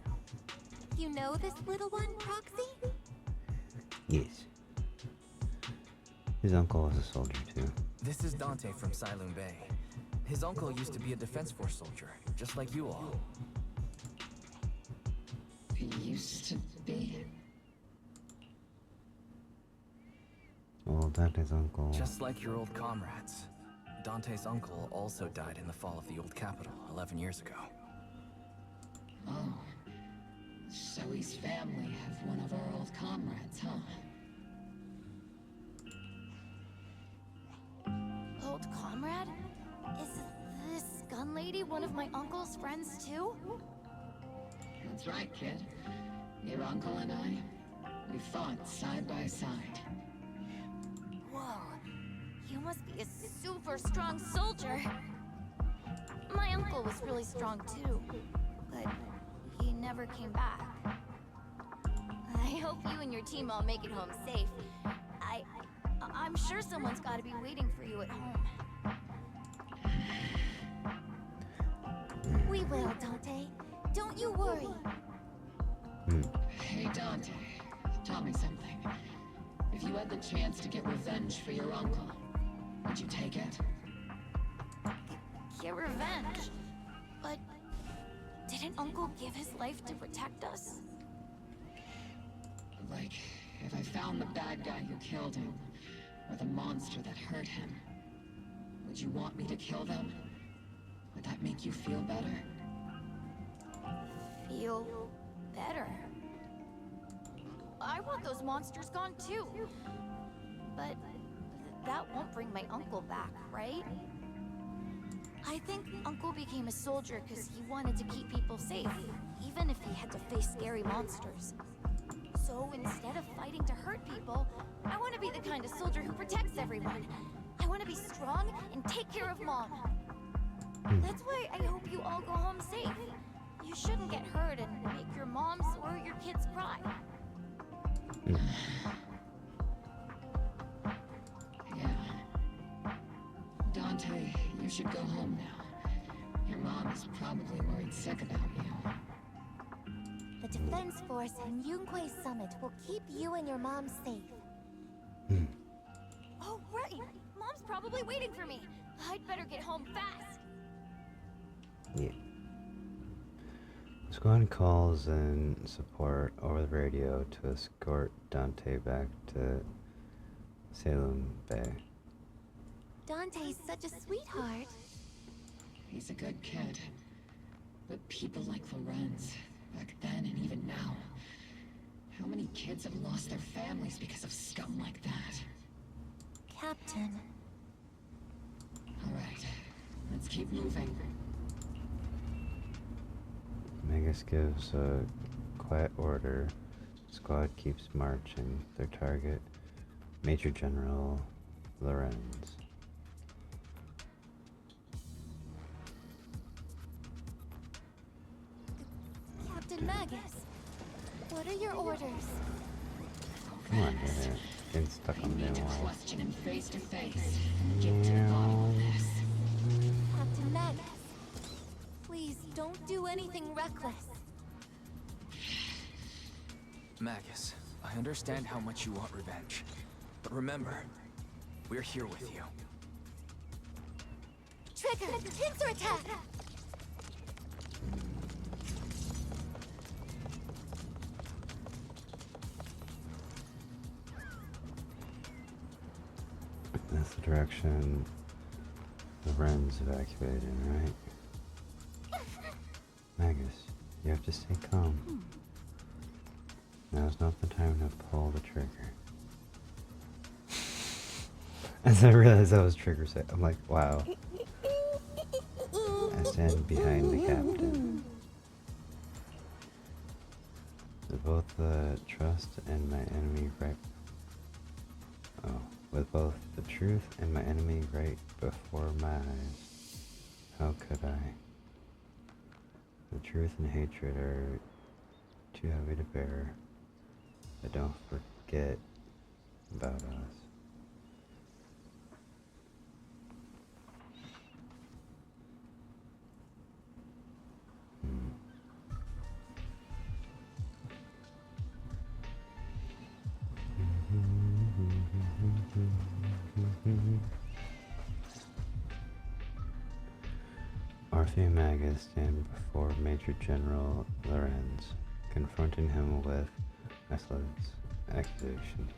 You know this little one, Proxy?
Yes. His uncle was a soldier too.
This is Dante from Silum Bay. His uncle used to be a Defense Force soldier, just like you all.
He used to be.
Well, Dante's uncle.
Just like your old comrades. Dante's uncle also died in the fall of the old capital 11 years ago.
Oh. So his family have one of our old comrades, huh?
Old comrade? Is this gun lady one of my uncle's friends too?
That's right, kid. Your uncle and I, We fought side by side.
Whoa. You must be a super strong soldier. My uncle was really strong too, but he never came back. I hope you and your team all make it home safe. I'm sure someone's got to be waiting for you at home.
We will, Dante. Don't you worry.
Hey, Dante. Tell me something. If you had the chance to get revenge for your uncle, would you take it?
Get revenge? But didn't Uncle give his life to protect us?
Like, if I found the bad guy who killed him, or the monster that hurt him, would you want me to kill them? Would that make you feel better?
Feel better? I want those monsters gone too. But that won't bring my uncle back, right? I think Uncle became a soldier because he wanted to keep people safe, even if he had to face scary monsters. So instead of fighting to hurt people, I want to be the kind of soldier who protects everyone. I want to be strong and take care of Mom. That's why I hope you all go home safe. You shouldn't get hurt and make your moms or your kids cry.
Yeah. Dante, you should go home now. Your mom is probably worried sick about you.
The Defense Force and Yunque Summit will keep you and your mom safe.
Oh, right! Mom's probably waiting for me. I'd better get home fast.
Yeah. Squad calls in support over the radio to escort Dante back to Salem Bay.
Dante's such a sweetheart.
He's a good kid. But people like Lorenz, back then and even now, how many kids have lost their families because of scum like that?
Captain.
All right, let's keep moving.
Magus gives a quiet order. Squad keeps marching. Their target, Major General Lorenz.
Captain Magus, what are your orders?
Come on, Dada. Getting stuck on the wall.
Question him face to face and get to the bottom of this.
Captain Magus, please don't do anything reckless.
Magus, I understand how much you want revenge. But remember, we're here with you.
Trigger, pincer attack!
That's the direction the Wren's evacuated, right? Magus, you have to stay calm. Now's not the time to pull the trigger. As I realized that was trigger set, I'm like, wow. I stand behind the captain. With both the trust and my enemy right... Oh, with both the truth and my enemy right before my eyes. How could I? The truth and hatred are too heavy to bear. But don't forget about us. Arthur and Magus stand before Major General Lorenz, confronting him with messless accusations.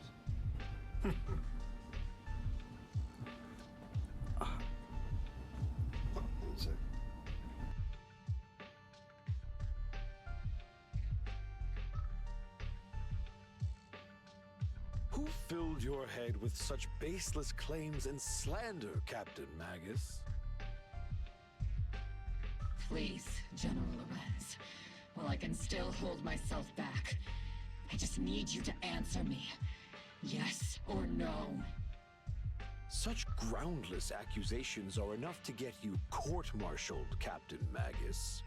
Who filled your head with such baseless claims and slander, Captain Magus?
Please, General Lorenz, while I can still hold myself back, I just need you to answer me. Yes or no?
Such groundless accusations are enough to get you court-martialed, Captain Magus.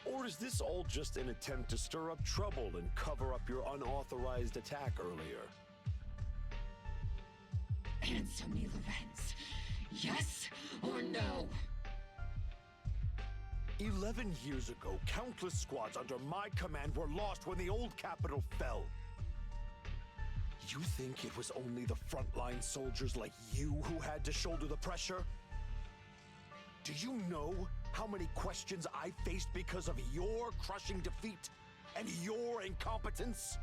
Or is this all just an attempt to stir up trouble and cover up your unauthorized attack earlier?
Answer me, Lorenz. Yes or no?
11 years ago, countless squads under my command were lost when the old capital fell. You think it was only the frontline soldiers like you who had to shoulder the pressure? Do you know how many questions I faced because of your crushing defeat and your incompetence?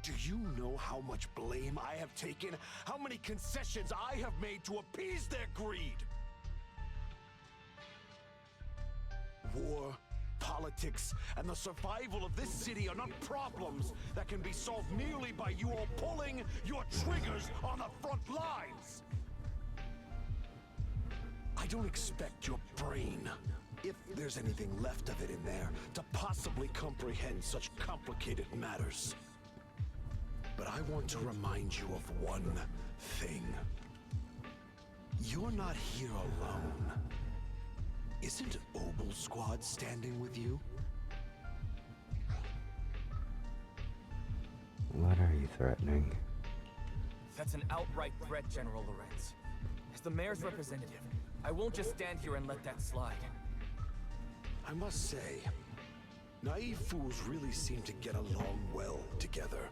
Do you know how much blame I have taken? How many concessions I have made to appease their greed? War, politics, and the survival of this city are not problems that can be solved merely by you all pulling your triggers on the front lines. I don't expect your brain, if there's anything left of it in there, to possibly comprehend such complicated matters. But I want to remind you of one thing. You're not here alone. Isn't Obel's squad standing with you?
What are you threatening?
That's an outright threat, General Lorenz. As the mayor's representative, I won't just stand here and let that slide.
I must say, naive fools really seem to get along well together.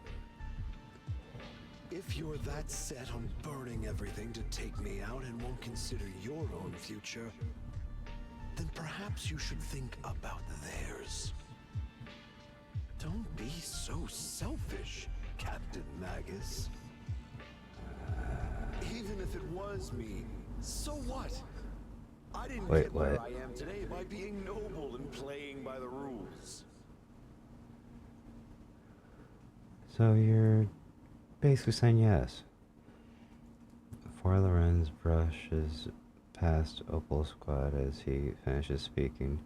If you're that set on burning everything to take me out and won't consider your own future, then perhaps you should think about theirs. Don't be so selfish, Captain Magus. Even if it was me, so what? I didn't get where I am today by being noble and playing by the rules.
So you're basically saying yes. Before Lorenz brushes past Opal's squad as he finishes speaking,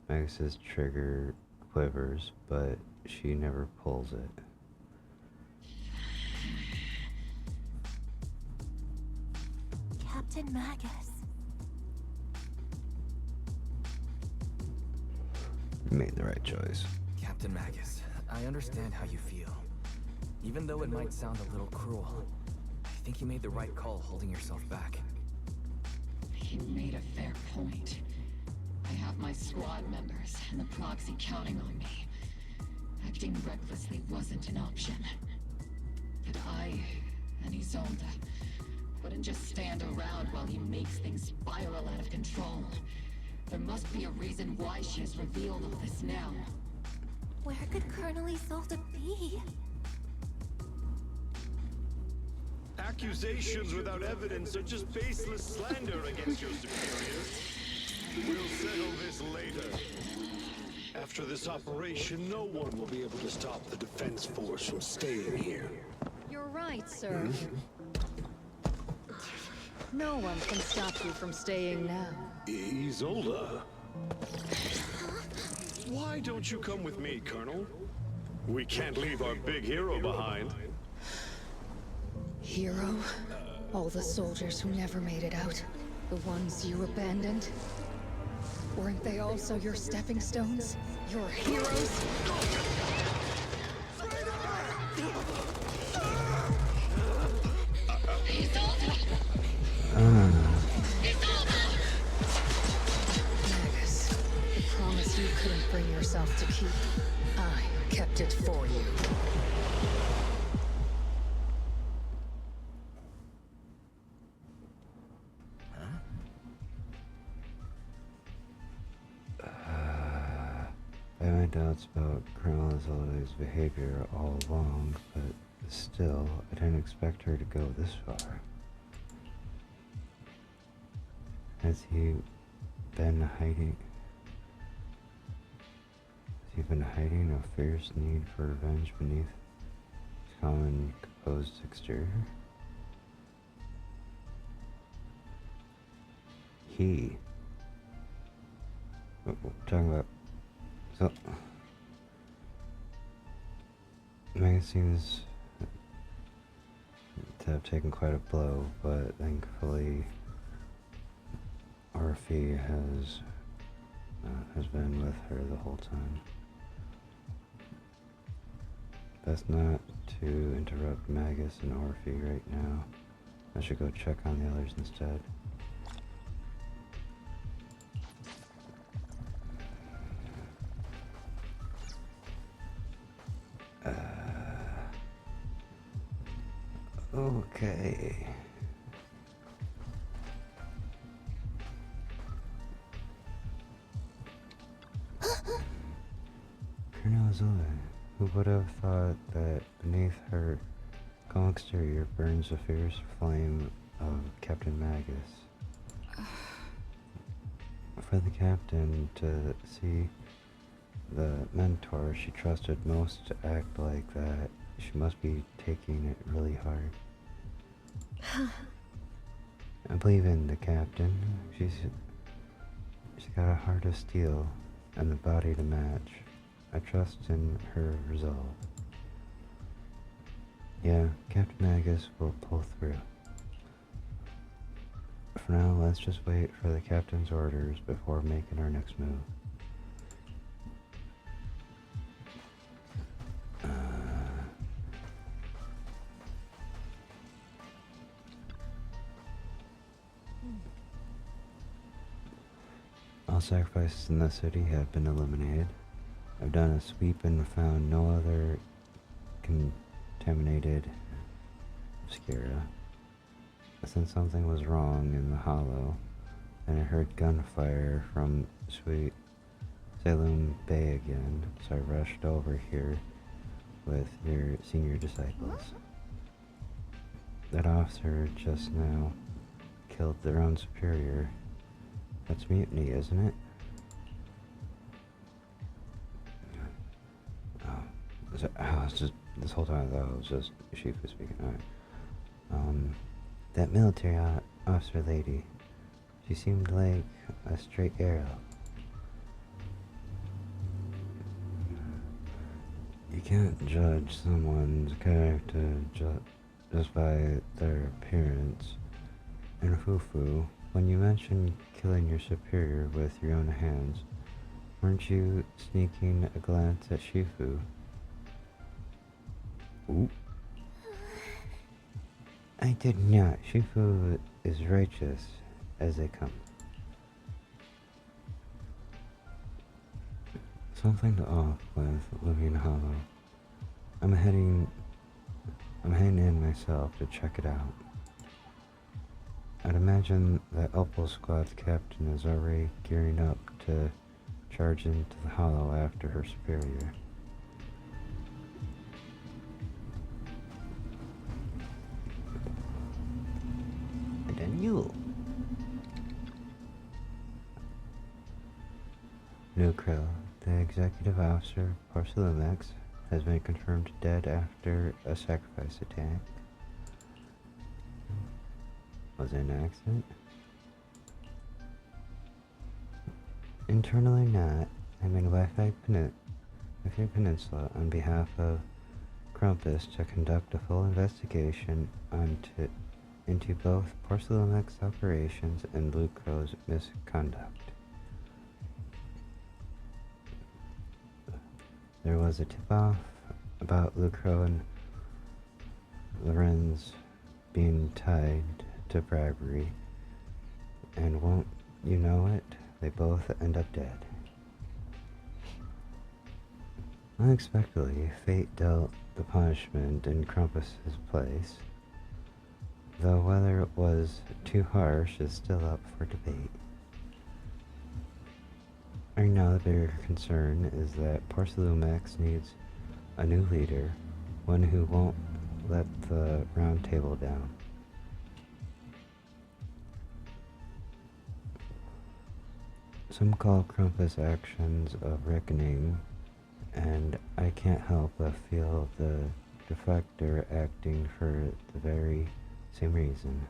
Magus's trigger quivers, but she never pulls it.
Captain Magus.
You made the right choice.
Captain Magus, I understand how you feel. Even though it might sound a little cruel, I think you made the right call holding yourself back.
You made a fair point. I have my squad members and the proxy counting on me. Acting recklessly wasn't an option. But I and Isolde wouldn't just stand around while he makes things spiral out of control. There must be a reason why she has revealed all this now.
Where could Colonel Isolde be?
Accusations without evidence are just baseless slander against your superiors. We'll settle this later. After this operation, no one will be able to stop the defense force from staying here.
You're right, sir. No one can stop you from staying now.
Isolde. Why don't you come with me, Colonel? We can't leave our big hero behind.
Hero? All the soldiers who never made it out? The ones you abandoned? Weren't they also your stepping stones? Your heroes? Magus, the promise you couldn't bring yourself to keep, I kept it for you.
I had my doubts about Colonel Isolde's behavior all along, but still, I didn't expect her to go this far. Has he been hiding? Has he been hiding a fierce need for revenge beneath his common composed exterior? What we're talking about. So, Magus seems to have taken quite a blow, but thankfully Orphe has been with her the whole time. Best not to interrupt Magus and Orphe right now. I should go check on the others instead. Okay. Colonel Zoe, who would have thought that beneath her calm exterior burns the fierce flame of Captain Magus? For the captain to see the mentor she trusted most to act like that, she must be taking it really hard. I believe in the captain. She's got a heart of steel and the body to match. I trust in her resolve. Yeah, Captain Magus will pull through. For now, let's just wait for the captain's orders before making our next move. All sacrifices in the city have been eliminated. I've done a sweep and found no other contaminated obscura. Since something was wrong in the hollow, and I heard gunfire from Sweet Salem Bay again, so I rushed over here with your senior disciples. That officer just now killed their own superior. That's mutiny, isn't it? I was just, this whole time I thought it was just Shifu speaking. Alright. That military officer lady, she seemed like a straight arrow. You can't judge someone's character just by their appearance. And Fufu, when you mentioned killing your superior with your own hands, weren't you sneaking a glance at Shifu? Ooh. I did not. Shifu is righteous as they come. Something off with Living Hollow. I'm heading in myself to check it out. I'd imagine that Opal Squad's captain is already gearing up to charge into the Hollow after her superior. And then you. Lucro, the executive officer of Porcelumex, has been confirmed dead after a sacrifice attack. Was it an accident? Internally not. I'm in Wi-Fi Peninsula on behalf of Krampus to conduct a full investigation into both Porcelumex operations and Lucro's misconduct. There was a tip-off about Lucro and Lorenz being tied to bribery, and won't you know it, they both end up dead. Unexpectedly, fate dealt the punishment in Krampus's place, though whether it was too harsh is still up for debate. Right now, the bigger concern is that Porcelumex needs a new leader, one who won't let the round table down. Some call Krampus actions of reckoning, and I can't help but feel the defector acting for the very same reason.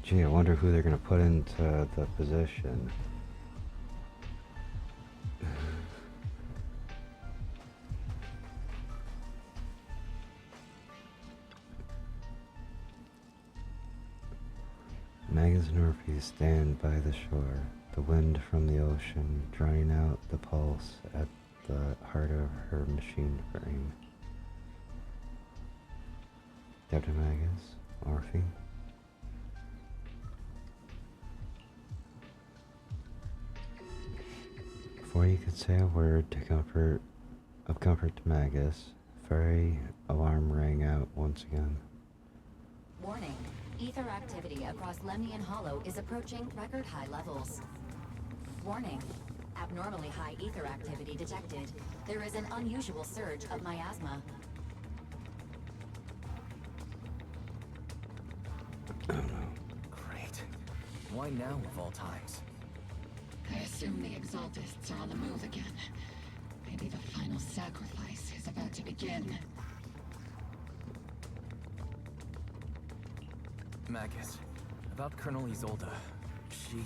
Gee, I wonder who they're going to put into the position. Magus and Orpheus stand by the shore, the wind from the ocean drawing out the pulse at the heart of her machine frame. Captain Magus, Orphe. Before you could say a word to comfort to Magus, fairy alarm rang out once again.
Warning. Ether activity across Lemnian Hollow is approaching record high levels. Warning. Abnormally high ether activity detected. There is an unusual surge of miasma.
Great. Why now of all times?
I assume the Exaltists are on the move again. Maybe the final sacrifice is about to begin.
Magus, about Colonel Isolde. She...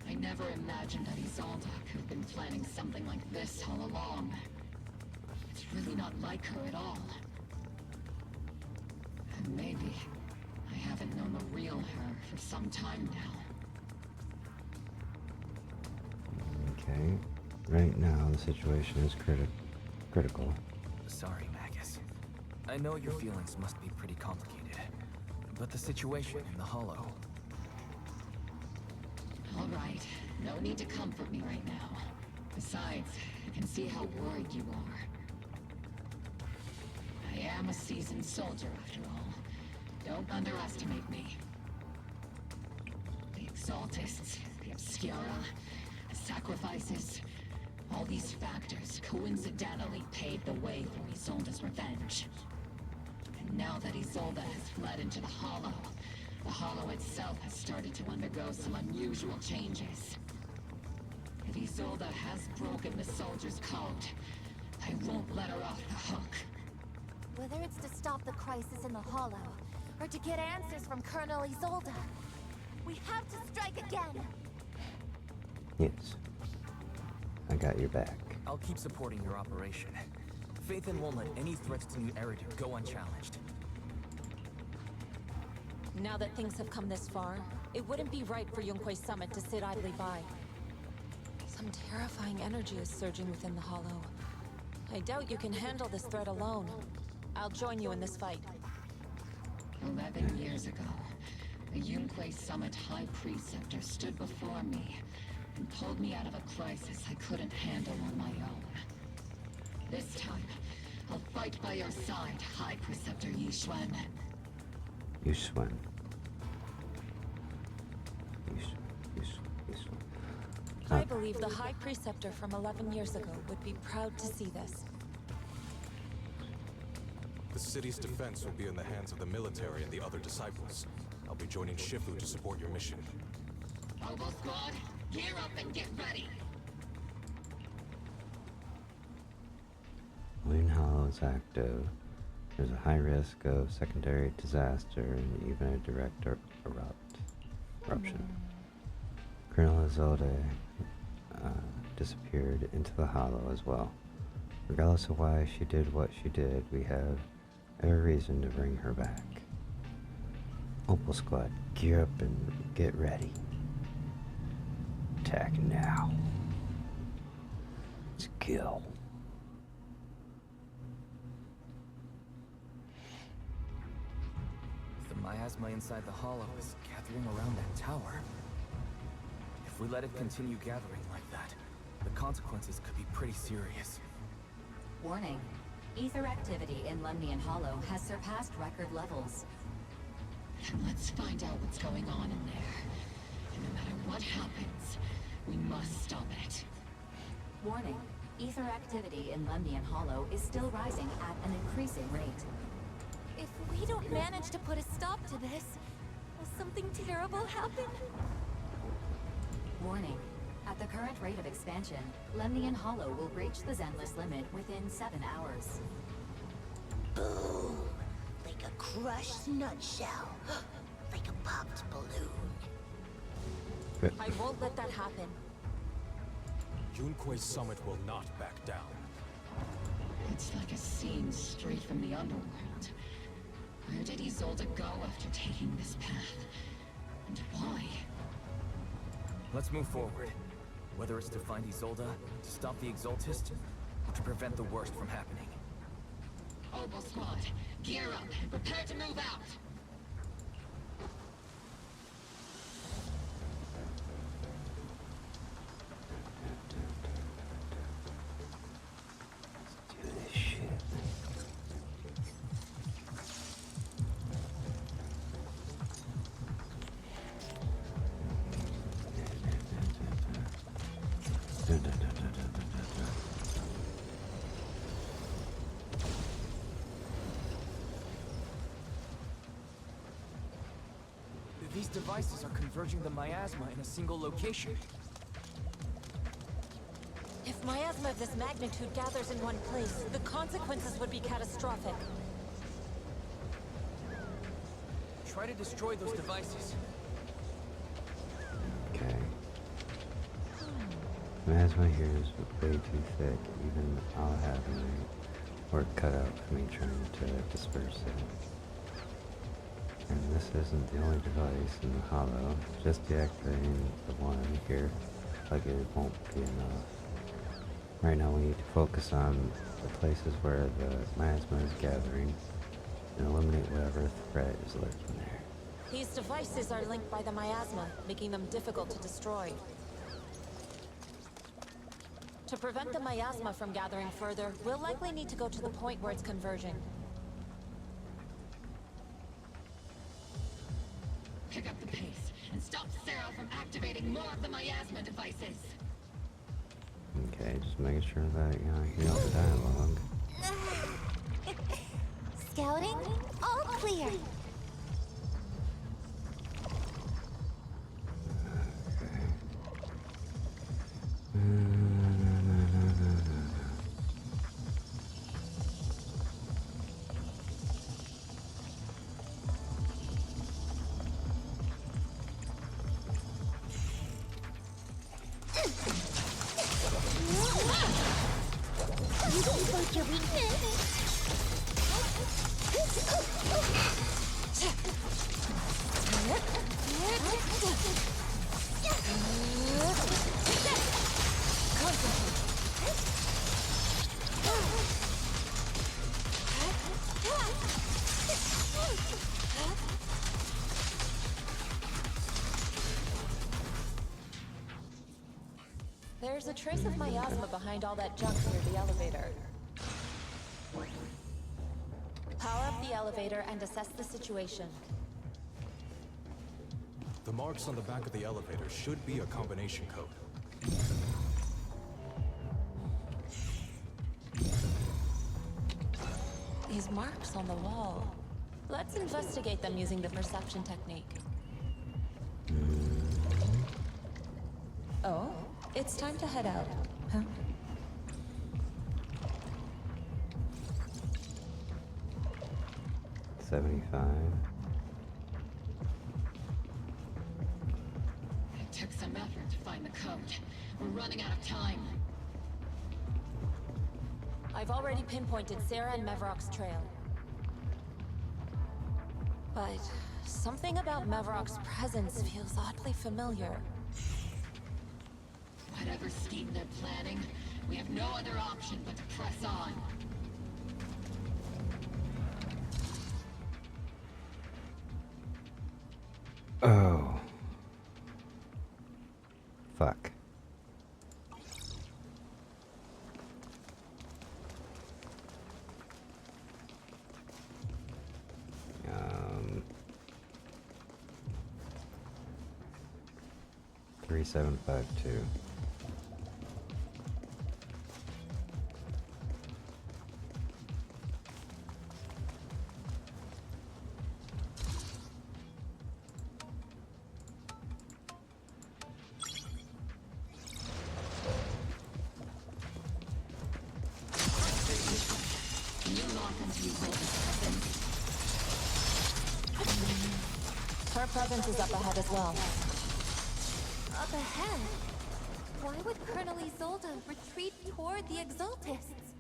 I never imagined that Isolde could have been planning something like this all along. It's really not like her at all. And maybe I haven't known the real her for some time now.
Okay. Right now, the situation is critical.
Sorry, Magus. I know your feelings must be pretty complicated. But the situation in the Hollow...
All right. No need to comfort me right now. Besides, I can see how worried you are. I am a seasoned soldier, after all. Don't underestimate me. The Exaltists, the Obscura, the sacrifices... all these factors coincidentally paved the way for Isolde's revenge. And now that Isolde has fled into the Hollow itself has started to undergo some unusual changes. If Isolde has broken the soldier's code, I won't let her off the hook.
Whether it's to stop the crisis in the Hollow, or to get answers from Colonel Isolde, we have to strike again!
Yes. I got your back.
I'll keep supporting your operation. Phaethon won't let any threats to New Eridu go unchallenged.
Now that things have come this far, it wouldn't be right for Yunque's summit to sit idly by. Some terrifying energy is surging within the Hollow. I doubt you can handle this threat alone. I'll join you in this fight.
11 years ago, the Yunque Summit High Preceptor stood before me and pulled me out of a crisis I couldn't handle on my own. This time, I'll fight by your side, High Preceptor Yixuan.
Yixuan.
I believe the High Preceptor from 11 years ago would be proud to see this.
The city's defense will be in the hands of the military and the other disciples. I'll be joining Shifu to support your mission.
Hobo Squad, gear up and get ready!
Moon Hollow is active. There's a high risk of secondary disaster and even a direct eruption. Colonel Isolde disappeared into the Hollow as well. Regardless of why she did what she did, we have every reason to bring her back. Opal Squad, gear up and get ready. Attack now. Let's kill.
The miasma inside the Hollow is gathering around that tower. If we let it continue gathering like that, the consequences could be pretty serious.
Warning. Ether activity in Lemnian Hollow has surpassed record levels.
Then let's find out what's going on in there. And no matter what happens, we must stop it.
Warning. Ether activity in Lemnian Hollow is still rising at an increasing rate.
If we don't manage to put a stop to this, will something terrible happen?
Warning. At the current rate of expansion, Lemnian Hollow will breach the Zenless limit within 7 hours.
Boom! Like a crushed nutshell. Like a popped balloon.
I won't let that happen.
Yunque's summit will not back down.
It's like a scene straight from the underworld. Where did Isolde go after taking this path? And why?
Let's move forward. Whether it's to find Isolde, to stop the Exaltist, or to prevent the worst from happening.
Oboe Squad, gear up and prepare to move out!
Do this shit.
These devices are converging the miasma in a single location.
If miasma of this magnitude gathers in one place, the consequences would be catastrophic.
Try to destroy those devices.
Okay. Miasma here is way too thick. Even I'll have my work cut out for me trying to disperse it. And this isn't the only device in the hollow. Just deactivating the one here, plug it won't be enough. Right now we need to focus on the places where the miasma is gathering and eliminate whatever threat is lurking there.
These devices are linked by the miasma, making them difficult to destroy. To prevent the miasma from gathering further, we'll likely need to go to the point where it's converging.
Pick up the pace and stop Sarah from activating more of the miasma devices.
Okay, just making sure that, you know, I hear all the dialogue.
Scouting? All clear. You exploit your weakness.
There's a trace of miasma behind all that junk near the elevator. Power up the elevator and assess the situation.
The marks on the back of the elevator should be a combination code.
These marks on the wall. Let's investigate them using the perception technique. Oh, it's time to head out. Huh?
It took some effort to find the code. We're running out of time.
I've already pinpointed Sarah and Mevrock's trail. But something about Mevrock's presence feels oddly familiar.
Whatever scheme they're planning, we have no other option but to press on.
Oh. Fuck. 3752.
Her presence is up ahead as well.
Up ahead? Why would Colonel Isolde retreat toward the Exaltists?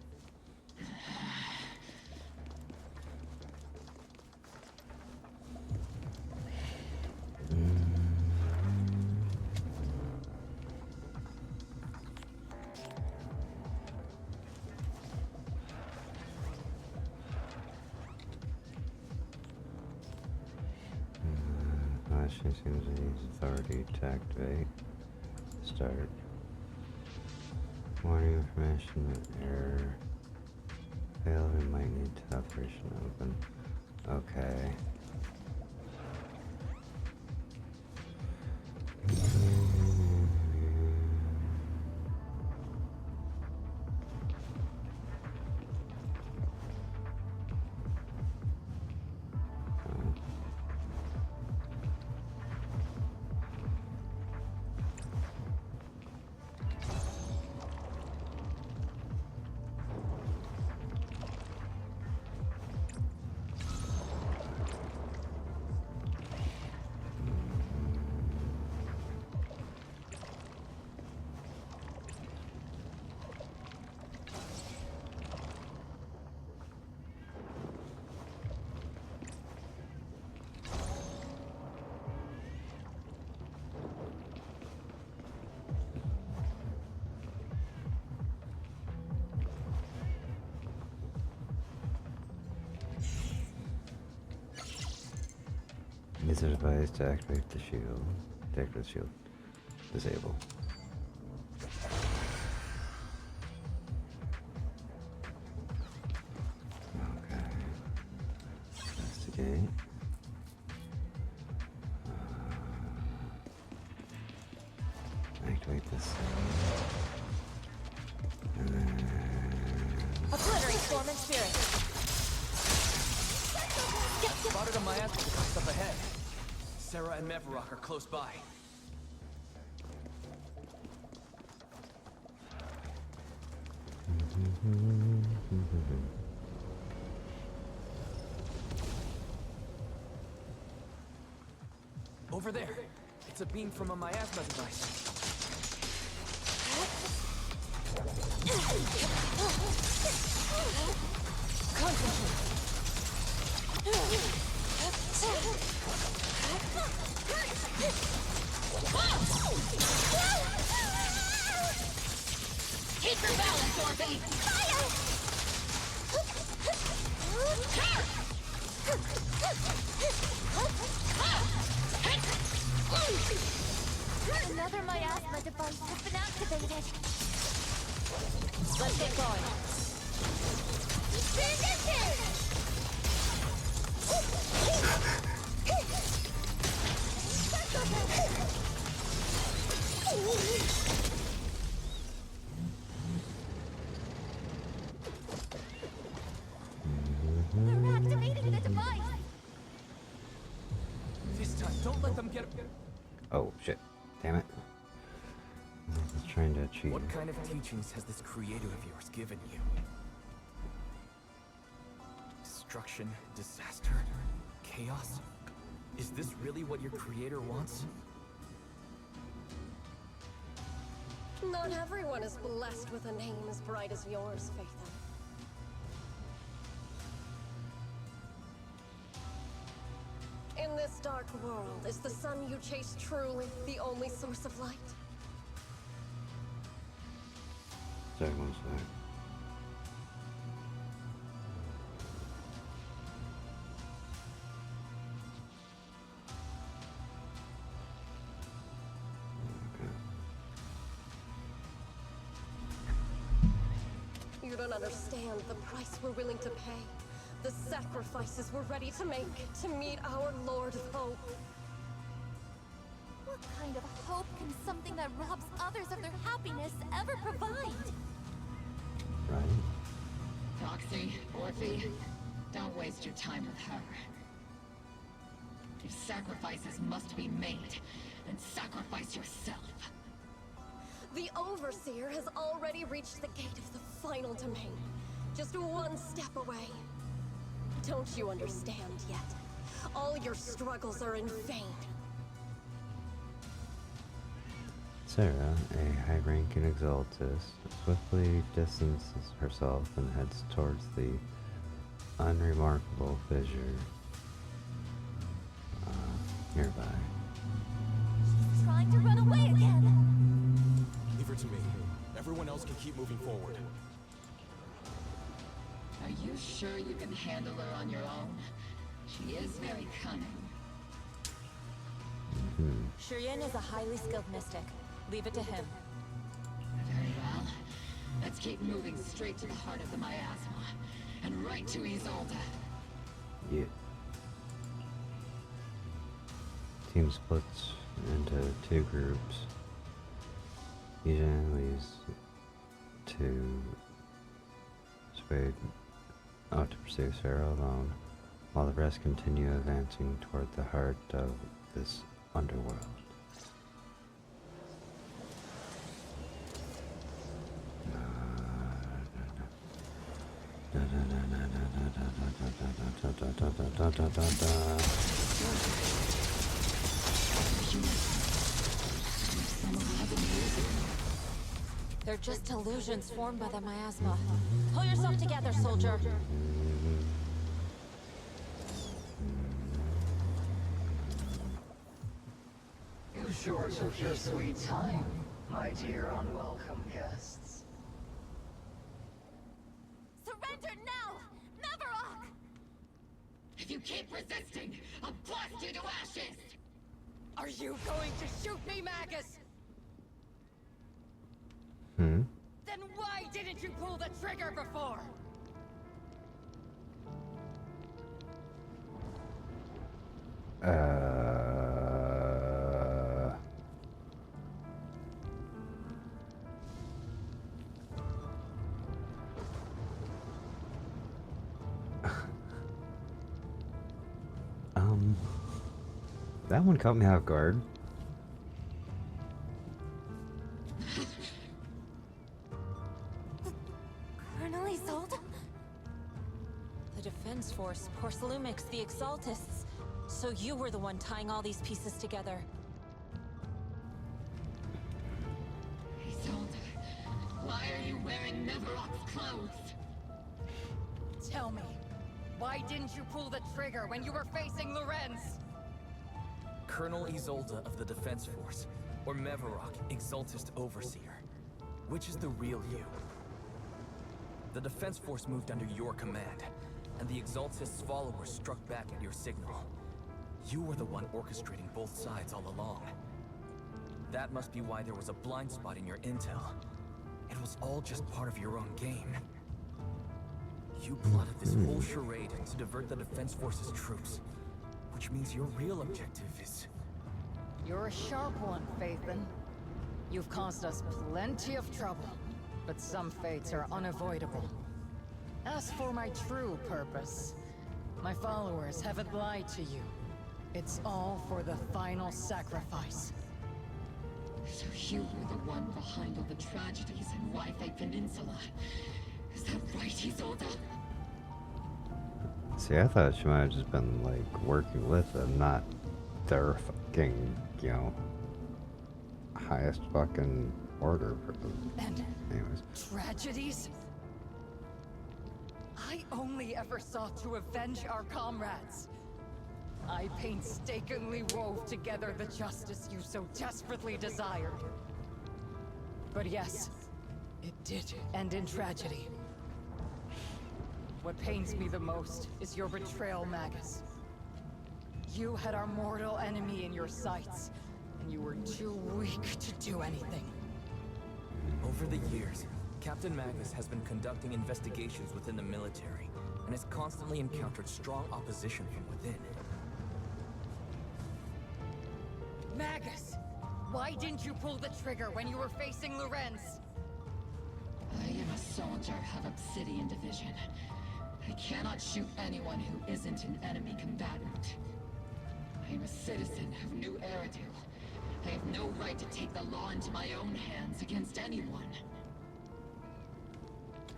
Seems the authority to activate. Start. Warning information with error. Failed, we might need to operation open. Okay. These are advised to activate the shield. To activate the shield. Disable. Okay. Investigate. Activate this. And then...
Obliterate Storm and Spirit.
Spotted a miasma device up ahead. Sarah and Mevarok are close by. Over there. It's a beam from a miasma device.
Concentrate.
Keep your balance, Dorothy!
Another miasma device has been activated.
Let's get going.
They're activating the device!
This time, don't let them get...
Oh, shit. Damn it. I was trying to achieve.
What kind of teachings has this creator of yours given you? Destruction, disaster, chaos? Is this really what your creator wants?
Not everyone is blessed with a name as bright as yours, Phaethon. In this dark world, is the sun you chase truly the only source of light?
Sorry, one sec.
You don't understand the price we're willing to pay. The sacrifices we're ready to make to meet our Lord of Hope.
What kind of hope can something that robs others of their happiness ever provide?
Right.
Roxy, Orphe, don't waste your time with her. If sacrifices must be made, then sacrifice yourself.
The Overseer has already reached the gate of the final domain. Just one step away. Don't you understand yet? All your struggles are in vain.
Sarah, a high-ranking Exaltus, swiftly distances herself and heads towards the unremarkable fissure nearby.
She's trying to run away again!
Leave her to me. Everyone else can keep moving forward.
Are you sure you can handle her on your own? She is very cunning.
Shiryen is a highly skilled mystic. Leave it to him.
Very well. Let's keep moving straight to the heart of the miasma. And right to Isolde.
Yeah. Team splits into 2 groups. Eugene leads to Spade out to pursue Sarah alone, while the rest continue advancing toward the heart of this underworld.
They're just illusions formed by the miasma. Pull yourself together, soldier.
You sure took your sweet time, my dear unwelcome guests.
Surrender now! Neverok!
If you keep resisting, I'll blast you to ashes!
Are you going to shoot me, Magus?
Hmm?
Then why didn't you pull the trigger before?
That one caught me off guard.
Colonel Isolde? The Defense Force, Porcelumix, the Exaltists. So you were the one tying all these pieces together.
Isolde, why are you wearing Neverok's clothes?
Tell me, why didn't you pull the trigger when you were facing Lorenz?
Colonel Isolde of the Defense Force, or Mevarok, Exaltist Overseer. Which is the real you? The Defense Force moved under your command, and the Exaltist's followers struck back at your signal. You were the one orchestrating both sides all along. That must be why there was a blind spot in your intel. It was all just part of your own game. You plotted this whole charade to divert the Defense Force's troops. Which means your real objective is...
You're a sharp one, Phaethon. You've caused us plenty of trouble, but some fates are unavoidable. As for my true purpose, my followers haven't lied to you. It's all for the final sacrifice.
So you were the one behind all the tragedies in Wi-Fi Peninsula. Is that right, Isolde?
See, I thought she might have just been, like, working with them, not their fucking, you know, highest fucking order.
And
anyways.
tragedies? I only ever sought to avenge our comrades. I painstakingly wove together the justice you so desperately desired. But yes, it did end in tragedy. What pains me the most is your betrayal, Magus. You had our mortal enemy in your sights, and you were too weak to do anything.
Over the years, Captain Magus has been conducting investigations within the military, and has constantly encountered strong opposition from within.
Magus! Why didn't you pull the trigger when you were facing Lorenz?
I am a soldier of Obsidian Division. I cannot shoot anyone who isn't an enemy combatant. I am a citizen of New Eridu. I have no right to take the law into my own hands against anyone.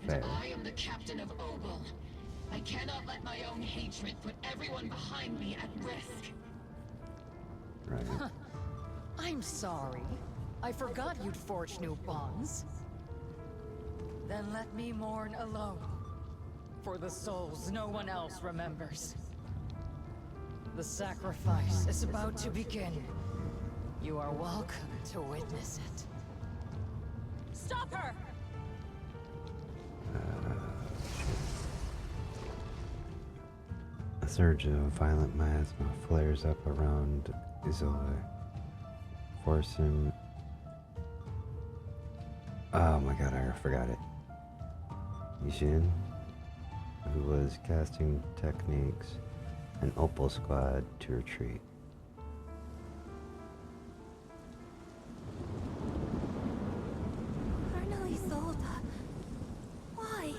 And I am the captain of Obel. I cannot let my own hatred put everyone behind me at risk.
Right.
I'm sorry. I forgot you'd forged new bonds. Then let me mourn alone. For the souls no one else remembers. The sacrifice is about to begin. You are welcome to witness it.
Stop her!
A surge of violent miasma flares up around Isolde. reinforcing. Oh my god, I forgot it. Yushin, who was casting techniques, and Opal Squad to retreat.
Colonel Isolde. Why?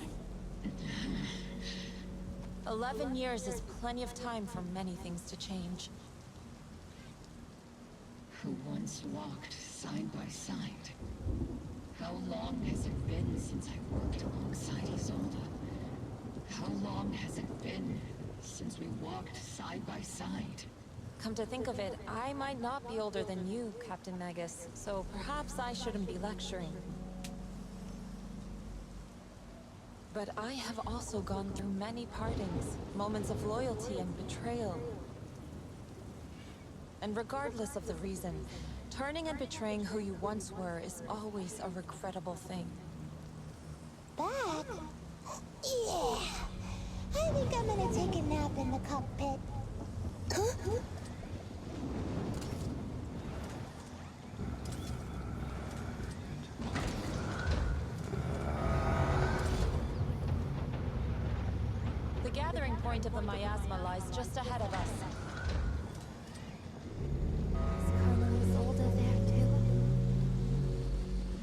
11 years is plenty of time for many things to change.
Who once walked side by side. How long has it been since I worked alongside Isolde? How long has it been since we walked side by side?
Come to think of it, I might not be older than you, Captain Magus, so perhaps I shouldn't be lecturing. But I have also gone through many partings, moments of loyalty and betrayal. And regardless of the reason, turning and betraying who you once were is always a regrettable thing.
Back? Yeah. I think I'm gonna take a nap in the cockpit. Huh?
The gathering point of the miasma lies just ahead of us.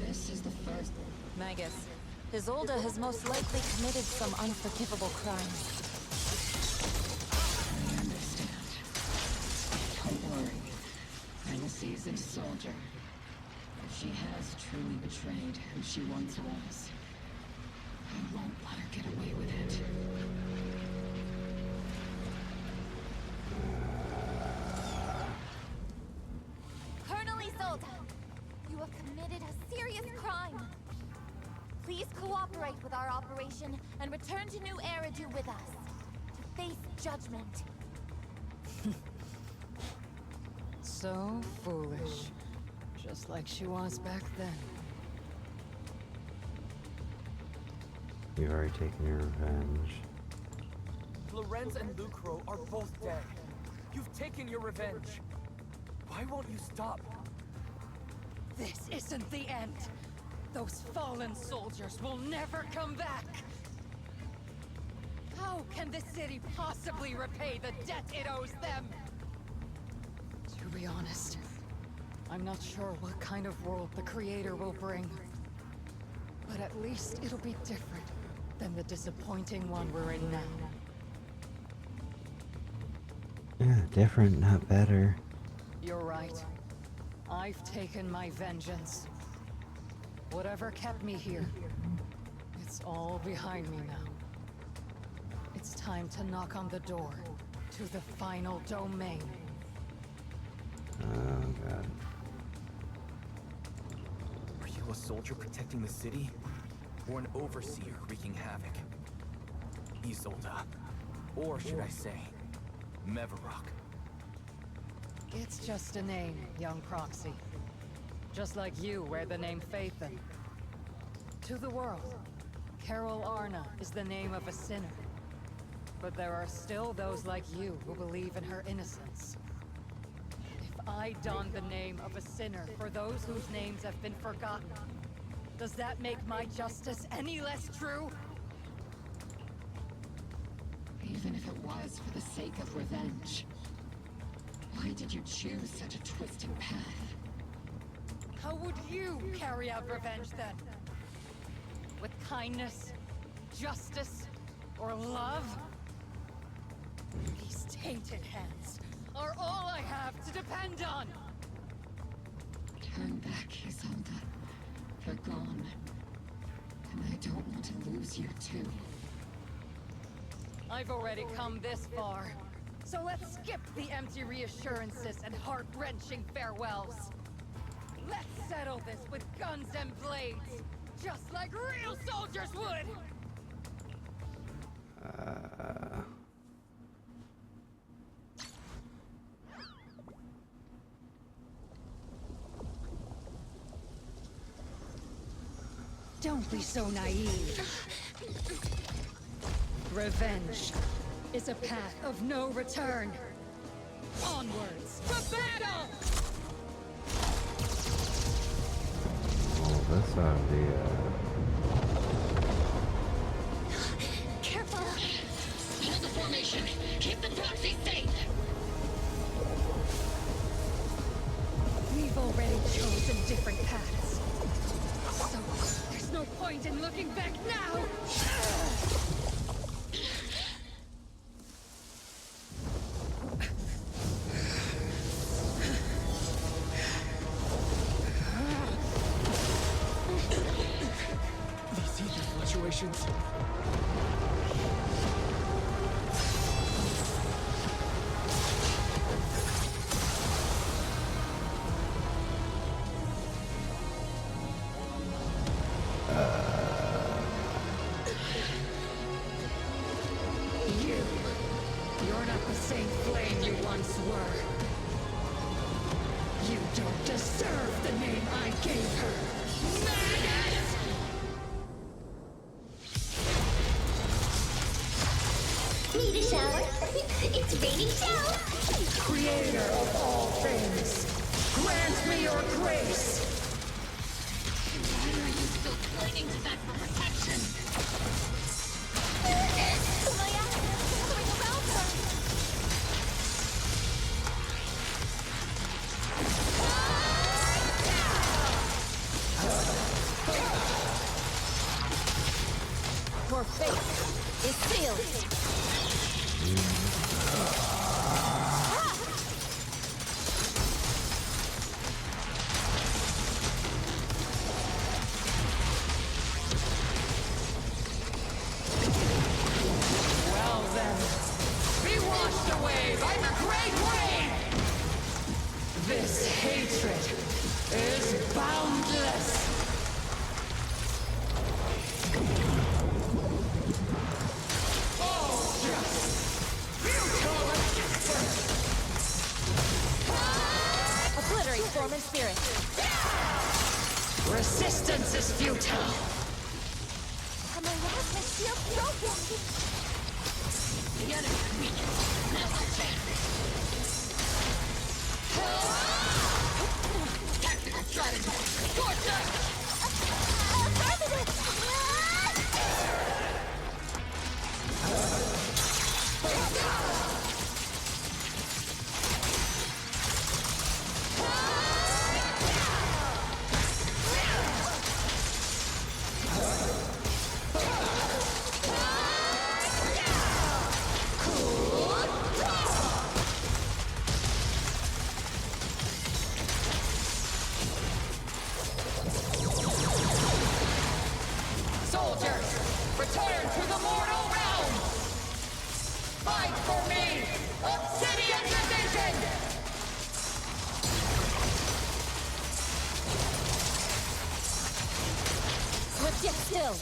This is the first...
Magus, Isolde has most likely committed some unforgivable crimes.
I understand. Don't worry. I'm a seasoned soldier. If she has truly betrayed who she once was, I won't let her get away with it.
Colonel Isolde, you have committed a serious crime. Please cooperate with our operation and return to New Eridu with us to face judgment.
So foolish. Just like she was back then.
You've already taken your revenge.
Lorenz and Lucro are both dead. You've taken your revenge. Why won't you stop?
This isn't the end. Those fallen soldiers will never come back. How can the city possibly repay the debt it owes them? To be honest, I'm not sure what kind of world the Creator will bring. But at least it'll be different than the disappointing one we're in now.
Yeah, different, not better.
You're right. I've taken my vengeance. Whatever kept me here, it's all behind me now. It's time to knock on the door to the final domain.
Oh god.
Are you a soldier protecting the city? Or an overseer wreaking havoc? Isolde. Or should I say, Mevarok?
It's just a name, young proxy. Just like you wear the name Phaethon. To the world, Carol Arna is the name of a sinner. But there are still those like you who believe in her innocence. If I don the name of a sinner for those whose names have been forgotten, does that make my justice any less true?
Even if it was for the sake of revenge. Why did you choose such a twisted path?
How would you carry out revenge then? With kindness, justice, or love? These tainted hands are all I have to depend on!
Turn back, Isolde. They're gone. And I don't want to lose you too.
I've already come this far. So let's skip the empty reassurances and heart-wrenching farewells. Let's settle this with guns and blades, just like real soldiers would! Don't be so naive. Revenge is a path of no return. Onwards to battle!
That's on the,
Careful! Hold the formation! Keep the proxy safe!
We've already chosen different paths. So, there's no point in looking back now!
These ether fluctuations.
You're not the same flame you once were. You don't deserve the name I gave her. Maggot!
Need a shower? It's raining shower!
Creator of all things, grant me your grace!
Why are you still clinging to that for protection?
My actions going around her!
Your fate is sealed.
Well then, be washed away by the great wave! This hatred is boundless!
Obliterate form and spirit.
Resistance is futile!
And my last shield broken!
The enemy's weak. Now's our chance. Tactical strategy! Torture!
Affirmative!
Soldiers, return to the mortal realm! Fight for me! Obsidian Division!
Swift yet still.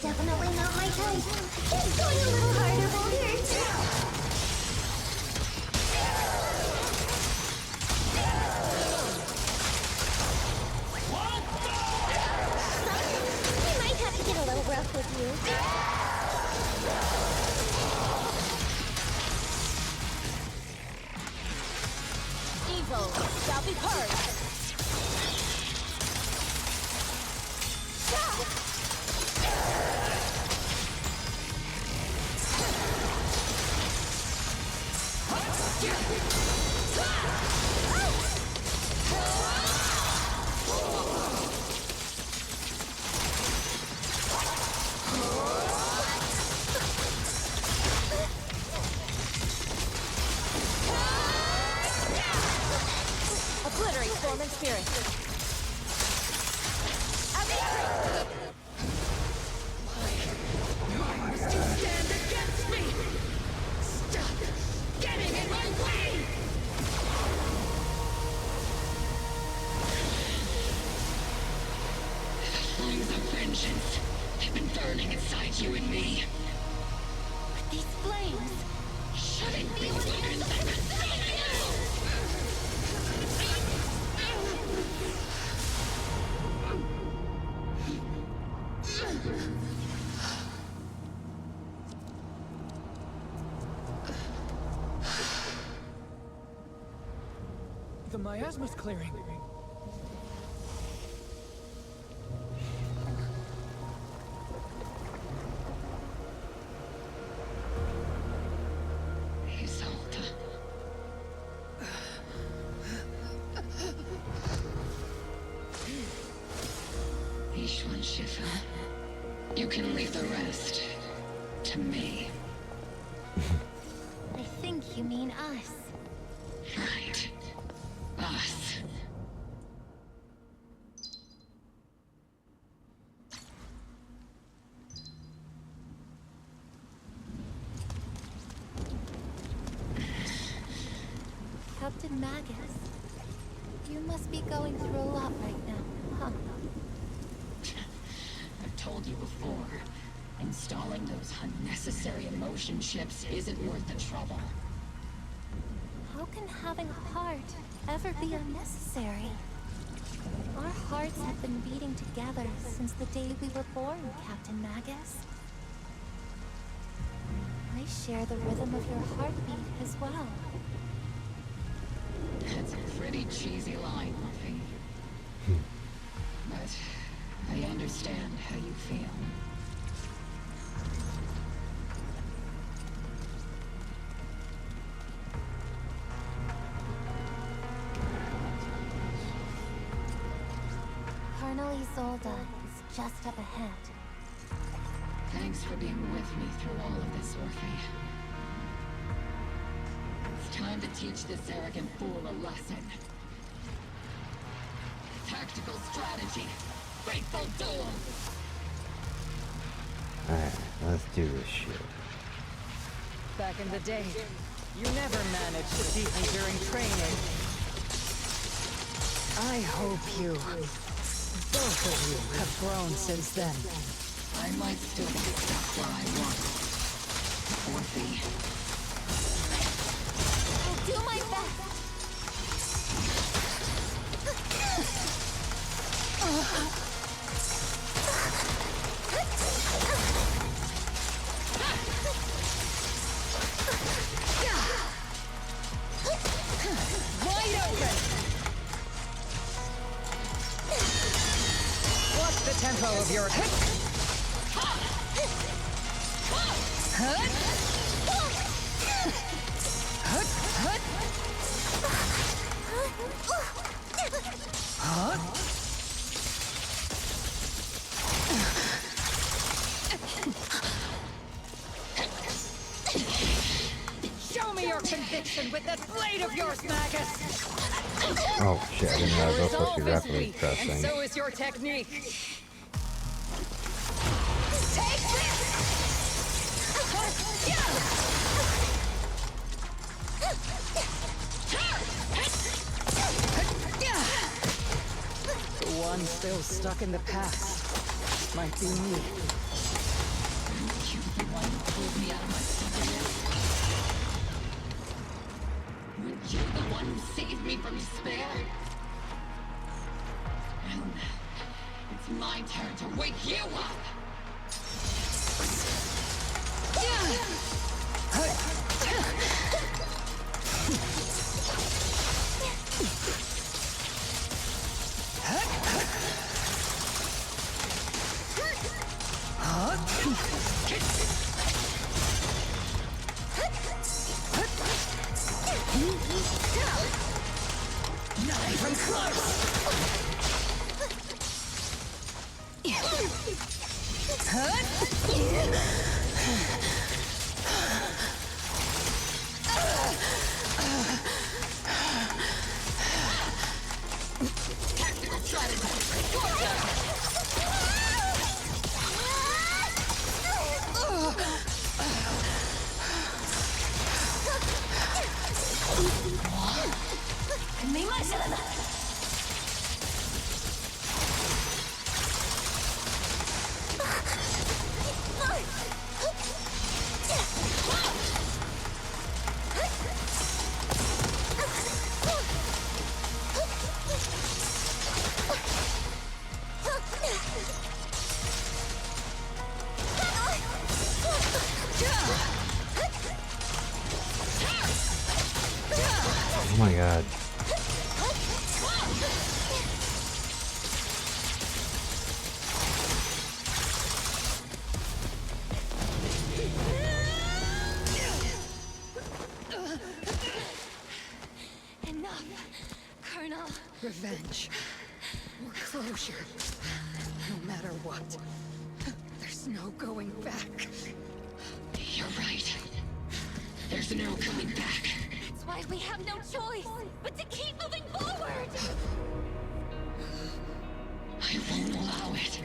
Definitely not my type. It's going a little harder, Boulders. We might have to get a little rough with you.
Evil shall be purged. Obliterate form and spirit.
I must
shouldn't be leaders that receive
The miasma's clearing.
Isolde. Ishwan Shifa. You can leave the rest to me.
I think you mean us.
Right. Us.
Captain Magus, you must be going through a lot right now, huh?
I've told you before, installing those unnecessary emotion chips isn't worth the trouble.
How can having a heart ever be unnecessary? Our hearts have been beating together since the day we were born, Captain Magus. I share the rhythm of your heartbeat as well.
That's a pretty cheesy line, Murphy. But I understand how you feel.
Colonel Isolde is just up ahead.
Thanks for being with me through all of this, Orphe. It's time to teach this arrogant fool a lesson. Tactical strategy. Fateful duel.
Alright, let's do this shit.
Back in the day, you never managed to beat me during training. I hope you, both of you, have grown since then.
I might still be stuck where I was. Orphe.
I'll do my best.
Wide open! Watch the tempo of your hit. Show me your conviction with that blade of yours, Magus!
Oh shit, I didn't realize I was supposed to be
Resolve is
rapidly
weak, and
pressing.
so is your technique.
Take this!
The one still stuck in the past might be me.
You the one who pulled me out of my stubbornness? Were you the one who saved me from despair? Well, it's my turn to wake you up!
Not even close!
Tactical strategy!
Oh my god.
Enough, Colonel. Revenge. Or closure. No matter what. There's no going back.
You're right. There's no coming back.
That's why we have no choice but to keep moving forward!
I won't allow it.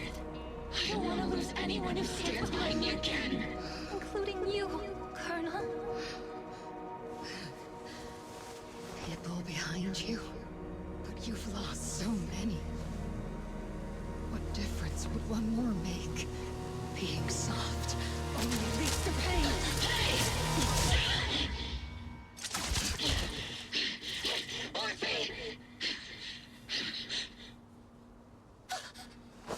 I don't want to lose anyone who stands by me again.
Including you, Colonel.
People behind you. But you've lost so many. What difference would one more make? Being soft only leads to pain.
Orphe!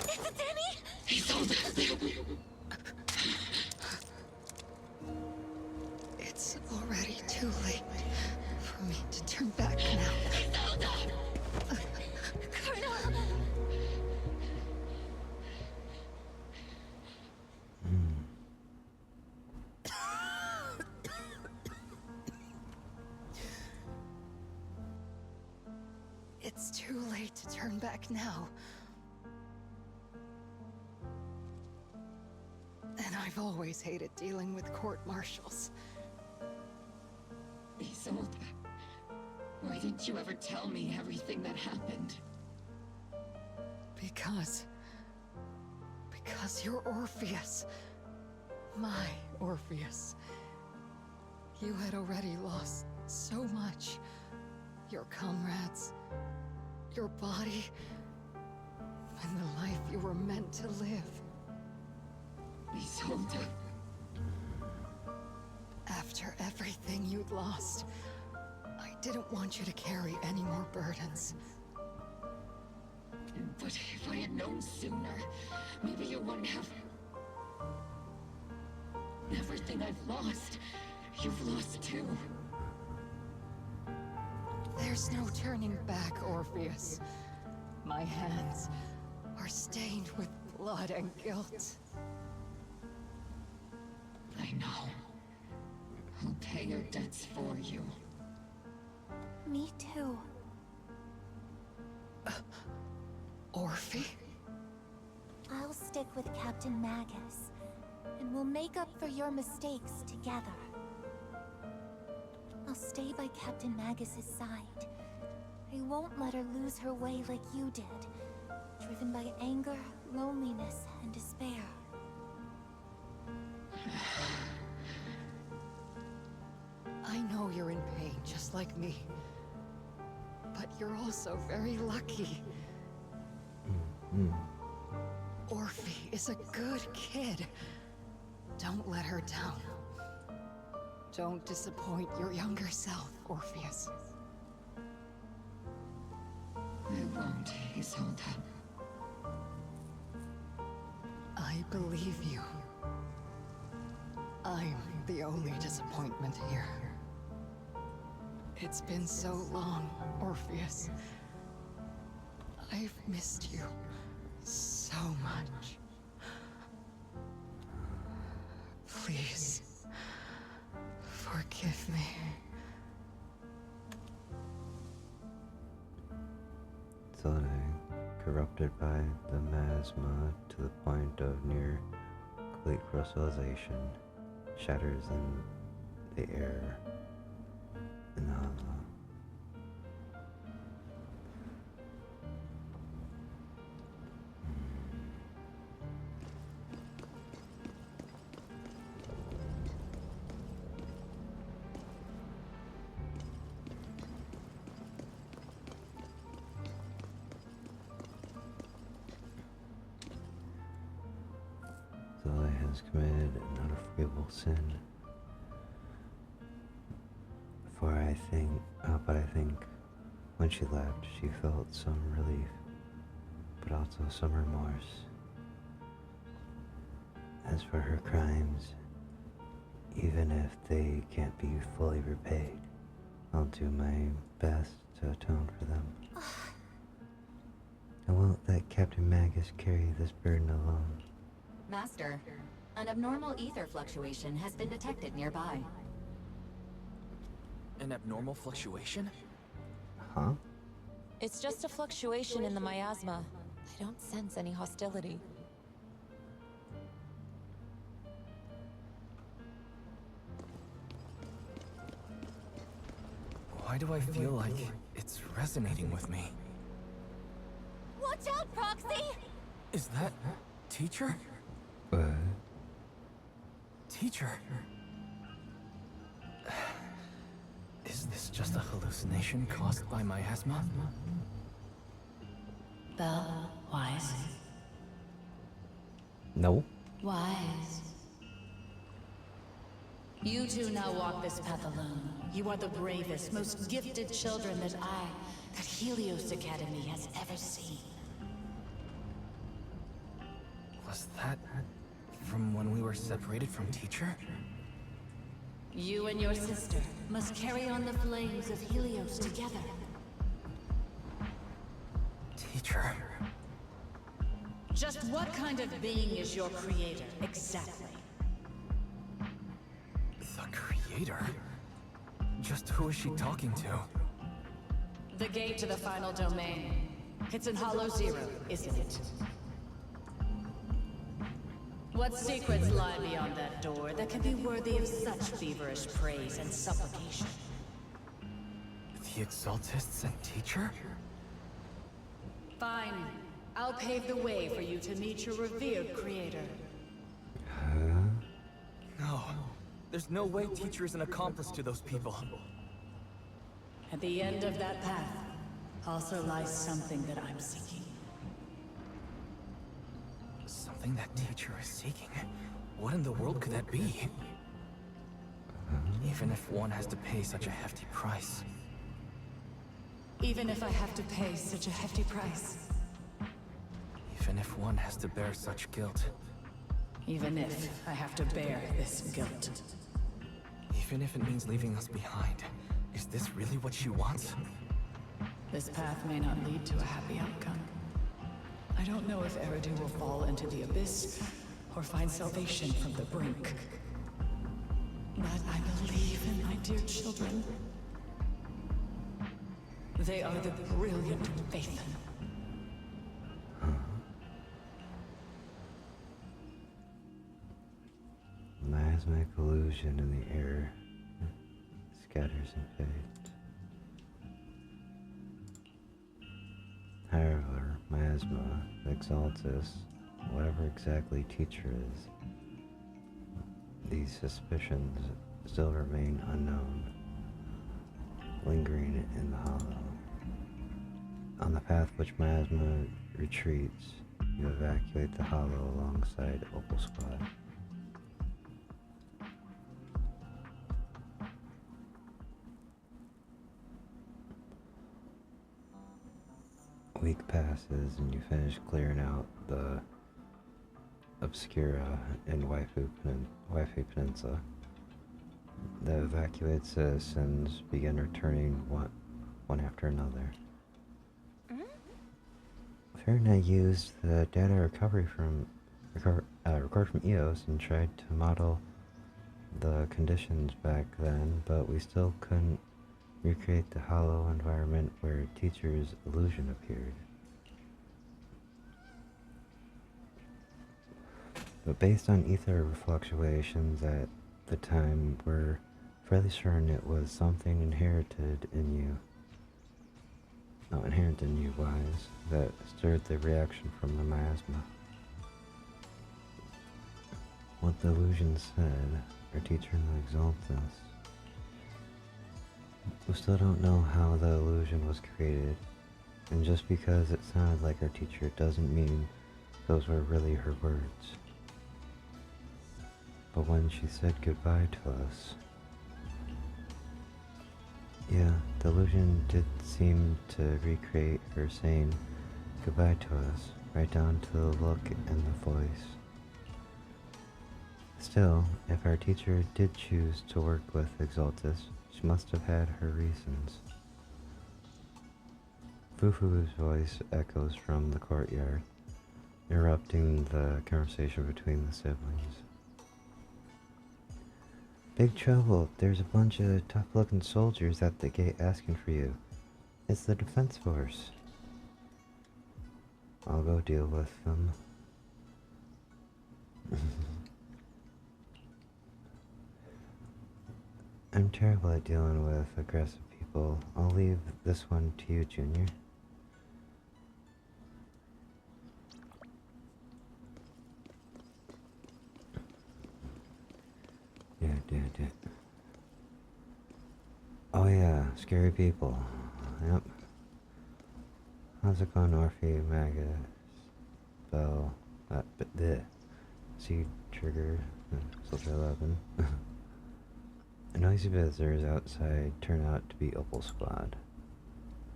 Is it Danny?
He's on
It's already too late for me to turn back now.
Colonel!
It's too late to turn back now. And I've always hated dealing with court-martials.
Isolde, why didn't you ever tell me everything that happened?
Because you're Orpheus. My Orpheus. You had already lost so much. Your comrades, your body, and the life you were meant to live.
Isolde.
After everything you'd lost, I didn't want you to carry any more burdens.
But if I had known sooner, maybe you wouldn't have... Everything I've lost, you've lost too.
There's no turning back, Orpheus. My hands are stained with blood and guilt.
I know. I'll pay your debts for you.
Me too.
Orphe?
I'll stick with Captain Magus, and we'll make up for your mistakes together. I'll stay by Captain Magus's side. I won't let her lose her way like you did, driven by anger, loneliness, and despair.
I know you're in pain, just like me. But you're also very lucky. Orphe is a good kid. Don't let her down. Don't disappoint your younger self, Orpheus.
I won't, Isolde.
I believe you. I'm the only disappointment here. It's been so long, Orpheus. I've missed you so much. Please, forgive me.
Zoe, corrupted by the miasma to the point of near complete crystallization, shatters in the air in the hollow. Zoe has committed an unforgivable sin. But I think when she left, she felt some relief, but also some remorse. As for her crimes, even if they can't be fully repaid, I'll do my best to atone for them. I won't let Captain Magus carry this burden alone.
Master, an abnormal ether fluctuation has been detected nearby.
An abnormal fluctuation?
Huh?
It's just a fluctuation in the miasma. I don't sense any hostility.
Why do I feel like it's resonating with me?
Watch out, Proxy!
Is that teacher?
What?
Teacher? Is this just a hallucination caused by miasma?
Belle, Wise.
No.
Wise. You two now walk this path alone. You are the bravest, most gifted children that Helios Academy has ever seen.
Was that from when we were separated from teacher?
You and your sister must carry on the flames of Helios together.
Teacher.
Just what kind of being is your creator, exactly?
The creator? Just who is she talking to?
The gate to the final domain. It's in Hollow Zero, isn't it? What secrets lie beyond that door that can be worthy of such feverish praise and supplication?
The Exaltists and teacher?
Fine. I'll pave the way for you to meet your revered creator.
No. There's no way teacher is an accomplice to those people.
At the end of that path also lies something that I'm seeking.
Something that teacher is seeking? What in the world could that be? Even if one has to pay such a hefty price.
Even if I have to pay such a hefty price.
Even if one has to bear such guilt.
Even if I have to bear this guilt.
Even if it means leaving us behind. Is this really what she wants?
This path may not lead to a happy outcome. I don't know if Eridu will fall into the abyss or find salvation from the brink. But I believe in my dear children. They are the brilliant Phaethon.
Miasmic illusion in the air scatters and fades. However, miasma, Exaltus, whatever exactly teacher is, these suspicions still remain unknown, lingering in the hollow. On the path which miasma retreats, you evacuate the hollow alongside Opal Squad. A week passes and you finish clearing out the Obscura in Waifu Peninsula. The evacuated citizens begin returning one after another. Farina used the data record from EOS and tried to model the conditions back then, but we still couldn't recreate the hollow environment where teacher's illusion appeared. But based on ether fluctuations at the time, we're fairly certain it was something inherent in you, Wise, that stirred the reaction from the miasma. What the illusion said, our teacher in the Exaltus. We still don't know how the illusion was created, and just because it sounded like our teacher doesn't mean those were really her words. But when she said goodbye to us, yeah, the illusion did seem to recreate her saying goodbye to us, right down to the look and the voice. Still, if our teacher did choose to work with Exaltus, she must have had her reasons. Fufu's voice echoes from the courtyard, interrupting the conversation between the siblings. Big trouble. There's a bunch of tough-looking soldiers at the gate asking for you. It's the defense force. I'll go deal with them. I'm terrible at dealing with aggressive people. I'll leave this one to you, Junior. Yeah. Oh yeah, scary people. Yep. How's it going, Orphe, Magus, Bell, Seed Trigger, Soldier 11? Noisy visitors outside turn out to be Opal Squad.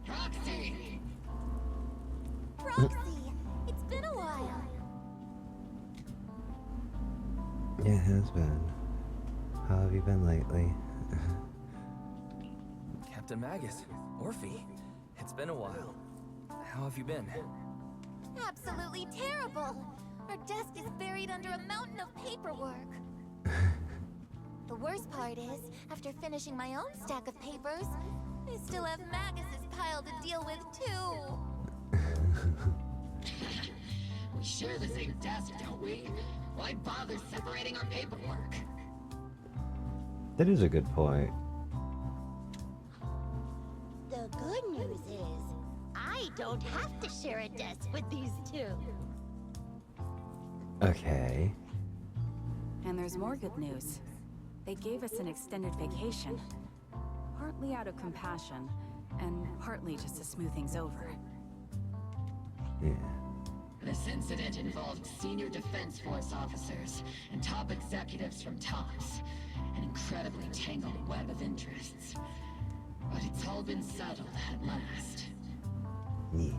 Roxy! Roxy! It's been a while.
Yeah, it has been. How have you been lately?
Captain Magus, Orphe, it's been a while. How have you been?
Absolutely terrible! Our desk is buried under a mountain of paperwork. The worst part is, after finishing my own stack of papers, I still have Magus's pile to deal with too.
We share the same desk, don't we? Why bother separating our paperwork?
That is a good point.
The good news is, I don't have to share a desk with these two.
Okay.
And there's more good news. They gave us an extended vacation. Partly out of compassion, and partly just to smooth things over.
Yeah.
This incident involved senior Defense Force officers and top executives from TOPS. An incredibly tangled web of interests. But it's all been settled at last.
Yeah.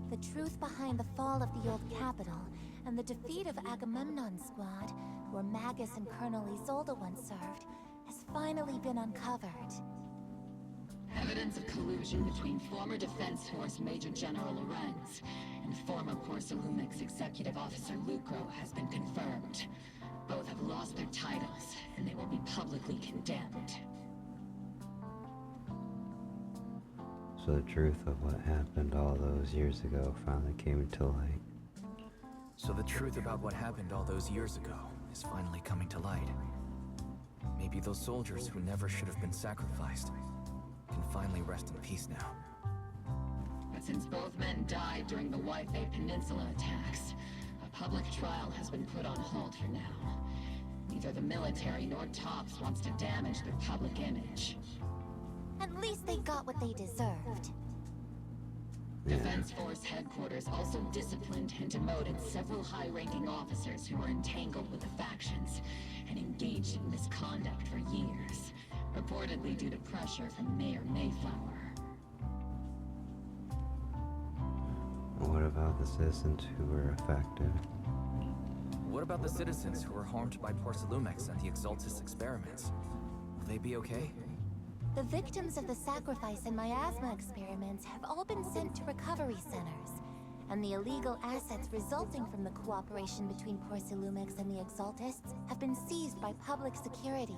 The truth behind the fall of the old capital and the defeat of Agamemnon's squad, where Magus and Colonel Isolde once served, has finally been uncovered.
Evidence of collusion between former Defense Force Major General Lorenz and former Porcelumix Executive Officer Lucro has been confirmed. Both have lost their titles, and they will be publicly condemned.
So the truth of what happened all those years ago finally came to light.
So the truth about what happened all those years ago is finally coming to light. Maybe those soldiers who never should have been sacrificed can finally rest in peace now.
But since both men died during the White Bay Peninsula attacks, a public trial has been put on hold for now. Neither the military nor TOPS wants to damage their public image.
At least they got what they deserved.
Defense Force headquarters also disciplined and demoted several high-ranking officers who were entangled with the factions and engaged in misconduct for years, reportedly due to pressure from Mayor Mayflower.
What about the citizens who were affected?
What about the citizens who were harmed by Porcelumix and the Exaltus experiments? Will they be okay?
The victims of the sacrifice and miasma experiments have all been sent to recovery centers, and the illegal assets resulting from the cooperation between Porcelumix and the Exaltists have been seized by public security.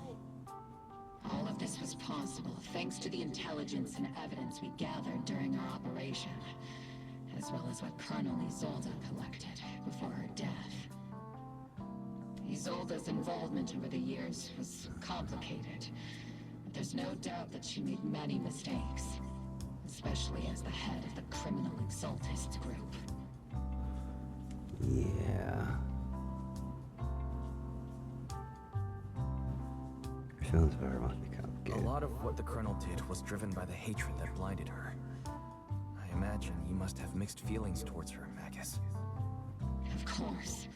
All of this was possible thanks to the intelligence and evidence we gathered during our operation, as well as what Colonel Isolde collected before her death. Isolde's involvement over the years was complicated. There's no doubt that she made many mistakes, especially as the head of the criminal Exaltists group.
Yeah. Feelings about her must be complicated.
A lot of what the Colonel did was driven by the hatred that blinded her. I imagine you must have mixed feelings towards her, Magus.
Of course.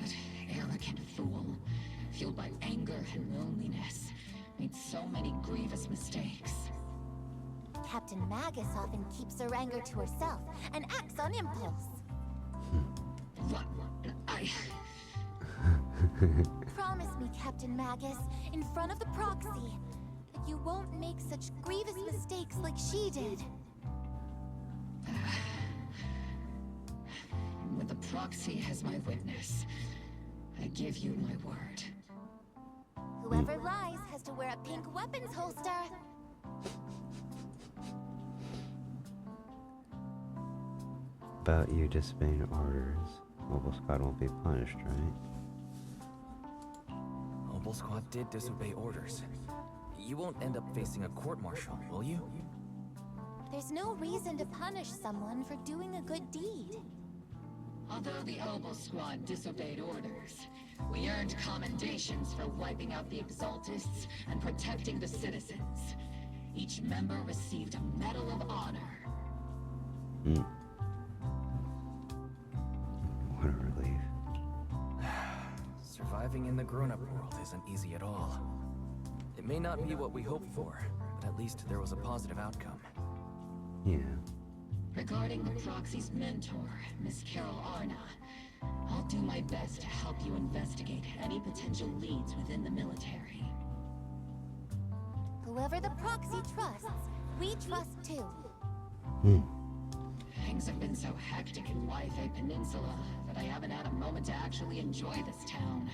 That arrogant fool, fueled by anger and loneliness, made so many grievous mistakes.
Captain Magus often keeps her anger to herself and acts on impulse. Promise me, Captain Magus, in front of the proxy, that you won't make such grievous mistakes like she did.
With the proxy as my witness, I give you my word.
Whoever lies has to wear a pink weapons holster.
About you disobeying orders, Mobile Squad won't be punished, right?
Mobile Squad did disobey orders. You won't end up facing a court-martial, will you?
There's no reason to punish someone for doing a good deed.
Although the Obel Squad disobeyed orders, we earned commendations for wiping out the Exaltists and protecting the citizens. Each member received a Medal of Honor.
What a relief.
Surviving in the grown-up world isn't easy at all. It may not be what we hoped for, but at least there was a positive outcome.
Yeah.
Regarding the proxy's mentor, Miss Carol Arna, I'll do my best to help you investigate any potential leads within the military.
Whoever the proxy trusts, we trust too.
Things have been so hectic in Yfei Peninsula that I haven't had a moment to actually enjoy this town.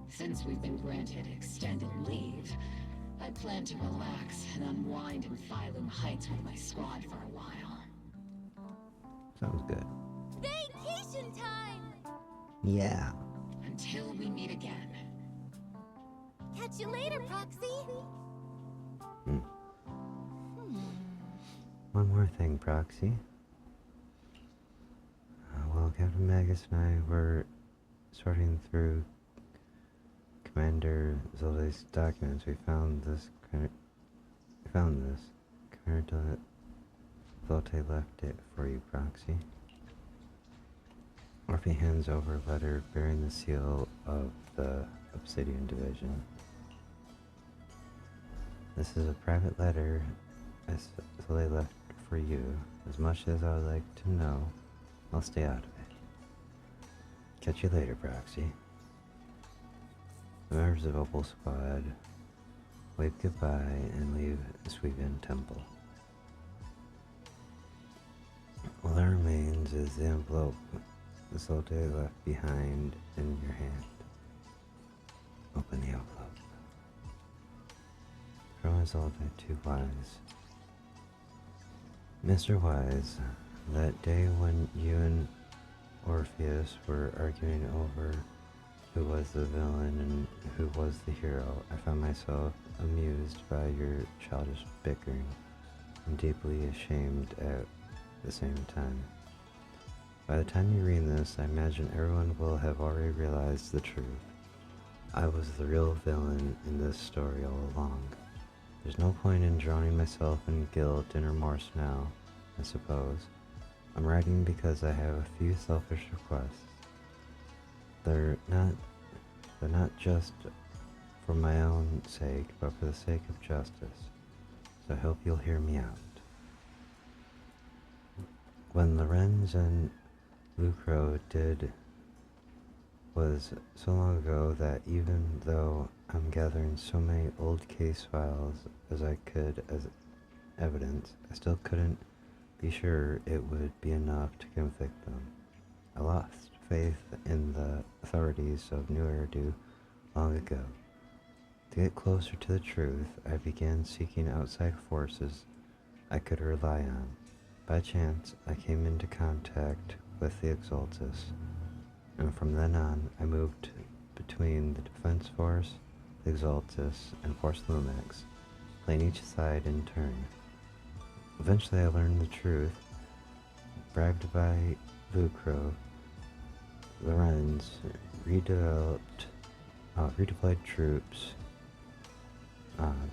Since we've been granted extended leave, I plan to relax and unwind in Phylum Heights with my squad for a while.
Sounds good.
Vacation time!
Yeah.
Until we meet again.
Catch you later, Proxy!
One more thing, Proxy. While Captain Magus and I were sorting through Commander Zolde's documents, we found this. Commander Zolde left it for you, Proxy. Orphe hands over a letter bearing the seal of the Obsidian Division. This is a private letter Zolde left for you. As much as I would like to know, I'll stay out of it. Catch you later, Proxy. The members of Opal Squad wave goodbye and leave Suigan Temple. All that remains is the envelope Zolde left behind in your hand. Open the envelope. From Zolde to Wise. Mr. Wise, that day when you and Orpheus were arguing over who was the villain and who was the hero, I found myself amused by your childish bickering and deeply ashamed at the same time. By the time you read this, I imagine everyone will have already realized the truth. I was the real villain in this story all along. There's no point in drowning myself in guilt and remorse now, I suppose. I'm writing because I have a few selfish requests. They're not just for my own sake, but for the sake of justice. So I hope you'll hear me out. When Lorenz and Lucro did was so long ago that even though I'm gathering so many old case files as I could as evidence, I still couldn't be sure it would be enough to convict them. I lost faith in the authorities of New Eridu long ago. To get closer to the truth, I began seeking outside forces I could rely on. By chance, I came into contact with the Exaltus, and from then on, I moved between the Defense Force, the Exaltus, and Force Lumex, playing each side in turn. Eventually, I learned the truth. Bribed by Lucro, Lorenz redeployed troops.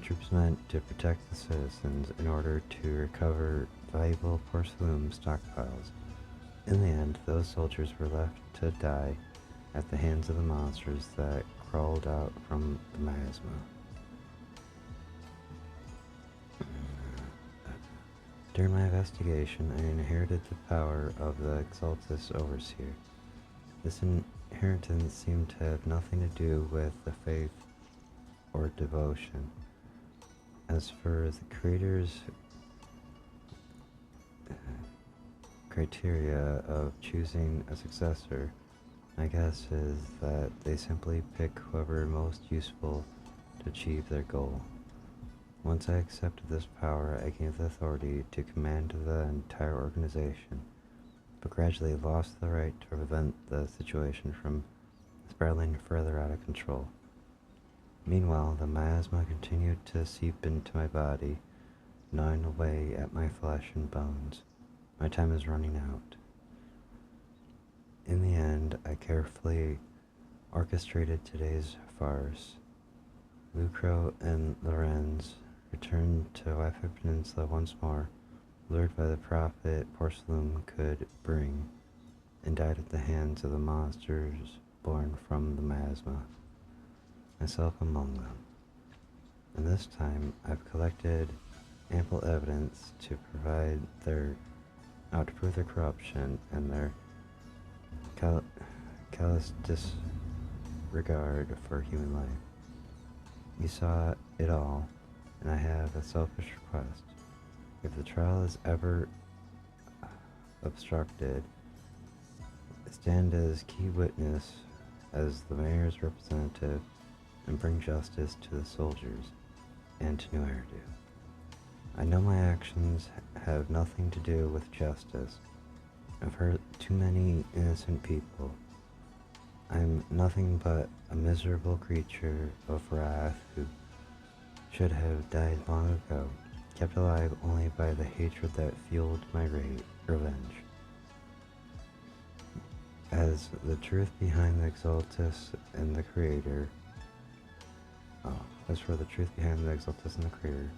Troops meant to protect the citizens in order to recover valuable porcelain stockpiles. In the end, those soldiers were left to die at the hands of the monsters that crawled out from the miasma. During my investigation, I inherited the power of the Exaltus Overseer. This inheritance seemed to have nothing to do with the faith or devotion. As for the creator's criteria of choosing a successor, my guess is that they simply pick whoever most useful to achieve their goal. Once I accepted this power, I gained the authority to command the entire organization, but gradually lost the right to prevent the situation from spiraling further out of control. Meanwhile, the miasma continued to seep into my body, gnawing away at my flesh and bones. My time is running out. In the end, I carefully orchestrated today's farce. Lucro and Lorenz returned to Wi-Fi Peninsula once more, lured by the profit Porcelain could bring, and died at the hands of the monsters born from the miasma, myself among them. And this time, I've collected ample evidence to prove their corruption and their callous disregard for human life. You saw it all, and I have a selfish request. If the trial is ever obstructed, stand as key witness as the mayor's representative and bring justice to the soldiers and to New Eridu. I know my actions have nothing to do with justice. I've hurt too many innocent people. I'm nothing but a miserable creature of wrath who should have died long ago, kept alive only by the hatred that fueled my revenge. As the truth behind the Exaltus and the Creator, as for the truth behind the Exaltus and the Creator,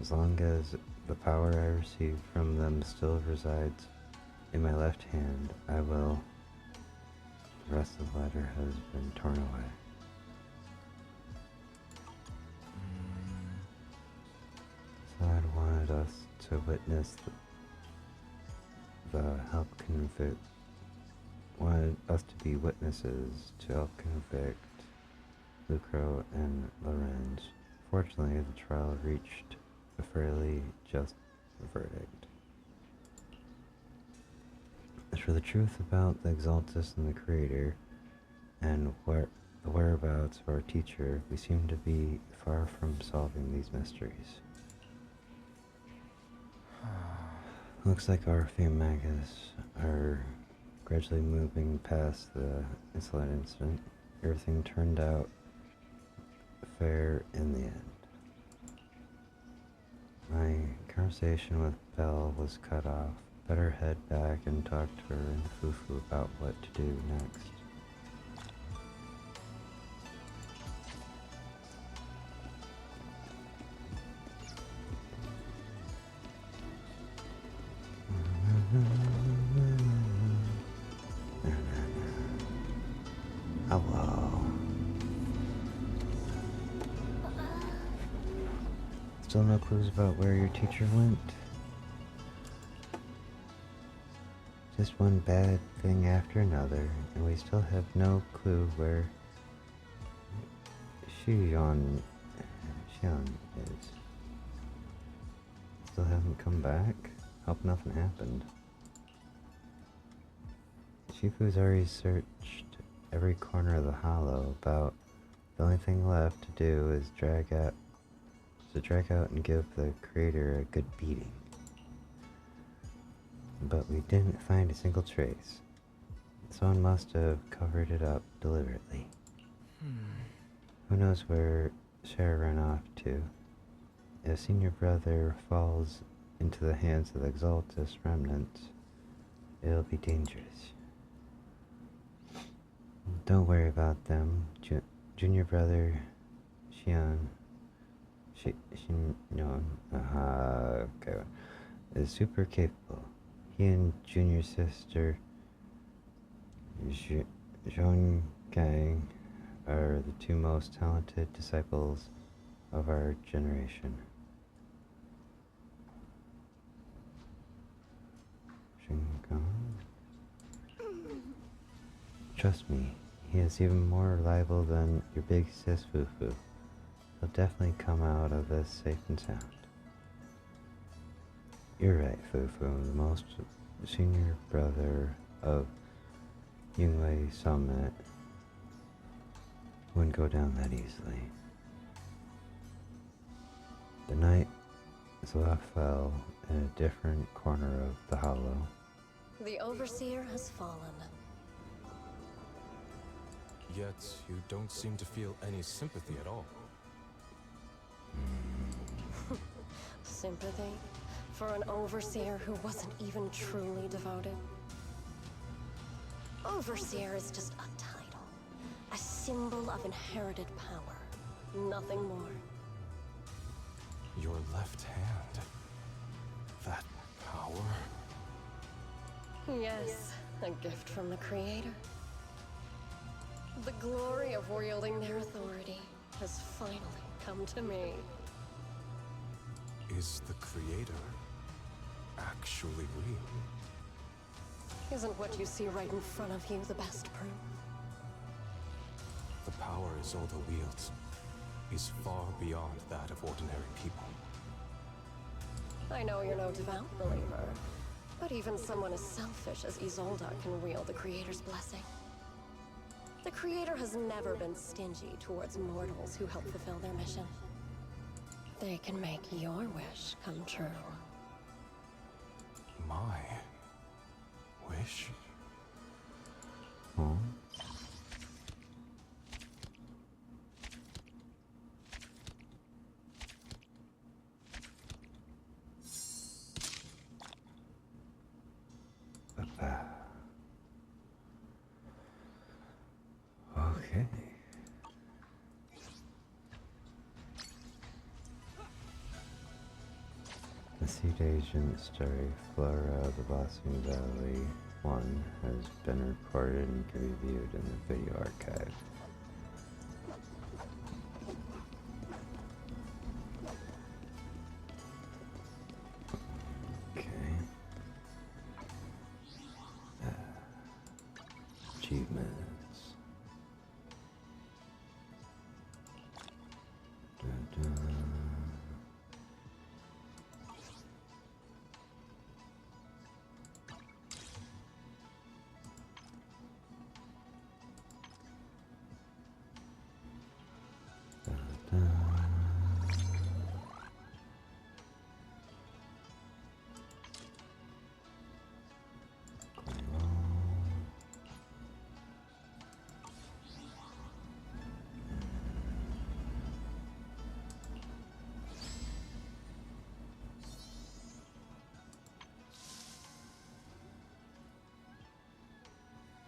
as long as the power I received from them still resides in my left hand, I will. The rest of the letter has been torn away. So I'd wanted us to witness the help convict. Wanted us to be witnesses to help convict Lucro and Lorenz. Fortunately, the trial reached a fairly just verdict. As for the truth about the Exaltus and the Creator, and the whereabouts of our teacher, we seem to be far from solving these mysteries. Looks like our Magus are gradually moving past the incident. Everything turned out fair in the end. My conversation with Belle was cut off. Better head back and talk to her and Fufu about what to do next. Hello. Still no clues about where your teacher went? Just one bad thing after another, and we still have no clue where Xian is. Still haven't come back? Hope nothing happened. Shifu's already searched every corner of the hollow. About the only thing left to do is drag out and give the Creator a good beating. But we didn't find a single trace. Someone must have covered it up deliberately. Who knows where Sarah ran off to? If Senior Brother falls into the hands of the Exaltus remnants, it'll be dangerous. Don't worry about them. Junior Brother Xian is super capable. He and Junior Sister Zhong Gang are the two most talented disciples of our generation. Trust me, He is even more reliable than your big sis Fufu. He'll definitely come out of this safe and sound. You're right, Fufu. The most senior brother of Yingwei Summit wouldn't go down that easily. The night Zoa fell in a different corner of the hollow.
The Overseer has fallen.
Yet, you don't seem to feel any sympathy at all.
Sympathy? For an Overseer who wasn't even truly devoted? Overseer is just a title. A symbol of inherited power. Nothing more.
Your left hand. That power?
Yes, a gift from the Creator. The glory of wielding their authority has finally come to me.
Is the Creator actually real?
Isn't what you see right in front of you the best proof?
The power Isolde wields is far beyond that of ordinary people.
I know you're no devout believer, but even someone as selfish as Isolde can wield the Creator's blessing. The Creator has never been stingy towards mortals who help fulfill their mission. They can make your wish come true.
My wish?
Huh? Okay. The seed agent story, Flora of the Blossoming Valley 1, has been recorded and can be viewed in the video archive. Okay. Achievements.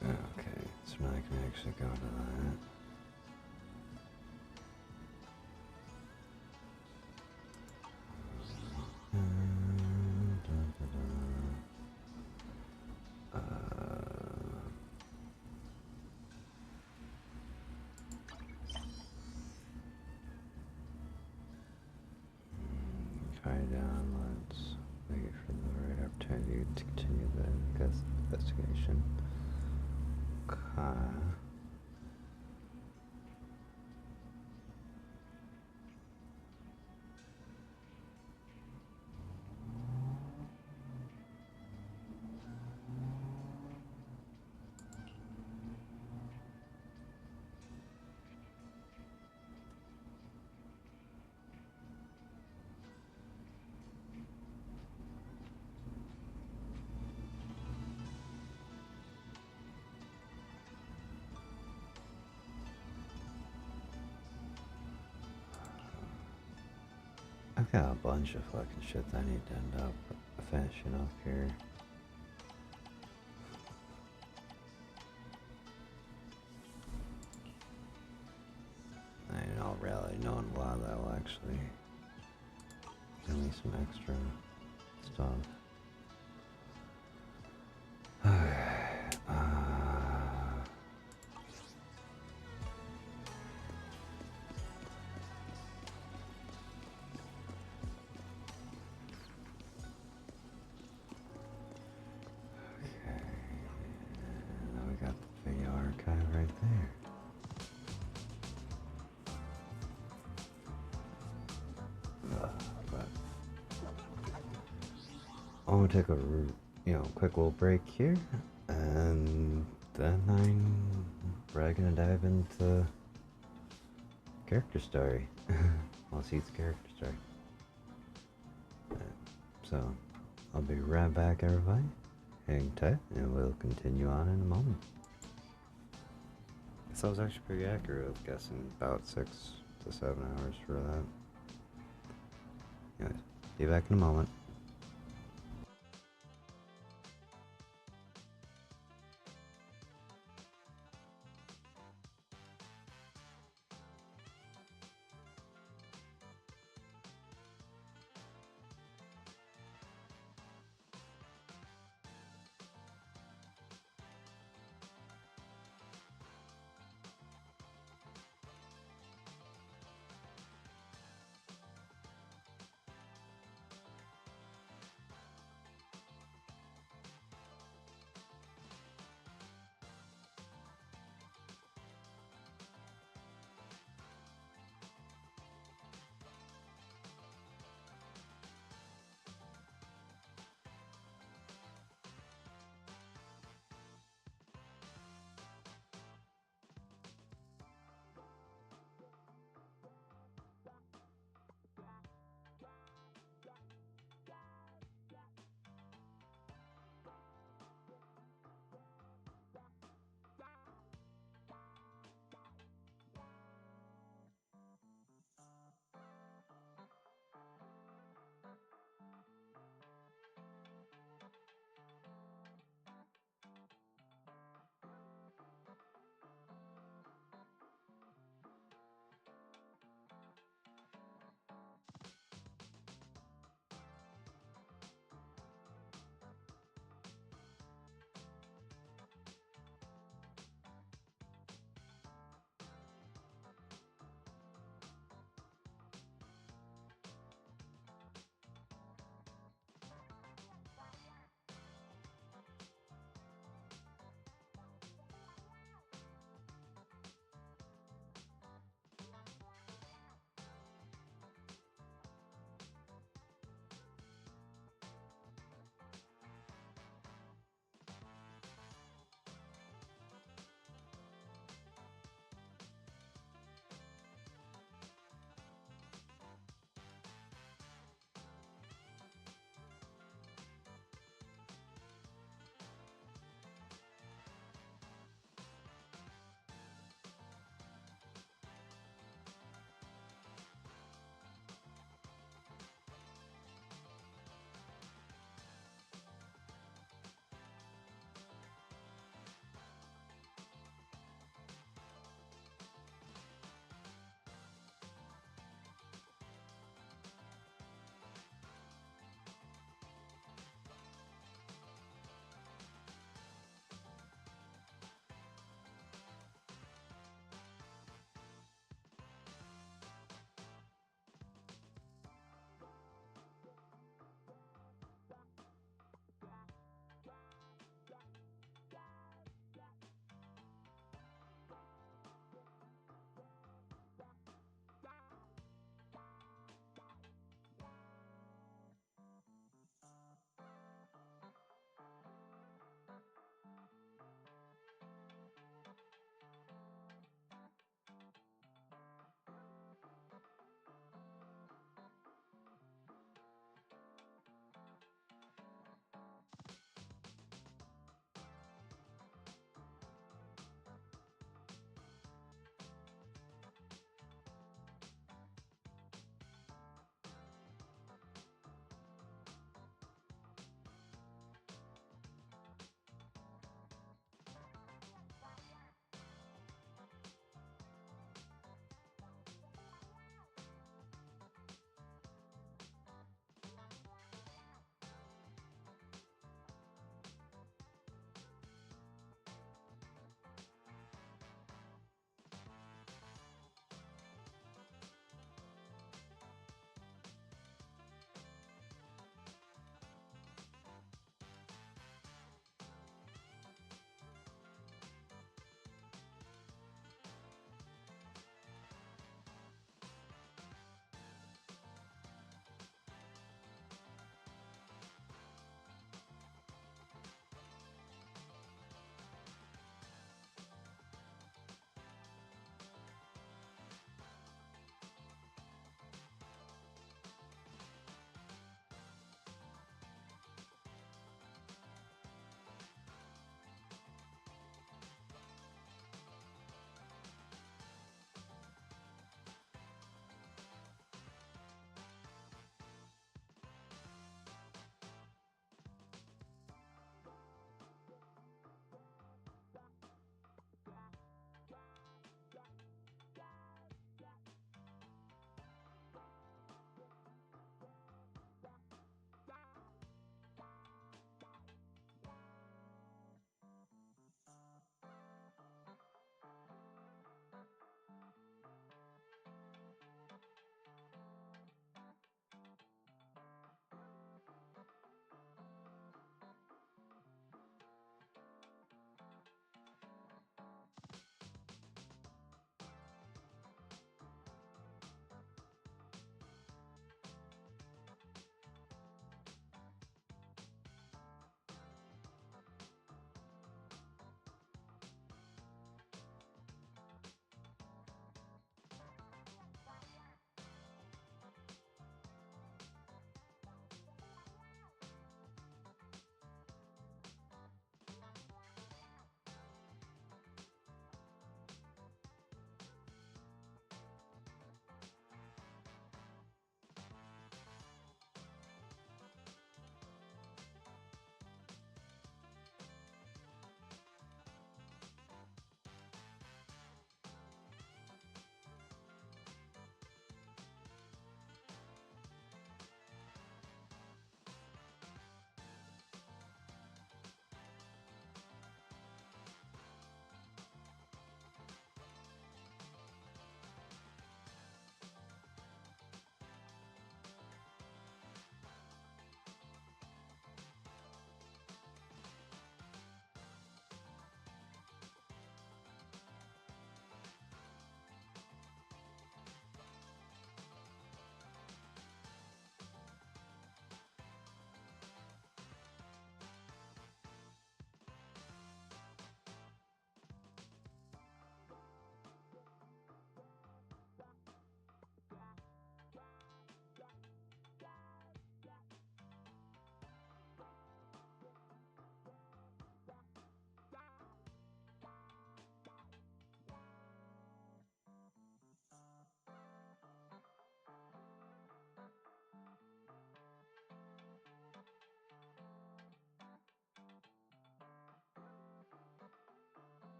Okay, so now I can actually go to that. Try down, let's wait for the right opportunity to continue the investigation. Okay. I've got a bunch of fucking shit that I need to end up finishing up here. I don't really know a lot of that will actually give me some extra stuff. Now we got the video archive right there. I'm gonna take a quick little break here, and then we're gonna dive into character story. I'll see it's character story. So I'll be right back, everybody. Hang tight, and we'll continue on in a moment. So I was actually pretty accurate with guessing about 6 to 7 hours for that. Anyways, be back in a moment.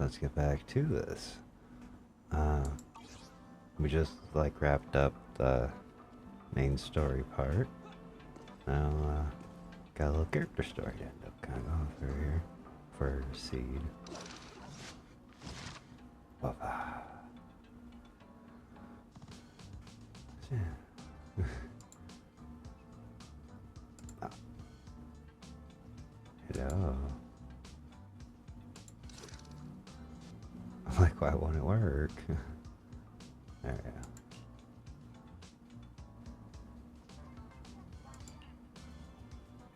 let's get back to this. We just like wrapped up the main story part. Now, got a little character story to end up kind of over here for Seed. Bye-bye. Oh. Hello. I'm like, why won't it work? There we go.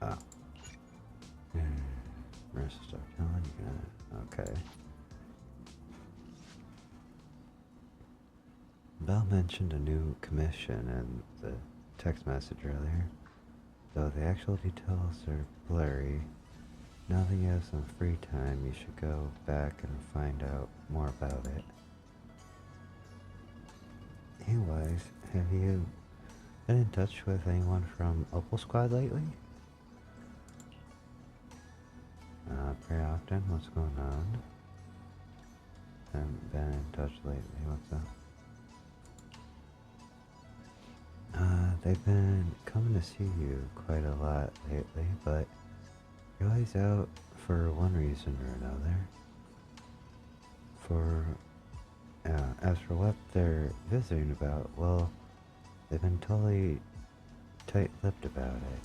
Oh. Where's the stuff going? You got it. Okay. Bell mentioned a new commission in the text message earlier, though the actual details are blurry. Now that you have some free time, you should go back and find out more about it. Anyways, have you been in touch with anyone from Opal Squad lately? Pretty often. What's going on? Haven't been in touch lately. What's up? They've been coming to see you quite a lot lately, but you're always out for one reason or another. As for what they're visiting about, well, they've been totally tight-lipped about it.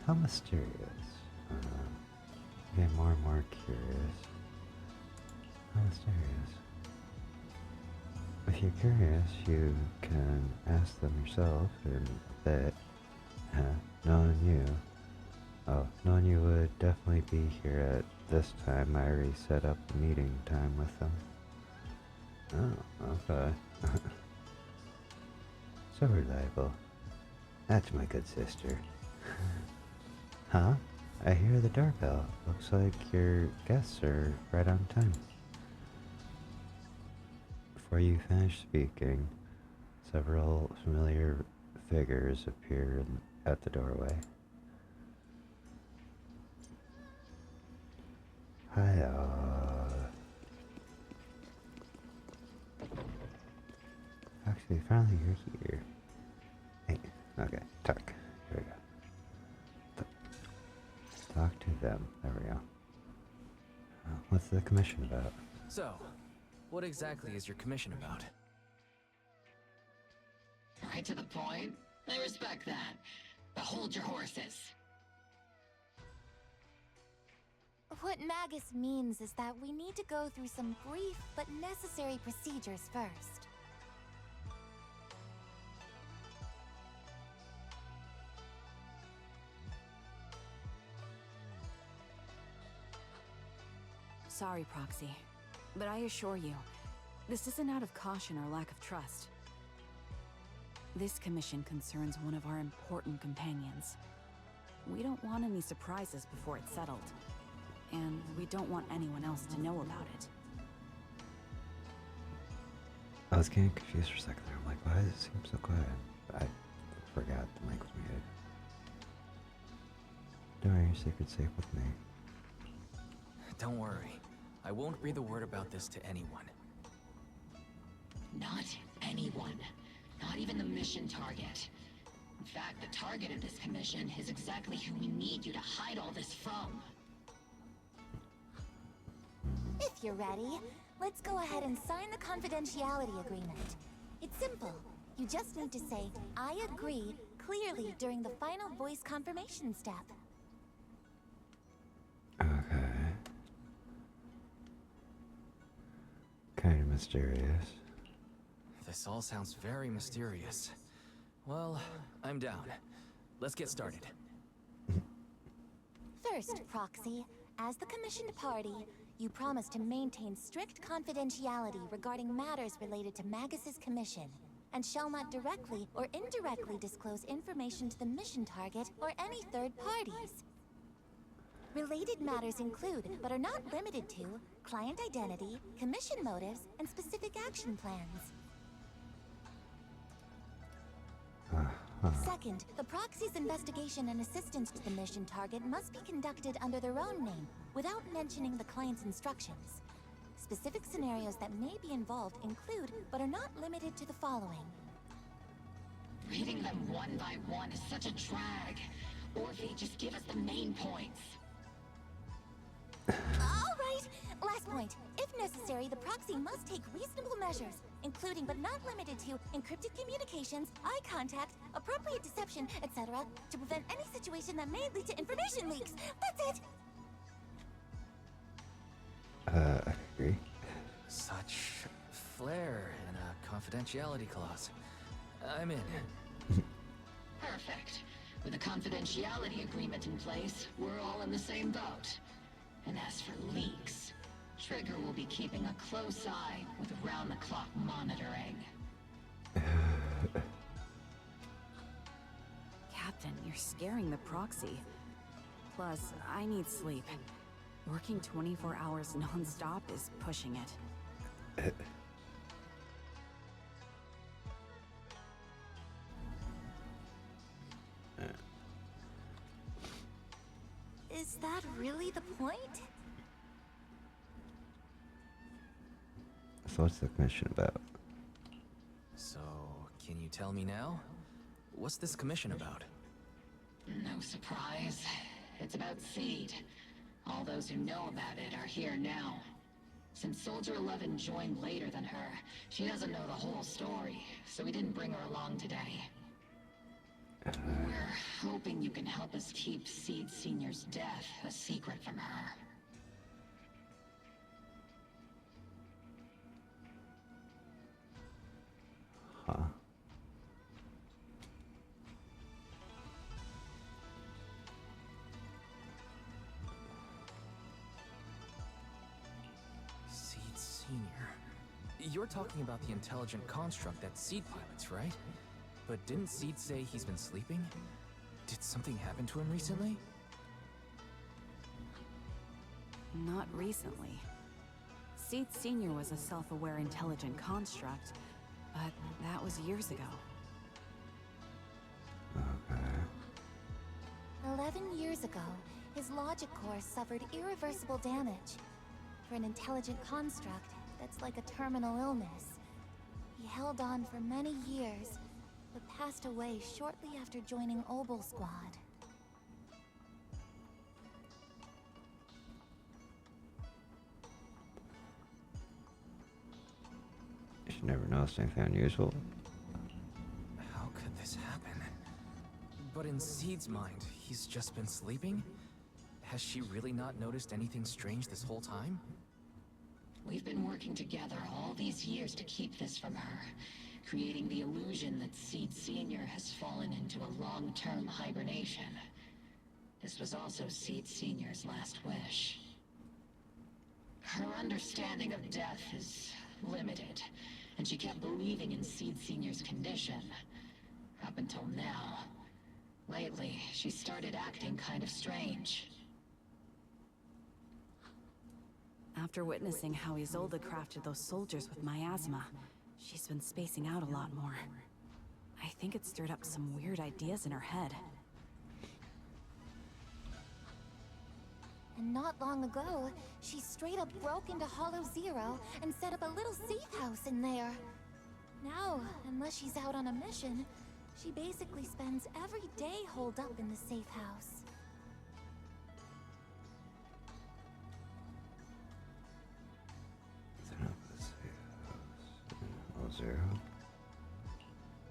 How mysterious. Getting more and more curious. How mysterious. If you're curious, you can ask them yourself in a bit. Knowing you would definitely be here at this time, I already set up a meeting time with them. Oh, okay. So reliable. That's my good sister. Huh? I hear the doorbell. Looks like your guests are right on time. Before you finish speaking, several familiar figures appear at the doorway. Hello. Actually, finally you're here. Hey, okay, talk. Here we go. Talk to them. There we go. What's the commission about?
So, what exactly is your commission about?
Right to the point. I respect that. But hold your horses.
What Magus means is that we need to go through some brief but necessary procedures first.
Sorry, Proxy, but I assure you, this isn't out of caution or lack of trust. This commission concerns one of our important companions. We don't want any surprises before it's settled, and we don't want anyone else to know about it.
I was getting confused for a second there. I'm like, why does it seem so quiet? I forgot the mic was muted. Don't worry, your secret's safe with me.
Don't worry. I won't breathe a word about this to anyone.
Not anyone. Not even the mission target. In fact, the target of this commission is exactly who we need you to hide all this from.
If you're ready, let's go ahead and sign the confidentiality agreement. It's simple. You just need to say, I agree, clearly during the final voice confirmation step.
Okay. Kind of mysterious.
This all sounds very mysterious. Well, I'm down. Let's get started.
First, Proxy, as the commissioned party, you promise to maintain strict confidentiality regarding matters related to Magus's commission, and shall not directly or indirectly disclose information to the mission target or any third parties. Related matters include, but are not limited to, client identity, commission motives, and specific action plans. Second, the proxy's investigation and assistance to the mission target must be conducted under their own name, without mentioning the client's instructions. Specific scenarios that may be involved include, but are not limited to the following.
Reading them one by one is such a drag. Orphe, just give us the main points.
Alright! Last point. If necessary, the proxy must take reasonable measures, including but not limited to encrypted communications, eye contact, appropriate deception, etc., to prevent any situation that may lead to information leaks. That's it!
I agree.
Such flair and a confidentiality clause. I'm in.
Perfect. With a confidentiality agreement in place, we're all in the same boat. And as for leaks, Trigger will be keeping a close eye with round-the-clock monitoring.
Captain, you're scaring the proxy. Plus, I need sleep. Working 24 hours non-stop is pushing it.
Is that really the point?
So what's the commission about?
So, can you tell me now? What's this commission about?
No surprise. It's about Seed. All those who know about it are here now. Since Soldier 11 joined later than her, she doesn't know the whole story, so we didn't bring her along today. We're hoping you can help us keep Seed Senior's death a secret from her.
Huh.
Seed Senior. You're talking about the intelligent construct that Seed pilots, right? But didn't Seed say he's been sleeping? Did something happen to him recently?
Not recently. Seed Senior was a self-aware intelligent construct, but that was years ago.
11 years ago, his logic core suffered irreversible damage. For an intelligent construct, that's like a terminal illness. He held on for many years, but passed away shortly after joining Obel Squad.
You never noticed anything unusual.
How could this happen? But in Seed's mind, he's just been sleeping? Has she really not noticed anything strange this whole time?
We've been working together all these years to keep this from her, creating the illusion that Seed Senior has fallen into a long-term hibernation. This was also Seed Senior's last wish. Her understanding of death is limited, and she kept believing in Seed Senior's condition. Up until now. Lately, she started acting kind of strange.
After witnessing how Isolde crafted those soldiers with miasma, she's been spacing out a lot more. I think it stirred up some weird ideas in her head.
And not long ago, she straight up broke into Hollow Zero and set up a little safe house in there. Now, unless she's out on a mission, she basically spends every day holed up in the safe house.
Zero.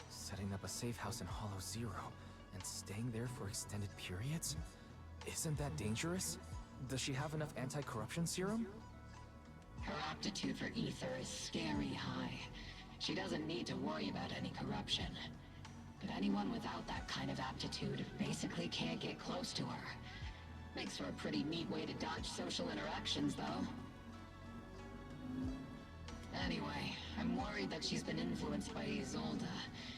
Setting up a safe house in Hollow Zero and staying there for extended periods? Isn't that dangerous? Does she have enough anti-corruption serum?
Her aptitude for ether is scary high. She doesn't need to worry about any corruption. But anyone without that kind of aptitude basically can't get close to her. Makes for a pretty neat way to dodge social interactions, though. Anyway, I'm worried that she's been influenced by Isolde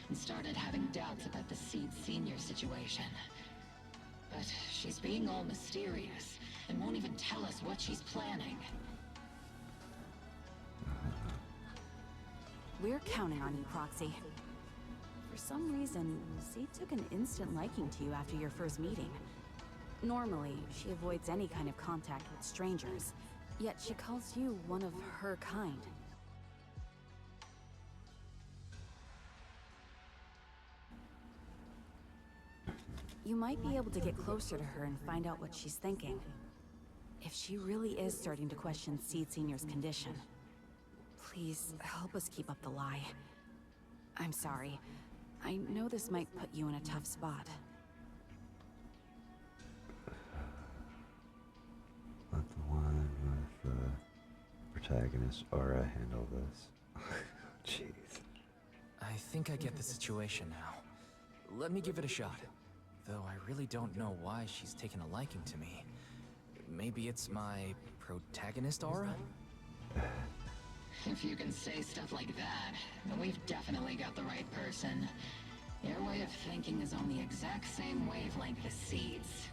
and started having doubts about the Seed Senior situation. But she's being all mysterious and won't even tell us what she's planning.
We're counting on you, Proxy. For some reason, Z took an instant liking to you after your first meeting. Normally, she avoids any kind of contact with strangers, yet she calls you one of her kind. You might be able to get closer to her and find out what she's thinking. If she really is starting to question Seed Senior's condition, please help us keep up the lie. I'm sorry. I know this might put you in a tough spot.
Let the one with the protagonist aura handle this. Jeez.
I think I get the situation now. Let me give it a shot. Though I really don't know why she's taken a liking to me. Maybe it's my protagonist aura?
If you can say stuff like that, then we've definitely got the right person. Your way of thinking is on the exact same wavelength as Seed's.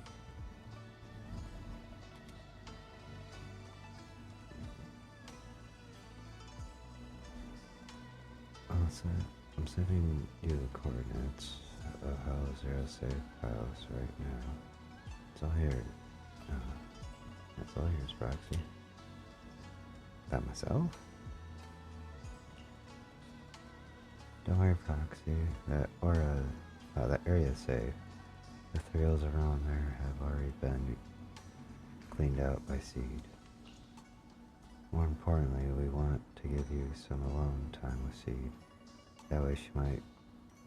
I'm sending you the coordinates of Hollow Zero safe house right now. It's all here. It's all yours, Proxy. That myself? Don't worry, Proxy. That aura, that area safe. The thrills around there have already been cleaned out by Seed. More importantly, we want to give you some alone time with Seed. That way she might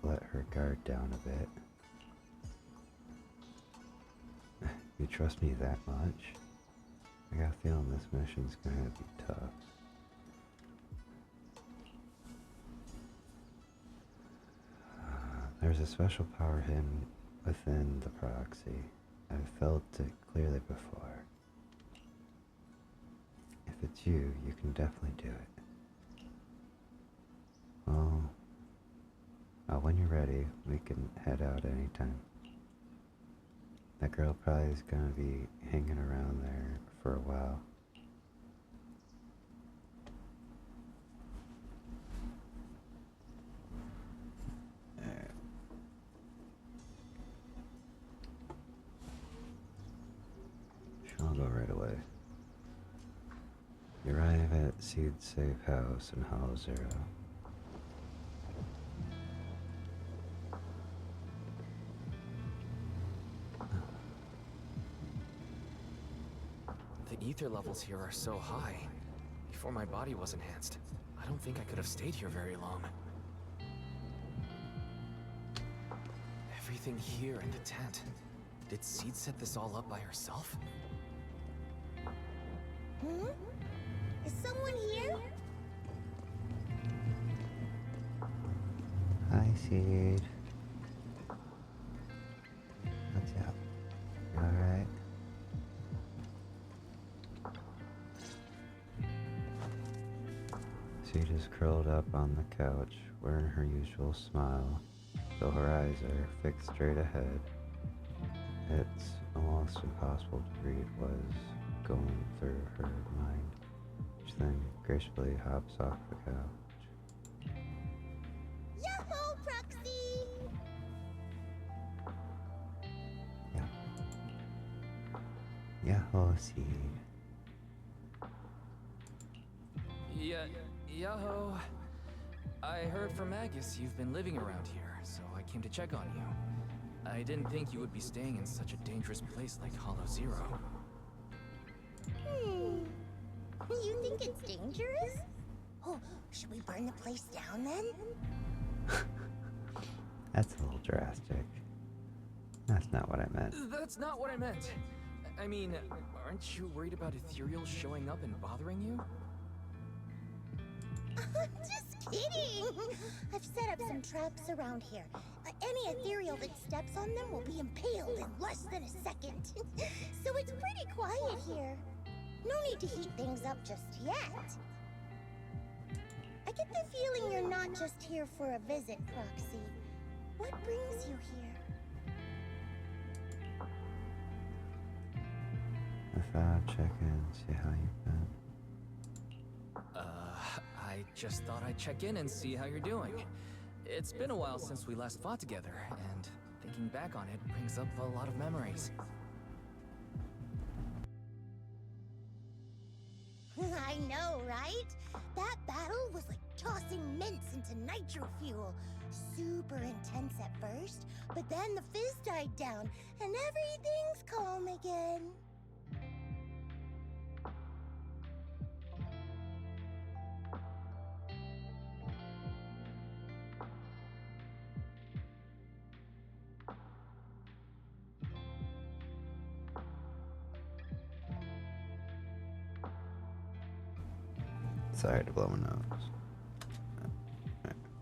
let her guard down a bit. You trust me that much? I got a feeling this mission's gonna be tough. There's a special power hidden within the proxy. I've felt it clearly before. If it's you, you can definitely do it. Well, when you're ready, we can head out anytime. That girl probably is gonna be hanging around there for a while. I'll go right away. You arrive at Seed's safe house in Hollow Zero.
The ether levels here are so high. Before my body was enhanced, I don't think I could have stayed here very long. Everything here in the tent. Did Seed set this all up by herself?
Hmm? Is someone here?
Hi, Seed. What's up? You alright? Seed is curled up on the couch, wearing her usual smile, though her eyes are fixed straight ahead. It's almost impossible to read what is going through her mind. She then gracefully hops off the couch.
Yahoo, Proxy!
Yahoo, Seed.
Yo. I heard from Agus you've been living around here, so I came to check on you. I didn't think you would be staying in such a dangerous place like Hollow Zero.
You think it's dangerous? Oh, should we burn the place down then?
That's a little drastic. That's not what I meant.
That's not what I meant. I mean, aren't you worried about ethereals showing up and bothering you?
Just kidding! I've set up some traps around here. Any ethereal that steps on them will be impaled in less than a second. So it's pretty quiet here. No need to heat things up just yet. I get the feeling you're not just here for a visit, Proxy. What brings you here?
I thought I'd check in, see how you've been.
I just thought I'd check in and see how you're doing. It's been a while since we last fought together, and thinking back on it brings up a lot of memories.
I know, right? That battle was like tossing mints into nitro fuel. Super intense at first, but then the fizz died down, and everything's calm again.
Sorry to blow my nose.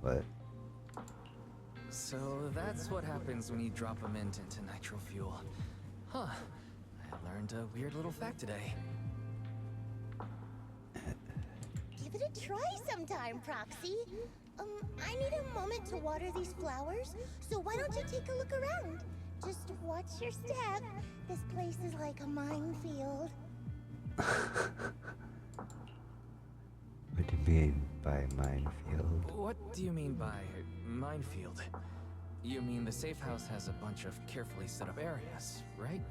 What?
So that's what happens when you drop a mint into nitro fuel. Huh. I learned a weird little fact today.
Give it a try sometime, Proxy. I need a moment to water these flowers, so why don't you take a look around? Just watch your step. This place is like a minefield.
What do you mean by minefield?
What do you mean by minefield? You mean the safe house has a bunch of carefully set up areas, right?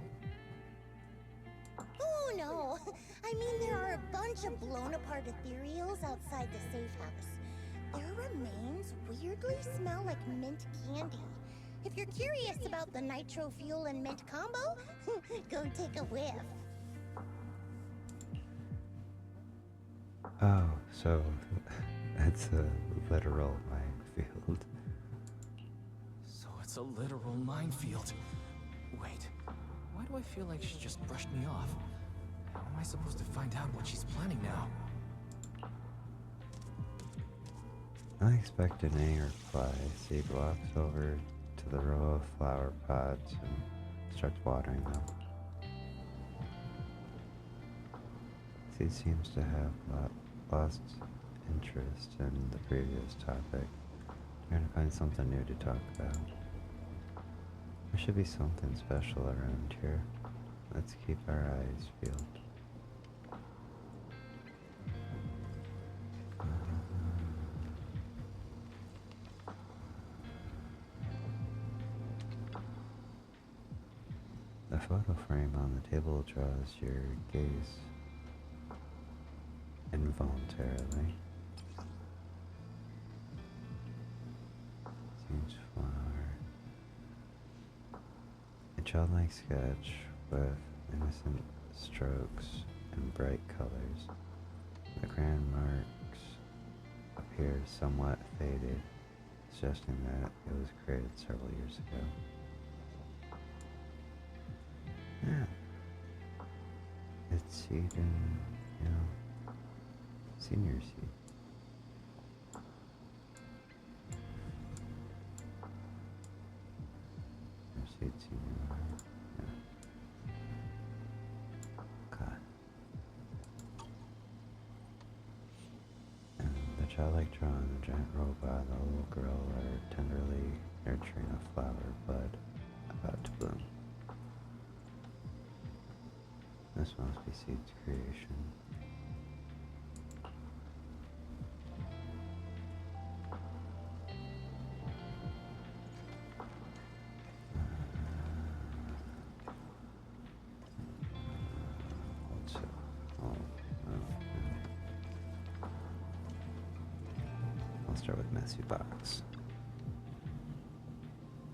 Oh no! I mean there are a bunch of blown apart ethereals outside the safe house. Their remains weirdly smell like mint candy. If you're curious about the nitro fuel and mint combo, go take a whiff.
Oh, so that's a literal minefield.
So it's a literal minefield. Wait, why do I feel like she just brushed me off? How am I supposed to find out what she's planning now?
Unexpected any reply. Seed walks over to the row of flower pots and starts watering them. Seed seems to have lost interest in the previous topic. Trying to find something new to talk about. There should be something special around here. Let's keep our eyes peeled. The photo frame on the table draws your gaze involuntarily. Huge flower. A childlike sketch with innocent strokes and bright colors. The crayon marks appear somewhat faded, suggesting that it was created several years ago. Yeah. It's seed and, senior seed. Seed senior. Yeah. Okay. And the childlike drawing, the giant robot, the little girl are tenderly nurturing a flower bud about to bloom. This must be Seed's creation. I'll start with messy box.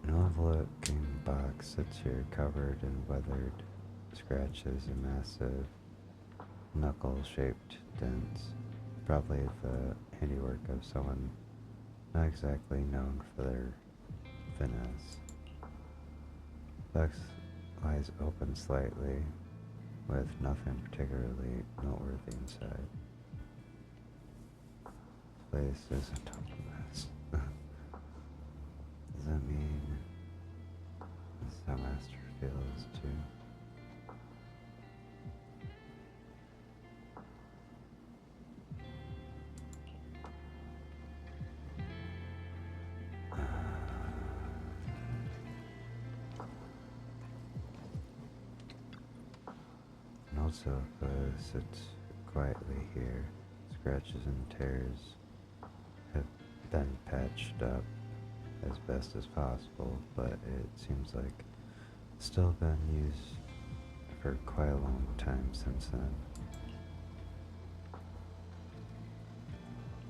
An oval-looking box sits here covered in weathered scratches and massive knuckle-shaped dents, probably the handiwork of someone not exactly known for their finesse. The box lies open slightly, with nothing particularly noteworthy inside. This place is a total mess. Does that mean this is how Master feels too? And also, sits quietly here. Scratches and tears have been patched up as best as possible, but it seems like it's still been used for quite a long time since then.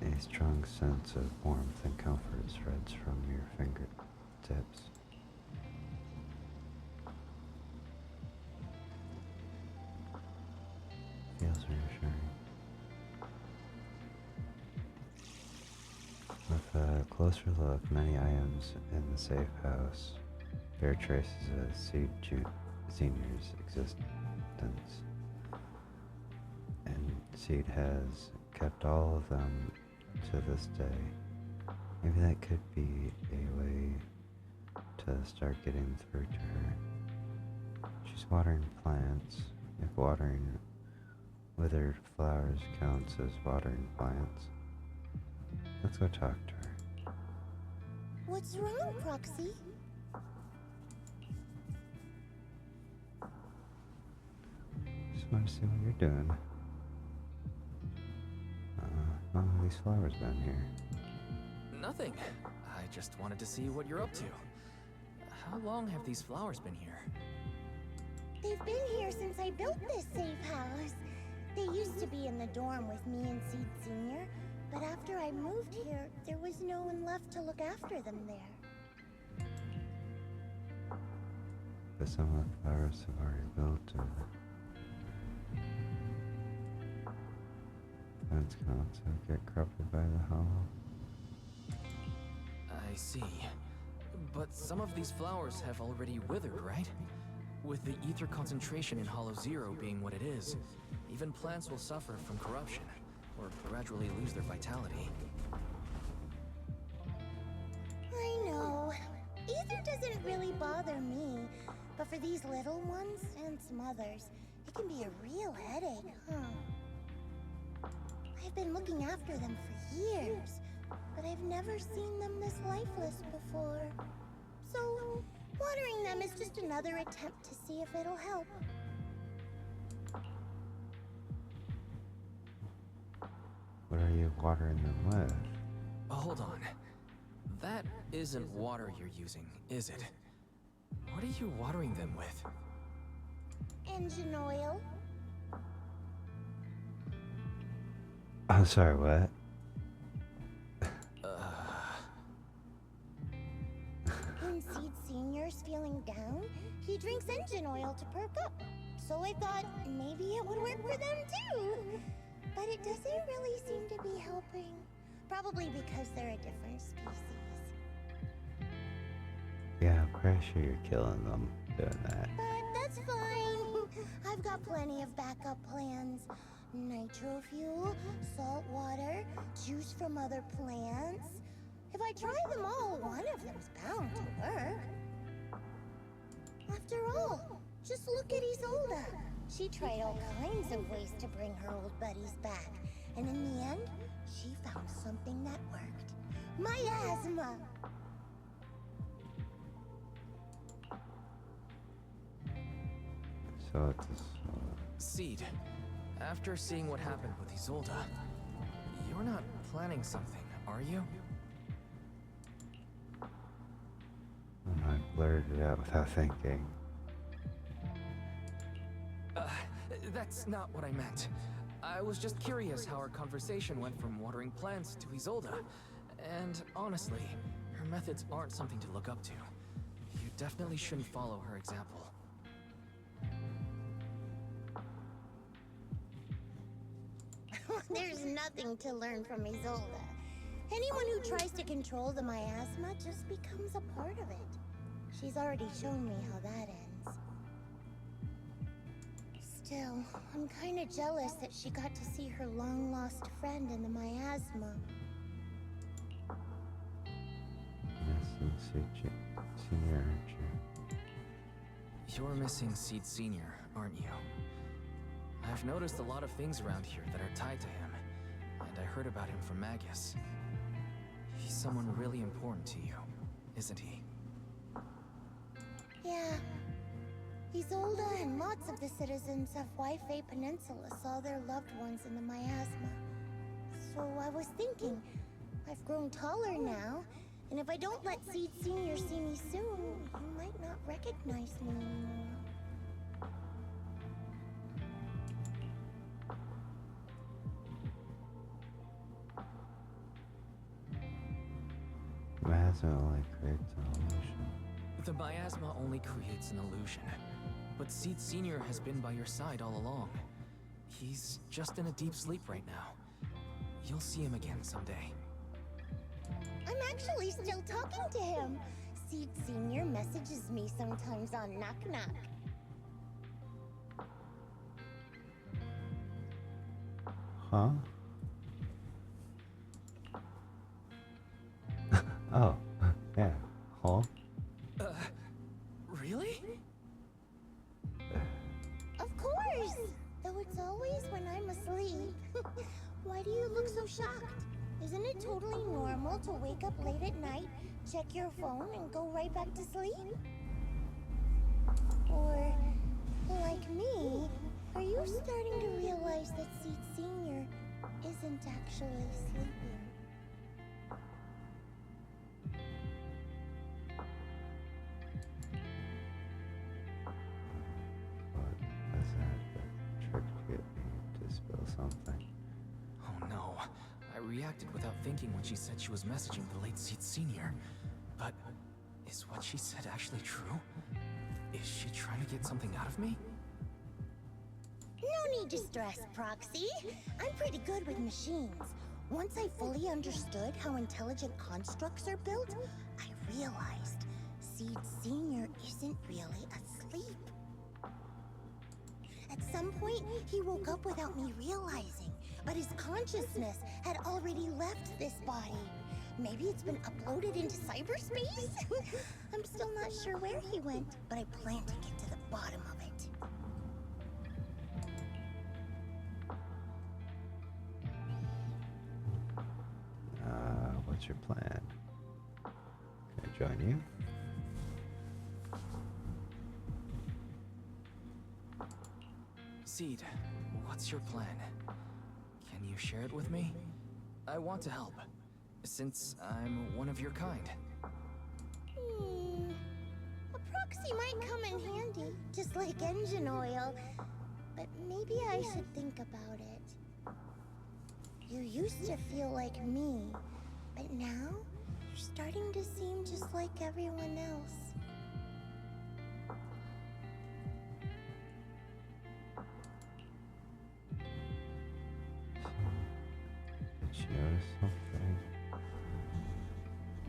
A strong sense of warmth and comfort spreads from your fingertips. Feels reassuring. With a closer look, many items in the safe house bear traces of Seed Senior's existence, and Seed has kept all of them to this day. Maybe that could be a way to start getting through to her. She's watering plants. If watering withered flowers counts as watering plants, let's go talk to her.
What's wrong, Proxy?
Just want to see what you're doing. How long have these flowers been here?
Nothing. I just wanted to see what you're up to. How long have these flowers been here?
They've been here since I built this safe house. They used to be in the dorm with me and Seed Senior, but after I moved here, there was no one left to look after them there.
But some of the flowers have already built and plants can also get corrupted by the hollow.
I see. But some of these flowers have already withered, right? With the ether concentration in Hollow Zero being what it is, even plants will suffer from corruption, or gradually lose their vitality.
I know. Ether doesn't really bother me, but for these little ones and some others, it can be a real headache, huh? I've been looking after them for years, but I've never seen them this lifeless before. So, watering them is just another attempt to see if it'll help.
What are you watering them with?
Hold on. That isn't water you're using, is it? What are you watering them with?
Engine oil.
I'm sorry, what?
When Seed Senior's feeling down, he drinks engine oil to perk up. So I thought maybe it would work for them too. But it doesn't really seem to be helping. Probably because they're a different species.
Yeah, I'm pretty sure you're killing them doing that.
But that's fine. I've got plenty of backup plans. Nitro fuel, salt water, juice from other plants. If I try them all, one of them's bound to work. After all, just look at Isolda. She tried all kinds of ways to bring her old buddies back, and in the end, she found something that worked. Miasma!
So it's
Seed, after seeing what happened with Isolda, you're not planning something, are you?
I blurted it out without thinking.
That's not what I meant. I was just curious how our conversation went from watering plants to Isolda. And honestly, her methods aren't something to look up to. You definitely shouldn't follow her example.
There's nothing to learn from Isolda. Anyone who tries to control the miasma just becomes a part of it. She's already shown me how that ends. Still, I'm kinda jealous that she got to see her long-lost friend in the miasma.
Missing Seed Senior, aren't you?
You're missing Seed Senior, aren't you? I've noticed a lot of things around here that are tied to him, and I heard about him from Magus. He's someone really important to you, isn't he?
Yeah. Isolda and lots of the citizens of Wi-Fi Peninsula saw their loved ones in the miasma. So I was thinking, I've grown taller now, And if I don't let Seed Senior see me soon, he might not recognize me anymore.
Miasma only creates an illusion.
The miasma only creates an illusion. But Seed Senior has been by your side all along. He's just in a deep sleep right now. You'll see him again someday.
I'm actually still talking to him. Seed Senior messages me sometimes on Knock Knock.
Huh? Oh, yeah. Huh?
Really?
Of course! Though it's always when I'm asleep. Why do you look so shocked? Isn't it totally normal to wake up late at night, check your phone, and go right back to sleep? Or, like me, are you starting to realize that Seed Senior isn't actually sleeping?
What was that trick to get me to spill something?
Oh no. I reacted without thinking when she said she was messaging the late Seed Senior. But is what she said actually true? Is she trying to get something out of me?
No need to stress, Proxy. I'm pretty good with machines. Once I fully understood how intelligent constructs are built, I realized Seed Senior isn't really asleep. At some point, he woke up without me realizing, but his consciousness had already left this body. Maybe it's been uploaded into cyberspace? I'm still not sure where he went, but I plan to get to the bottom of it.
What's your plan? Can I join you?
Seed, what's your plan? Can you share it with me? I want to help, since I'm one of your kind.
A proxy might come in handy, just like engine oil. But maybe I should think about it. You used to feel like me, but now you're starting to seem just like everyone else.
Did you notice something?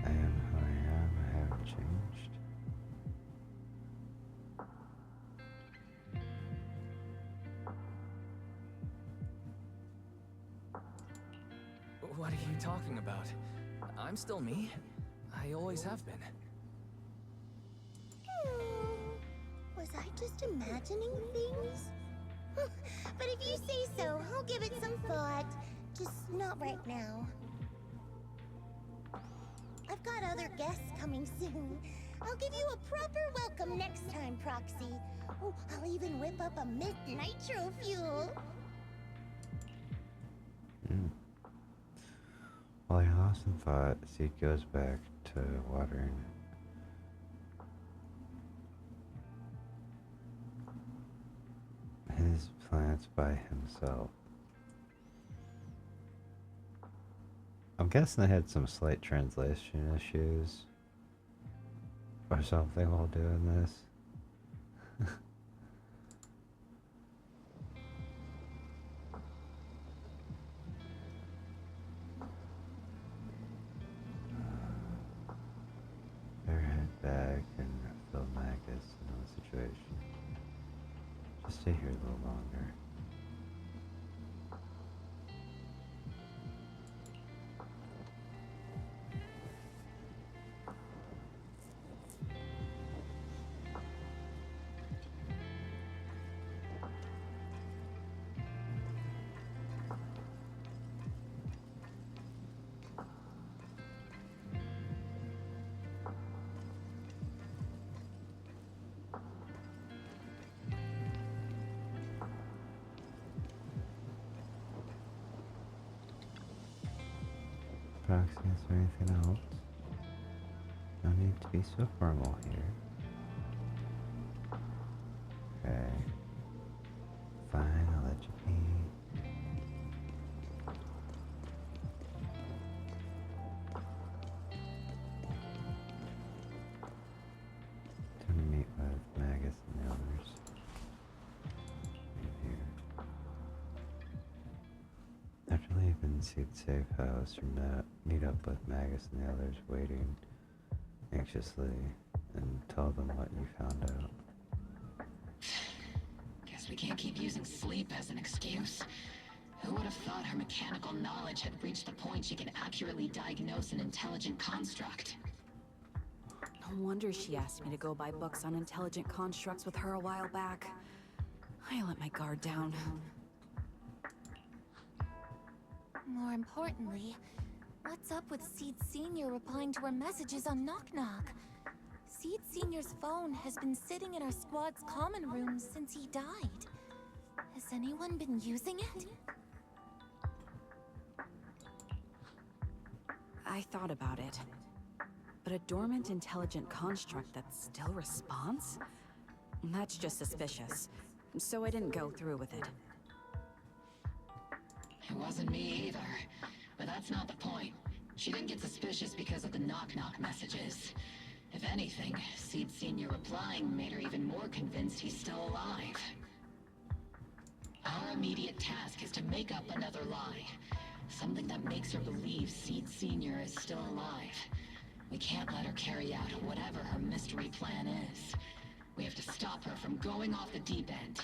I am who I am. I haven't changed.
What are you talking about? I'm still me. I always have been.
Was I just imagining things? But if you say so, I'll give it some thought. Just not right now. I've got other guests coming soon. I'll give you a proper welcome next time, Proxy. Oh, I'll even whip up a mint nitro fuel.
While you're lost in thought, Seed goes back to watering his plants by himself. I'm guessing they had some slight translation issues or something while doing this. Better head back and fill Magus in the situation. Just stay here a little longer. Proxy, is there anything else? No need to be so formal here. Okay. Fine, I'll let you be. Time to meet with Magus and the others. Right here. After leaving Seed's safe house, you meet up with Magus and the others waiting anxiously and tell them what you found out.
Guess we can't keep using sleep as an excuse. Who would have thought her mechanical knowledge had reached the point she can accurately diagnose an intelligent construct?
No wonder she asked me to go buy books on intelligent constructs with her a while back. I let my guard down.
More importantly, what's up with Seed Senior replying to our messages on Knock Knock? Seed Senior's phone has been sitting in our squad's common room since he died. Has anyone been using it?
I thought about it. But a dormant intelligent construct that still responds? That's just suspicious. So I didn't go through with it.
It wasn't me either. But that's not the point. She didn't get suspicious because of the knock-knock messages. If anything, Seed Senior replying made her even more convinced he's still alive. Our immediate task is to make up another lie. Something that makes her believe Seed Senior is still alive. We can't let her carry out whatever her mystery plan is. We have to stop her from going off the deep end.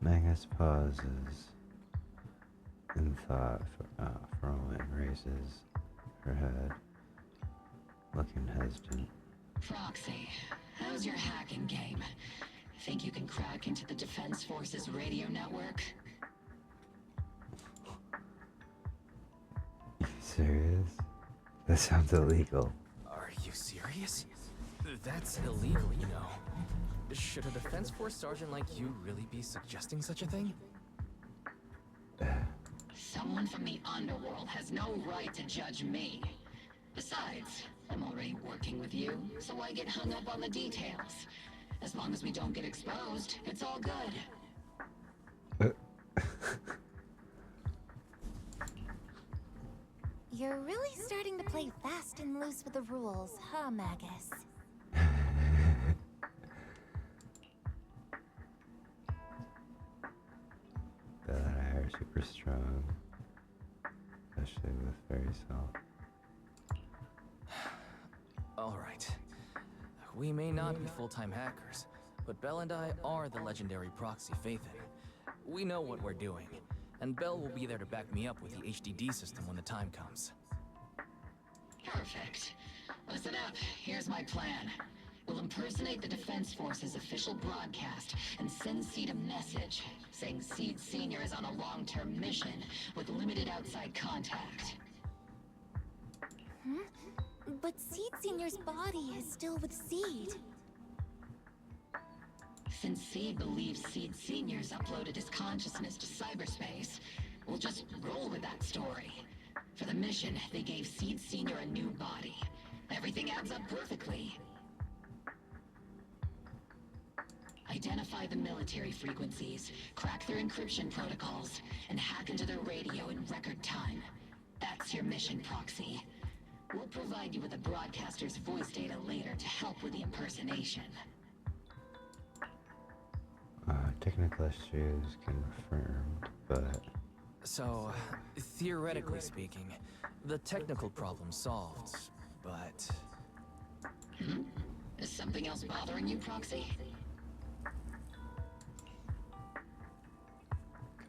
Magus pauses in thought for a moment and raises her head, looking hesitant.
Proxy, how's your hacking game? Think you can crack into the Defense Forces radio network?
You serious? That sounds illegal.
Are you serious? That's illegal, you know. Should a Defense Force sergeant like you really be suggesting such a thing?
Someone from the underworld has no right to judge me. Besides, I'm already working with you, so why get hung up on the details? As long as we don't get exposed, it's all good.
You're really starting to play fast and loose with the rules, huh, Magus?
Bell and I are super strong, especially with fairy salt.
Alright. We may not be full-time hackers, but Bell and I are the legendary proxy Faithin. We know what we're doing, and Bell will be there to back me up with the HDD system when the time comes.
Perfect. Listen up, here's my plan. We'll impersonate the Defense Force's official broadcast and send Seed a message saying Seed Senior is on a long-term mission with limited outside contact.
But Seed Senior's body is still with Seed.
Since Seed believes Seed Senior's uploaded his consciousness to cyberspace, we'll just roll with that story. For the mission, they gave Seed Senior a new body. Everything adds up perfectly. Identify the military frequencies, crack their encryption protocols, and hack into their radio in record time. That's your mission, Proxy. We'll provide you with the broadcaster's voice data later to help with the impersonation.
Technical issues confirmed, but...
So, theoretically speaking, the technical problem's solved, but...
Is something else bothering you, Proxy?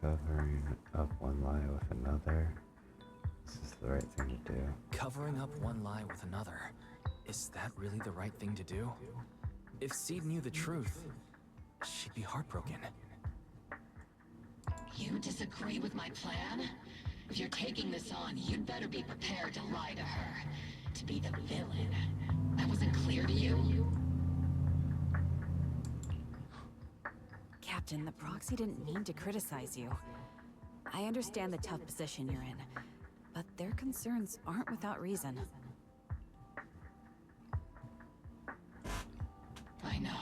Covering up one lie with another. This is the right thing to do.
Covering up one lie with another. Is that really the right thing to do? If Seed knew the truth, she'd be heartbroken.
You disagree with my plan? If you're taking this on, you'd better be prepared to lie to her. To be the villain. That wasn't clear to you?
Captain, the Proxy didn't mean to criticize you. I understand the tough position you're in, but their concerns aren't without reason.
I know.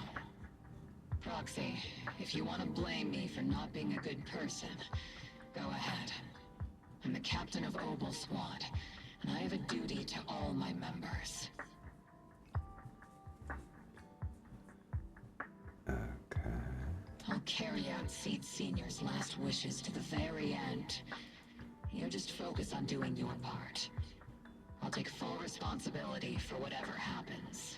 Proxy, if you want to blame me for not being a good person, go ahead. I'm the captain of Obel Squad, and I have a duty to all my members. I'll carry out Seed Senior's last wishes to the very end. You just focus on doing your part. I'll take full responsibility for whatever happens.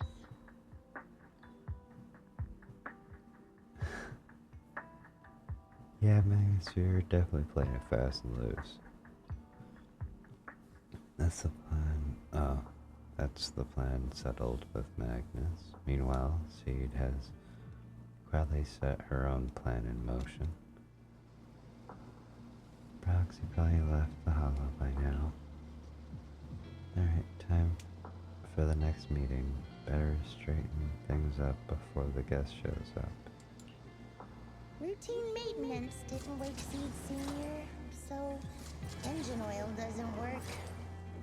Yeah, Magnus, you're definitely playing it fast and loose. That's the plan. Oh, that's the plan settled with Magnus. Meanwhile, Seed has quietly set her own plan in motion. Proxy probably left the hollow by now. Alright, time for the next meeting. Better straighten things up before the guest shows up.
Routine maintenance didn't wake Seed Senior, so engine oil doesn't work.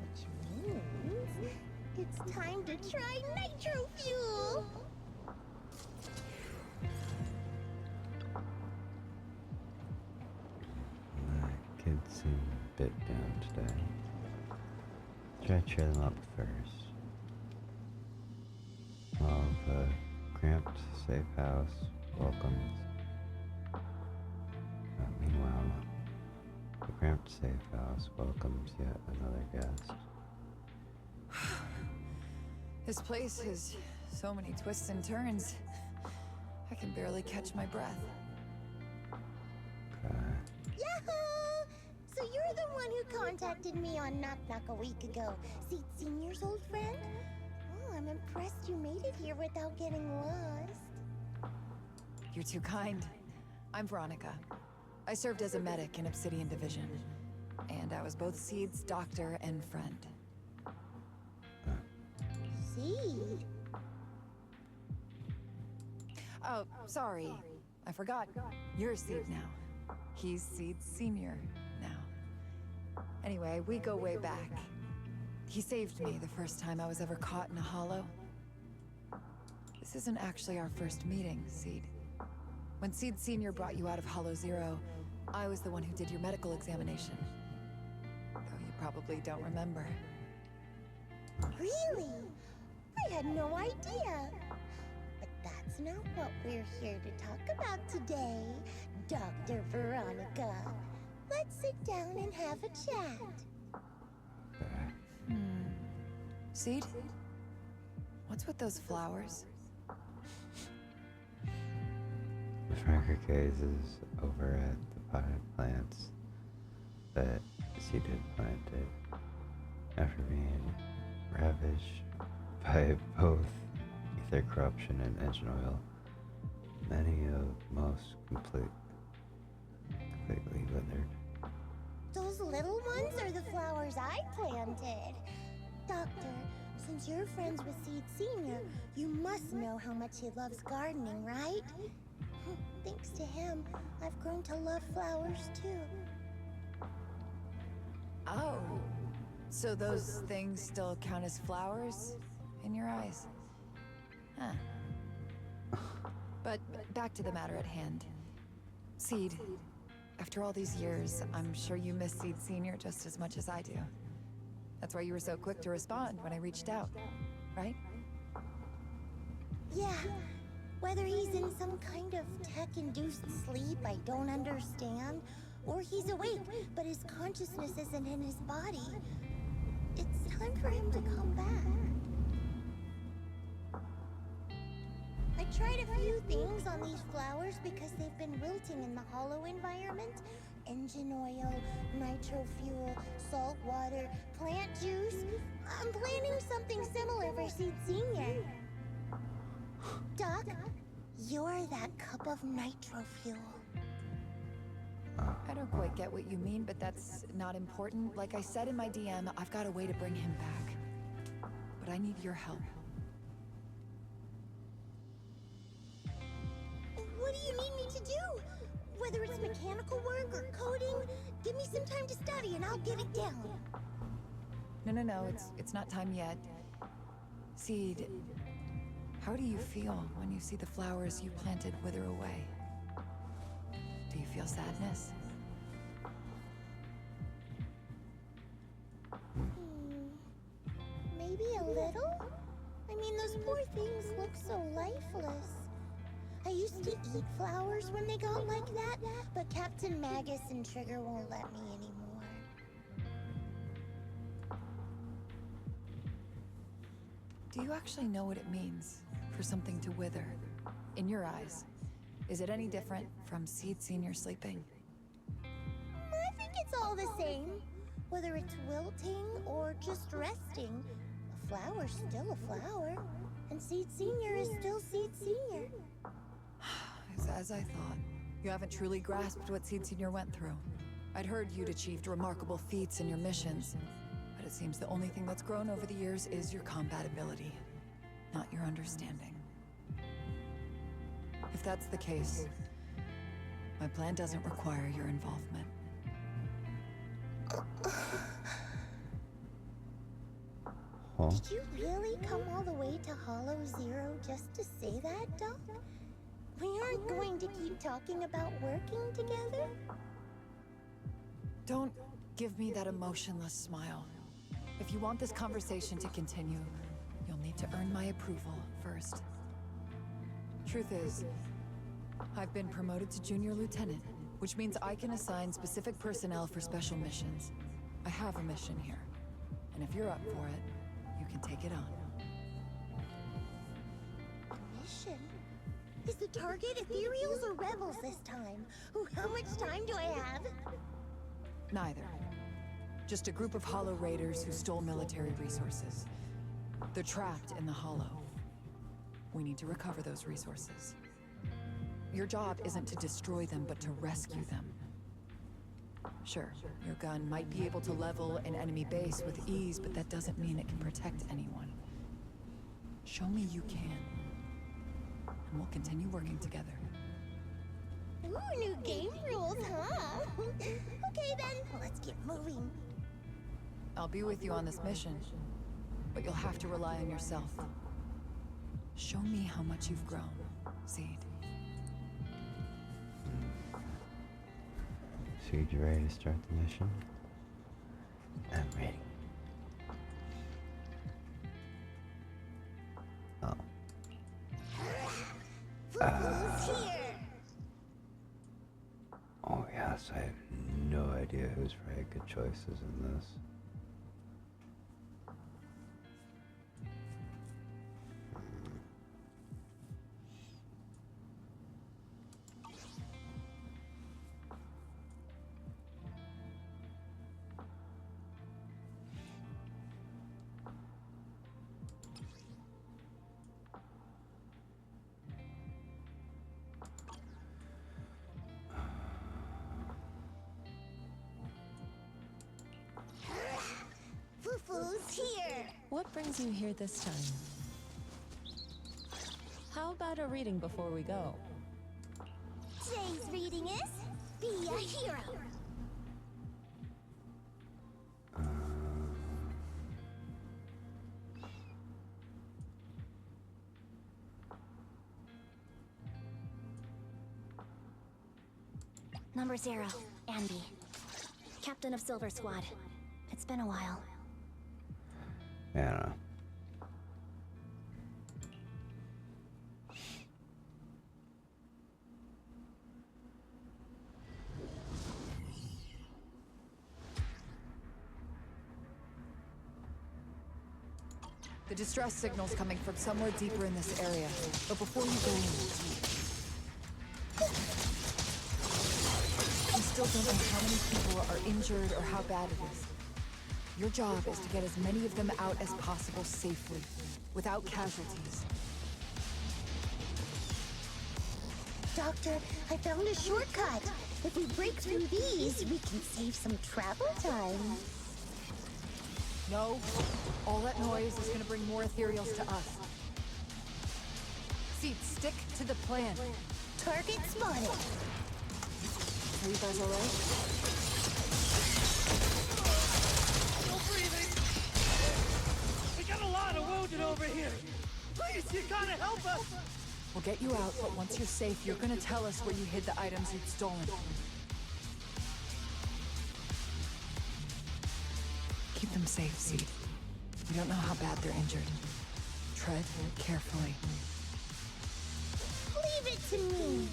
Which means it's time to try nitro fuel!
The kids seem a bit down today. Try to cheer them up first. While the cramped, safe house welcomes. Meanwhile, the cramped, safe house welcomes yet another guest.
This place has so many twists and turns. I can barely catch my breath.
Yahoo! So you're the one who contacted me on Knock Knock a week ago. Seed Senior's old friend? Oh, I'm impressed you made it here without getting lost.
You're too kind. I'm Veronica. I served as a medic in Obsidian Division. And I was both Seed's doctor and friend.
Seed?
Oh, sorry. I forgot. You're Seed now. He's Seed Senior now. Anyway, we go way back. He saved me the first time I was ever caught in a hollow. This isn't actually our first meeting, Seed. When Seed Senior brought you out of Hollow Zero, I was the one who did your medical examination. Though you probably don't remember.
Really? I had no idea. But that's not what we're here to talk about today, Dr. Veronica. Let's sit down and have a chat.
Seed? What's with those flowers?
Franker gazes over at the potted plants that Seed had planted after being ravaged by both ether corruption and engine oil. Many of most completely withered.
Those little ones are the flowers I planted. Doctor, since you're friends with Seed Senior, you must know how much he loves gardening, right? Thanks to him, I've grown to love flowers too.
Oh. So those things still count as flowers in your eyes? Huh. But back to the matter at hand. Seed, after all these years, I'm sure you miss Seed Senior just as much as I do. That's why you were so quick to respond when I reached out, right?
Yeah. Whether he's in some kind of tech-induced sleep I don't understand, or he's awake, but his consciousness isn't in his body, it's time for him to come back. I tried a few things on these flowers because they've been wilting in the hollow environment. Engine oil, nitro fuel, salt water, plant juice. I'm planning something similar for Seed Senior. Doc, you're that cup of nitro fuel.
I don't quite get what you mean, but that's not important. Like I said in my DM, I've got a way to bring him back. But I need your help.
What do you need me to do? Whether it's mechanical work or coding, give me me some time to study and I'll get it down.
No, it's not time yet. Seed, how do you feel when you see the flowers you planted wither away? Do you feel sadness?
Maybe a little? I mean, those poor things look so lifeless. I used to eat flowers when they got like that, but Captain Magus and Trigger won't let me anymore.
Do you actually know what it means for something to wither? In your eyes, is it any different from Seed Senior sleeping?
I think it's all the same. Whether it's wilting or just resting, a flower's still a flower, and Seed Senior is still Seed Senior.
It's as I thought. You haven't truly grasped what Seed Senior went through. I'd heard you'd achieved remarkable feats in your missions, but it seems the only thing that's grown over the years is your combat ability, not your understanding. If that's the case, my plan doesn't require your involvement.
Huh?
Did you really come all the way to Hollow Zero just to say that, Doc? We aren't going to keep talking about working together?
Don't give me that emotionless smile. If you want this conversation to continue, you'll need to earn my approval first. Truth is, I've been promoted to Junior Lieutenant, which means I can assign specific personnel for special missions. I have a mission here, and if you're up for it, you can take it on.
Mission? Is the target Ethereals or Rebels this time? Ooh, how much time do I have?
Neither. Just a group of Hollow Raiders who stole military resources. They're trapped in the Hollow. We need to recover those resources. Your job isn't to destroy them, but to rescue them. Sure, your gun might be able to level an enemy base with ease, but that doesn't mean it can protect anyone. Show me you can, and we'll continue working together.
Ooh, new game rules, huh? Okay then, let's get moving.
I'll be with you on this mission, but you'll have to rely on yourself. Show me how much you've grown, Seed.
Seed, you ready to start the mission? I'm ready. Oh.
Here.
Oh yes, I have no idea who's made good choices in this.
Fufu's here.
What brings you here this time? How about a reading before we go?
Today's reading is Be a Hero.
Number 0, Andy. Captain of Silver Squad. It's been a while.
Anna.
The distress signal's coming from somewhere deeper in this area, but before you go in, we still don't know how many people are injured or how bad it is. Your job is to get as many of them out as possible safely, without casualties.
Doctor, I found a shortcut. If we break through these, we can save some travel time.
No, all that noise is gonna bring more ethereals to us. Seed, stick to the plan.
Target spotted.
Are you guys alright?
No breathing! We got a lot of wounded over here! Please, you gotta help us!
We'll get you out, but once you're safe, you're gonna tell us where you hid the items you'd stolen. Keep them safe, Seed. We don't know how bad they're injured. Tread carefully.
Leave it to me.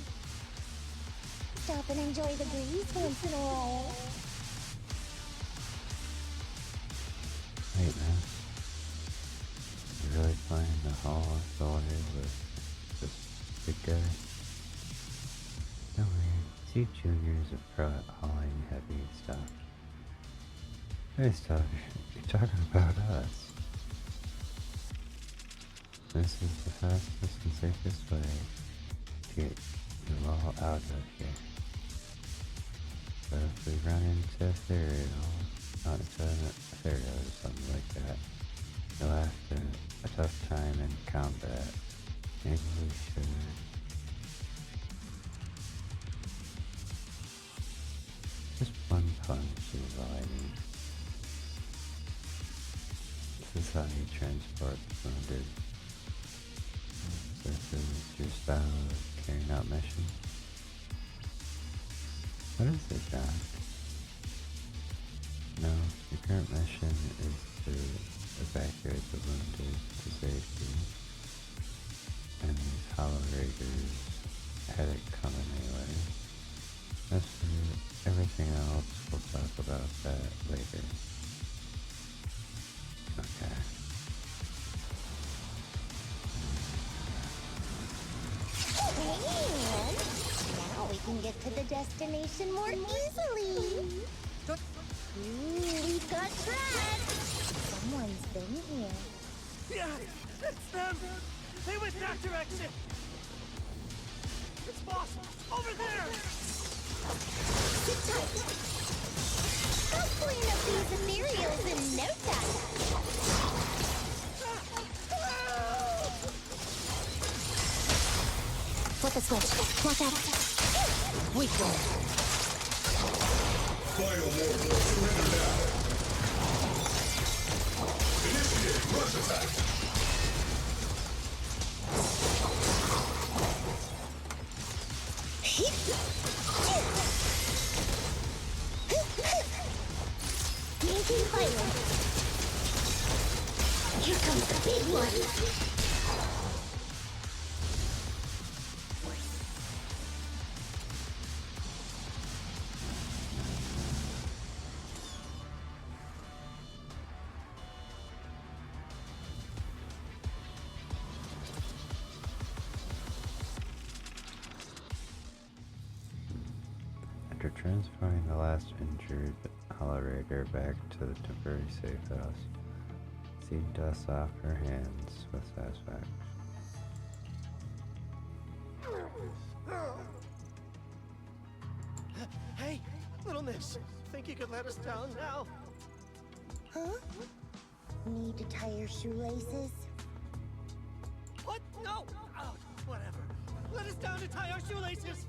Stop and enjoy the breeze once in a while.
Wait, man. You really playing the Hall Authority with this big guy? Don't worry, Steve Jr. is a pro at hauling heavy stuff. Hey, stuff, you're talking about us. This is the fastest and safest way to get you all out of here. But if we run into Ethereal, or something like that, you'll have a tough time in combat. Maybe we should. Just one punch is all I need. This is how you transport the wounded. This is your style of carrying out missions. What is it, Doc? No, your current mission is to evacuate the wounded to safety. And these Hollow Raiders had it coming anyway. As for everything else, we'll talk about that later. Okay.
Man, now we can get to the destination more easily. We've got traps. Someone's been here.
Yeah, it's them! They went that direction! It's boss! Over there!
Sit tight. I'll clean up these ethereals in no time.
Flip a switch. Watch out. Weak one.
Final mortal, surrender now. Initiate rush attack.
Making fire. Here comes the big one.
After transferring the last injured Hollow Raider back to the temporary safe house, Seed dusts off her hands with satisfaction.
Hey, little miss. Think you could let us down now?
Huh? Need to tie your shoelaces?
What? No! Oh, whatever. Let us down to tie our shoelaces!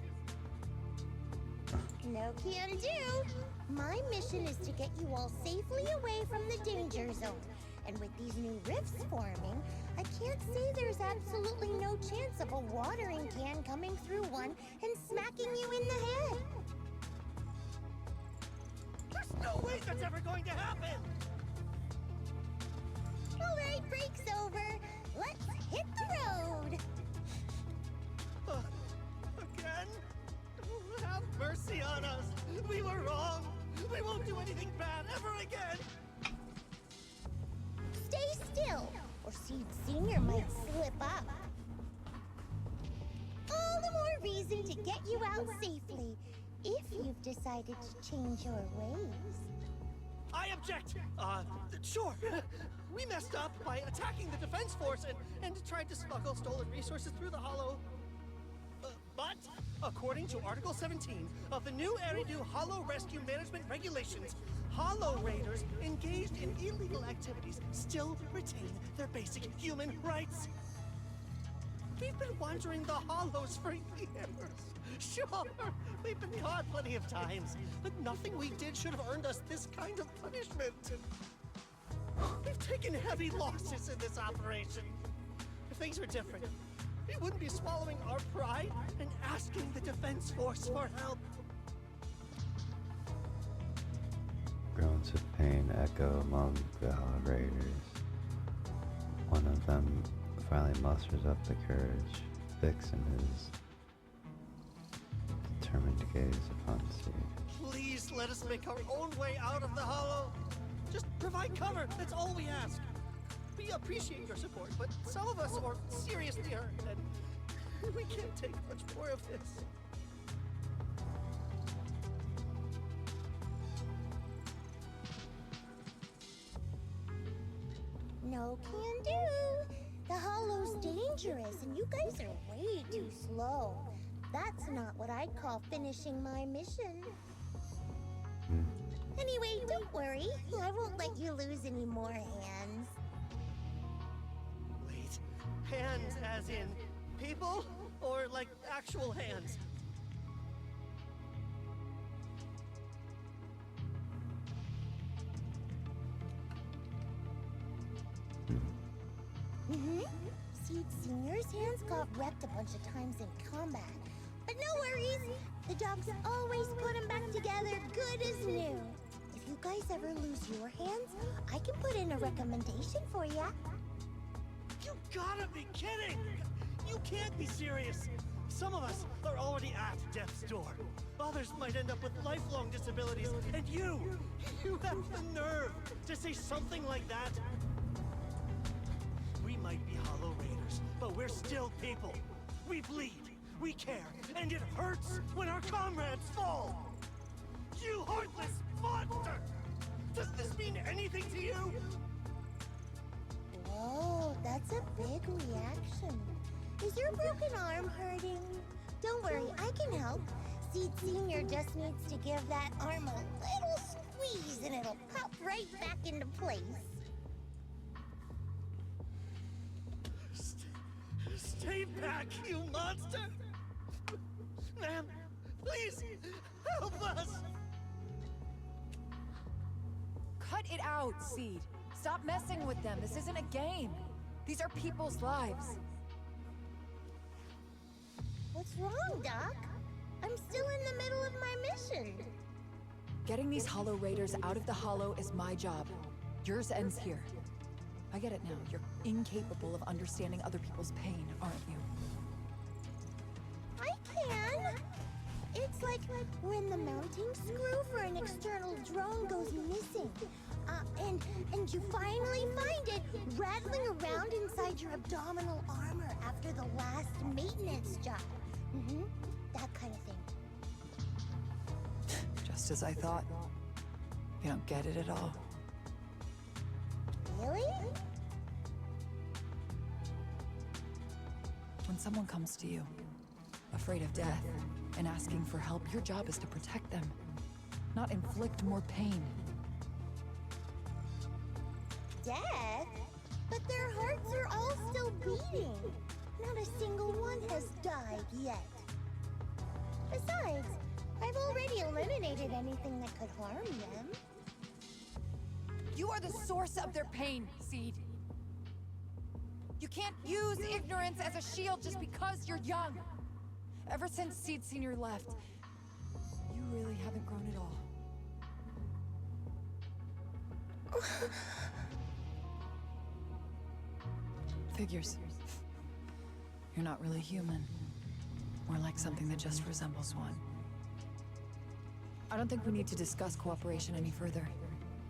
No can do. My mission is to get you all safely away from the danger zone. And with these new rifts forming, I can't say there's absolutely no chance of a watering can coming through one and smacking you in the head.
There's no way that's ever going to happen!
All right, break's over. Let's hit the road.
Again? Have mercy on us! We were wrong! We won't do anything bad ever again!
Stay still, or Seed Senior might slip up. All the more reason to get you out safely, if you've decided to change your ways.
I object! Sure. We messed up by attacking the defense force and tried to smuggle stolen resources through the Hollow. But, according to Article 17 of the new Eridu Hollow Rescue Management Regulations, Hollow Raiders engaged in illegal activities still retain their basic human rights. We've been wandering the Hollows for years. Sure, we've been caught plenty of times, but nothing we did should have earned us this kind of punishment. We've taken heavy losses in this operation. If things were different, we wouldn't be swallowing our pride and asking the Defense Force for help.
Groans of pain echo among the raiders. One of them finally musters up the courage, fixing his determined to gaze upon Steve.
Please let us make our own way out of the hollow. Just provide cover, that's all we ask. We appreciate your support, but some of us are seriously hurt, and we can't take much more of this.
No can do. The hollow's dangerous, and you guys are way too slow. That's not what I'd call finishing my mission. Anyway, don't worry. I won't let you lose any more hands.
Wait, hands as in people? Or like actual hands?
Seed Senior's hands got wrecked a bunch of times in combat. But no worries, the dogs always put them back together good as new. If you guys ever lose your hands, I can put in a recommendation for ya.
You gotta be kidding! You can't be serious! Some of us are already at death's door. Others might end up with lifelong disabilities, and you have the nerve to say something like that? We might be Hollow Raiders, but we're still people. We bleed, we care, and it hurts when our comrades fall! You heartless monster! Does this mean anything to you?
Whoa, that's a big reaction. Is your broken arm hurting? Don't worry, I can help. Seed Senior just needs to give that arm a little squeeze and it'll pop right back into place.
Stay back, you monster! Ma'am, please, help us!
Cut it out, Seed. Stop messing with them. This isn't a game. These are people's lives.
What's wrong, Doc? I'm still in the middle of my mission.
Getting these Hollow Raiders out of the Hollow is my job. Yours ends here. I get it now. You're incapable of understanding other people's pain, aren't you?
I can. It's like when the mounting screw for an external drone goes missing. And you finally find it rattling around inside your abdominal armor after the last maintenance job. That kind of thing.
Just as I thought. You don't get it at all.
Really?
When someone comes to you, afraid of death, and asking for help, your job is to protect them, not inflict more pain.
Death? But their hearts are all still beating. Not a single one has died yet. Besides, I've already eliminated anything that could harm them.
You are the source of their pain, Seed. You can't use ignorance as a shield just because you're young. Ever since Seed Senior left, you really haven't grown at all. Figures. You're not really human. More like something that just resembles one. I don't think we need to discuss cooperation any further.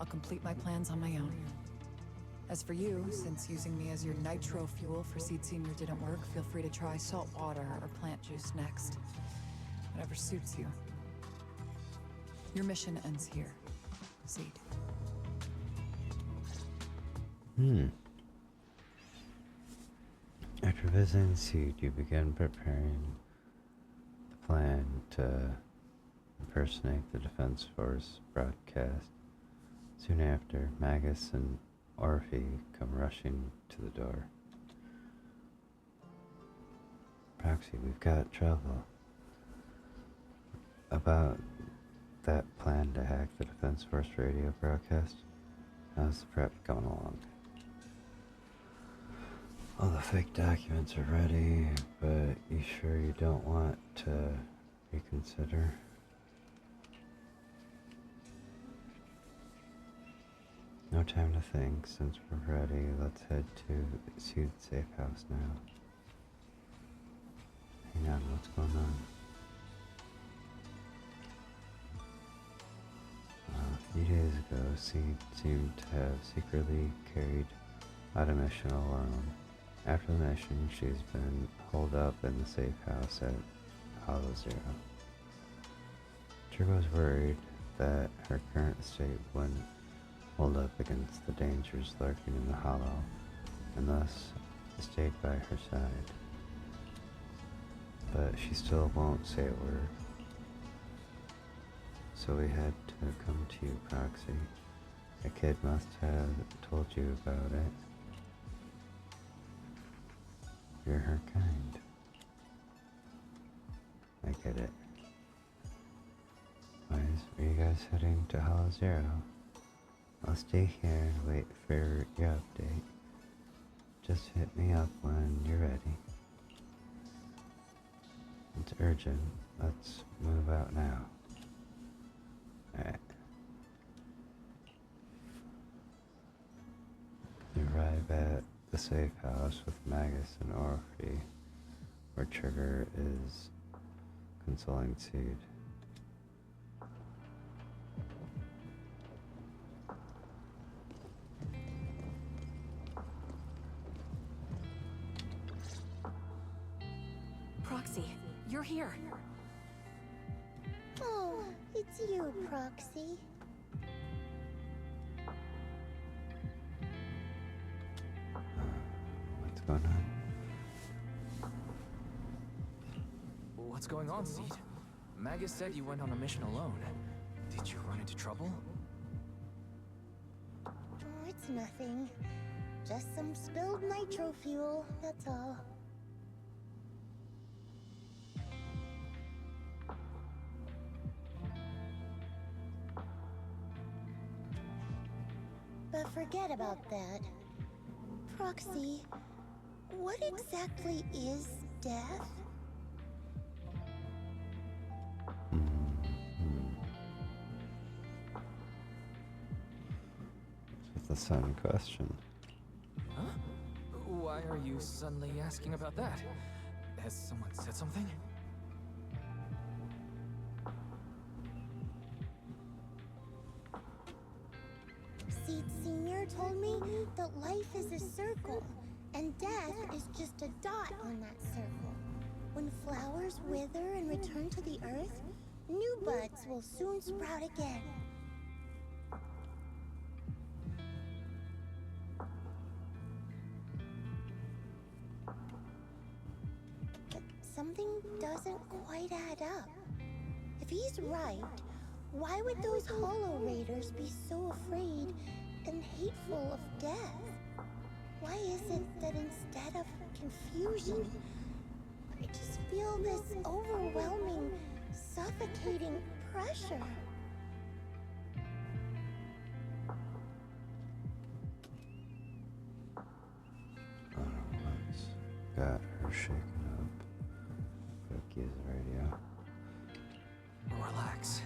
I'll complete my plans on my own. As for you, since using me as your nitro fuel for Seed Senior didn't work, feel free to try salt water or plant juice next. Whatever suits you. Your mission ends here, Seed.
After visiting Seed, you begin preparing the plan to impersonate the Defense Force broadcast. Soon after, Magus and Orphe come rushing to the door. Proxy, we've got trouble. about that plan to hack the Defense Force radio broadcast. How's the prep going along? All the fake documents are ready, but you sure you don't want to reconsider? No time to think. Since we're ready, let's head to Suit Safe House now. Hang on, what's going on? A few days ago, Seed seemed to have secretly carried out a mission alone. After the mission, she's been holed up in the safe house at Hollow Zero. Turbo's worried that her current state wouldn't hold up against the dangers lurking in the Hollow, and thus stayed by her side. But she still won't say a word. So we had to come to you, Proxy. A kid must have told you about it. You're her kind. I get it. Anyways, are you guys heading to Hollow Zero? I'll stay here and wait for your update. Just hit me up when you're ready. It's urgent. Let's move out now. Alright. You arrive at the safe house with Magus and Orphe, where Trigger is consoling Seed.
Proxy, you're here.
Oh, it's you, Proxy.
What's going on?
What's going on, Seed? Magus said you went on a mission alone. Did you run into trouble?
Oh, it's nothing. Just some spilled nitro fuel, that's all. But forget about that. Proxy, what exactly is death?
It's a sudden question.
Huh? Why are you suddenly asking about that? Has someone said something?
Seed Senior told me that life is a circle, and death is just a dot on that circle. When flowers wither and return to the earth, new buds will soon sprout again. But something doesn't quite add up. If he's right, why would those Hollow Raiders be so afraid and hateful of death? Why is it that instead of confusion, I just feel this overwhelming, suffocating pressure?
Let's got her shaken up. Cookies radio.
Relax.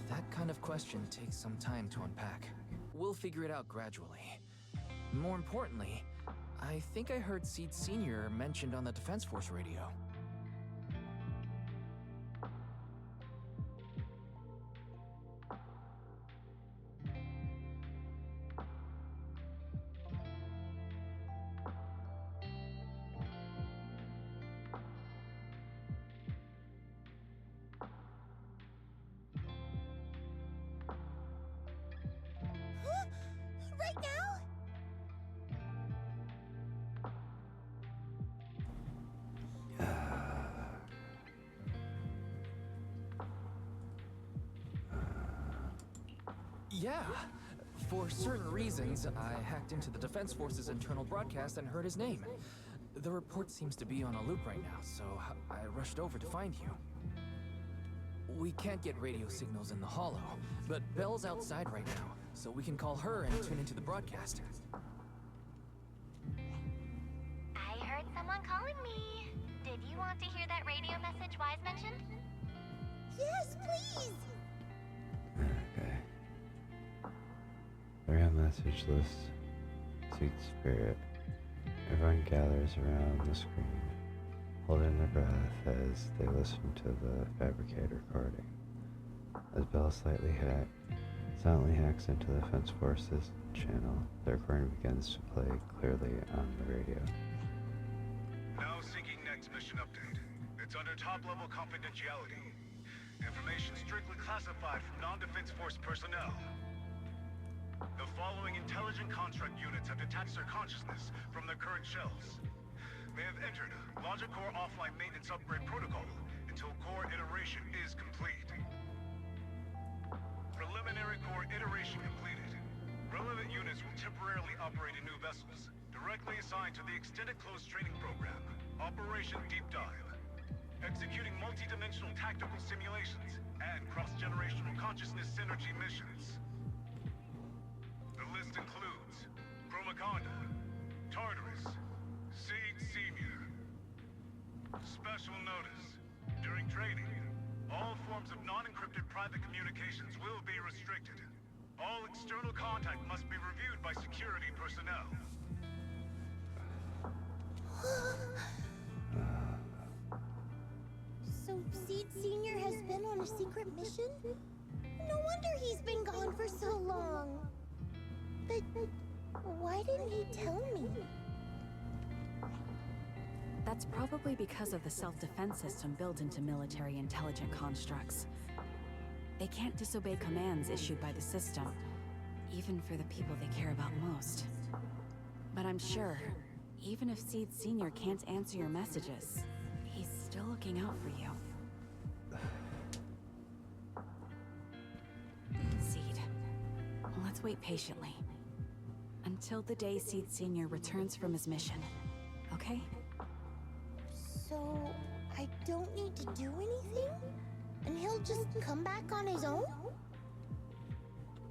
That kind of question takes some time to unpack. We'll figure it out gradually. More importantly, I think I heard Seed Senior mentioned on the Defense Force radio.
Huh? Right now?
Yeah. For certain reasons, I hacked into the Defense Force's internal broadcast and heard his name. The report seems to be on a loop right now, so I rushed over to find you. We can't get radio signals in the hollow, but Belle's outside right now, so we can call her and tune into the broadcast.
I heard someone calling me. Did you want to hear that radio message Wise mentioned?
Yes, please!
Okay. The real message list. Sweet spirit. Everyone gathers around the screen, holding their breath as they listen to the fabricated recording. As Belle silently hacks into the Defense Forces channel, the recording begins to play clearly on the radio.
Now seeking next mission update. It's under top-level confidentiality. Information strictly classified from non-Defense Force personnel. The following intelligent construct units have detached their consciousness from their current shells. They have entered Logic Core offline maintenance upgrade protocol until core iteration is complete. Preliminary core iteration completed. Relevant units will temporarily operate in new vessels, directly assigned to the Extended Close Training Program, Operation Deep Dive. Executing multi-dimensional tactical simulations and cross-generational consciousness synergy missions. The list includes Chromaconda, Tartarus, Seed Senior. Special notice. During training, all forms of non-encrypted private communications will be restricted. All external contact must be reviewed by security personnel.
So Seed Senior has been on a secret mission? No wonder he's been gone for so long. But why didn't he tell me?
That's probably because of the self-defense system built into military intelligent constructs. They can't disobey commands issued by the system, even for the people they care about most. But I'm sure, even if Seed Senior can't answer your messages, he's still looking out for you. Seed, let's wait patiently. Until the day Seed Senior returns from his mission, okay?
So I don't need to do anything? And he'll just come back on his own?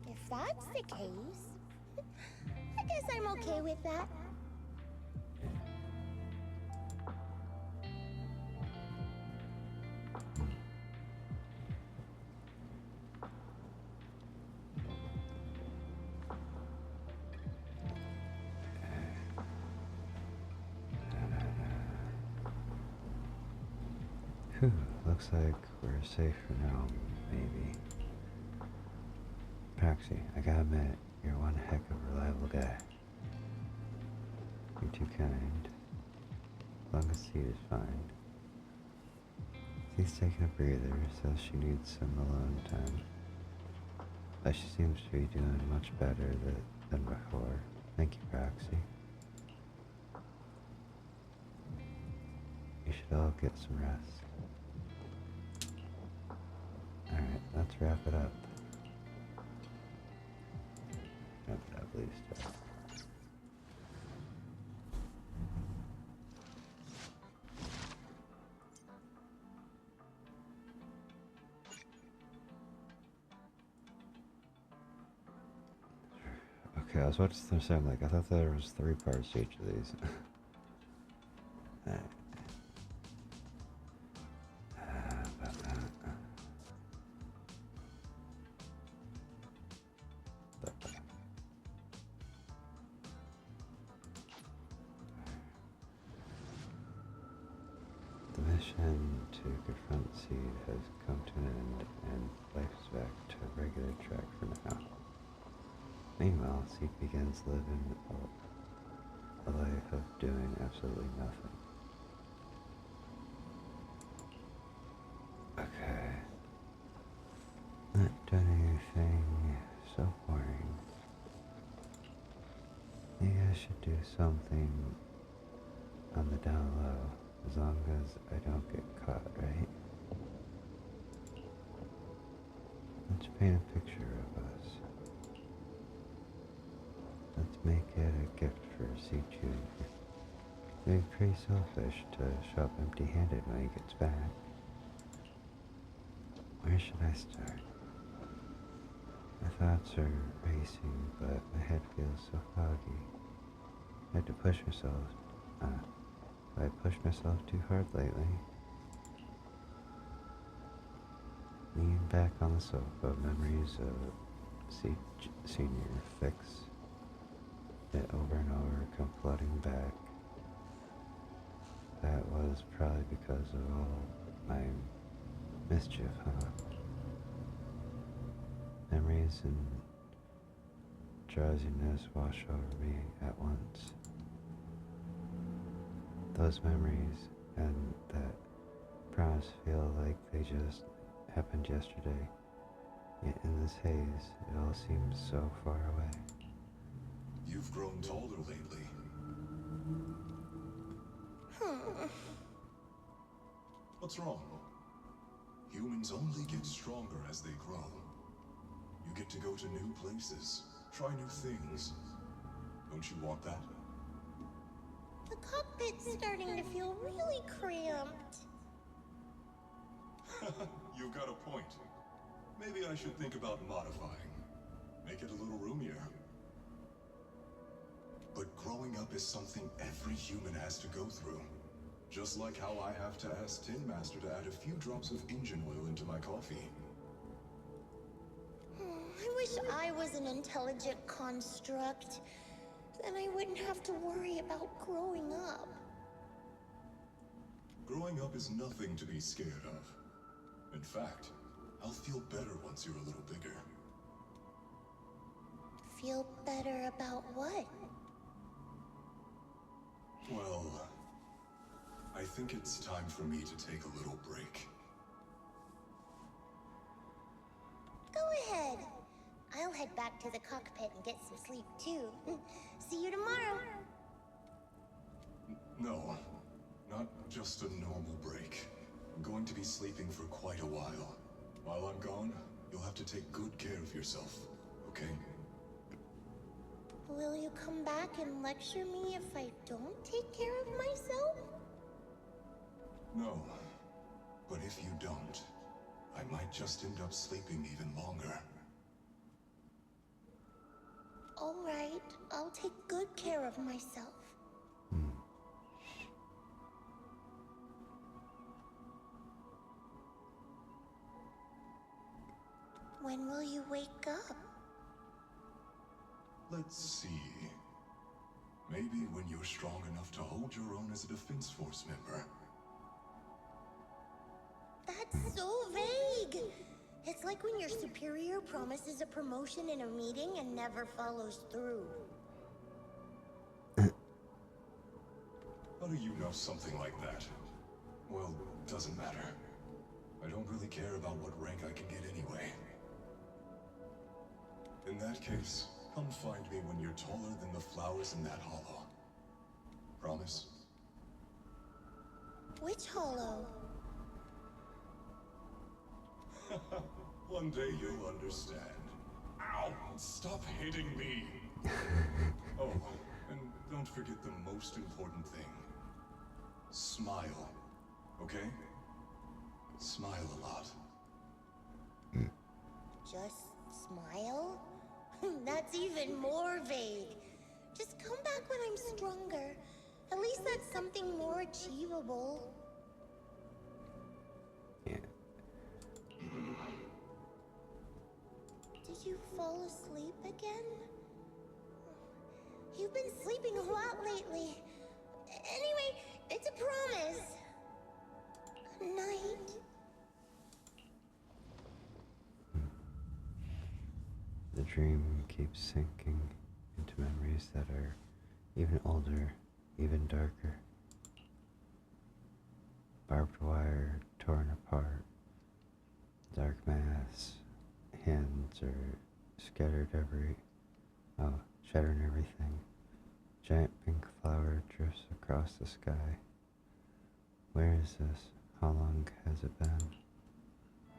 If that's the case, I guess I'm okay with that.
Whew, looks like we're safe for now, maybe. Proxy, I gotta admit, you're one heck of a reliable guy. You're too kind. As long as Seed is fine. She's taking a breather, says she needs some alone time. But she seems to be doing much better than before. Thank you, Proxy. You should all get some rest. Alright, let's wrap it up. Wrap it up, at least. Okay, I was watching them say, I'm like, I thought there was 3 parts to each of these. Alright. The mission to confront Seed has come to an end, and life is back to a regular track for now. Meanwhile, Seed begins living a life of doing absolutely nothing. Okay. Not doing anything. So boring. Maybe I should do something on the down low, as long as I don't get caught, right? Let's paint a picture of us. Let's make it a gift for Seed Jr. It'd be pretty selfish to show up empty-handed when he gets back. Or Where should I start? My thoughts are racing, but my head feels so foggy. I had to push myself. I pushed myself too hard lately. Leaning back on the sofa, memories of senior fix it over and over come flooding back. That was probably because of all my mischief, huh? Memories and drowsiness wash over me at once. Those memories and that promise feel like they just happened yesterday. Yet in this haze, it all seems so far away.
You've grown taller lately. What's wrong? Humans only get stronger as they grow. You get to go to new places, try new things. Don't you want that?
The cockpit's starting to feel really cramped.
You've got a point. Maybe I should think about modifying. Make it a little roomier. But growing up is something every human has to go through. Just like how I have to ask Tin Master to add a few drops of engine oil into my coffee.
I wish I was an intelligent construct. Then I wouldn't have to worry about growing up.
Growing up is nothing to be scared of. In fact, I'll feel better once you're a little bigger.
Feel better about what?
Well, I think it's time for me to take a little break.
Go ahead. I'll head back to the cockpit and get some sleep too. See you tomorrow.
No, not just a normal break. I'm going to be sleeping for quite a while. While I'm gone, you'll have to take good care of yourself, okay?
Will you come back and lecture me if I don't take care of myself?
No, but if you don't, I might just end up sleeping even longer.
All right, I'll take good care of myself. When will you wake up?
Let's see. Maybe when you're strong enough to hold your own as a Defense Force member.
That's so vague! It's like when your superior promises a promotion in a meeting and never follows through.
How do you know something like that? Well, doesn't matter. I don't really care about what rank I can get anyway. In that case, come find me when you're taller than the flowers in that hollow. Promise?
Which hollow?
One day you'll understand. Ow! Stop hitting me! Oh, and don't forget the most important thing. Smile. Okay? Smile a lot.
Just smile? That's even more vague. Just come back when I'm stronger. At least that's something more achievable.
Yeah.
Did you fall asleep again? You've been sleeping a lot lately. Anyway, it's a promise. Good night.
The dream keeps sinking into memories that are even older, even darker. Barbed wire torn apart, dark mass, hands are shattering everything. Giant pink flower drifts across the sky. Where is this? How long has it been?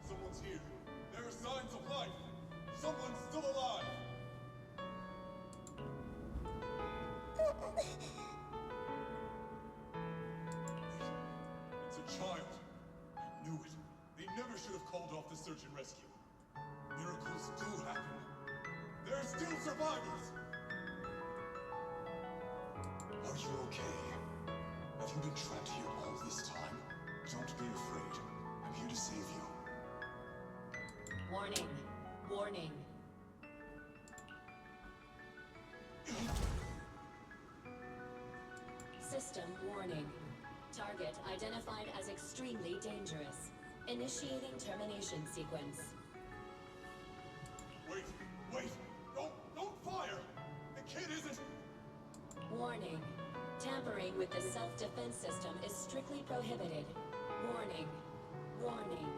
Someone's here. There are signs of life. Someone's still alive. It's a child. I knew it. They never should have called off the search and rescue. Miracles do happen. There are still survivors! Are you okay? Have you been trapped here all this time? Don't be afraid. I'm here to save you.
Warning. Warning. System warning. Target identified as extremely dangerous. Initiating termination sequence.
Wait! Don't fire! The kid isn't...
Warning. Tampering with the self-defense system is strictly prohibited. Warning. Warning.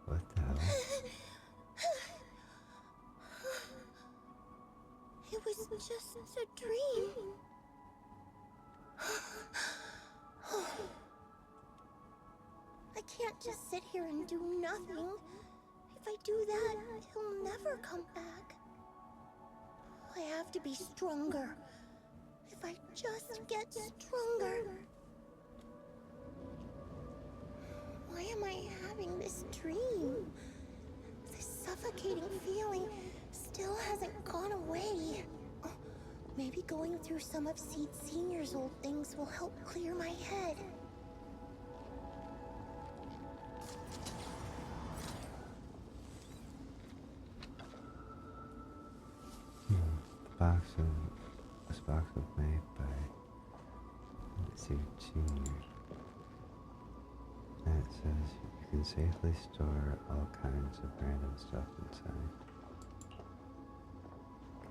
What the hell?
It was just a dream. I can't just sit here and do nothing. If I do that, he'll never come back. I have to be stronger. If I just get stronger. Why am I having this dream? This suffocating feeling still hasn't gone away. Maybe going through some of Seed Senior's old things will help clear my head.
This box was made by Seed Senior. And it says you can safely store all kinds of random stuff inside.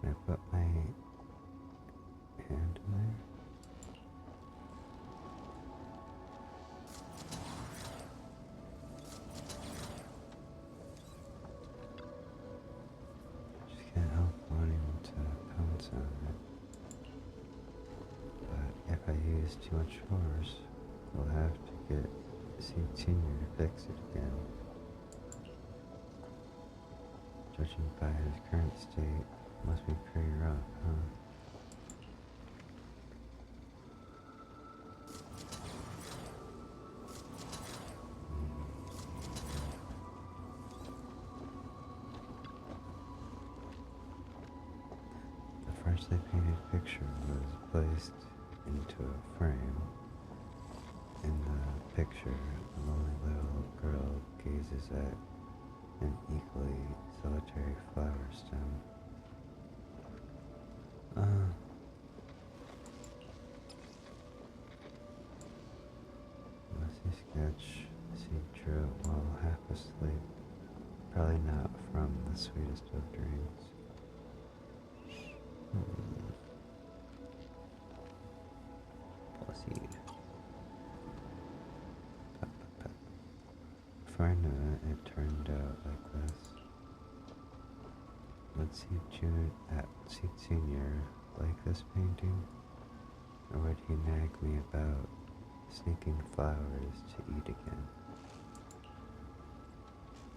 Can I put my hand in there? Just can't help wanting to pounce on it. But if I use too much force, we'll have to get Seed Senior to fix it again. Judging by his current state, must be pretty rough, huh? The freshly painted picture was placed into a frame. In the picture, a lonely little girl gazes at an equally solitary flower stem. Messy sketch, Seed drew while half asleep. Probably not from the sweetest of dreams. Seed. Before I knew it, it turned out like this. Would Seed Senior like this painting? Or would he nag me about sneaking flowers to eat again?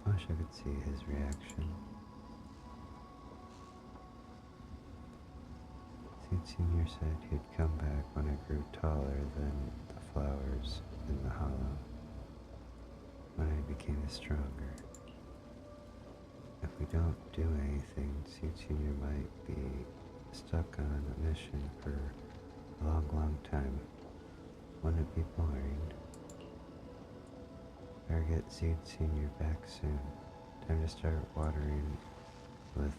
I wish I could see his reaction. Seed Senior said he'd come back when I grew taller than the flowers in the hollow, when I became stronger. If we don't do anything, Seed Senior might be stuck on a mission for a long time. Wouldn't it be boring? Better get Seed Senior back soon. Time to start watering with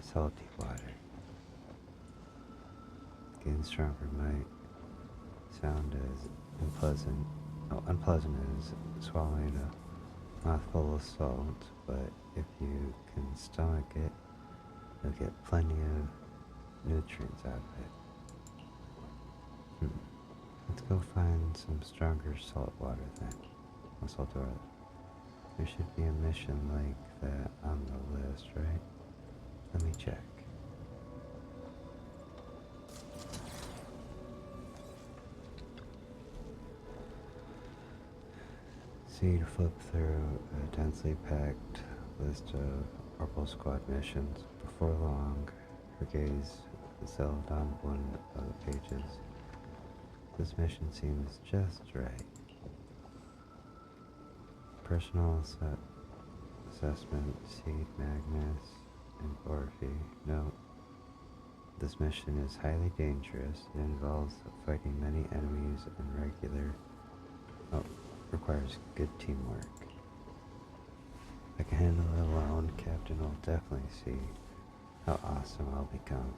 salty water. Getting stronger might sound as unpleasant as swallowing a mouthful of salt, but if you can stomach it, you'll get plenty of nutrients out of it. Let's go find some stronger salt water then. Salt water. There should be a mission like that on the list, right? Let me check. So you flip through a densely packed list of Orbital Squad missions. Before long, her gaze settled on one of the pages. This mission seems just right. Personal assessment, Seed, Magnus, and Orphe. Note, this mission is highly dangerous. It involves fighting many enemies and requires good teamwork. If I can handle it alone, Captain will definitely see how awesome I'll become.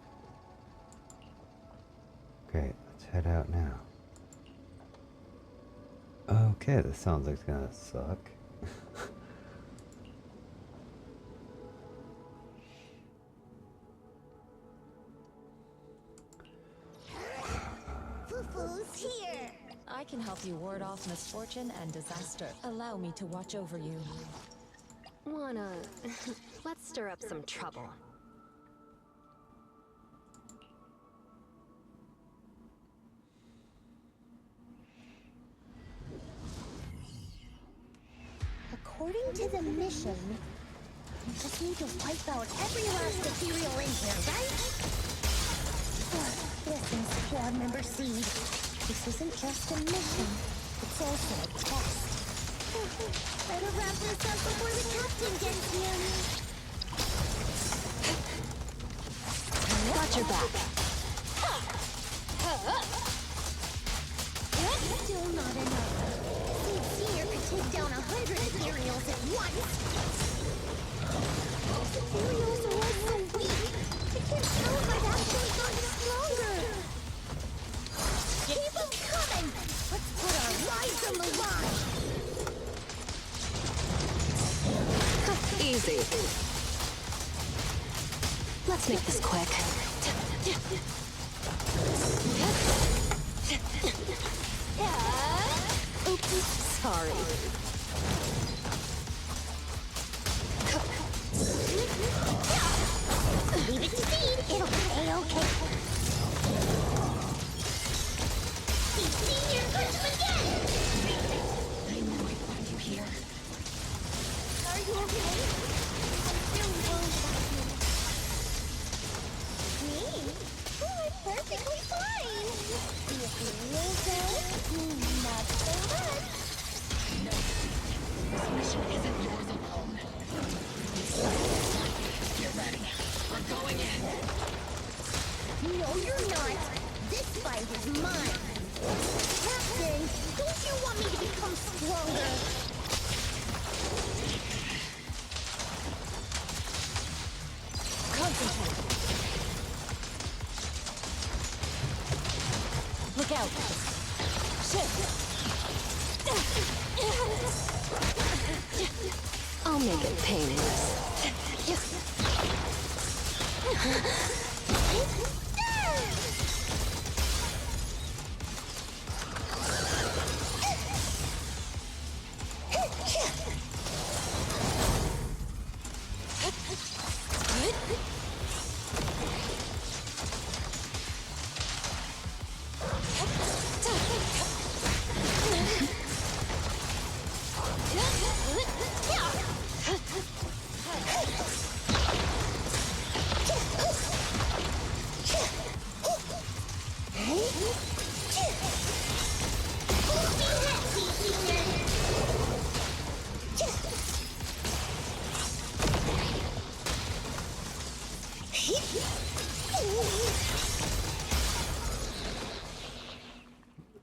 Great, let's head out now. Okay, this sounds like it's gonna suck.
Fufu's here!
I can help you ward off misfortune and disaster. Allow me to watch over you.
Let's stir up some trouble.
According to the mission, we just need to wipe out every last ethereal in here, right? Listen, Squad Member Seed. This isn't just a mission. It's also a test. Better wrap this up before the captain gets here.
Got your back.
Still not enough. Seed Senior could take down 100 ethereals at once. Those ethereals are all so weak. I can't tell if I've actually gotten stronger. Keep them coming! Let's put our lives on the line!
Easy. Let's make this quick. Oops, sorry.
Leave it to Seed. It'll be A-okay. Seed Senior, catch him again!
I knew I'd find you here.
Are you okay? I'm feeling worried about you. Me? Oh, I'm perfectly fine. The ethereals, though? Not so much.
No, this mission isn't yours alone. Get ready. We're going in.
No, you're not. This fight is mine. Captain, don't you want me to become stronger?
Concentrate. Look out. Shift.
I'll make it painless.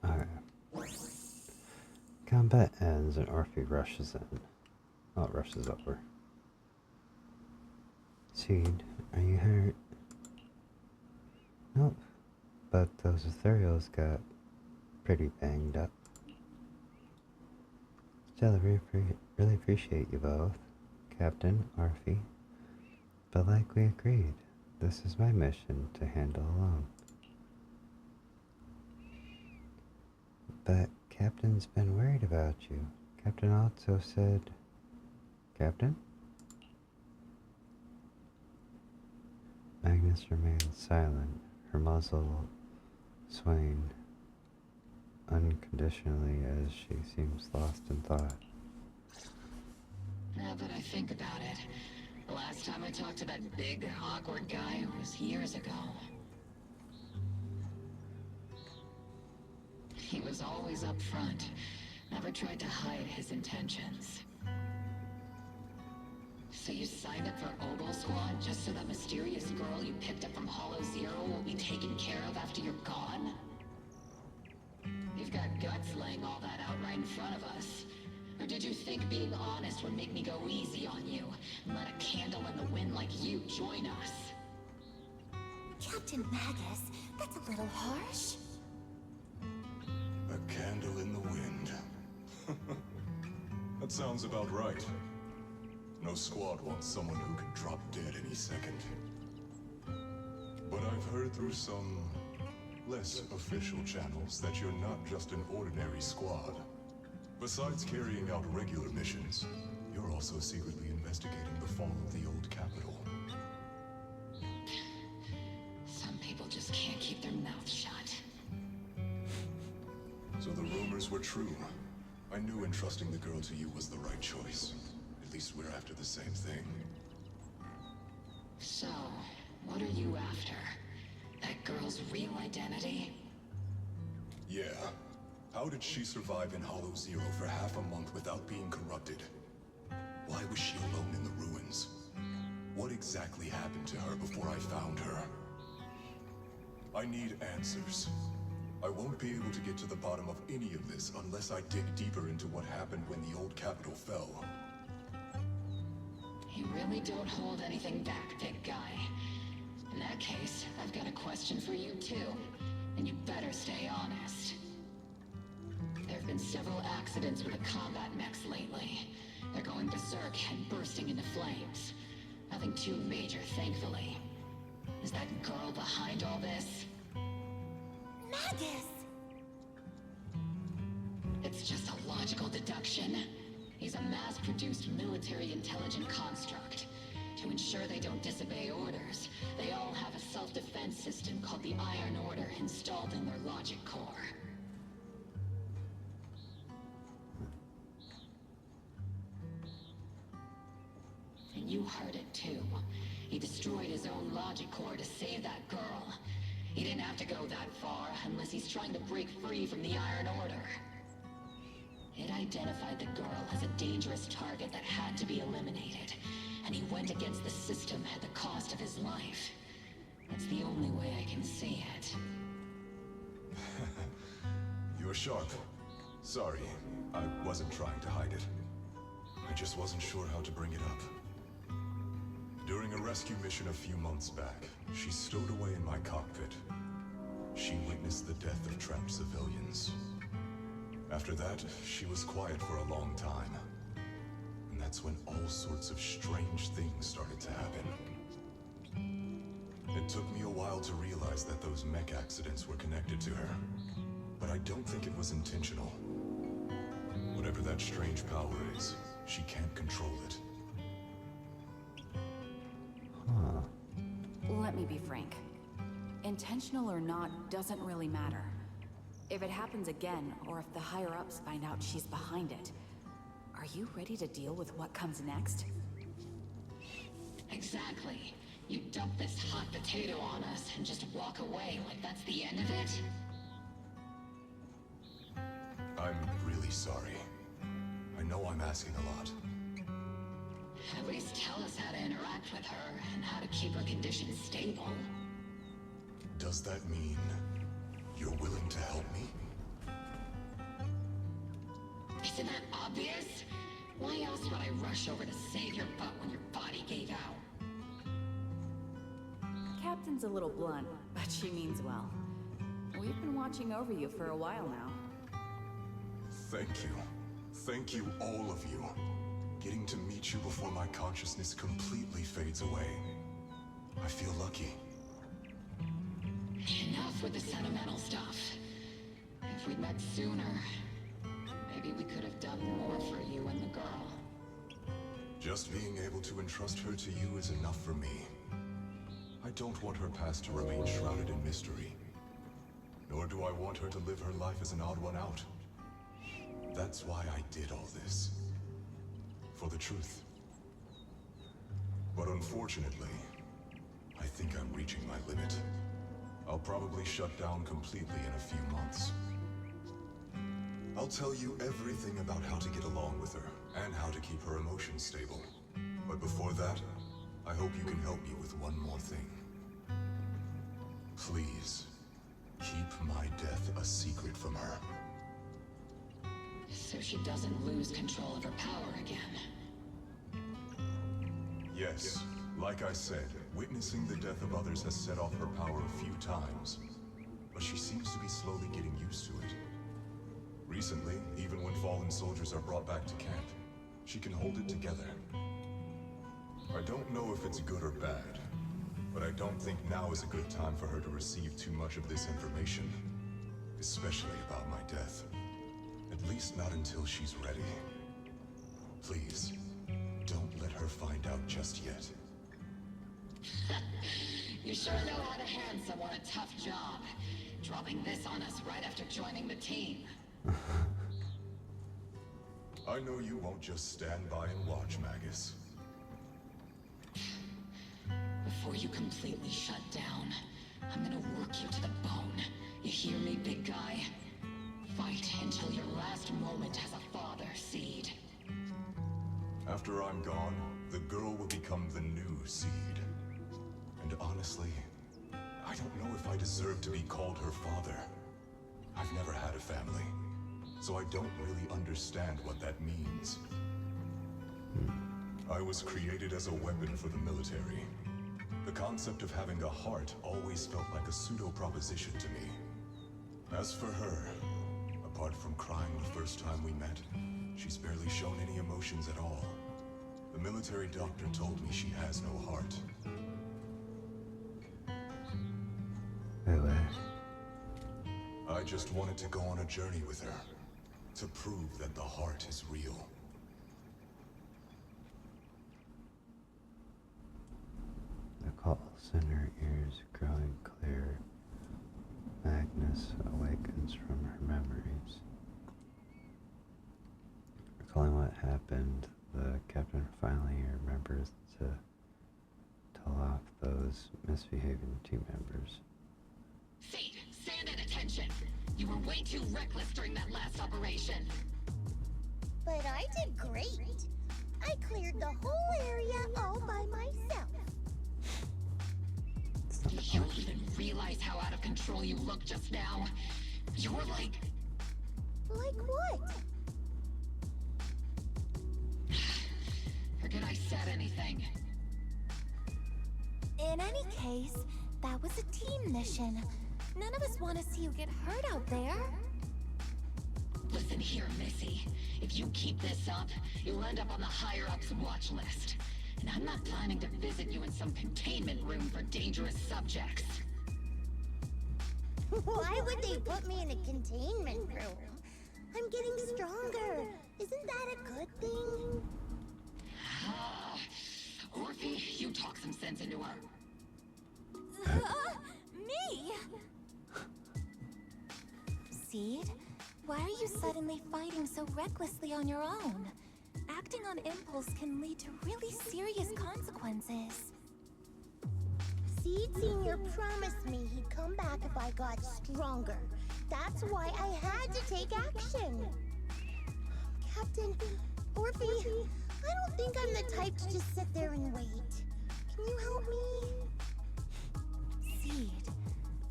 Alright. Combat ends and Orphe rushes in. Oh, it rushes over. Seed, are you hurt? Nope. But those ethereals got pretty banged up. Still, I really appreciate you both, Captain, Orphe. But like we agreed, this is my mission to handle alone. But Captain's been worried about you. Captain also said... Captain? Magnus remains silent, her muzzle swaying unconditionally as she seems lost in thought.
Now that I think about it, the last time I talked to that big, awkward guy was years ago. He was always up front, never tried to hide his intentions. So you signed up for Ogle Squad just so that mysterious girl you picked up from Hollow Zero will be taken care of after you're gone? You've got guts laying all that out right in front of us. Or did you think being honest would make me go easy on you and let a candle in the wind like you join us?
Captain Magus, that's a little harsh.
A candle in the wind. That sounds about right. No squad wants someone who could drop dead any second. But I've heard through some less official channels that you're not just an ordinary squad. Besides carrying out regular missions, you're also secretly investigating the fall of the old capital.
Some people just can't keep their mouths shut.
So the rumors were true. I knew entrusting the girl to you was the right choice. At least we're after the same thing.
So, what are you after? That girl's real identity?
Yeah. How did she survive in Hollow Zero for half a month without being corrupted? Why was she alone in the ruins? What exactly happened to her before I found her? I need answers. I won't be able to get to the bottom of any of this unless I dig deeper into what happened when the old capital fell.
You really don't hold anything back, big guy. In that case, I've got a question for you too. And you better stay honest. There have been several accidents with the combat mechs lately. They're going berserk and bursting into flames. Nothing too major, thankfully. Is that girl behind all this?
Magus!
It's just a logical deduction. He's a mass-produced military intelligent construct. To ensure they don't disobey orders, they all have a self-defense system called the Iron Order installed in their logic core. And you heard it too. He destroyed his own logic core to save that girl. He didn't have to go that far unless he's trying to break free from the Iron Order. It identified the girl as a dangerous target that had to be eliminated, and he went against the system at the cost of his life. That's the only way I can see it.
You're sharp. Sorry, I wasn't trying to hide it. I just wasn't sure how to bring it up. During a rescue mission a few months back, she stowed away in my cockpit. She witnessed the death of trapped civilians. After that, she was quiet for a long time. And that's when all sorts of strange things started to happen. It took me a while to realize that those mech accidents were connected to her. But I don't think it was intentional. Whatever that strange power is, she can't control it.
Let me be frank. Intentional or not doesn't really matter. If it happens again, or if the higher-ups find out she's behind it, are you ready to deal with what comes next?
Exactly. You dump this hot potato on us and just walk away like that's the end of it?
I'm really sorry. I know I'm asking a lot.
At least tell us how to interact with her and how to keep her condition stable.
Does that mean you're willing to help me?
Isn't that obvious? Why else would I rush over to save your butt when your body gave out?
Captain's a little blunt, but she means well. We've been watching over you for a while now.
Thank you. Thank you, all of you. Getting to meet you before my consciousness completely fades away. I feel lucky.
Enough with the sentimental stuff. If we'd met sooner, maybe we could have done more for you and the girl.
Just being able to entrust her to you is enough for me. I don't want her past to remain shrouded in mystery. Nor do I want her to live her life as an odd one out. That's why I did all this. For the truth. But unfortunately, I think I'm reaching my limit. I'll probably shut down completely in a few months. I'll tell you everything about how to get along with her, and how to keep her emotions stable. But before that, I hope you can help me with one more thing. Please, keep my death a secret from her.
So she doesn't lose control of her power again.
Yes, like I said, witnessing the death of others has set off her power a few times. But she seems to be slowly getting used to it. Recently, even when fallen soldiers are brought back to camp, she can hold it together. I don't know if it's good or bad, but I don't think now is a good time for her to receive too much of this information, especially about my death. At least not until she's ready. Please, don't let her find out just yet.
You sure know how to hand someone a tough job, dropping this on us right after joining the team.
I know you won't just stand by and watch, Magus.
Before you completely shut down, I'm gonna work you to the bone. You hear me, big guy? Fight until your last moment has a father, Seed.
After I'm gone, the girl will become the new Seed. And honestly, I don't know if I deserve to be called her father. I've never had a family, so I don't really understand what that means. I was created as a weapon for the military. The concept of having a heart always felt like a pseudo-proposition to me. As for her, apart from crying the first time we met, she's barely shown any emotions at all. The military doctor told me she has no heart. I just wanted to go on a journey with her, to prove that the heart is real.
The calls in her ears growing clear. Magnus awakens from her memories. Recalling what happened, the captain finally remembers to tell off those misbehaving team members.
Seed, stand at attention! You were way too reckless during that last operation.
But I did great. I cleared the whole area all by myself.
Do you even realize how out of control you look just now? You were like...
Like what?
Forget I said anything.
In any case, that was a team mission. None of us want to see you get hurt out there.
Listen here, Missy. If you keep this up, you'll end up on the higher-ups watch list. And I'm not planning to visit you in some containment room for dangerous subjects.
Why would they put me in a containment room? I'm getting stronger. Isn't that a good thing?
Orphe, you talk some sense into her.
Me? Seed, why are you suddenly fighting so recklessly on your own? Acting on impulse can lead to really serious consequences.
Seed Senior promised me he'd come back if I got stronger. That's why I had to take action. Captain, Orphe, I don't think I'm the type to just sit there and wait. Can you help me?
Seed,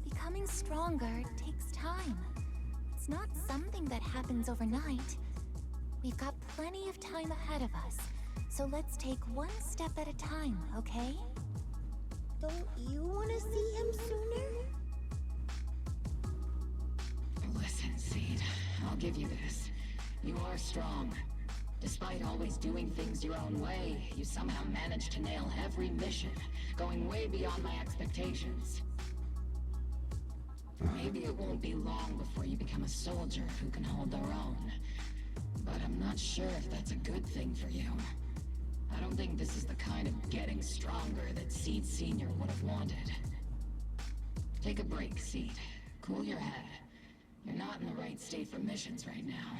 becoming stronger takes time. It's not something that happens overnight. We've got plenty of time ahead of us, so let's take one step at a time, okay?
Don't you want to see him sooner?
Listen, Seed, I'll give you this. You are strong. Despite always doing things your own way, you somehow managed to nail every mission, going way beyond my expectations. Maybe it won't be long before you become a soldier who can hold their own. But I'm not sure if that's a good thing for you. I don't think this is the kind of getting stronger that Seed Senior would have wanted. Take a break, Seed. Cool your head. You're not in the right state for missions right now.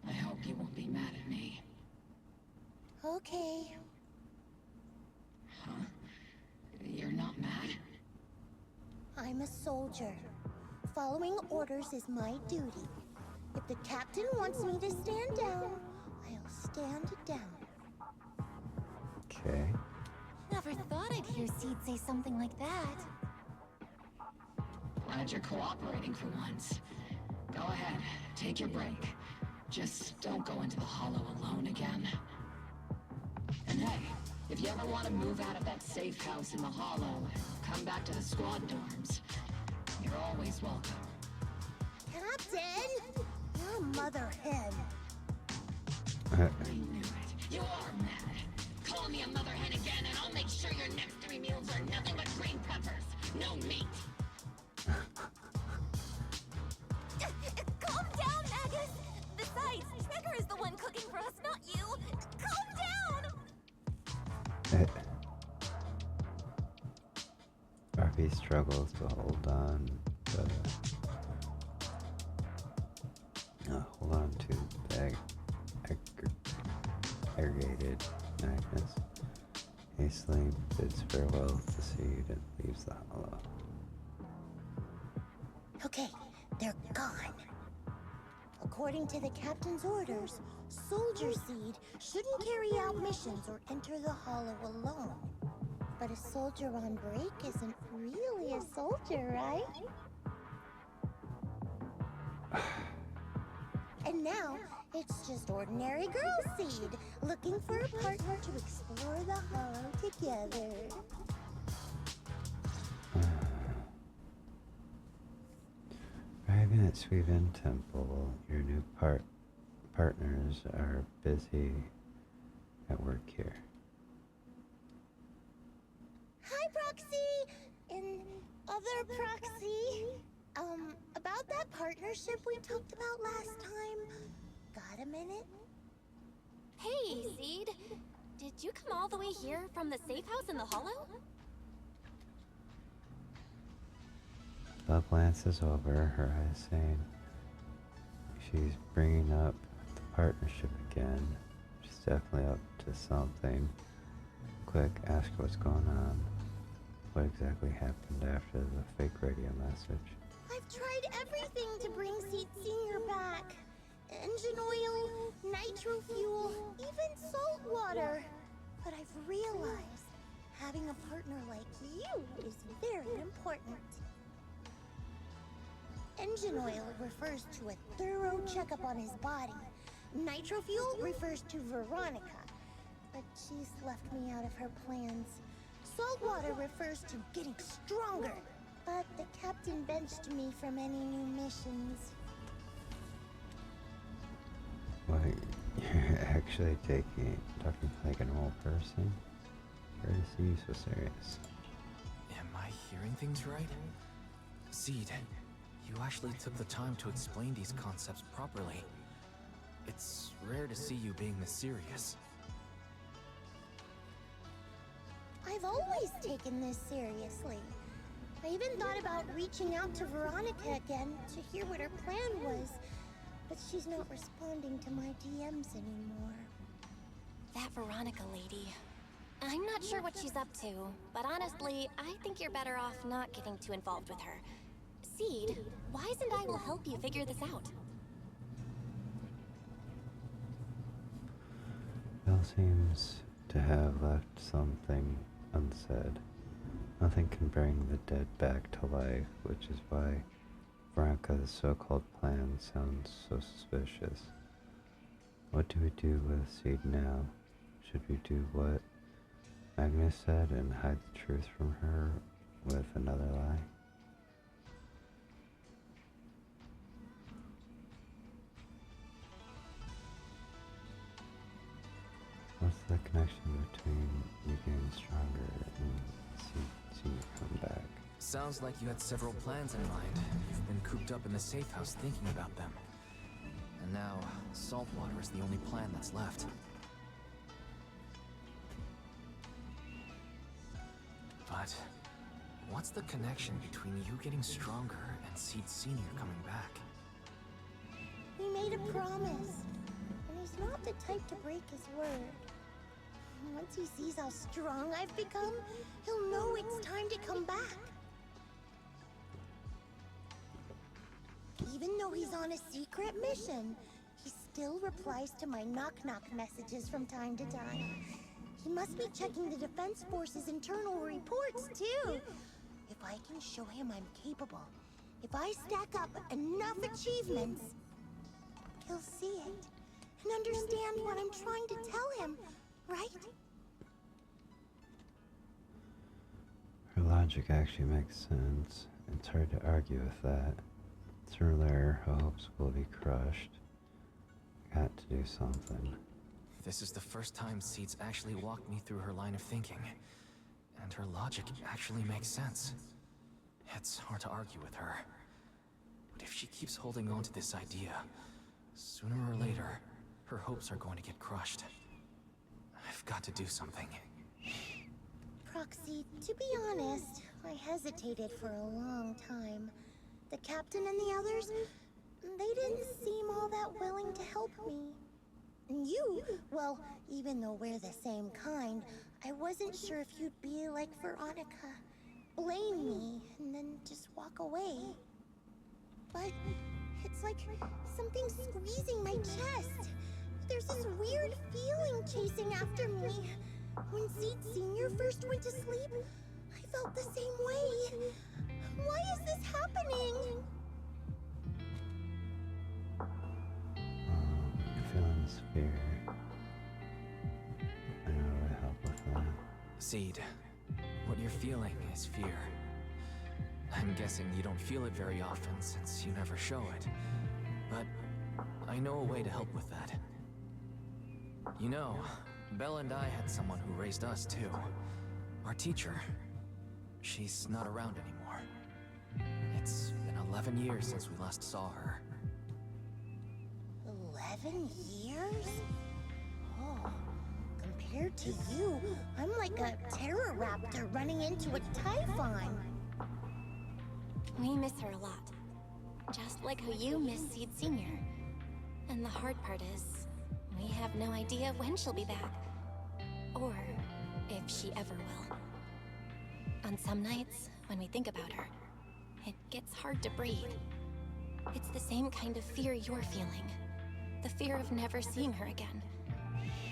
I hope you won't be mad at me.
Okay.
huh? You're not mad?
I'm a soldier. Following orders is my duty. If the captain wants me to stand down, I'll stand down.
Okay.
Never thought I'd hear Seed say something like that.
Glad you're cooperating for once. Go ahead, take your break. Just don't go into the Hollow alone again. And hey, if you ever want to move out of that safe house in the Hollow, come back to the squad dorms. You're always welcome.
Captain! You're a mother hen.
I knew it. You are mad. Call me a mother hen again and I'll make sure your next 3 meals are nothing but green peppers. No meat.
Calm down, Magus! Besides, Trigger is the one cooking for us, not you! Calm down!
RP struggles to hold on, but hold on to the aggregated Magnus. Hastily bids farewell to Seed and leaves the Hollow.
Okay, they're gone. According to the captain's orders, Soldier Seed shouldn't carry out missions or enter the Hollow alone. But a soldier on break isn't really a soldier, right? And now, it's just ordinary girl Seed, looking for a partner to explore the Hollow together.
Arriving at Sweven Temple, your new partners are busy at work here.
Hi, Proxy! And other Proxy. About that partnership we talked about last time. Got a minute?
Hey, Seed! Did you come all the way here from the safe house in the Hollow?
Belle glances over, her eyes saying she's bringing up the partnership again. She's definitely up to something. Quick, ask her what's going on. What exactly happened after the fake radio message?
I've tried everything to bring Seed Senior back. Engine oil, nitro fuel, even salt water. But I've realized having a partner like you is very important. Engine oil refers to a thorough checkup on his body. Nitro fuel refers to Veronica, but she's left me out of her plans. Salt water refers to getting stronger, but the captain benched me from any new missions.
What, you're actually talking like a normal person? Rare to see you so serious.
Am I hearing things right? Seed, you actually took the time to explain these concepts properly. It's rare to see you being this serious.
I've always taken this seriously. I even thought about reaching out to Veronica again to hear what her plan was, but she's not responding to my DMs anymore.
That Veronica lady. I'm not sure what she's up to, but honestly, I think you're better off not getting too involved with her. Seed, Wise and I will help you figure this out.
Belle seems to have left something unsaid. Nothing can bring the dead back to life, which is why Veronica's so-called plan sounds so suspicious. What do we do with Seed now? Should we do what Magnus said and hide the truth from her with another lie? What's the connection between you getting stronger and seeing you come back?
Sounds like you had several plans in mind. You've been cooped up in the safe house thinking about them. And now, saltwater is the only plan that's left. But what's the connection between you getting stronger and Seed Senior coming back?
He made a promise, and he's not the type to break his word. Once he sees how strong I've become, he'll know it's time to come back. Even though he's on a secret mission, he still replies to my knock-knock messages from time to time. He must be checking the Defense Force's internal reports, too. If I can show him I'm capable, if I stack up enough achievements, he'll see it and understand what I'm trying to tell him, right?
Her logic actually makes sense. It's hard to argue with that. Sooner or later, her hopes will be crushed. Got to do something.
This is the first time Seeds actually walked me through her line of thinking. And her logic actually makes sense. It's hard to argue with her. But if she keeps holding on to this idea, sooner or later, her hopes are going to get crushed. I've got to do something.
Proxy, to be honest, I hesitated for a long time. The captain and the others, they didn't seem all that willing to help me. And you, well, even though we're the same kind, I wasn't sure if you'd be like Veronica. Blame me, and then just walk away. But it's like something squeezing my chest. There's this weird feeling chasing after me. When Seed Sr. first went to sleep, I felt the same way. Why is this happening?
You're feeling this fear. I know how to help with that.
Seed, what you're feeling is fear. I'm guessing you don't feel it very often since you never show it. But I know a way to help with that. You know, Belle and I had someone who raised us too. Our teacher. She's not around anymore. It's been 11 years since we last saw her.
11 years? Oh, compared to you, I'm like a terror raptor running into a typhon.
We miss her a lot. Just like how you miss Seed Sr. And the hard part is, we have no idea when she'll be back. Or if she ever will. On some nights, when we think about her, it gets hard to breathe. It's the same kind of fear you're feeling. The fear of never seeing her again.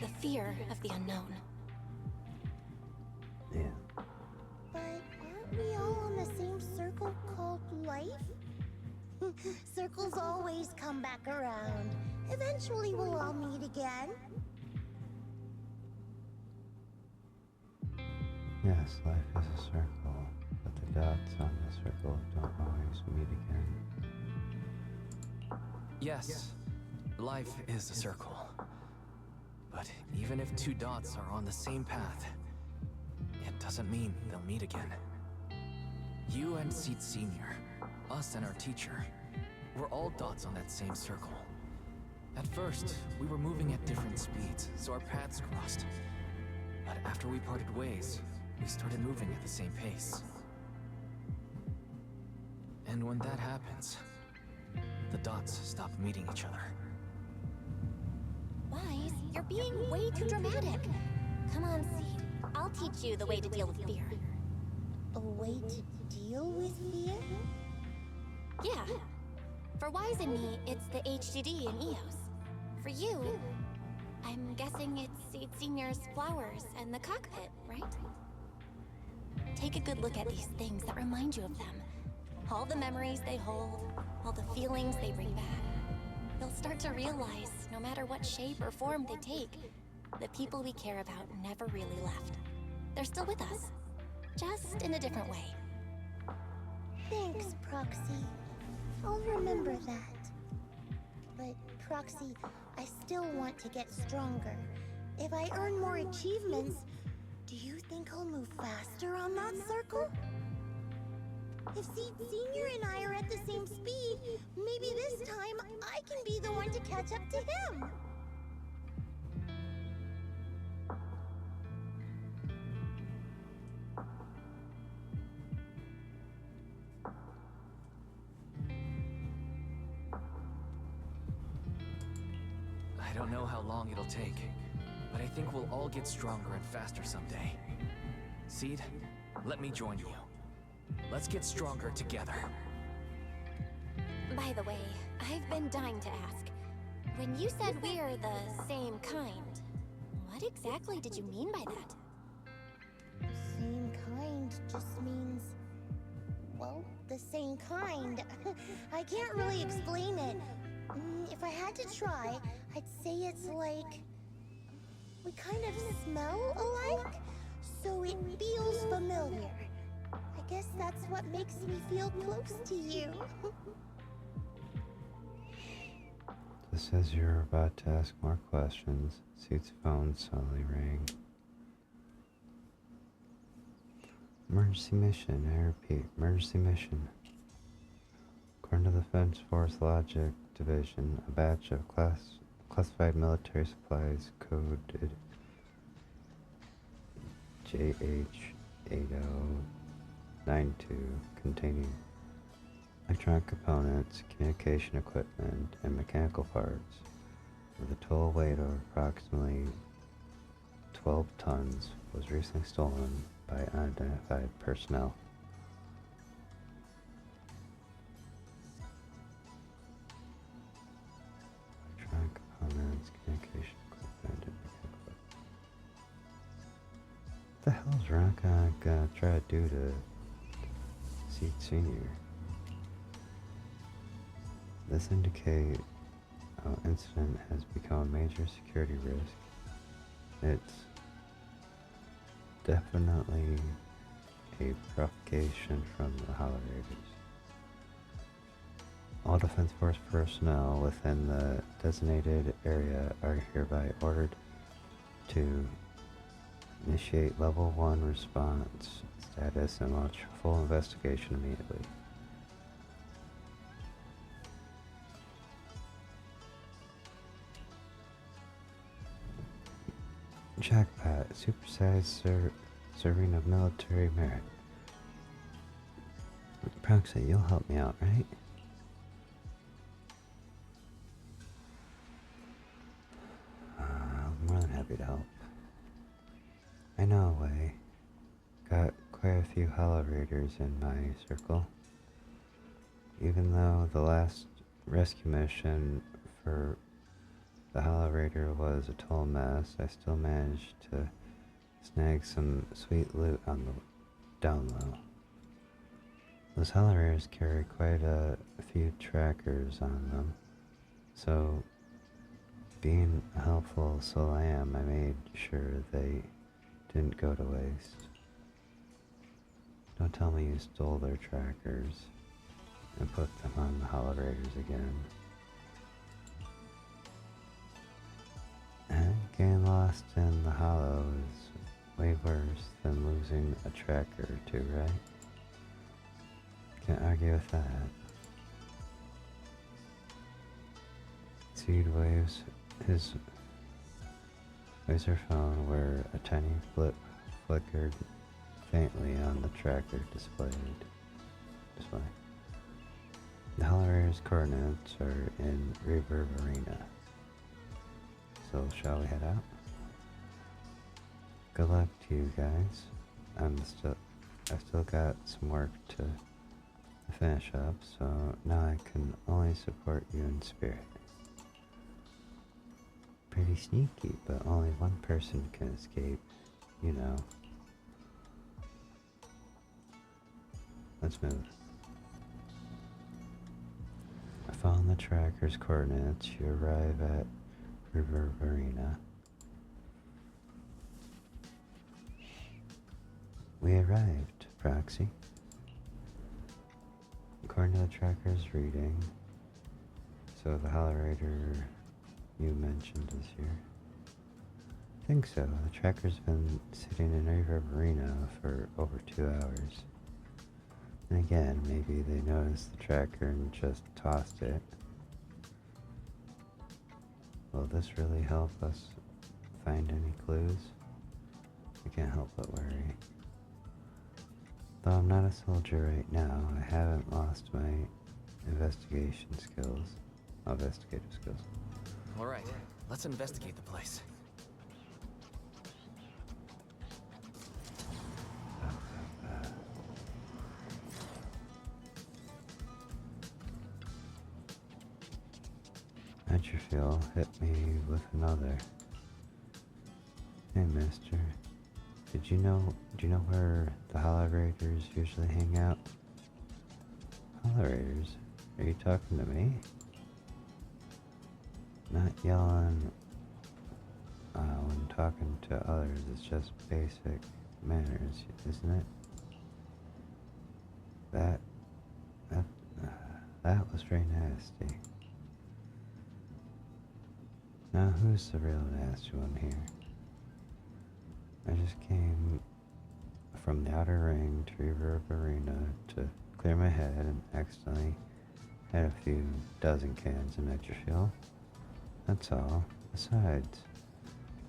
The fear of the unknown.
Yeah.
But aren't we all in the same circle called life? Circles always come back around. Eventually we'll all meet again.
Yes, life is a circle, but the dots on the circle don't always meet again.
Yes, life is a circle. But even if two dots are on the same path, it doesn't mean they'll meet again. You and Seed Sr., us and our teacher, we're all dots on that same circle. At first, we were moving at different speeds, so our paths crossed. But after we parted ways, we started moving at the same pace. And when that happens, the dots stop meeting each other.
Wise, you're being way too dramatic. Come on, Seed. I'll teach you the way to deal with fear.
A way to deal with fear?
Yeah. For Wise and me, it's the HDD and EOS. For you, I'm guessing it's Seed Senior's flowers and the cockpit, right? Take a good look at these things that remind you of them. All the memories they hold, all the feelings they bring back. You'll start to realize, no matter what shape or form they take, the people we care about never really left. They're still with us, just in a different way.
Thanks, Proxy. I'll remember that. But, Proxy, I still want to get stronger. If I earn more achievements, do you think I'll move faster on that circle? If Seed Sr. and I are at the same speed, maybe this time I can be the one to catch up to him.
I don't know how long it'll take, but I think we'll all get stronger and faster someday. Seed, let me join you. Let's get stronger together.
By the way, I've been dying to ask. When you said we're the same kind, what exactly did you mean by that?
Same kind just means, well, the same kind. I can't really explain it. If I had to try, I'd say it's like we kind of smell alike, so it feels familiar. I guess that's what makes me feel close to you.
Just as you're about to ask more questions, Seed's phone suddenly rang. Emergency mission, I repeat, emergency mission. According to the Defense Force Logic Division, a batch of classified military supplies coded JH8092 containing electronic components, communication equipment, and mechanical parts with a total weight of approximately 12 tons was recently stolen by unidentified personnel. Electronic components, communication equipment, and mechanical parts. What the hell is Ron gonna try to do to Seed Senior? This indicates how incident has become a major security risk. It's definitely a provocation from the Hollow-Raiders. All Defense Force personnel within the designated area are hereby ordered to initiate Level 1 response status and launch full investigation immediately. Jackpot, supersized serving of military merit. Proxy, you'll help me out, right? I'm more than happy to help. I know a way. Got quite a few Hollow Raiders in my circle. Even though the last rescue mission for the Hollow Raider was a total mess, I still managed to snag some sweet loot on the down low. Those Hollow Raiders carry quite a few trackers on them, so being helpful so I am, I made sure they didn't go to waste. Don't tell me you stole their trackers and put them on the Hollow Raiders again. And getting lost in the Hollow is way worse than losing a tracker or two, right? Can't argue with that. Seed waves her phone where a tiny blip flickered faintly on the tracker display. The Hollow Raiders' coordinates are in Reverb Arena. So shall we head out? Good luck to you guys. I still got some work to finish up, so now I can only support you in spirit. Pretty sneaky, but only one person can escape, you know. Let's move. I found the tracker's coordinates. You arrive at River Arena. We arrived, Proxy. According to the tracker's reading, so the Hollow Raider you mentioned is here. I think so. The tracker's been sitting in River Arena for over 2 hours. And again, maybe they noticed the tracker and just tossed it. Will this really help us find any clues? I can't help but worry. Though I'm not a soldier right now, I haven't lost my investigative skills.
Alright, let's investigate the place.
Edgerfield hit me with another. Hey, mister. Do you know where the Hollow Raiders usually hang out? Hollow Raiders? Are you talking to me? Not yelling when talking to others is just basic manners, isn't it? That was very nasty. Now who's the real nasty one here? I just came from the outer ring to Reverb Arena to clear my head and accidentally had a few dozen cans in Edgerfield. That's all. Besides,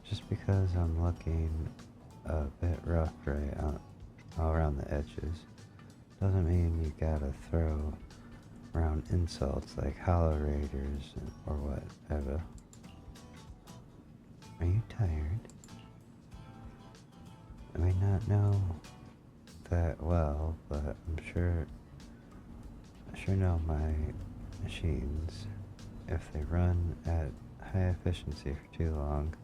just because I'm looking a bit rough right all around the edges doesn't mean you gotta throw around insults like Hollow Raiders or whatever. Are you tired? I may not know that well, but I sure know my machines. If they run at high efficiency for too long,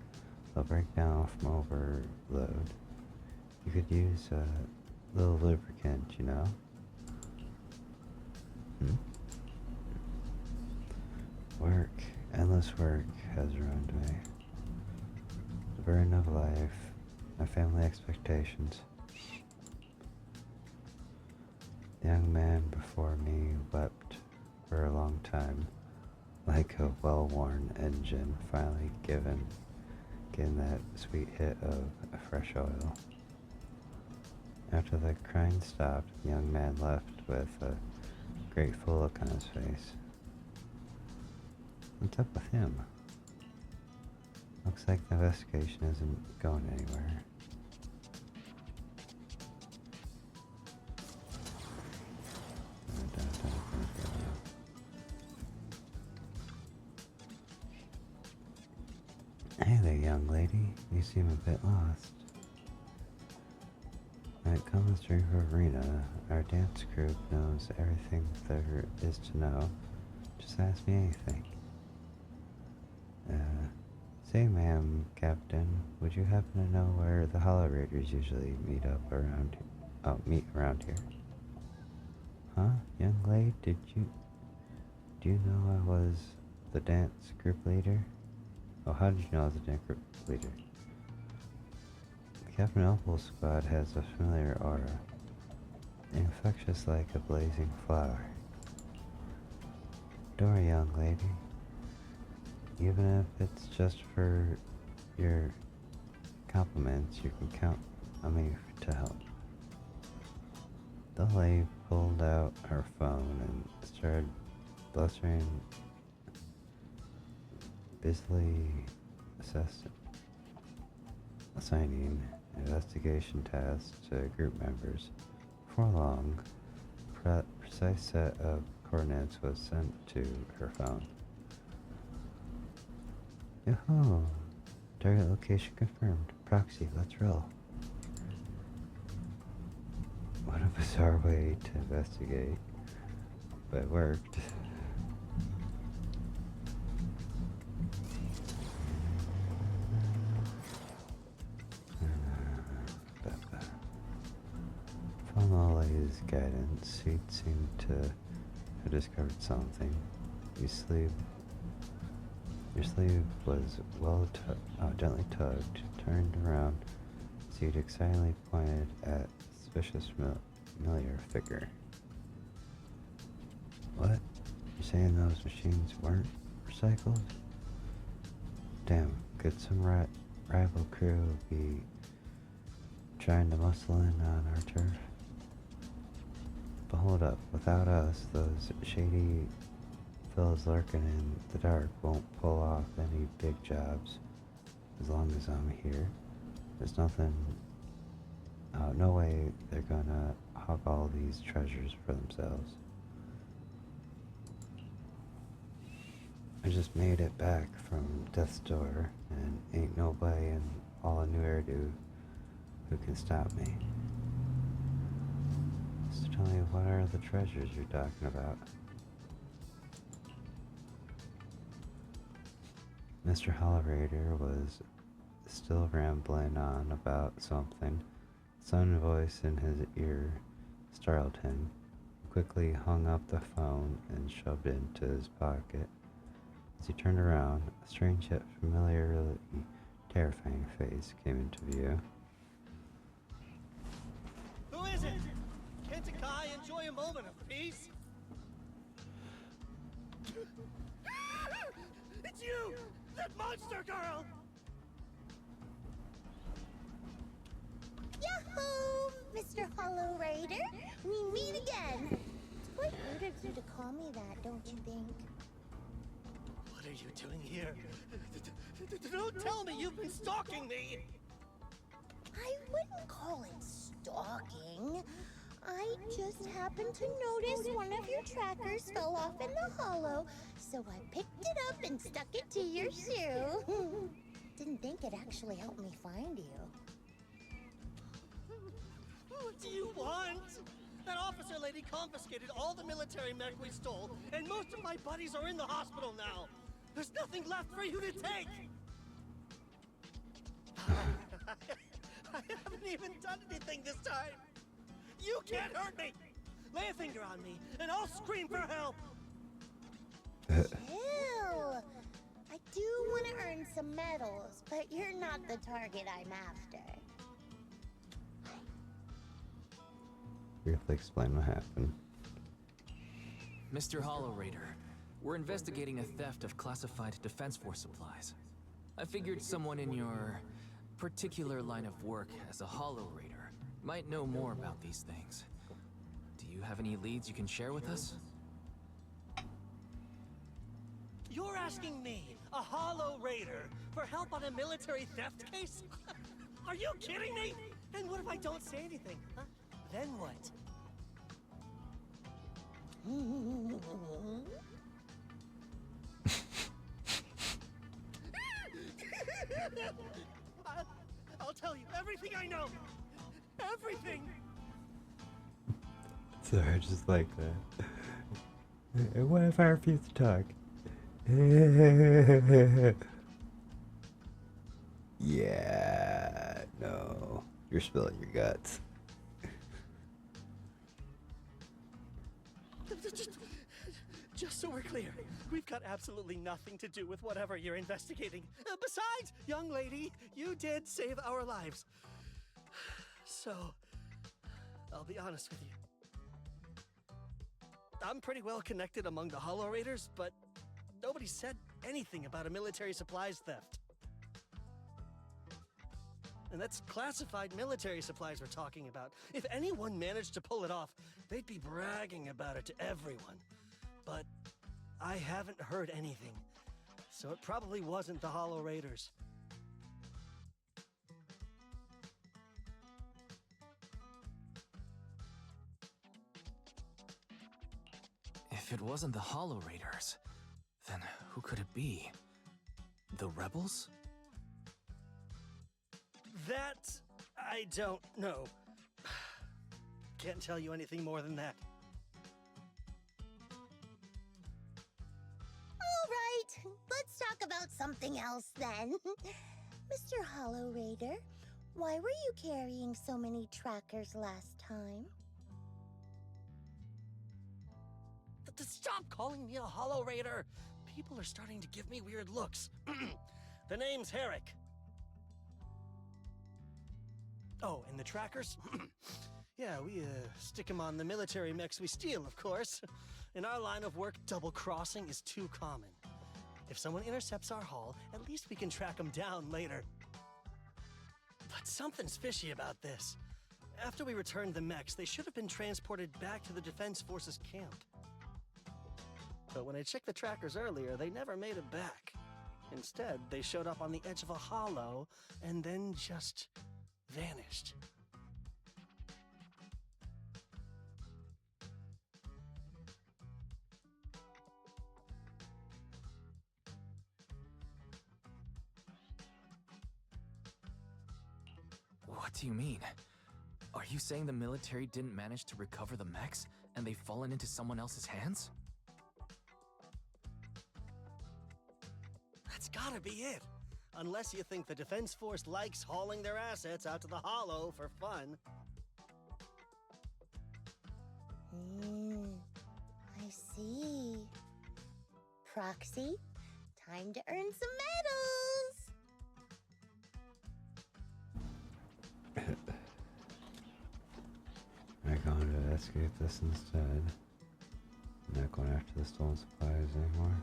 they'll break down from overload. You could use a little lubricant, you know? Work, endless work has ruined me. The burden of life, my family expectations. The young man before me wept for a long time, like a well-worn engine finally getting that sweet hit of fresh oil. After the crying stopped, the young man left with a grateful look on his face. What's up with him? Looks like the investigation isn't going anywhere. Hey there, young lady. You seem a bit lost. When it comes to River Arena, our dance group knows everything there is to know. Just ask me anything. Say, ma'am, Captain, would you happen to know where the Hollow Raiders usually meet around here? Huh, young lady? Do you know I was the dance group leader? Oh, how did you know I was the dance group leader? The Captain Opal's squad has a familiar aura, infectious like a blazing flower. Don't worry, young lady. Even if it's just for your compliments, you can count on me to help. The lady pulled out her phone and started blustering, busily assigning investigation tasks to group members. Before long, a precise set of coordinates was sent to her phone. Yoo-hoo! Target location confirmed. Proxy, let's roll. What a bizarre way to investigate, but it worked. Following Ollie's guidance, he seemed to have discovered something. Your sleeve was gently tugged, turned around, so you'd excitedly pointed at a suspicious familiar figure. What? You're saying those machines weren't recycled? Damn, could some rival crew be trying to muscle in on our turf? But hold up, without us, those shady fellas lurking in the dark won't pull off any big jobs. As long as I'm here, there's no way they're gonna hog all these treasures for themselves. I just made it back from death's door, and ain't nobody in all of New Eridu who can stop me. So tell me, what are the treasures you're talking about? Mr. Hollerator was still rambling on about something. Some voice in his ear startled him. He quickly hung up the phone and shoved it into his pocket. As he turned around, a strange yet familiarly terrifying face came into view.
Who is it? Can't a guy enjoy a moment of peace? It's you! That monster girl!
Yahoo! Mr. Hollow Raider! We meet again! It's quite rude of you to call me that, don't you think?
What are you doing here? Don't tell me you've been stalking me!
I wouldn't call it stalking. I just happened to notice one of your trackers fell off in the hollow, so I picked it up and stuck it to your shoe. Didn't think it actually helped me find you.
What do you want? That officer lady confiscated all the military mech we stole, and most of my buddies are in the hospital now. There's nothing left for you to take! I haven't even done anything this time! You can't hurt me! Lay a finger on me, and I'll scream for help!
Chill! I do want to earn some medals, but you're not the target I'm after.
You have to explain what happened.
Mr. Hollow Raider, we're investigating a theft of classified Defense Force supplies. I figured someone in your particular line of work as a Hollow Raider might know more about these things. Do you have any leads you can share with us?
You're asking me, a Hollow Raider, for help on a military theft case? Are you kidding me? And what if I don't say anything, huh? Then what? I'll tell you everything I know. Everything.
Sorry, just like that. What if I refuse to talk? Yeah, no. You're spilling your guts.
Just so we're clear, we've got absolutely nothing to do with whatever you're investigating. Besides, young lady, you did save our lives. So, I'll be honest with you. I'm pretty well connected among the Hollow Raiders, but nobody said anything about a military supplies theft. And that's classified military supplies we're talking about. If anyone managed to pull it off, they'd be bragging about it to everyone. But I haven't heard anything, so it probably wasn't the Hollow Raiders.
If it wasn't the Hollow Raiders, then who could it be? The rebels?
That I don't know. Can't tell you anything more than that.
All right, let's talk about something else then. Mr. Hollow Raider, why were you carrying so many trackers last time?
Stop calling me a Hollow Raider! People are starting to give me weird looks. The name's Herrick. Oh, and the trackers? Yeah, we stick them on the military mechs we steal, of course. In our line of work, double-crossing is too common. If someone intercepts our haul, at least we can track them down later. But something's fishy about this. After we returned the mechs, they should have been transported back to the Defense Forces camp. But when I checked the trackers earlier, they never made it back. Instead, they showed up on the edge of a hollow and then just vanished.
What do you mean? Are you saying the military didn't manage to recover the mechs and they've fallen into someone else's hands?
That's gotta be it. Unless you think the Defense Force likes hauling their assets out to the Hollow for fun.
I see. Proxy, time to earn some medals!
I'm going to escape this instead. I'm not going after the stolen supplies anymore.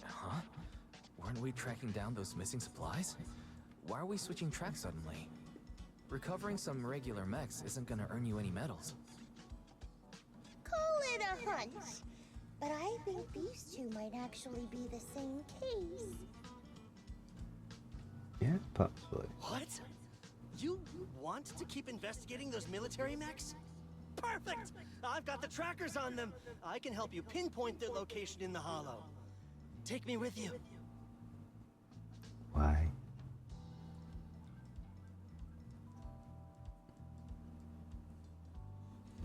Huh? Weren't we tracking down those missing supplies? Why are we switching tracks suddenly? Recovering some regular mechs isn't gonna earn you any medals.
Call it a hunch. But I think these two might actually be the same case.
Yeah, possibly.
What? You want to keep investigating those military mechs? Perfect! I've got the trackers on them. I can help you pinpoint their location in the Hollow. Take me with you.
Why?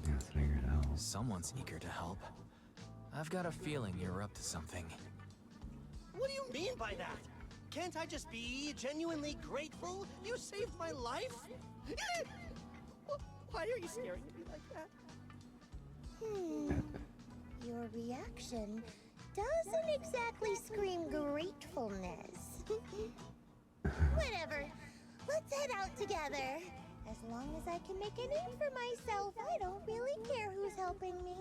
Yeah, figure it out.
Someone's eager to help. I've got a feeling you're up to something.
What do you mean by that? Can't I just be genuinely grateful? You saved my life? Why are you staring at me like that?
Your reaction doesn't exactly scream gratefulness. Whatever. Let's head out together. As long as I can make a name for myself, I don't really care who's helping me.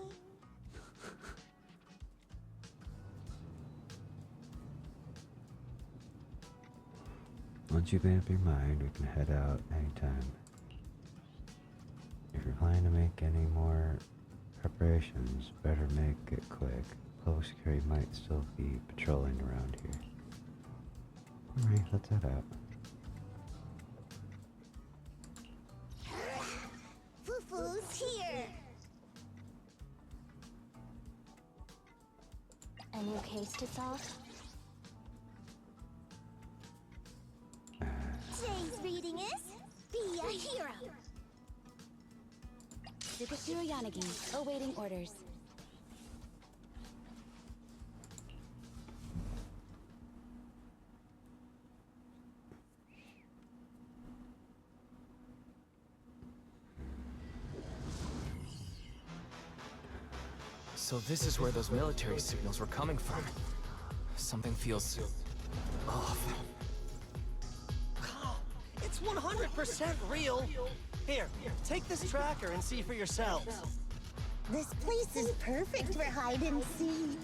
Once you've made up your mind, we can head out anytime. If you're planning to make any more preparations, better make it quick. Public security might still be patrolling around here. Alright, let's head out.
Fufu's here!
A new case to solve?
Today's reading is Be a Hero.
Sukasuru Yanagi, awaiting orders.
So this is where those military signals were coming from. Something feels off.
It's 100% real. Here, take this tracker and see for yourselves.
This place is perfect for hide and seek.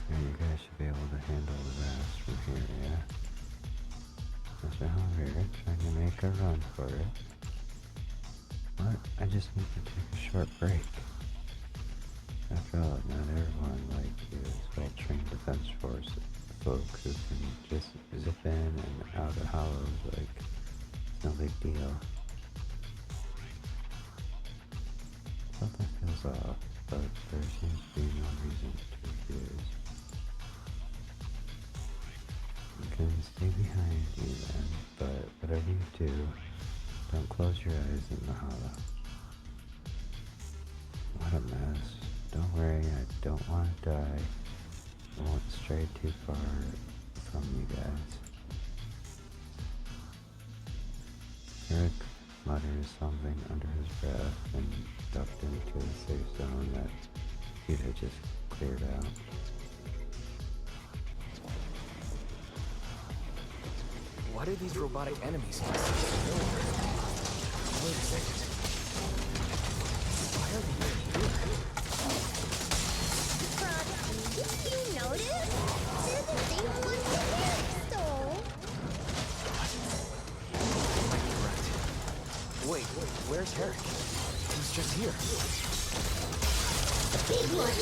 You guys should be able to handle the rest from here, yeah? Mr. Hungrier, trying to make a run for it. What? I just need to take a short break. After all, not everyone like you is well-trained defense force folks who can just zip in and out of hollows like it's no big deal. Something feels off, but there seems to be no reason to refuse. You can stay behind me then, but whatever you do, don't close your eyes in the hollow. What a mess. Don't worry, I don't want to die. I won't stray too far from you guys. Eric mutters something under his breath and ducked into the safe zone that he had just cleared out.
Why do these robotic enemies feel so familiar? Wait a second. Why are they here?
Did you notice? They're the same ones that Eric stole.
Wait, where's Herrick? He's just here.
Big one.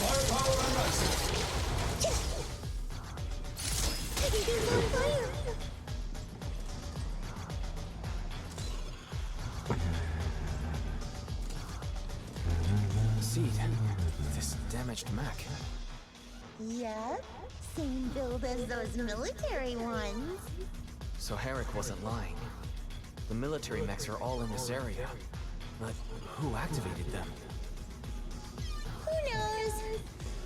Firepower and rising.
Everything's on fire!
Seed. This damaged mech.
Yep, same build as those military ones.
So Herrick wasn't lying. The military mechs are all in this area. But who activated them?
Who knows?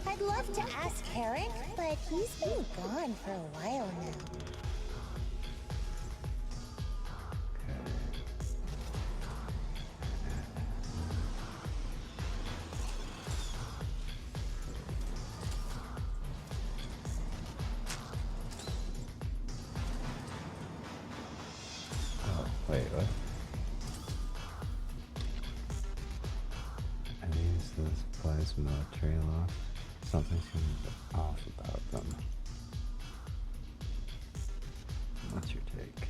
I'd love to ask Herrick, but he's been gone for a while now.
Wait, what? I use the supplies military loss. Something seems off about them. What's your take?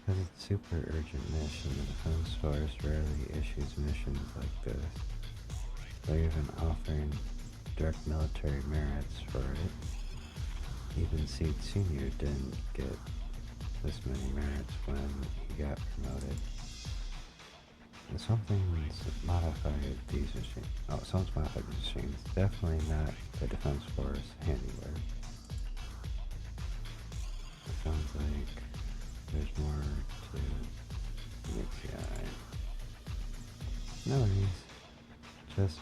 Because it's super urgent mission, the Defense Force rarely issues missions like this. They're even offering direct military merits for it. Even Seed Senior didn't get this many merits when he got promoted. And something's modified these machines. Oh, someone's modified these machines. Definitely not the Defense Force handiwork. It sounds like there's more to the No worries. Just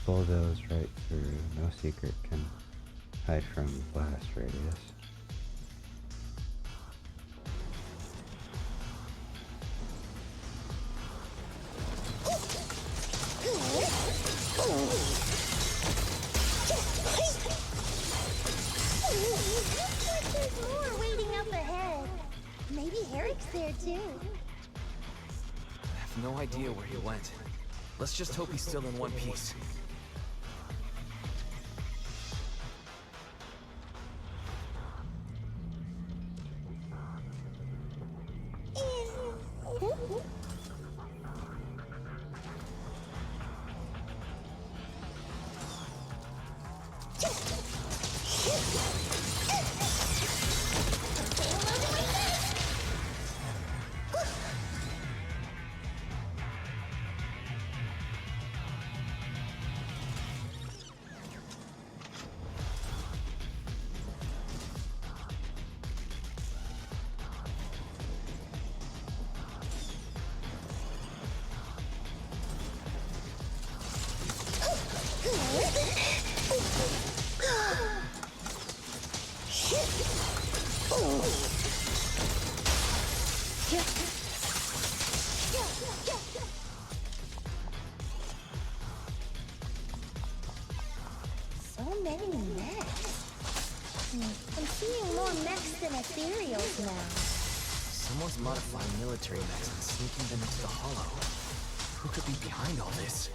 bulldoze right through. No secret can hide from blast radius.
There's more waiting up ahead. Maybe Herrick's there too.
I have no idea where he went. Let's just hope he's still in one piece.
So many mechs. I'm seeing more mechs than ethereals now.
Someone's modifying military mechs and sneaking them into the hollow. Who could be behind all this?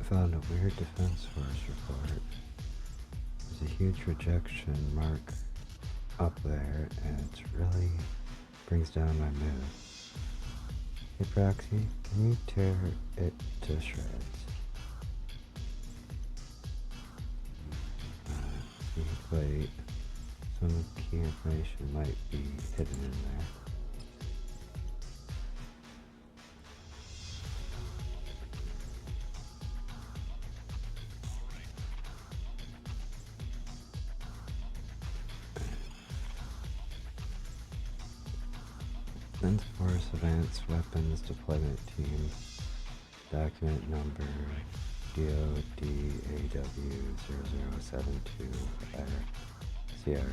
Found a weird Defense Force report. There's a huge rejection mark up there, and it really brings down my mood. Hey Proxy, can you tear it to shreds? Wait, some key information might be hidden in there. Defense Force Advanced Weapons Deployment Team. Document number DODAW0072CR.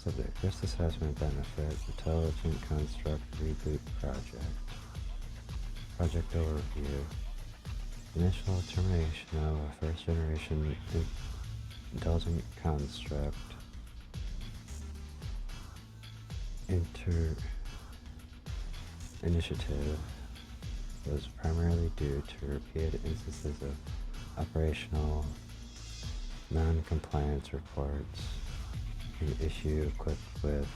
Subject. First assessment benefit. Intelligent Construct Reboot Project. Project overview. Initial termination of a first generation intelligent construct initiative was primarily due to repeated instances of operational non-compliance reports in issue equipped with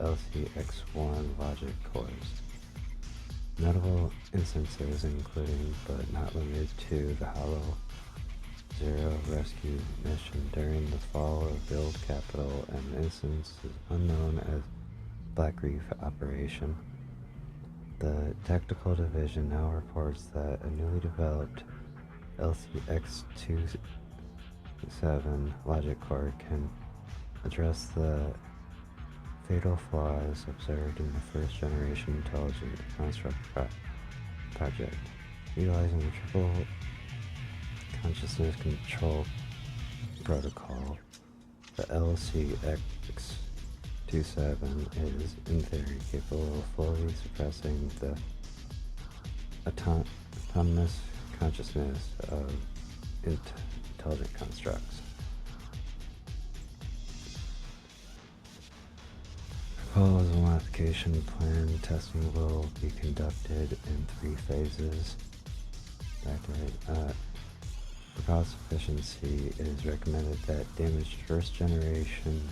LCX1 logic cores. Notable instances including, but not limited to, the Hollow Zero rescue mission during the fall of Build Capital and instances unknown as Black Reef Operation. The Tactical Division now reports that a newly developed LCX-27 logic core can address the fatal flaws observed in the first-generation intelligent construct project. Utilizing the triple consciousness control protocol, the LCX-27 is, in theory, capable of fully suppressing the autonomous consciousness of intelligent constructs. Proposal modification plan testing will be conducted in 3 phases. For cost efficiency, it is recommended that damaged first-generation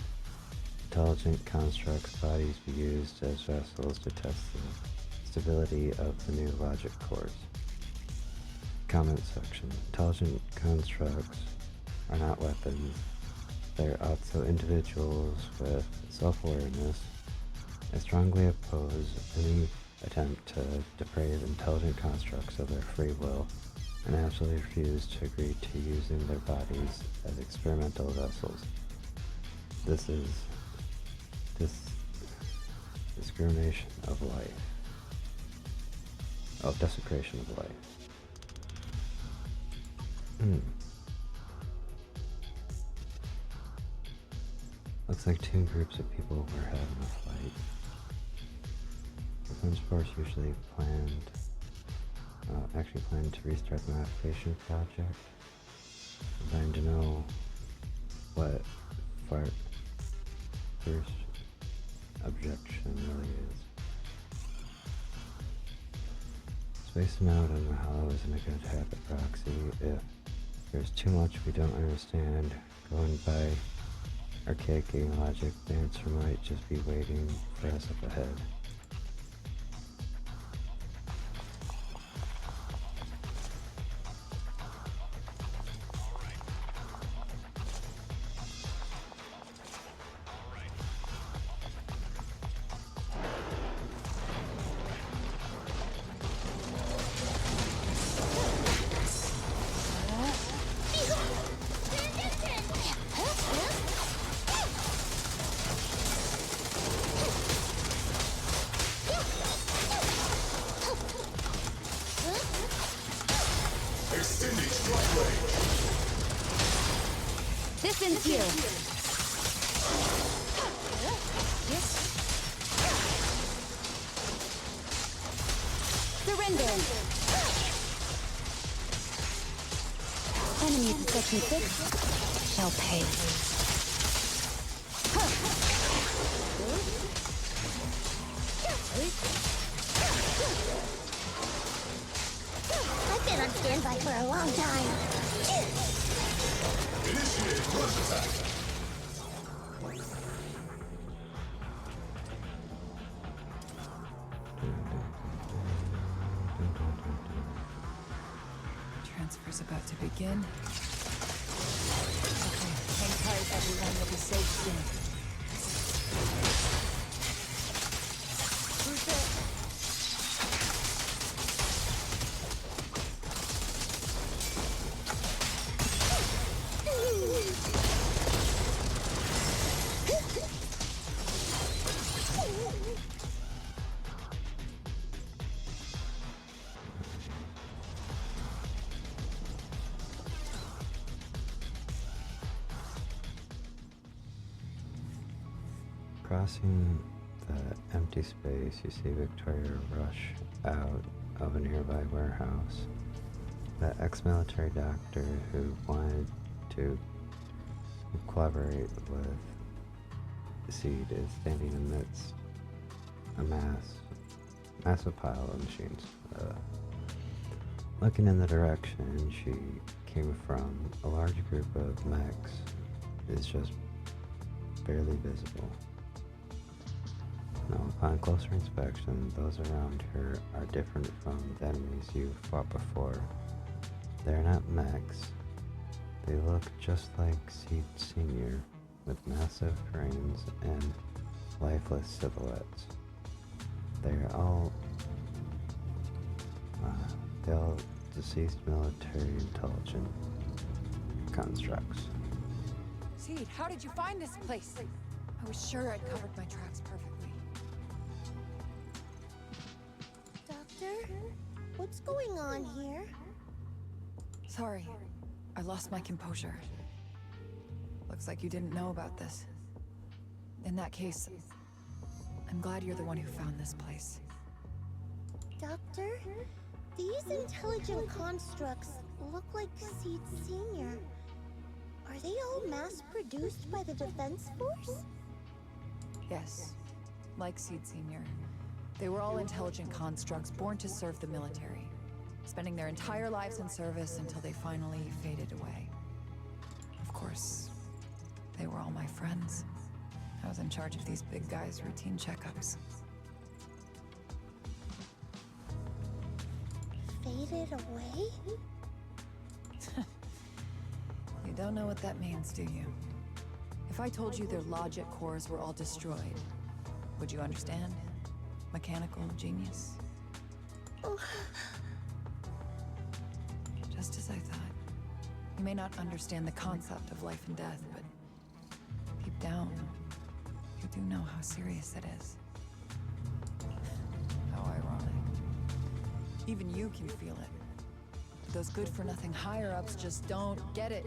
intelligent constructs bodies be used as vessels to test the stability of the new logic cores. Comment section. Intelligent constructs are not weapons. They are also individuals with self-awareness. I strongly oppose any attempt to deprave intelligent constructs of their free will, and absolutely refuse to agree to using their bodies as experimental vessels. This is discrimination of life. Oh, desecration of life. Looks like 2 groups of people were having a fight. Defense Force usually actually planned to restart the modification project. I'm trying to know what first objection really is. Spacing out on the Hollow isn't a good habit proxy. If there's too much we don't understand, going by archaic game logic, the answer might just be waiting for us up ahead.
Extending strike range.
Distance you. Surrender. Enemies in section 6 shall pay.
I've been on standby for a long time.
Initiate crush attack.
Transfer's about to begin. Okay, hang tight, everyone. You'll be safe soon. Who's there?
Crossing the empty space, you see Victoria rush out of a nearby warehouse. The ex-military doctor who wanted to collaborate with Seed is standing amidst a massive pile of machines. Looking in the direction she came from, a large group of mechs is just barely visible. Now, upon closer inspection, those around her are different from the enemies you've fought before. They're not mechs. They look just like Seed Senior, with massive brains and lifeless silhouettes. They're all deceased military intelligent constructs.
Seed, how did you find this place? I was sure I'd covered my tracks perfectly.
Doctor? What's going on here?
Sorry, I lost my composure. Looks like you didn't know about this. In that case, I'm glad you're the one who found this place.
Doctor? These intelligent constructs look like Seed Senior. Are they all mass-produced by the Defense Force?
Yes, like Seed Senior. They were all intelligent constructs born to serve the military, spending their entire lives in service until they finally faded away. Of course, they were all my friends. I was in charge of these big guys' routine checkups.
Faded away?
You don't know what that means, do you? If I told you their logic cores were all destroyed, would you understand? Mechanical genius? Just as I thought. You may not understand the concept of life and death, but deep down, you do know how serious it is. How ironic. Even you can feel it. But those good-for-nothing higher-ups just don't get it.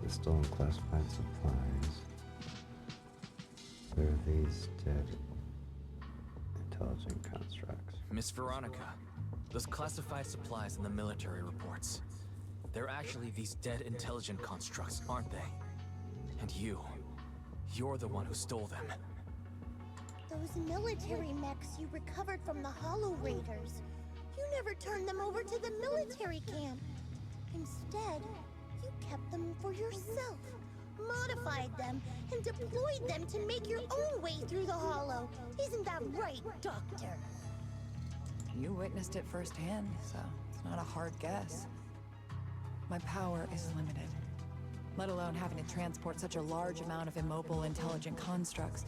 The stolen classified supplies. There are these dead intelligent constructs.
Miss Veronica, those classified supplies in the military reports. They're actually these dead intelligent constructs, aren't they? And you're the one who stole them.
Those military mechs you recovered from the Hollow Raiders. You never turned them over to the military camp. Instead, you kept them for yourself, modified them, and deployed them to make your own way through the Hollow. Isn't that right, Doctor?
You witnessed it firsthand, so it's not a hard guess. My power is limited, let alone having to transport such a large amount of immobile, intelligent constructs.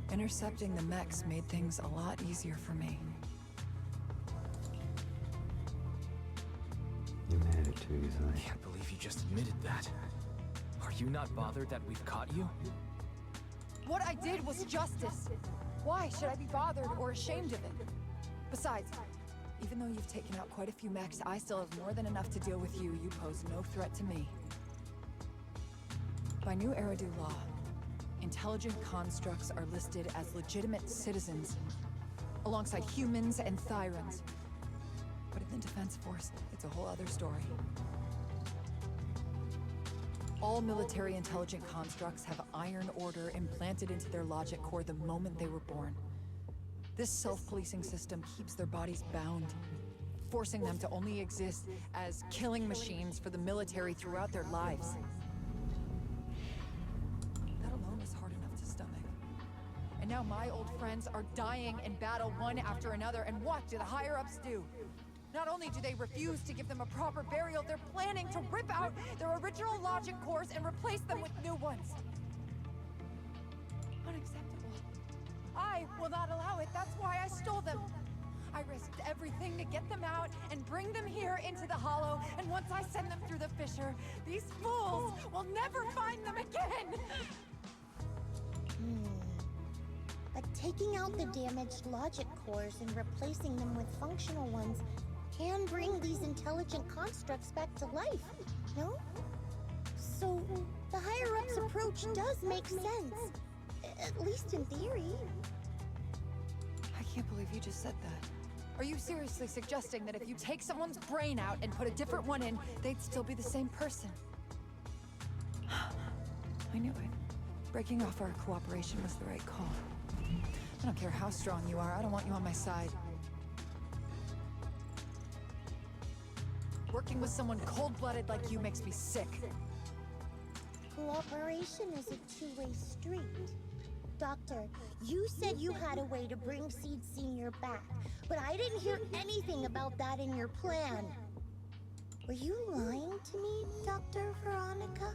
Intercepting the mechs made things a lot easier for me.
You made it too easily.
I can't believe you just admitted that. Are you not bothered that we've caught you?
What I did was justice. Why should I be bothered or ashamed of it? Besides, even though you've taken out quite a few mechs, I still have more than enough to deal with you. You pose no threat to me. By new Eridu law, intelligent constructs are listed as legitimate citizens, alongside humans and Thyrans. But in the Defense Force, it's a whole other story. All military intelligent constructs have iron order implanted into their logic core the moment they were born. This self-policing system keeps their bodies bound, forcing them to only exist as killing machines for the military throughout their lives. That alone is hard enough to stomach. And now my old friends are dying in battle one after another, and what do the higher-ups do? Not only do they refuse to give them a proper burial, they're planning to rip out their original logic cores and replace them with new ones. Unacceptable. I will not allow it. That's why I stole them. I risked everything to get them out and bring them here into the Hollow, and once I send them through the fissure, these fools will never find them again!
But taking out the damaged logic cores and replacing them with functional ones can bring these intelligent constructs back to life, no? So, the higher-ups approach does make sense. At least in theory.
I can't believe you just said that. Are you seriously suggesting that if you take someone's brain out and put a different one in, they'd still be the same person? I knew it. Breaking off our cooperation was the right call. I don't care how strong you are, I don't want you on my side. Working with someone cold-blooded like you makes me sick.
Cooperation is a two-way street. Doctor, you said you had a way to bring Seed Senior back, but I didn't hear anything about that in your plan. Were you lying to me, Dr. Veronica?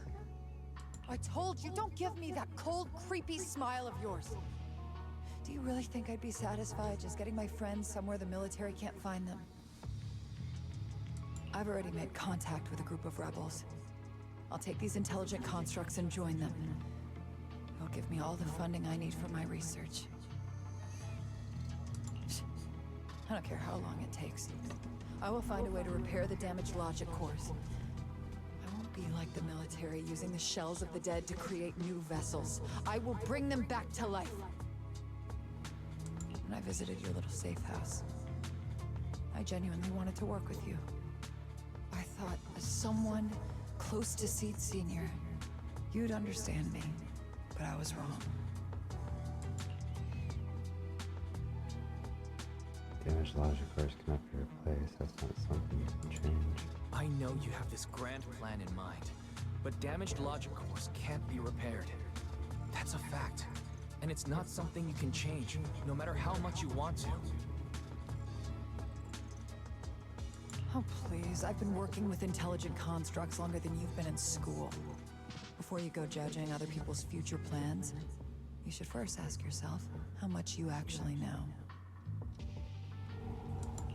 I told you, don't give me that cold, creepy smile of yours. Do you really think I'd be satisfied just getting my friends somewhere the military can't find them? I've already made contact with a group of rebels. I'll take these intelligent constructs and join them. They'll give me all the funding I need for my research. I don't care how long it takes. I will find a way to repair the damaged logic cores. I won't be like the military, using the shells of the dead to create new vessels. I will bring them back to life. When I visited your little safe house, I genuinely wanted to work with you. I thought, as someone close to Seed Senior, you'd understand me, but I was wrong.
Damaged logic cores cannot be replaced. That's not something you can change.
I know you have this grand plan in mind, but damaged logic cores can't be repaired. That's a fact. And it's not something you can change, no matter how much you want to.
Oh, please. I've been working with intelligent constructs longer than you've been in school. Before you go judging other people's future plans, you should first ask yourself how much you actually know.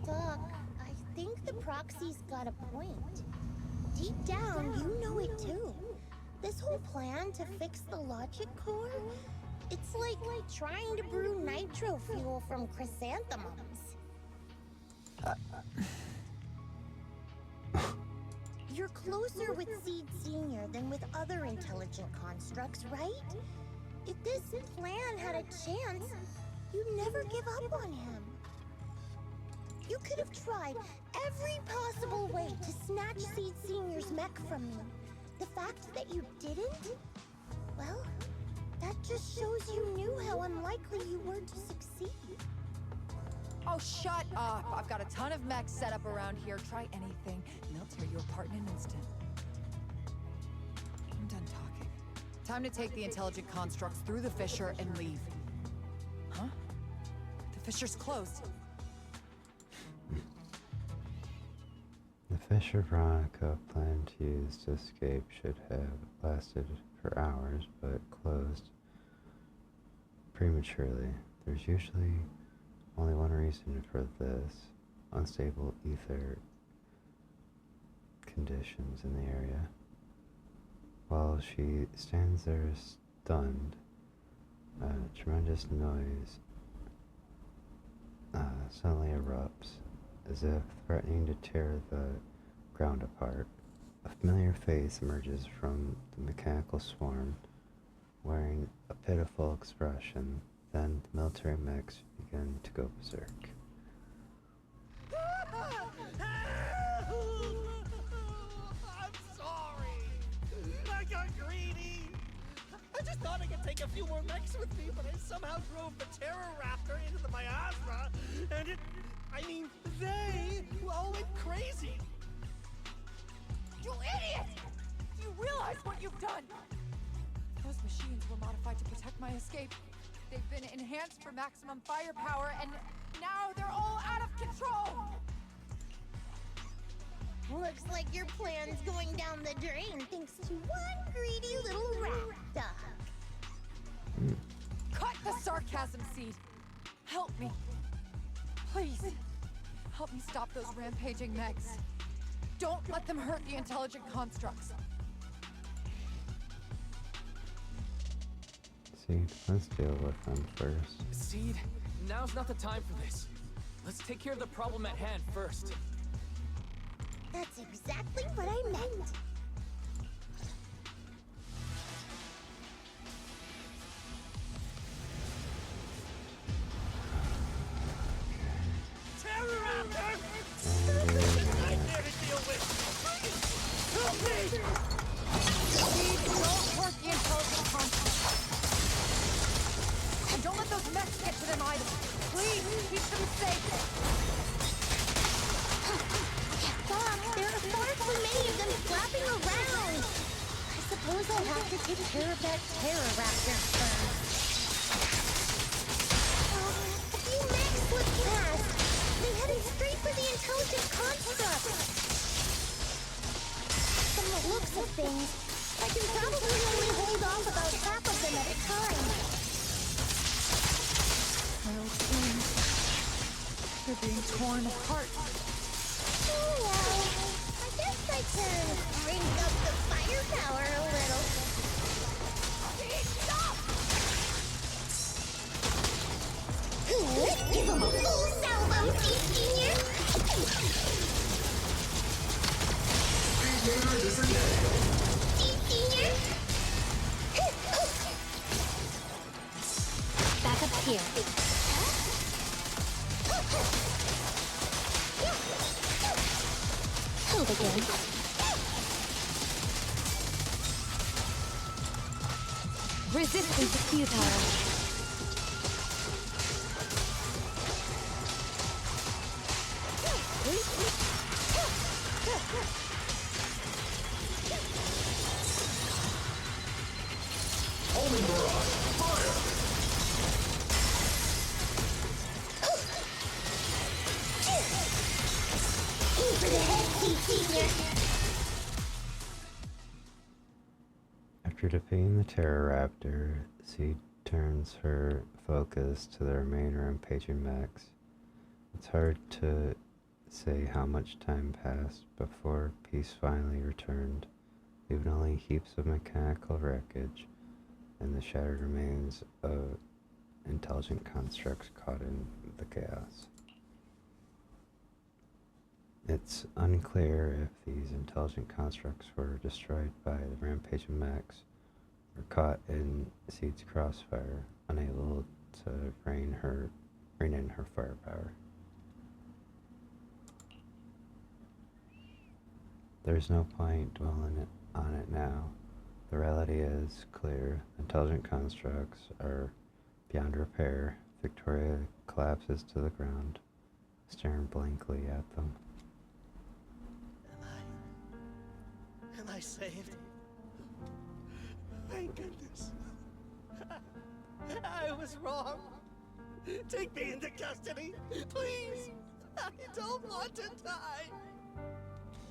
Doc, I think the proxy's got a point. Deep down, you know it too. This whole plan to fix the logic core, it's like trying to brew nitro fuel from chrysanthemums. You're closer with Seed Senior than with other intelligent constructs, right? If this plan had a chance, you'd never give up on him. You could have tried every possible way to snatch Seed Senior's mech from me. The fact that you didn't? Well, that just shows you knew how unlikely you were to succeed.
Oh, shut up! I've got a ton of mechs set up around here. Try anything, and they'll tear you apart in an instant. I'm done talking. Time to take the intelligent constructs through the fissure and leave. Huh? The fissure's closed.
The fissure Veronica planned to use to escape should have lasted for hours, but closed prematurely. There's usually only one reason for this: unstable ether conditions in the area. While she stands there stunned, a tremendous noise suddenly erupts, as if threatening to tear the ground apart. A familiar face emerges from the mechanical swarm, wearing a pitiful expression. Then the military mechs begin to go berserk.
I'm sorry. I got greedy. I just thought I could take a few more mechs with me, but I somehow drove the Terror Raptor into the miasma, and they all went crazy.
You idiot! Do you realize what you've done? Those machines were modified to protect my escape. They've been enhanced for maximum firepower, and now they're all out of control!
Looks like your plan's going down the drain thanks to one greedy little rat duck.
Cut the sarcasm, Seed! Help me. Please. Help me stop those rampaging mechs. Don't let them hurt the intelligent constructs.
Seed, let's deal with them first.
Seed, now's not the time for this. Let's take care of the problem at hand first.
That's exactly what I meant.
mechs get to them either. Please, keep them safe.
Doc, there are far too many of them flapping around. I suppose I'll have to take care of that terror raptor first. A few mechs slipped past. They headed straight for the intelligent construct. From the looks of things, I can probably only hold off about half of them at a time.
Well, teams, they're being torn apart.
Oh well, I guess I can bring up the firepower a little.
Stop!
Let's give him a full salvo, Senior!
Speedlander disengaged.
Senior!
Back up here. Hold again. Resistance is futile.
Homing barrage. Fire!
Over the head, Senior!
After defeating the Terror Raptor, Seed turns her focus to the remainder rampaging mechs. It's hard to say how much time passed before peace finally returned, leaving only heaps of mechanical wreckage and the shattered remains of intelligent constructs caught in the chaos. It's unclear if these intelligent constructs were destroyed by the rampaging mechs or caught in Seed's crossfire, unable to rein in her firepower. There's no point dwelling on it now. The reality is clear. Intelligent constructs are beyond repair. Victoria collapses to the ground, staring blankly at them.
Am I saved? Thank goodness. I was wrong. Take me into custody, please. I don't want to die.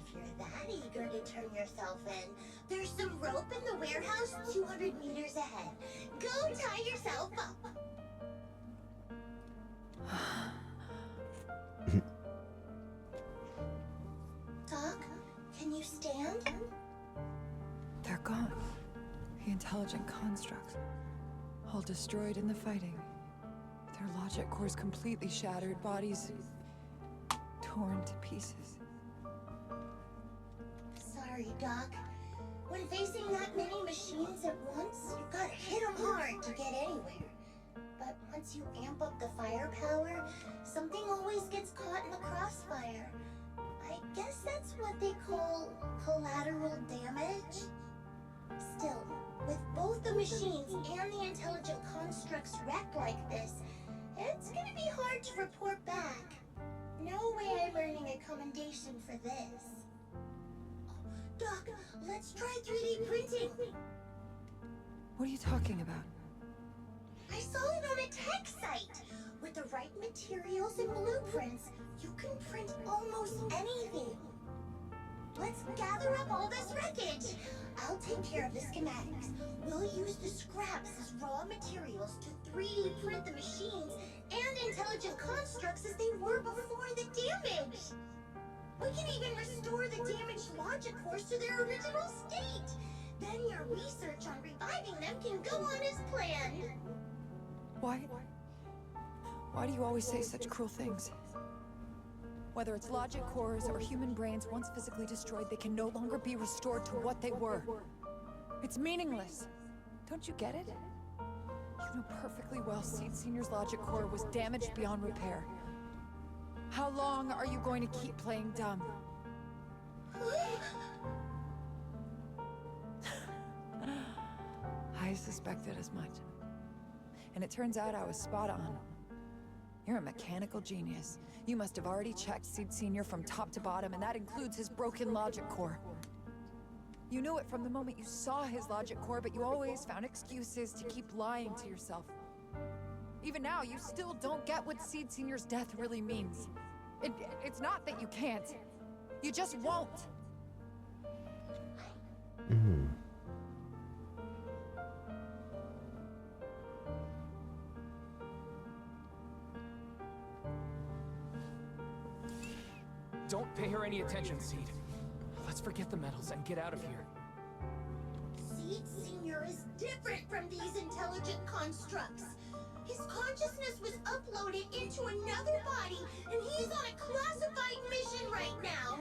If you're that eager to turn yourself in, there's some rope in the warehouse 200 meters ahead. Go tie yourself up. Doc, can you stand?
They're gone. The intelligent constructs. All destroyed in the fighting. Their logic cores completely shattered, bodies torn to pieces.
Sorry, Doc. When facing that many machines at once, you've got to hit them hard to get anywhere. But once you amp up the firepower, something always gets caught in the crossfire. I guess that's what they call collateral damage. Still, with both the machines and the intelligent constructs wrecked like this, it's gonna be hard to report back. No way I'm earning a commendation for this. Doc, let's try 3D printing.
What are you talking about?
I saw it on a tech site. With the right materials and blueprints, you can print almost anything. Let's gather up all this wreckage. I'll take care of the schematics. We'll use the scraps as raw materials to 3D print the machines and intelligent constructs as they were before the damage. We can even restore the damaged logic cores to their original state. Then your research on reviving them can go on as planned.
Why do you always say such cruel things? Whether it's logic cores or human brains, once physically destroyed, they can no longer be restored to what they were. It's meaningless. Don't you get it? You know perfectly well Seed Senior's logic core was damaged beyond repair. How long are you going to keep playing dumb? I suspected as much. And it turns out I was spot on. You're a mechanical genius. You must have already checked Seed Senior from top to bottom, and that includes his broken logic core. You knew it from the moment you saw his logic core, but you always found excuses to keep lying to yourself. Even now, you still don't get what Seed Senior's death really means. It's not that you can't. You just won't.
Don't pay her any attention, Seed. Let's forget the medals and get out of here.
Seed Senior is different from these intelligent constructs. His consciousness was uploaded into another body, and he's on a classified mission right now.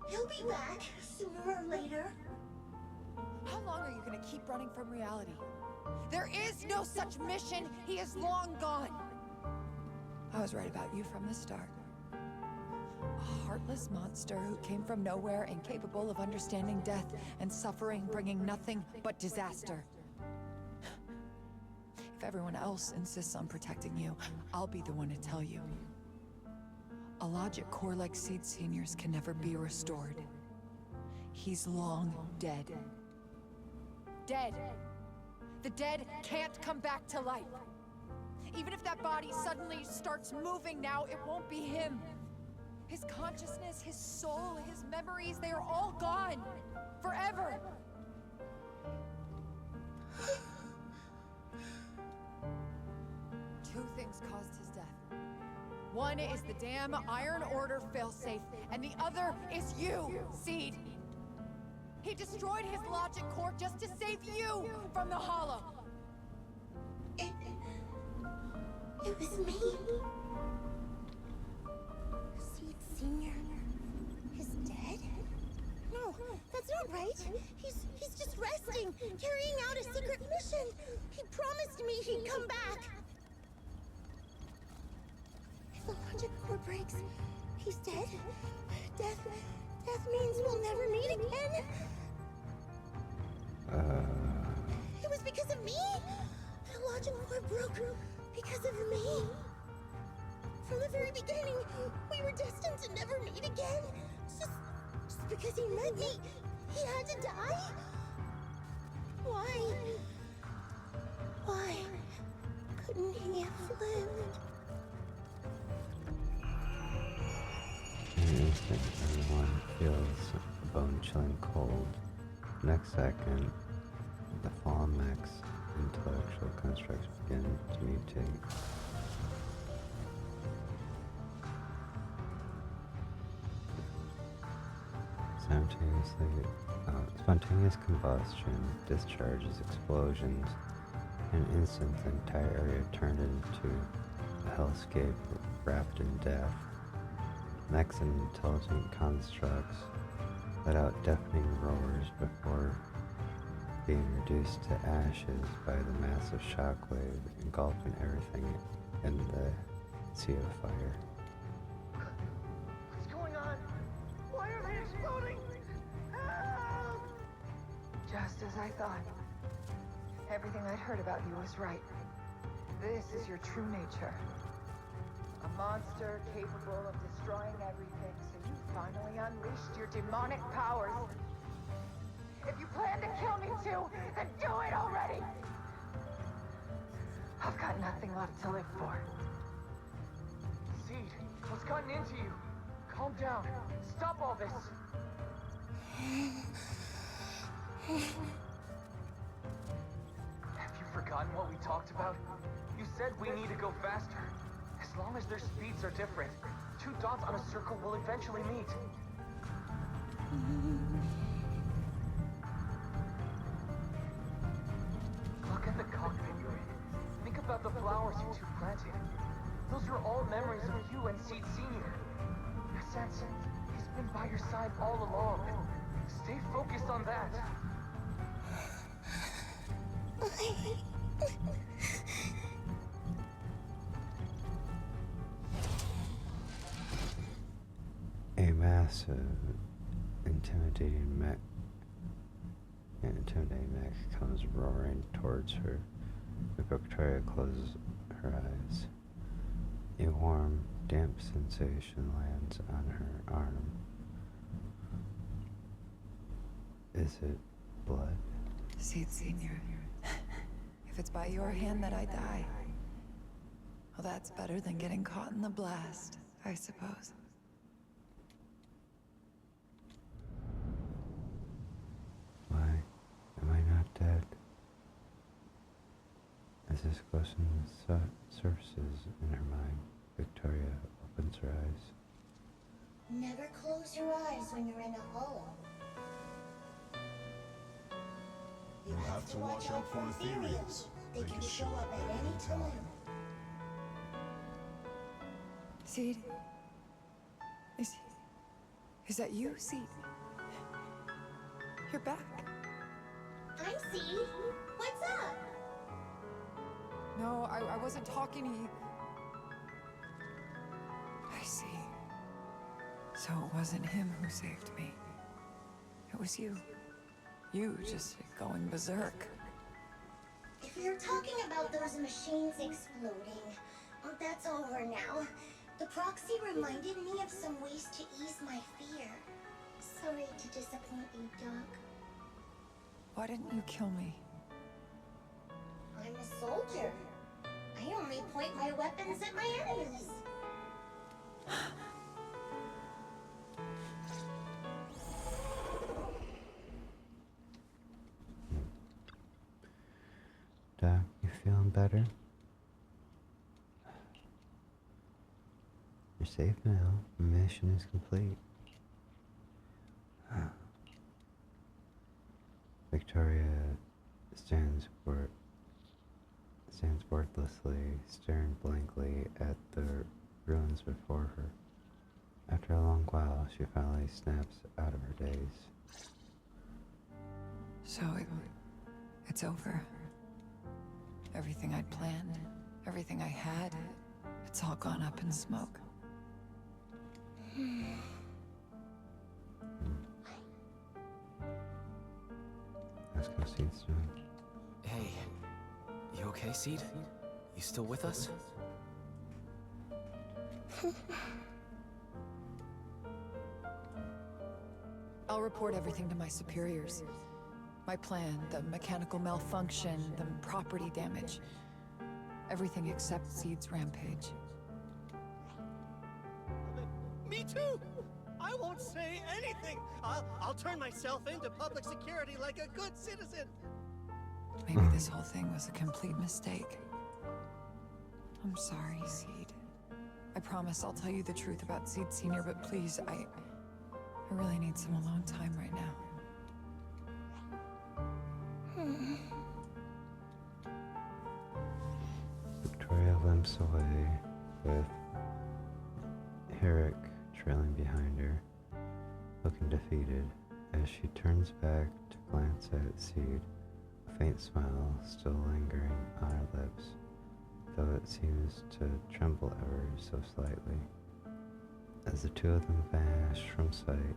He'll be back sooner or later.
How long are you gonna keep running from reality? There is no such mission. He is long gone. I was right about you from the start. A heartless monster who came from nowhere, incapable of understanding death and suffering, bringing nothing but disaster. If everyone else insists on protecting you, I'll be the one to tell you. A logic core like Seed Senior's can never be restored. He's long dead. Dead. The dead can't come back to life. Even if that body suddenly starts moving now, it won't be him. His consciousness, his soul, his memories, they are all gone. Forever. Two things caused his death. One is the damn Iron Order failsafe, and the other is you, Seed. He destroyed his logic core just to save you from the Hollow.
It was me. Seed Senior is dead? No, that's not right. He's just resting, carrying out a secret mission. He promised me he'd come back. If the logic core breaks, he's dead. Death means we'll never meet again. It was because of me. The logic core broke because of me. From the very beginning, we were destined to never meet again. Just because he met me, he had to die? Why? Why couldn't he have lived?
In an instant, everyone feels a bone-chilling cold. Next second, the fallen mech's intellectual constructs begin to mutate. Spontaneous combustion discharges explosions. In an instant, the entire area turned into a hellscape wrapped in death. Mechs and intelligent constructs let out deafening roars before being reduced to ashes by the massive shockwave engulfing everything in the sea of fire.
What's going on? Why are they exploding? Help!
Just as I thought. Everything I'd heard about you was right. This is your true nature. A monster capable of destroying everything, so you finally unleashed your demonic powers. If you plan to kill me too, then do it already! I've got nothing left to live for.
Seed, what's gotten into you? Calm down. Stop all this. Have you forgotten what we talked about? You said we need to go faster. As long as their speeds are different, 2 dots on a circle will eventually meet. Look at the cockpit you're in. Think about the flowers you two planted. Those are all memories of you and Seed Senior. In a sense, he's been by your side all along. Stay focused on that.
A massive, intimidating mech comes roaring towards her. Victoria closes her eyes. A warm, damp sensation lands on her arm. Is it blood?
See, Senior. If it's by your hand that I die, well, that's better than getting caught in the blast, I suppose.
Why am I not dead? As this question surfaces in her mind, Victoria opens her eyes.
Never close your eyes when you're in a hollow.
You have to watch out for Ethereals. They can show up at any time.
Seed? Is that you, Seed? You're back.
I'm Seed. What's up?
No, I wasn't talking to you. I see. So it wasn't him who saved me. It was you. You just going berserk.
If you're talking about those machines exploding, that's over now. The proxy reminded me of some ways to ease my fear. Sorry to disappoint you, Doc.
Why didn't you kill me?
I'm a soldier. I only point my weapons at my enemies.
Doc, you feeling better? You're safe now. The mission is complete. Victoria stands wordlessly, staring blankly at the ruins before her. After a long while, she finally snaps out of her daze.
So it's over. Everything I'd planned, everything I had, it's all gone up in smoke.
Let's go see it's doing.
Hey, you okay, Seed? You still with us?
I'll report everything to my superiors. My plan, the mechanical malfunction, the property damage. Everything except Seed's rampage.
Me too! I won't say anything! I'll turn myself into public security like a good citizen!
Maybe this whole thing was a complete mistake. I'm sorry, Seed. I promise I'll tell you the truth about Seed Senior, but please, I really need some alone time right now.
Victoria limps away with Herrick trailing behind her, looking defeated. As she turns back to glance at Seed, a faint smile still lingering on her lips, though it seems to tremble ever so slightly. As the two of them vanish from sight,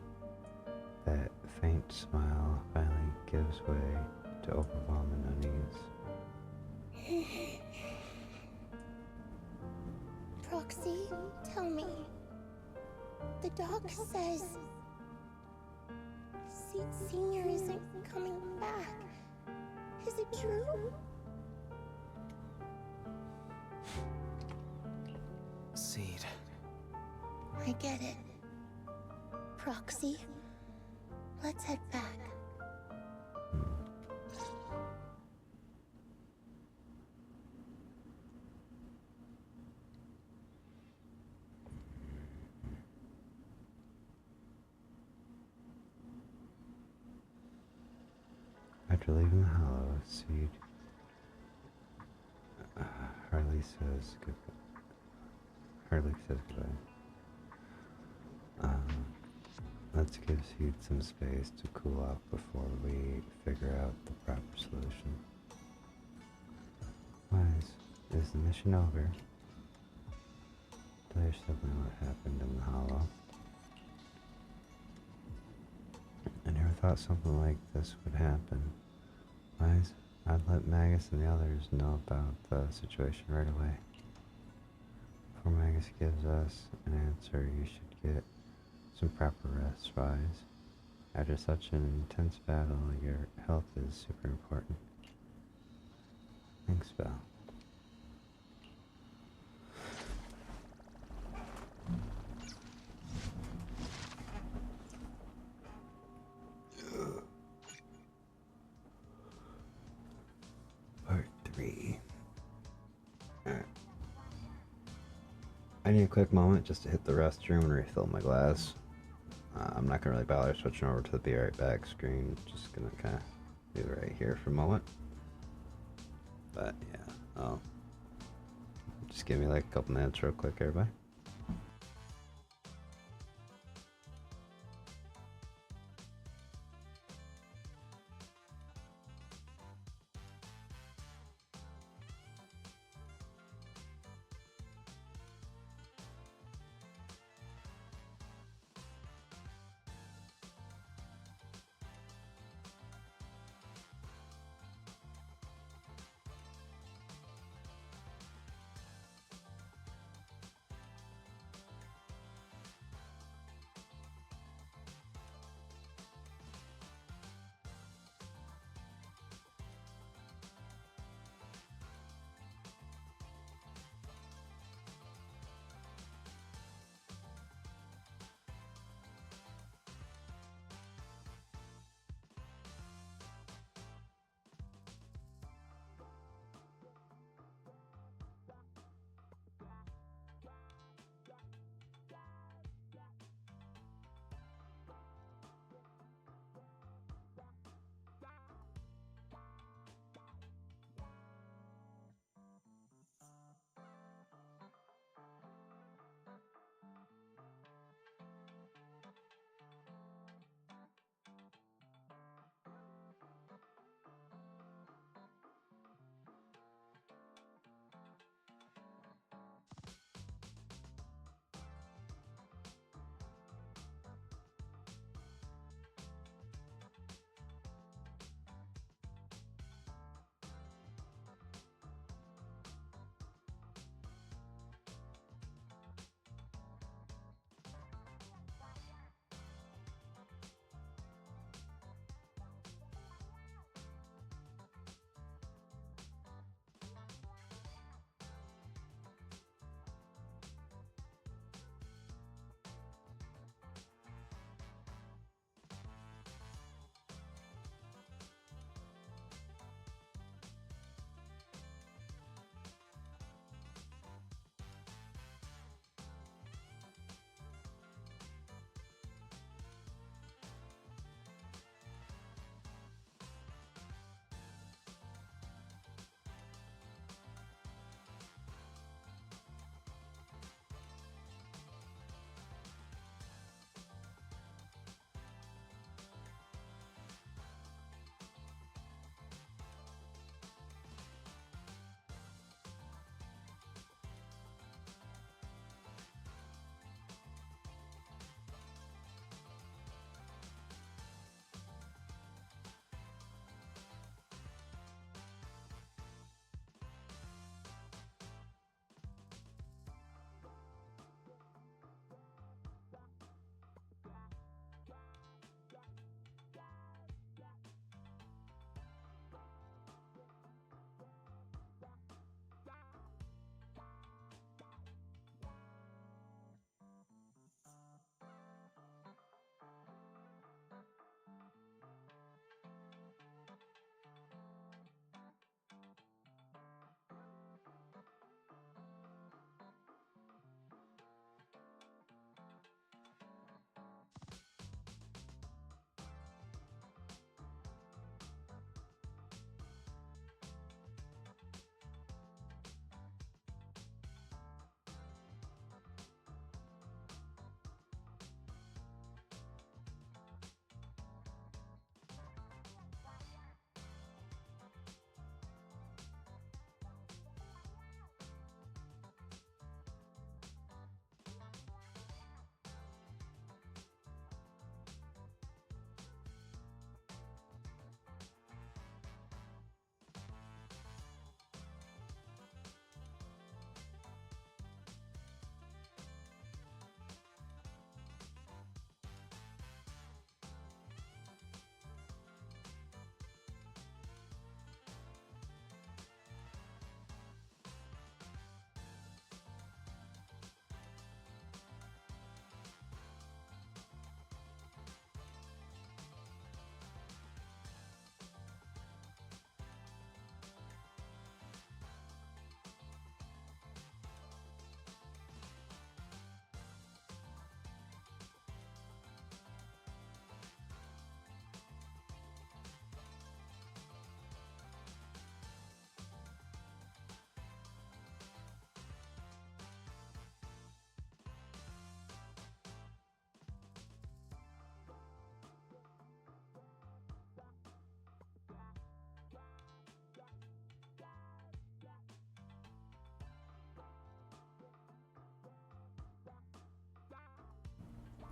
that faint smile finally gives way to overwhelming unease.
Proxy, tell me. The doc says Senior isn't coming back. Is it true?
Seed.
I get it. Proxy, let's head back.
After leaving the hollow, Seed Harley says goodbye. Let's give Seed some space to cool off before we figure out the proper solution. Wise, is the mission over? Tell your sibling what happened in the hollow. I never thought something like this would happen. Wise, I'd let Magus and the others know about the situation right away. Before Magus gives us an answer, you should get some proper rest, Wise. After such an intense battle, your health is super important. Thanks, Belle. Part 3. Alright. I need a quick moment just to hit the restroom and refill my glass. I'm not gonna really bother switching over to the be right back screen. Just gonna kind of leave it right here for a moment. But yeah, just give me like a couple minutes real quick, everybody.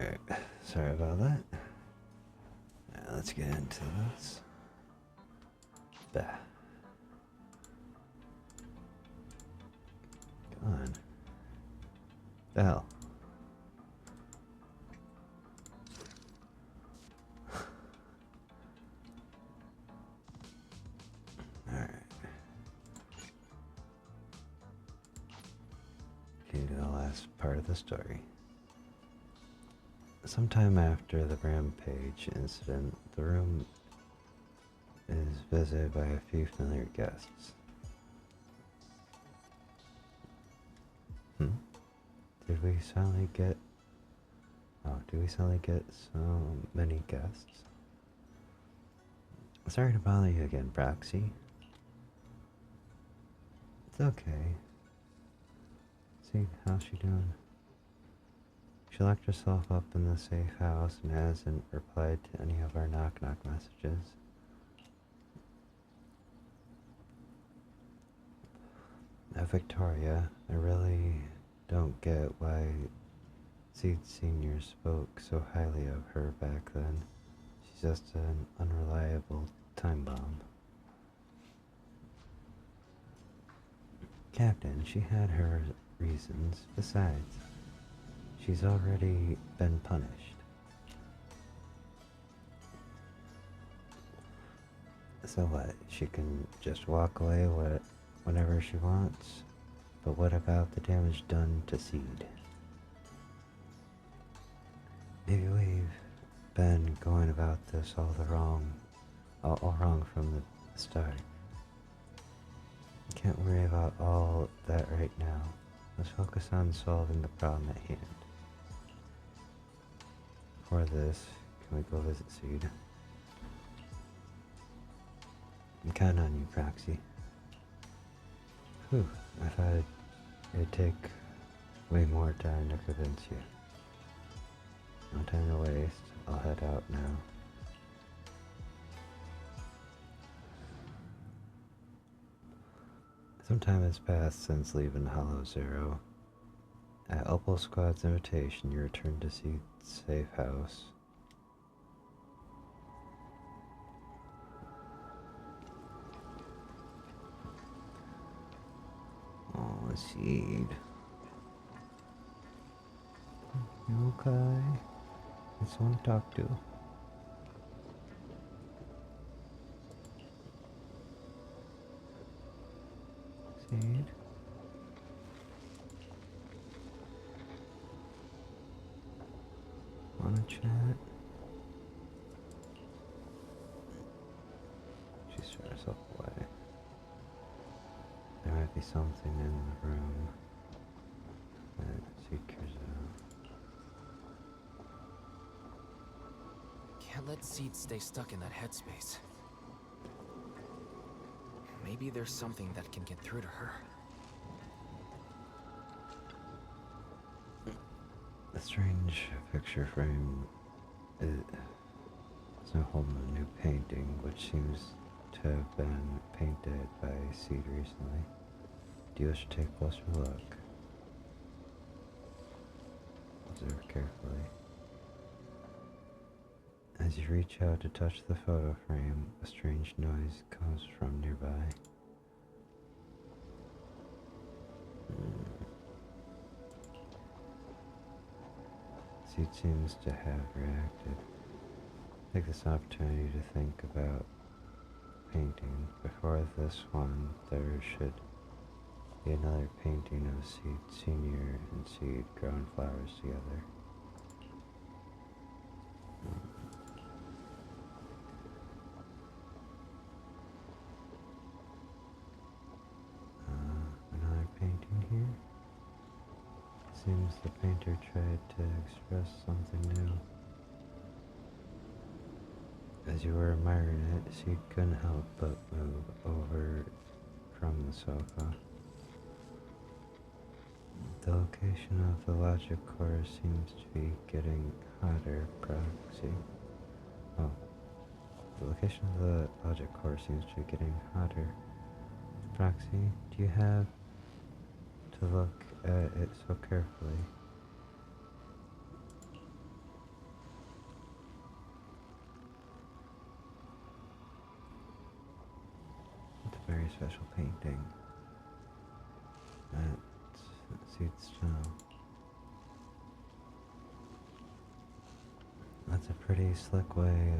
Alright, sorry about that. Let's get into this. Bah. Come on. The hell? Alright. Getting to the last part of the story. Sometime after the Rampage incident, the room is visited by a few familiar guests. Did we suddenly get... Oh, did we suddenly get so many guests? Sorry to bother you again, Proxy. It's okay. See, how's she doing? She locked herself up in the safe house and hasn't replied to any of our knock-knock messages. Now, Victoria, I really don't get why Seed Sr. spoke so highly of her back then. She's just an unreliable time bomb. Captain, she had her reasons. Besides, she's already been punished. So what? She can just walk away whenever she wants? But what about the damage done to Seed? Maybe we've been going about this all wrong from the start. Can't worry about all that right now. Let's focus on solving the problem at hand. For this, can we go visit Seed? I'm counting on you, Proxy. Whew, I thought it'd take way more time to convince you. No time to waste. I'll head out now. Some time has passed since leaving Hollow Zero. At Opal Squad's invitation, you returned to Seed's safe house. Oh, Seed. You okay? Need someone to talk to. Seed? Wanna chat? She's turned herself away. There might be something in the room that Seed cares about.
Can't let Seed stay stuck in that headspace. Maybe there's something that can get through to her.
The strange picture frame is now holding a new painting, which seems to have been painted by Seed recently. Dio should take a closer look. Observe carefully. As you reach out to touch the photo frame, a strange noise comes from nearby. Seed seems to have reacted. Take this opportunity to think about painting. Before this one, there should be another painting of Seed Senior and Seed growing flowers together. Another painting here. Seems the painter tried to express something new. As you were admiring it, Seed couldn't help but move over from the sofa. The location of the logic core seems to be getting hotter, Proxy. Oh. The location of the logic core seems to be getting hotter. Proxy, do you have to look at it so carefully? very special painting. That suits Tom. That's a pretty slick way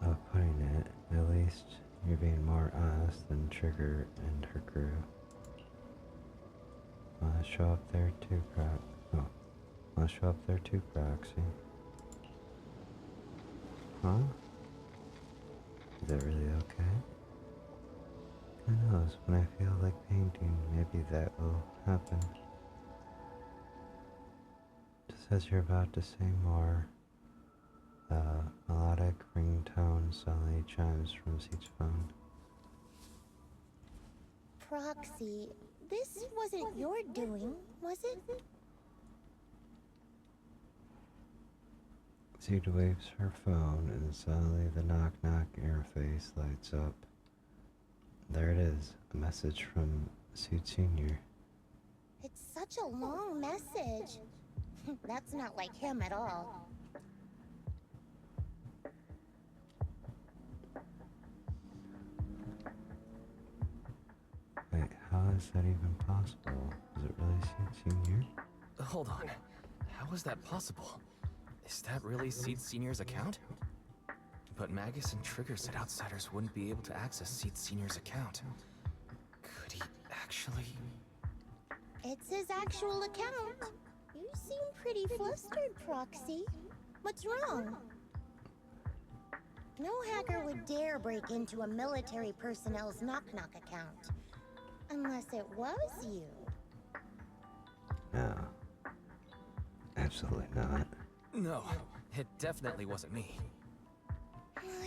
of putting it. At least you're being more honest than Trigger and her crew. Wanna show up there too, wanna show up there too, Proxy? Huh? Is that really okay? Who knows, when I feel like painting, maybe that will happen. Just as you're about to say more, the melodic ringtone suddenly chimes from Seed's phone.
Proxy, this wasn't your doing, was it?
Seed waves her phone and suddenly the knock-knock interface lights up. There it is, a message from Seed Sr.
It's such a long message. That's not like him at all.
Wait, how is that even possible? Is it really Seed Sr.?
Hold on. How is that possible? Is that really Seed Sr.'s account? But Magus and Trigger said outsiders wouldn't be able to access Seed Sr.'s account. Could he actually...
It's his actual account. You seem pretty flustered, Proxy. What's wrong? No hacker would dare break into a military personnel's knock-knock account. Unless it was you.
No. Absolutely not.
No, it definitely wasn't me.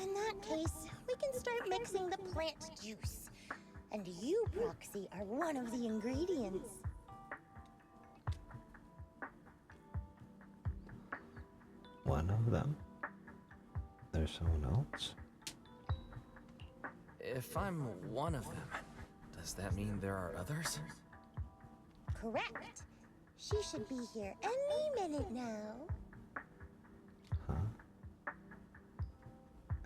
In that case, we can start mixing the plant juice. And you, Proxy, are one of the ingredients.
One of them? There's someone else?
If I'm one of them, does that mean there are others?
Correct. She should be here any minute now.
Huh?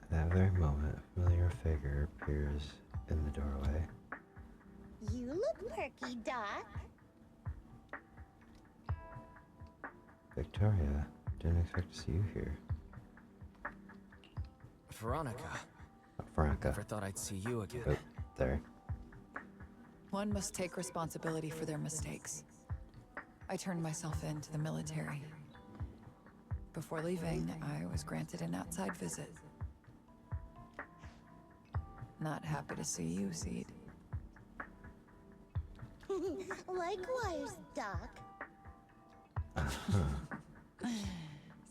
At that very moment, a familiar figure appears in the doorway.
You look perky, Doc.
Victoria, didn't expect to see you here.
Veronica.
Veronica.
Never thought I'd see you again.
Oh, there.
One must take responsibility for their mistakes. I turned myself in to the military. Before leaving, I was granted an outside visit. Not happy to see you, Seed.
Likewise, Doc.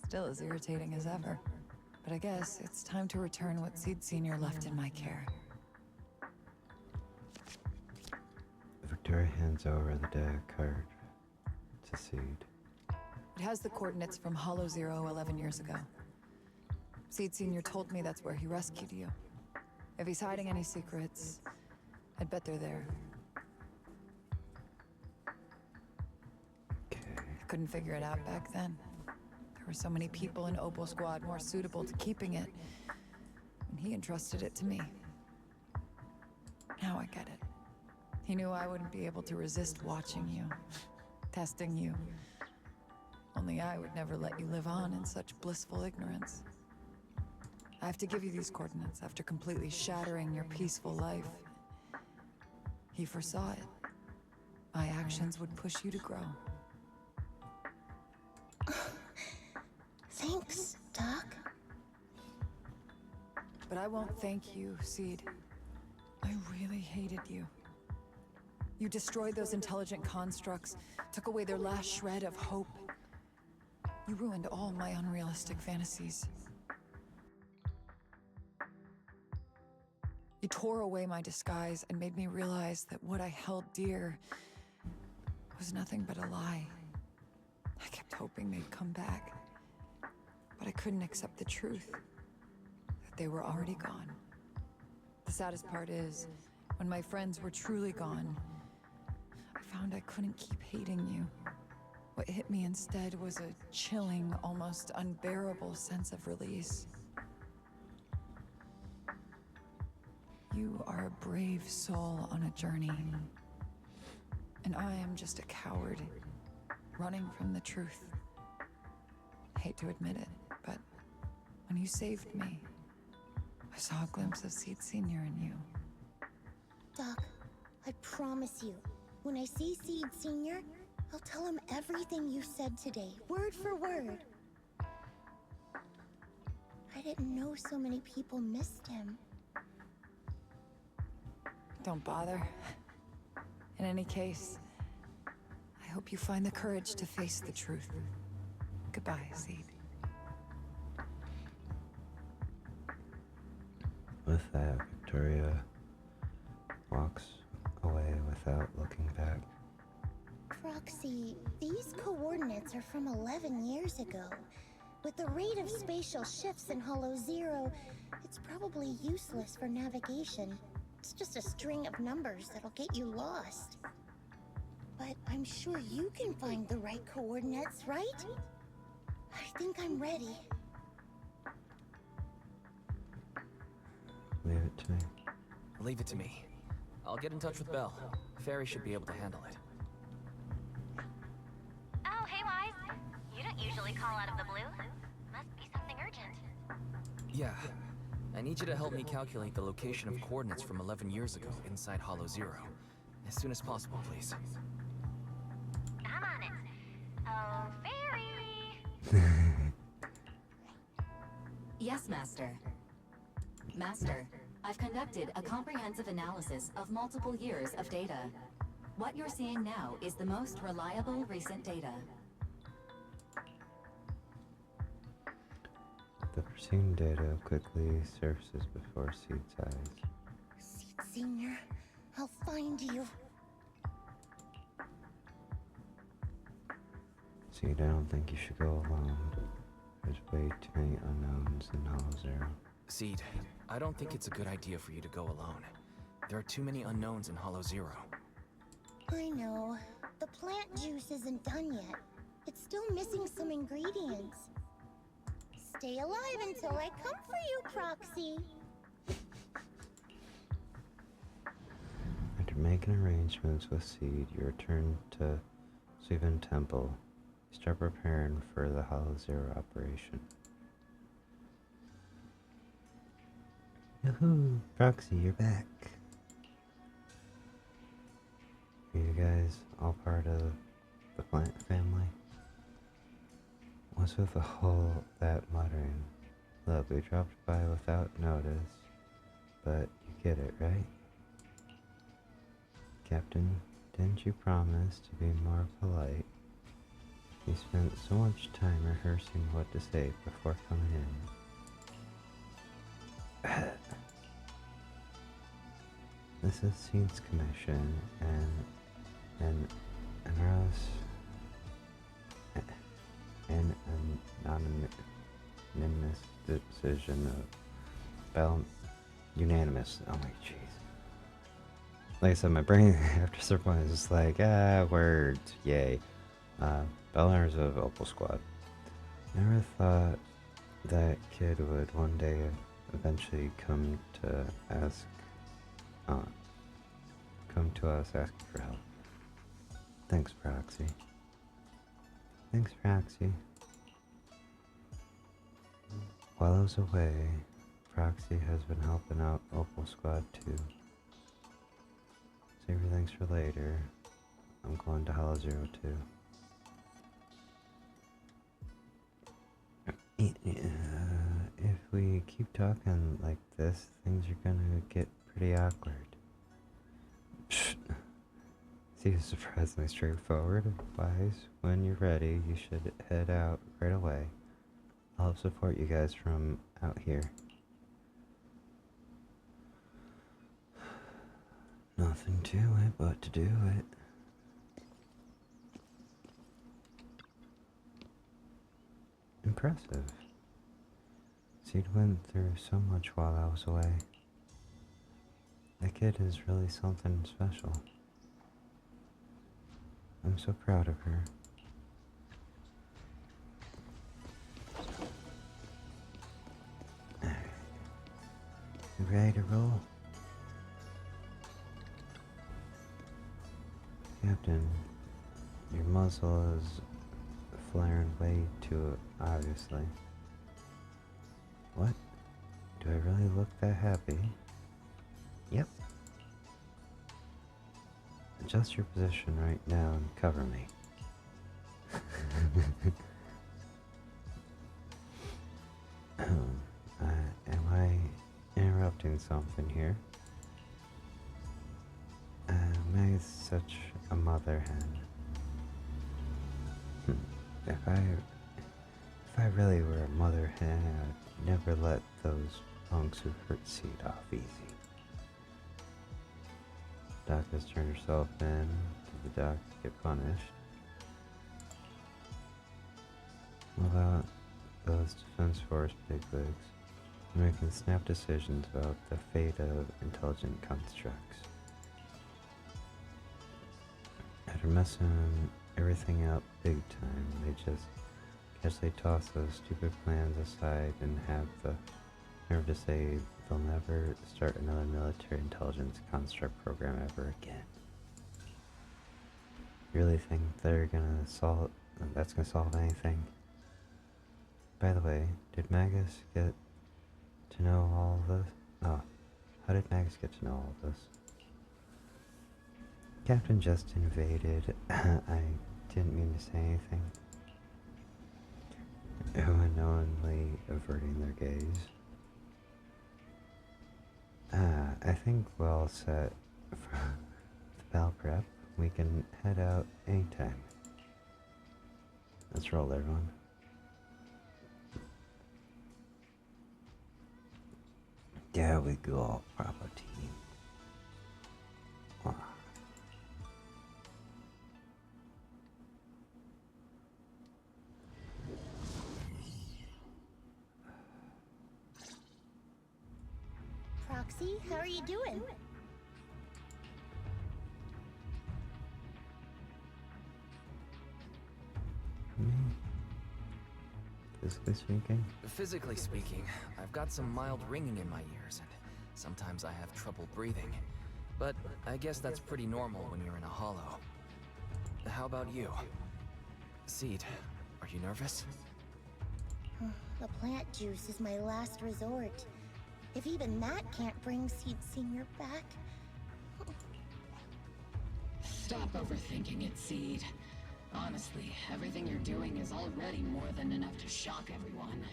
Still as irritating as ever. But I guess it's time to return what Seed Sr. left in my care.
Victoria hands over the deck card to Seed.
It has the coordinates from Hollow Zero 11 years ago. Seed Sr. told me that's where he rescued you. If he's hiding any secrets, I'd bet they're there.
Okay.
I couldn't figure it out back then. There were so many people in Opal Squad more suitable to keeping it, and he entrusted it to me. Now I get it. He knew I wouldn't be able to resist watching you, testing you. Only I would never let you live on in such blissful ignorance. I have to give you these coordinates after completely shattering your peaceful life. He foresaw it. My actions would push you to grow.
Thanks, Doc.
But I won't thank you, Seed. I really hated you. You destroyed those intelligent constructs, took away their last shred of hope. You ruined all my unrealistic fantasies. You tore away my disguise and made me realize that what I held dear was nothing but a lie. I kept hoping they'd come back, but I couldn't accept the truth, that they were already gone. The saddest part is, when my friends were truly gone, I found I couldn't keep hating you. What hit me instead was a chilling, almost unbearable sense of release. You are a brave soul on a journey. And I am just a coward, running from the truth. Hate to admit it, but when you saved me, I saw a glimpse of Seed Senior in you.
Doc, I promise you, when I see Seed Senior, I'll tell him everything you said today, word for word. I didn't know so many people missed him.
Don't bother. In any case, I hope you find the courage to face the truth. Goodbye, Seed.
With that, Victoria walks away without looking back.
Proxy, these coordinates are from 11 years ago. With the rate of spatial shifts in Hollow Zero, it's probably useless for navigation. It's just a string of numbers that'll get you lost. But I'm sure you can find the right coordinates, right? I think I'm ready.
Leave it to me.
Leave it to me. I'll get in touch with Belle. Fairy should be able to handle it.
Oh, hey, Wise. You don't usually call out of the blue. Must be something urgent.
Yeah. I need you to help me calculate the location of coordinates from 11 years ago inside Hollow Zero. As soon as possible, please.
I'm on it. Oh, Fairy!
Yes, Master. Master, I've conducted a comprehensive analysis of multiple years of data. What you're seeing now is the most reliable recent data.
The pristine data quickly surfaces before Seed's eyes.
Seed Senior, I'll find you.
Seed, I don't think you should go alone. There's way too many unknowns in Hollow Zero.
Seed, I don't think it's a good idea for you to go alone. There are too many unknowns in Hollow Zero.
I know. The plant juice isn't done yet. It's still missing some ingredients. Stay alive until I come for you, Proxy.
After making arrangements with Seed, you return to Sylvan Temple. You start preparing for the Hollow Zero operation. Yahoo! Proxy, you're back. Are you guys all part of the plant family? What's with all that muttering? Look, we dropped by without notice, but you get it, right? Captain, didn't you promise to be more polite? You spent so much time rehearsing what to say before coming in. This is Seed's commission, and an anonymous decision of Bell unanimous. Oh my jeez. Like I said, my brain after some point is just like, words, yay. Bellers of Opal Squad. Never thought that kid would one day eventually come to us asking for help. Thanks, Proxy. Thanks, Proxy. While I was away, Proxy has been helping out Opal Squad too. Save your thanks for later. I'm going to Hollow Zero too. If we keep talking like this, things are gonna get pretty awkward. Seems surprisingly straightforward. Wise, when you're ready, you should head out right away. I'll help support you guys from out here. Nothing to it but to do it. Impressive. Seed went through so much while I was away. The kid is really something special. I'm so proud of her. Alright. You ready to roll? Captain, your muzzle is flaring way too obviously. What? Do I really look that happy? Yep. Adjust your position right now and cover me. Am I interrupting something here? Meg's such a mother hen. If I really were a mother hen, I'd never let those punks who hurt Seed off easy. Doc has turned herself in. Did the doc get punished? What about those Defense Force bigwigs making snap decisions about the fate of intelligent constructs? After messing everything up big time, they toss those stupid plans aside and have the nerve to say they'll never start another military intelligence construct program ever again. You really think that's gonna solve anything? By the way, did Magus get to know all of this? Oh, how did Magus get to know all of this? Captain just invaded. I didn't mean to say anything. Unknowingly averting their gaze. I think we're all set for the battle prep. We can head out anytime. Let's roll, everyone. There we go, proper team. Wow.
Proxy, how are you doing?
Physically speaking?
Physically speaking, I've got some mild ringing in my ears, and sometimes I have trouble breathing. But I guess that's pretty normal when you're in a hollow. How about you? Seed, are you nervous?
The plant juice is my last resort. If even that can't bring Seed Senior back...
Stop overthinking it, Seed. Honestly, everything you're doing is already more than enough to shock everyone.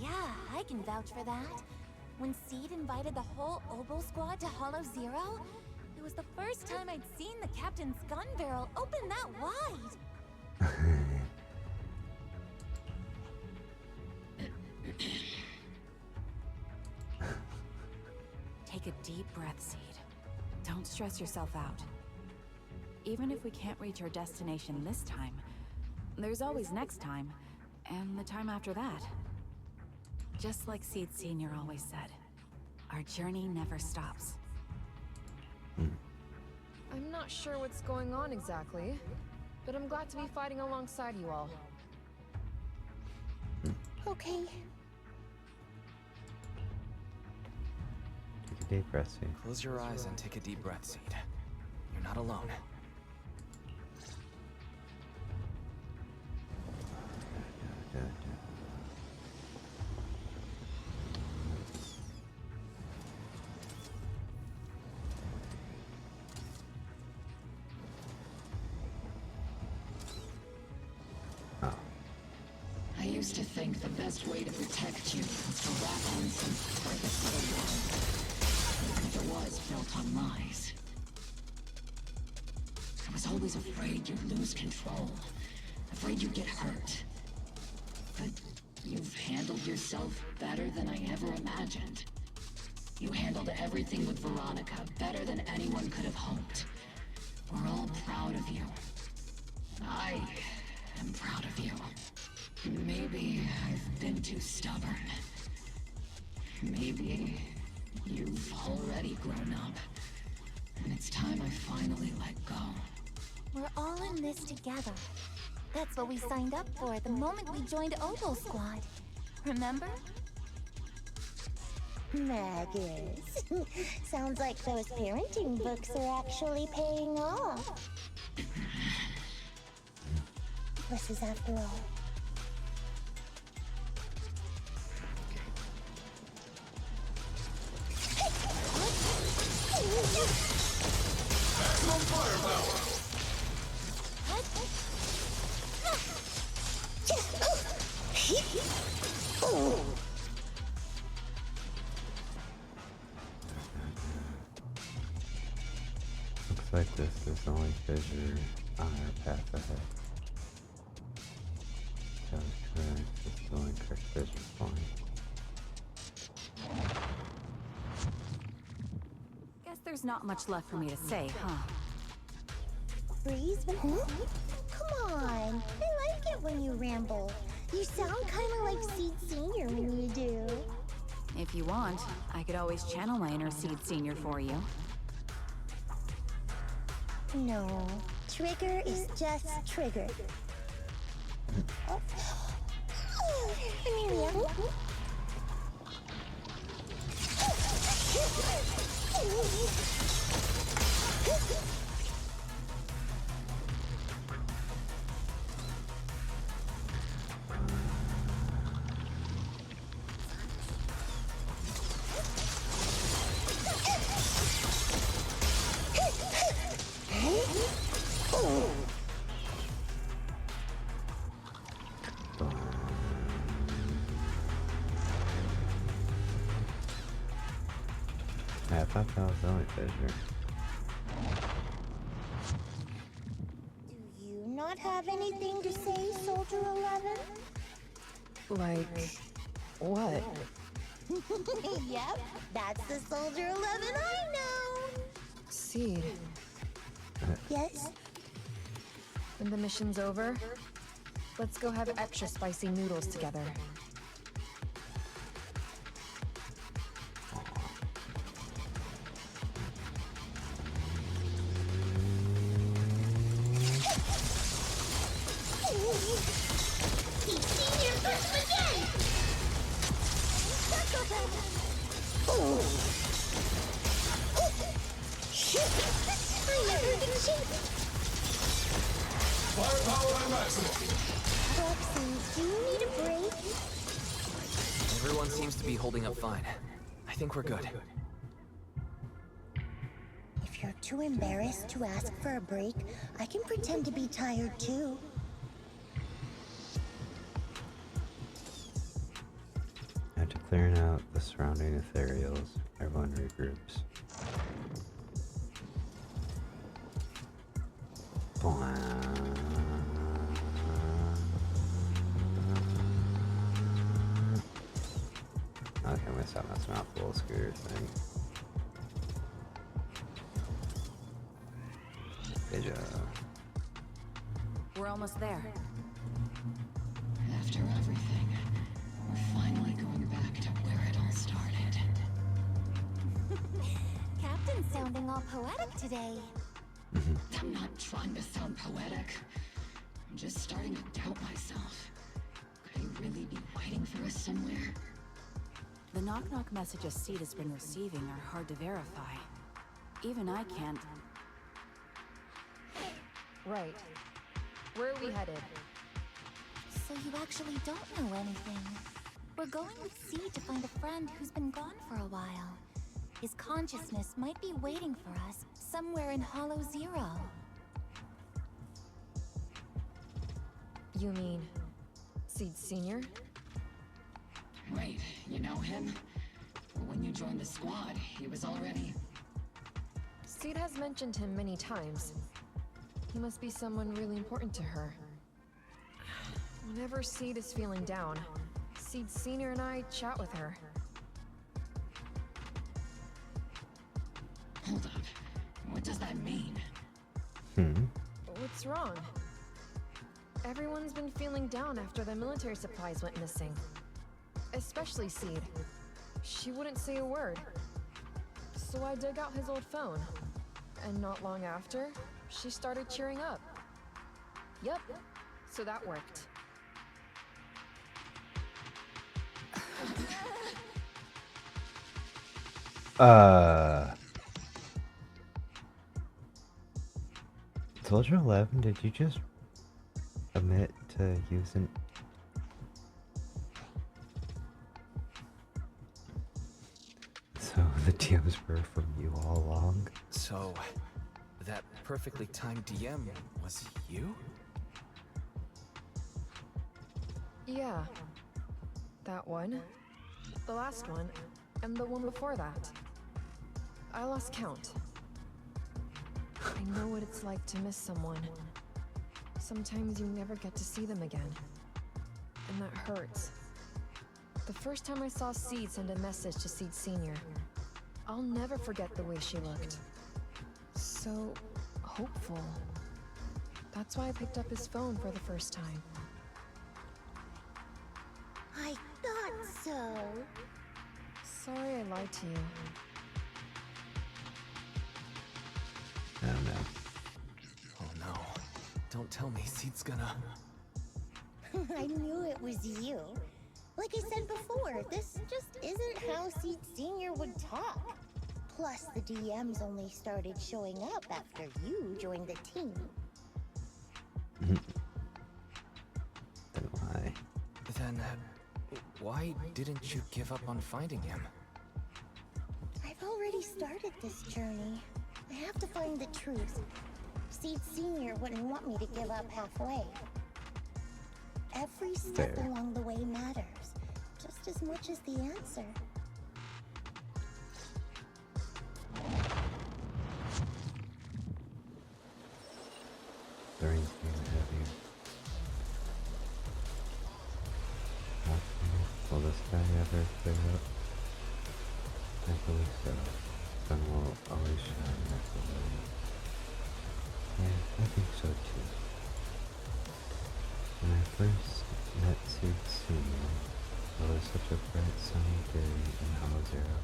Yeah, I can vouch for that. When Seed invited the whole Oboe squad to Hollow Zero, it was the first time I'd seen the captain's gun barrel open that wide.
Take a deep breath, Seed. Don't stress yourself out. Even if we can't reach our destination this time, there's always next time, and the time after that. Just like Seed Senior always said, our journey never stops.
I'm not sure what's going on exactly, but I'm glad to be fighting alongside you all.
Okay.
Take a deep breath, Seed.
Close your eyes and take a deep breath, Seed. You're not alone.
I used to think the best way to protect you was to wrap on some purpose of the world. If it was built on lies. I was always afraid you'd lose control. Afraid you'd get hurt. But you've handled yourself better than I ever imagined. You handled everything with Veronica better than anyone could have hoped. We're all proud of you. I am proud of you. Maybe I've been too stubborn. Maybe you've already grown up. And it's time I finally let go.
We're all in this together. That's what we signed up for the moment we joined Oboe Squad. Remember?
Magus. Sounds like those parenting books are actually paying off. This is after all.
Maximum firepower!
Looks like this is the only fissure on our path ahead. That was correct. This is the only correct fissure point.
Guess there's not much left for me to say, huh?
Breeze? Huh? Come on. I like it when you ramble. You sound kind of like Seed Senior when you do.
If you want, I could always channel my inner Seed Senior for you.
No. Trigger is just Trigger. Oh. Amelia.
Yeah, I thought that was the only fissure.
Do you not have anything to say, Soldier 11?
Like, what?
Yep, that's the Soldier 11 I know.
Seed.
Yes?
When the mission's over, let's go have extra spicy noodles together.
Seed Senior first again! I never been shaken.
Firepower at maximum!
Roxy, do you need a break?
Everyone seems to be holding up fine. I think we're good.
If you're too embarrassed to ask for a break, I can pretend to be tired too.
After clearing out the surrounding ethereals, everyone regroups. Okay, I'm gonna stop messing around with the little scooter thing. Good job.
We're almost there.
After everything, we're finally going back to where it all started.
Captain's sounding all poetic today.
I'm not trying to sound poetic. I'm just starting to doubt myself. Could he really be waiting for us somewhere?
The knock-knock messages Seed has been receiving are hard to verify. Even I can't.
Right. Where are we headed?
So you actually don't know anything. We're going with Seed to find a friend who's been gone for a while. His consciousness might be waiting for us somewhere in Hollow Zero.
You mean Seed Senior?
Wait, you know him? When you joined the squad, he was already...
Seed has mentioned him many times. He must be someone really important to her. Whenever Seed is feeling down, Seed Senior and I chat with her.
Hold up. What does that mean?
What's wrong? Everyone's been feeling down after the military supplies went missing. Especially Seed. She wouldn't say a word. So I dug out his old phone. And not long after, she started cheering up. Yep, so that worked.
Soldier 11, did you just admit to using... So the DMs were from you all along?
So, that perfectly timed DM was you?
Yeah. That one. The last one. And the one before that. I lost count. I know what it's like to miss someone. Sometimes you never get to see them again. And that hurts. The first time I saw Seed send a message to Seed Sr., I'll never forget the way she looked. So hopeful. That's why I picked up his phone for the first time.
I thought so.
Sorry I lied to you.
I don't know.
Oh no. Don't tell me Seed's gonna...
I knew it was you. Like I said before, this just isn't how Seed Sr. would talk. Plus, the DMs only started showing up after you joined the team.
Then why?
Then, why didn't you give up on finding him?
I've already started this journey. I have to find the truth. Seed Sr. wouldn't want me to give up halfway. Every step
Fair.
along the way matters, just as much as the answer.
The rain's getting heavier. Okay. Will this guy ever clear up? I believe so. Sun will always shine like the moon. Yeah, I think so too. When I first met Seed Senior, it was such a bright sunny day in Hollow Zero.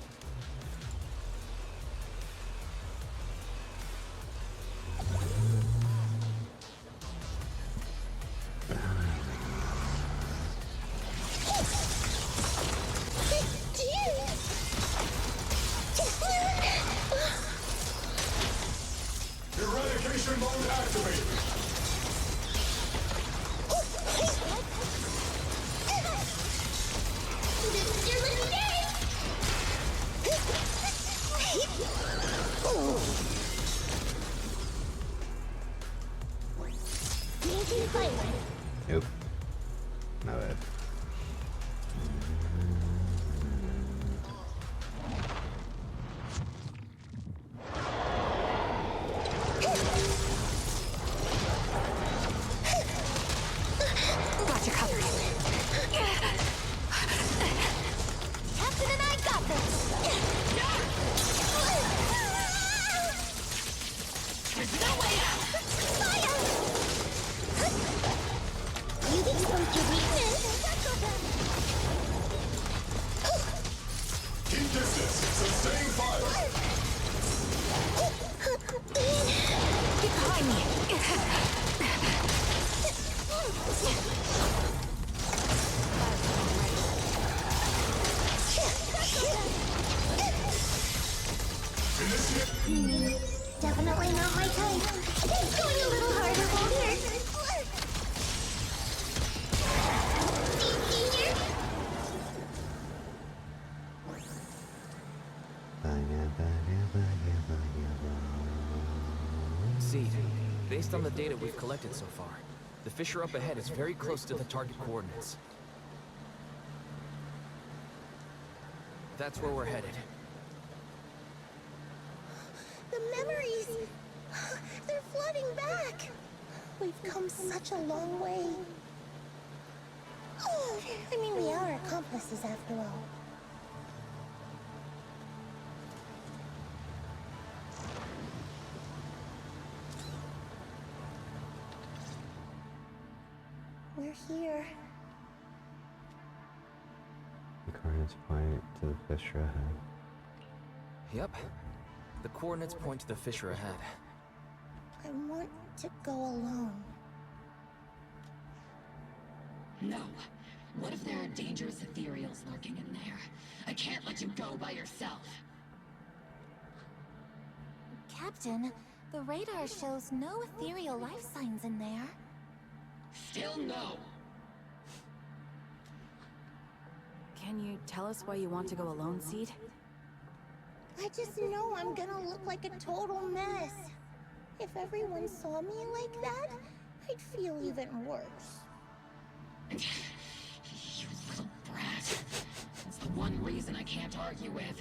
Eradication mode activated.
Nope. Not bad.
Got you covered.
Captain and I got this!
There's no way out!
Fire! You exposed your weakness!
Keep distance. Sustain fire.
Get behind me.
Definitely not my type. It's going a little harder, Walter. Senior?
Seed, based on the data we've collected so far, the fissure up ahead is very close to the target coordinates. That's where we're headed.
The memories! They're flooding back! We've come such a long way. Oh, I mean, we are accomplices after all. We're here.
The coordinates point to the fissure ahead.
Yep. The coordinates point to the fissure ahead.
I want to go alone.
No. What if there are dangerous ethereals lurking in there? I can't let you go by yourself.
Captain, the radar shows no ethereal life signs in there.
Still no.
Can you tell us why you want to go alone, Seed?
I just know I'm gonna look like a total mess. If everyone saw me like that, I'd feel even worse.
You little brat. That's the one reason I can't argue with.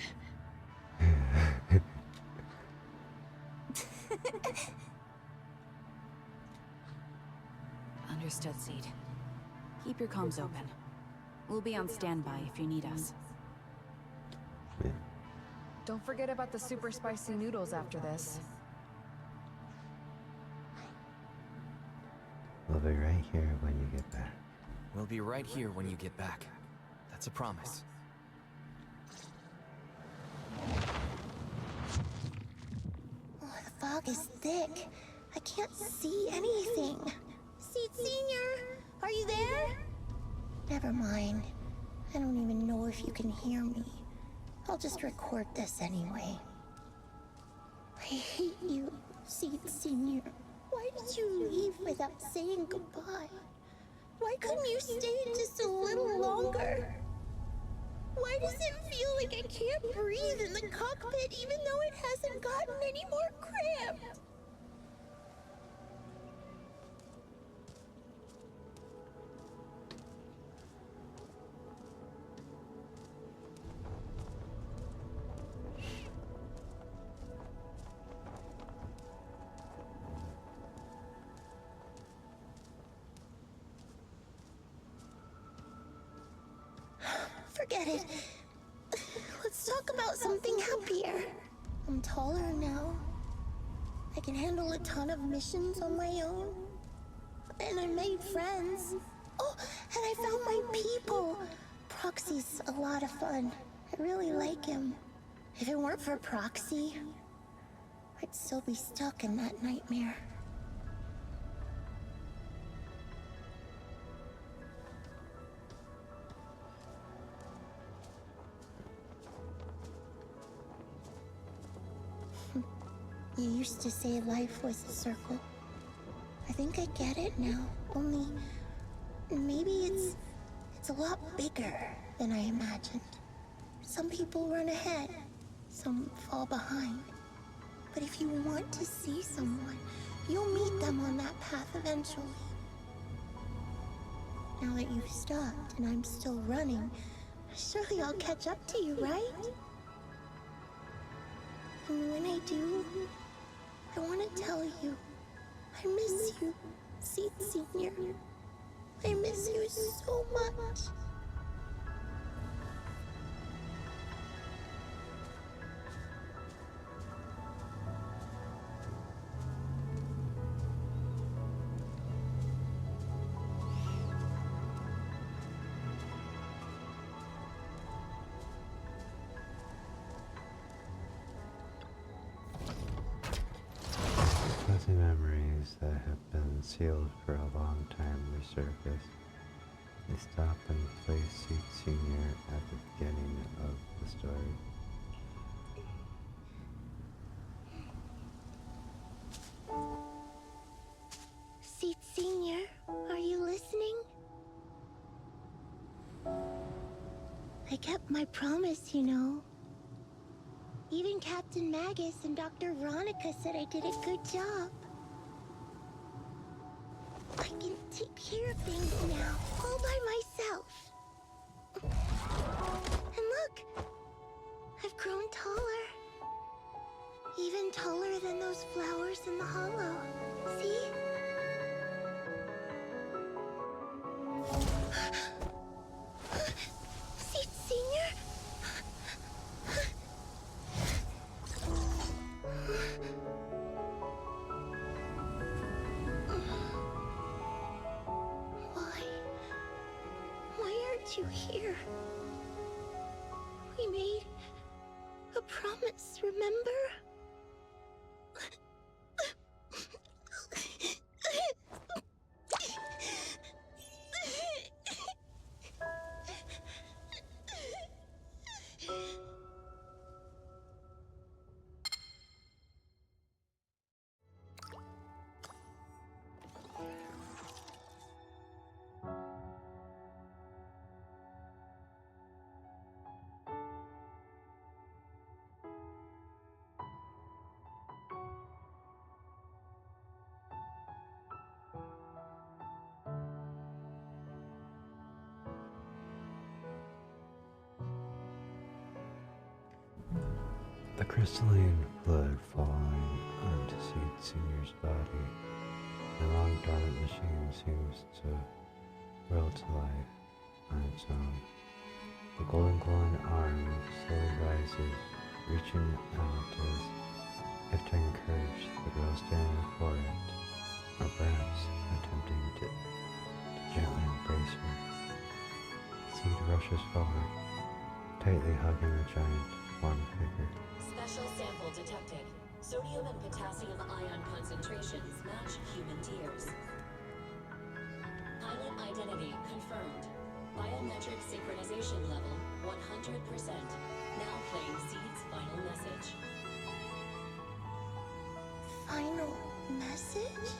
Understood, Seed. Keep your comms open. We'll be on standby if you need us.
Don't forget about the super spicy noodles after this.
We'll be right here when you get back.
We'll be right here when you get back. That's a promise.
Oh, the fog is thick. I can't see anything. Seed Senior, are you there? Never mind. I don't even know if you can hear me. I'll just record this anyway. I hate you, Seed Senior. Why did you leave without saying goodbye? Why couldn't you stay just a little longer? Why does it feel like I can't breathe in the cockpit even though it hasn't gotten any more cramped? Forget it. Let's talk about something happier. I'm taller now. I can handle a ton of missions on my own. And I made friends. Oh, and I found my people. Proxy's a lot of fun. I really like him. If it weren't for Proxy, I'd still be stuck in that nightmare. You used to say life was a circle. I think I get it now. Only maybe it's a lot bigger than I imagined. Some people run ahead, some fall behind. But if you want to see someone, you'll meet them on that path eventually. Now that you've stopped and I'm still running, surely I'll catch up to you, right? And when I do, I want to tell you, I miss you, Seed Senior. I miss you so much.
Fuzzy memories that have been sealed for a long time resurface. They stop and place Seed Senior at the beginning of the story.
Seed Senior, are you listening? I kept my promise, you know. Even Captain Magus and Dr. Veronica said I did a good job. I can take care of things now, all by myself. And look, I've grown taller. Even taller than those flowers in the hollow. See? Seed Senior? Why aren't you here? We made a promise, remember?
Crystalline fluid falling onto Seed Senior's body. The long dormant machine seems to will to life on its own. The golden glowing arm slowly rises, reaching out as if to encourage the girl standing before it, or perhaps attempting to gently embrace her. Seed rushes forward, tightly hugging the giant warm figure.
Special sample detected. Sodium and potassium ion concentrations match human tears. Pilot identity confirmed. Biometric synchronization level 100%. Now playing Seed's final message.
Final message?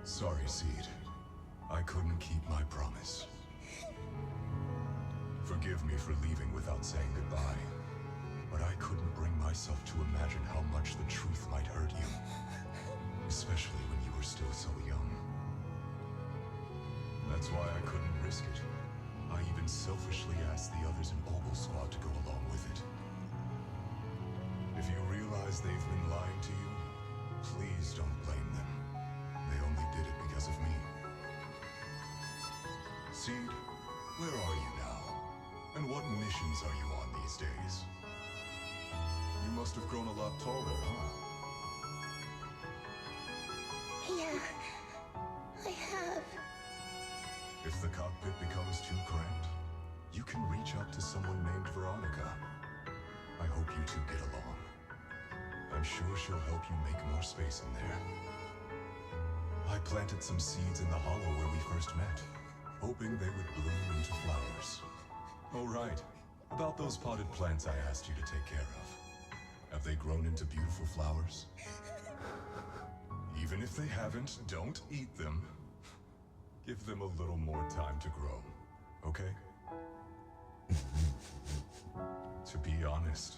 Sorry, Seed. I couldn't keep my promise. Forgive me for leaving without saying goodbye, but I couldn't bring myself to imagine how much the truth might hurt you, especially when you were still so young. That's why I couldn't risk it. I even selfishly asked the others in Ogle Squad to go along with it. If you realize they've been lying to you, please don't blame them. They only did it because of me. Seed, where are you now? And what missions are you on these days? You must have grown a lot taller, huh?
Yeah, I have.
If the cockpit becomes too cramped, you can reach out to someone named Veronica. I hope you two get along. I'm sure she'll help you make more space in there. I planted some seeds in the hollow where we first met, hoping they would bloom into flowers. Oh right, about those potted plants I asked you to take care of. Have they grown into beautiful flowers? Even if they haven't, don't eat them. Give them a little more time to grow, okay? To be honest,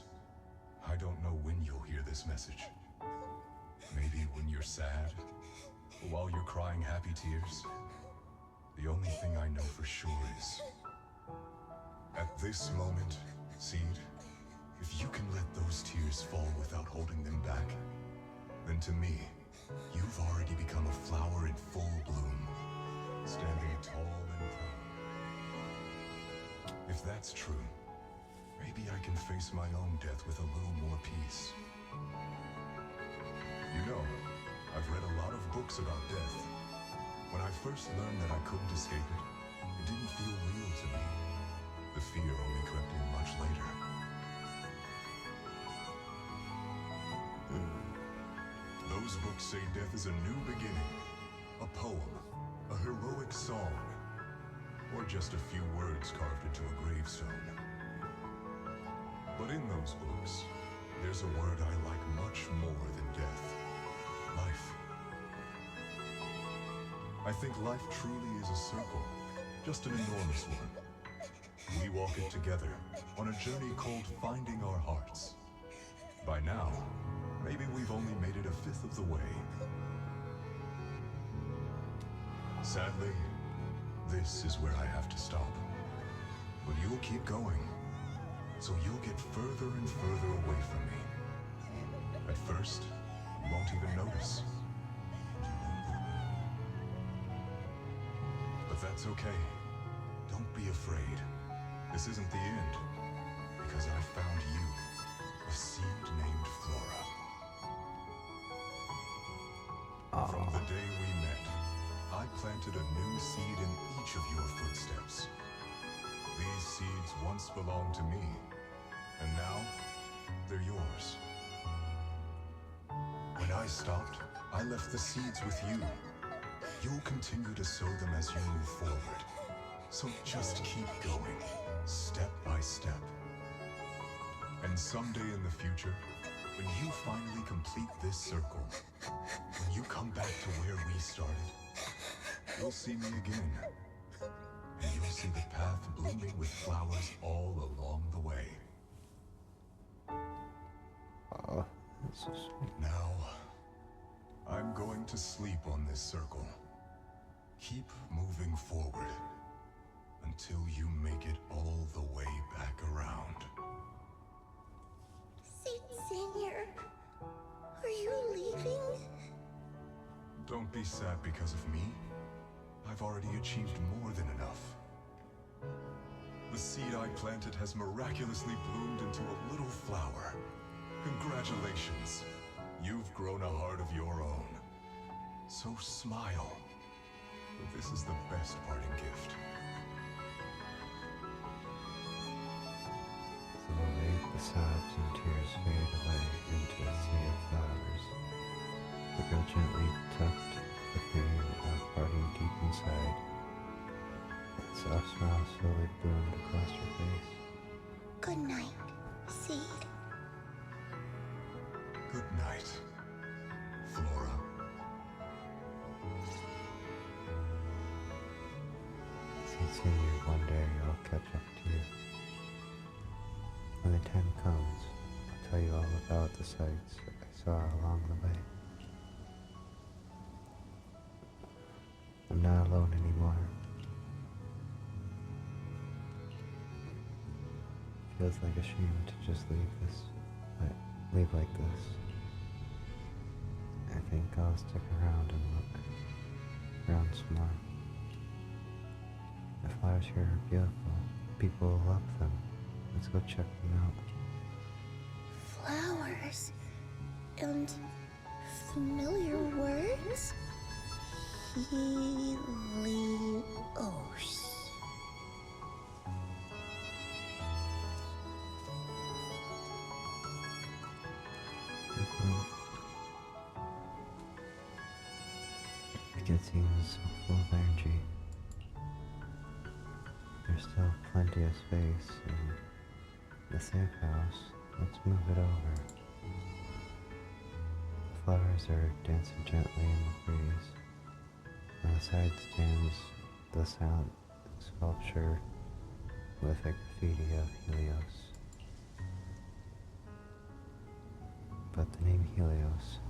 I don't know when you'll hear this message. Maybe when you're sad, or while you're crying happy tears. The only thing I know for sure is, at this moment, Seed, if you can let those tears fall without holding them back, then to me, you've already become a flower in full bloom, standing tall and proud. If that's true, maybe I can face my own death with a little more peace. You know, I've read a lot of books about death. When I first learned that I couldn't escape it, it didn't feel real to me. The fear only crept in much later. Those books say death is a new beginning, a poem, a heroic song, or just a few words carved into a gravestone. But in those books, there's a word I like much more than death: life. I think life truly is a circle, just an enormous one. We walk it together on a journey called finding our hearts. By now, maybe we've only made it a fifth of the way. Sadly, this is where I have to stop. But you'll keep going, so you'll get further and further away from me. At first, you won't even notice. But that's okay. Don't be afraid. This isn't the end, because I found you, a seed named Flora. From the day we met, I planted a new seed in each of your footsteps. These seeds once belonged to me, and now they're yours. When I stopped, I left the seeds with you. You'll continue to sow them as you move forward. So just keep going, step by step. And someday in the future, when you finally complete this circle, when you come back to where we started, you'll see me again. And you'll see the path blooming with flowers all along the way.
Oh, that's so sweet.
Now, I'm going to sleep on this circle. Keep moving forward until you make it all the way back around.
Senior, are you leaving?
Don't be sad because of me. I've already achieved more than enough. The seed I planted has miraculously bloomed into a little flower. Congratulations. You've grown a heart of your own. So smile. But this is the best parting gift.
Slowly, the sobs and tears fade away into a sea of flowers. The girl gently tucked the pain of parting deep inside. A soft smile slowly bloomed across her face.
Good night, Seed.
Good night, Flora.
Senior, one day I'll catch up to you. When the time comes, I'll tell you all about the sights I saw along the way. I'm not alone anymore. Feels like a shame to just leave like this. I think I'll stick around and look around some more. The flowers here are beautiful. People will love them. Let's go check them out.
Flowers and familiar words? Helios.
The kid seems so full of energy. There's still plenty of space in the safe house. Let's move it over. The flowers are dancing gently in the breeze. On the side stands the silent sculpture with a graffiti of Helios. But the name Helios,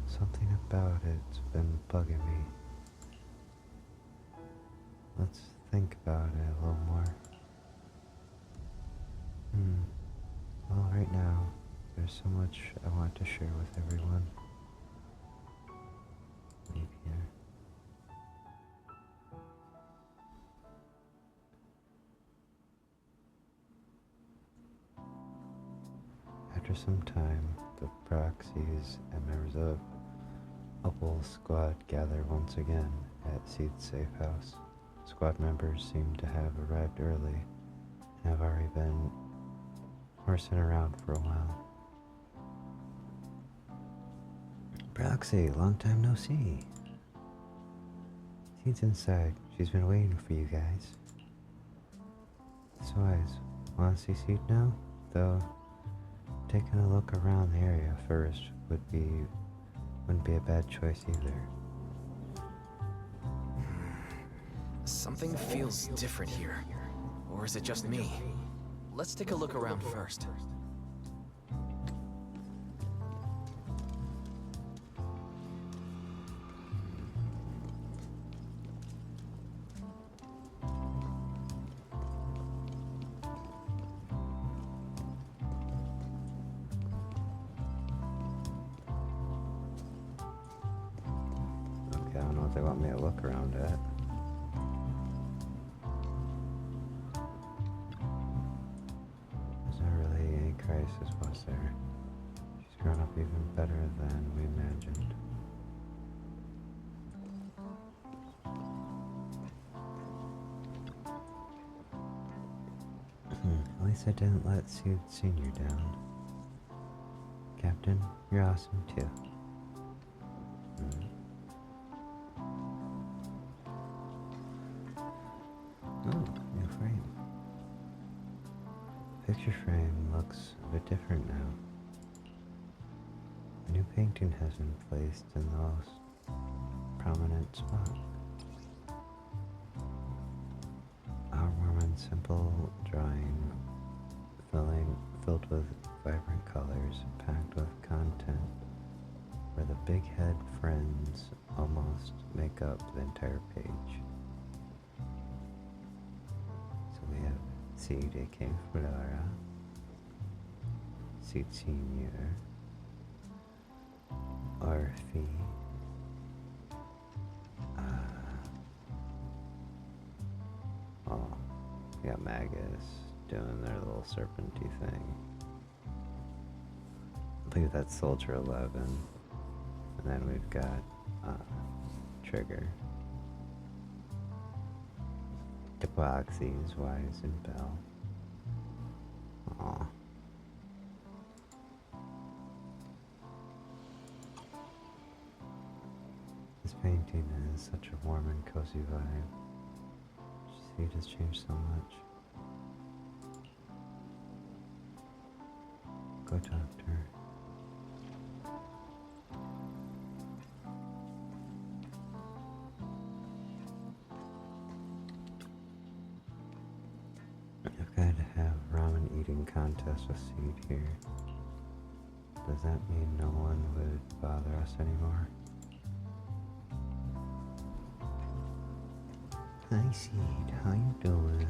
something about it's been bugging me. Let's think about it a little more. Well, right now, there's so much I want to share with everyone. Leave here. After some time, the proxies and members of Opal's squad gather once again at Seed's safe house. Squad members seem to have arrived early and have already been horsing around for a while. Proxy, long time no see. Seed's inside. She's been waiting for you guys. So guys, want to see Seed now? Though, taking a look around the area first wouldn't be a bad choice either.
Something feels different here. Or is it just me? Let's take a look around first.
Okay, I don't know what they want me to look around at. There's not really any crisis, was there? She's grown up even better than we imagined. At least I didn't let Seed Senior down. Captain, you're awesome too. Oh, new frame. Picture frame looks a bit different now. A new painting has been placed in the most prominent spot. Our warm and simple drawing filled with vibrant colors, packed with content, where the big head friends almost make up the entire page. So we have Seed, aka Flora, Seed Senior. Orphe. Oh, we got Magus doing their little serpenty thing. I believe that's Soldier 11. And then we've got Trigger. Depoxies, Wise, and Bell. Aw. This painting has such a warm and cozy vibe. Seed has changed so much. Go talk to her. I've got to have ramen eating contest with Seed here. Does that mean no one would bother us anymore? Hi Seed, how you doing?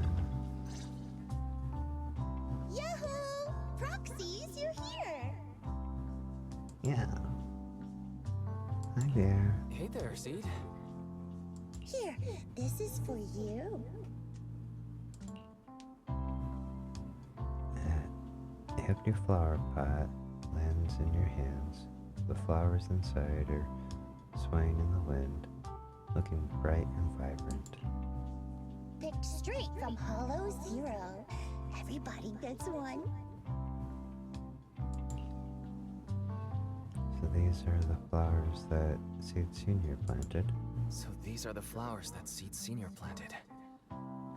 Yahoo! Proxies, you're here!
Yeah. Hi there.
Hey there, Seed.
Here, this is for you.
A hip new flower pot lands in your hands. The flowers inside are swaying in the wind, looking bright and vibrant.
Picked straight from Hollow Zero. Everybody gets one.
So these are the flowers that Seed Senior planted.
So these are the flowers that Seed Senior planted.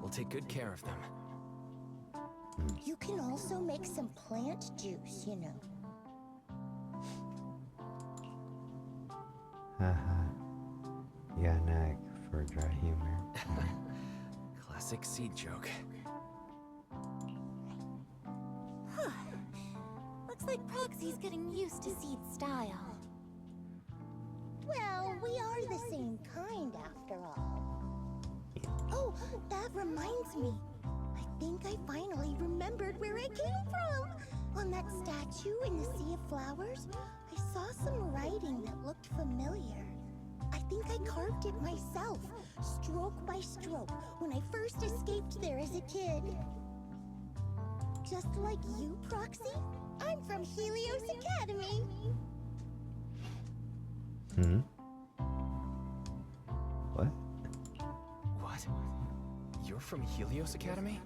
We'll take good care of them.
You can also make some plant juice, you know.
Haha. You got a knack for dry humor.
Classic Seed joke.
Looks like Proxy's getting used to Seed's style.
Well, we are the same kind after all. Oh, that reminds me. I think I finally remembered where I came from. On that statue in the Sea of Flowers, I saw some writing that looked familiar. I think I carved it myself, stroke by stroke, when I first escaped there as a kid. Just like you, Proxy, I'm from Helios Academy.
What?
What? You're from Helios Academy?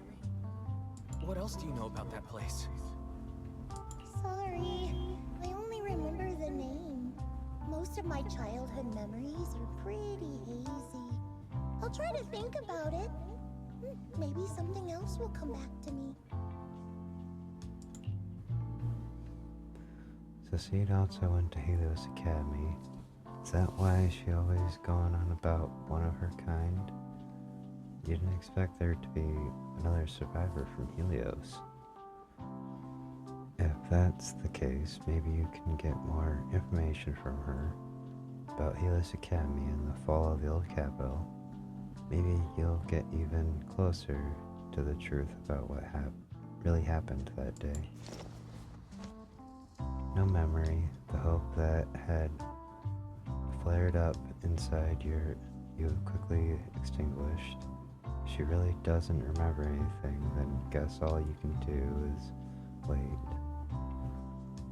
What else do you know about that place?
Sorry, I only remember the name. Most of my childhood memories are pretty hazy. I'll try to think about it. Maybe something else will come back to me.
So Seed also went to Helios Academy. Is that why she always going on about one of her kind? You didn't expect there to be another survivor from Helios. If that's the case, maybe you can get more information from her about Helios Academy and the fall of the old capital. Maybe you'll get even closer to the truth about what really happened that day. No memory, the hope that had flared up inside you quickly extinguished. If she really doesn't remember anything, then guess all you can do is wait.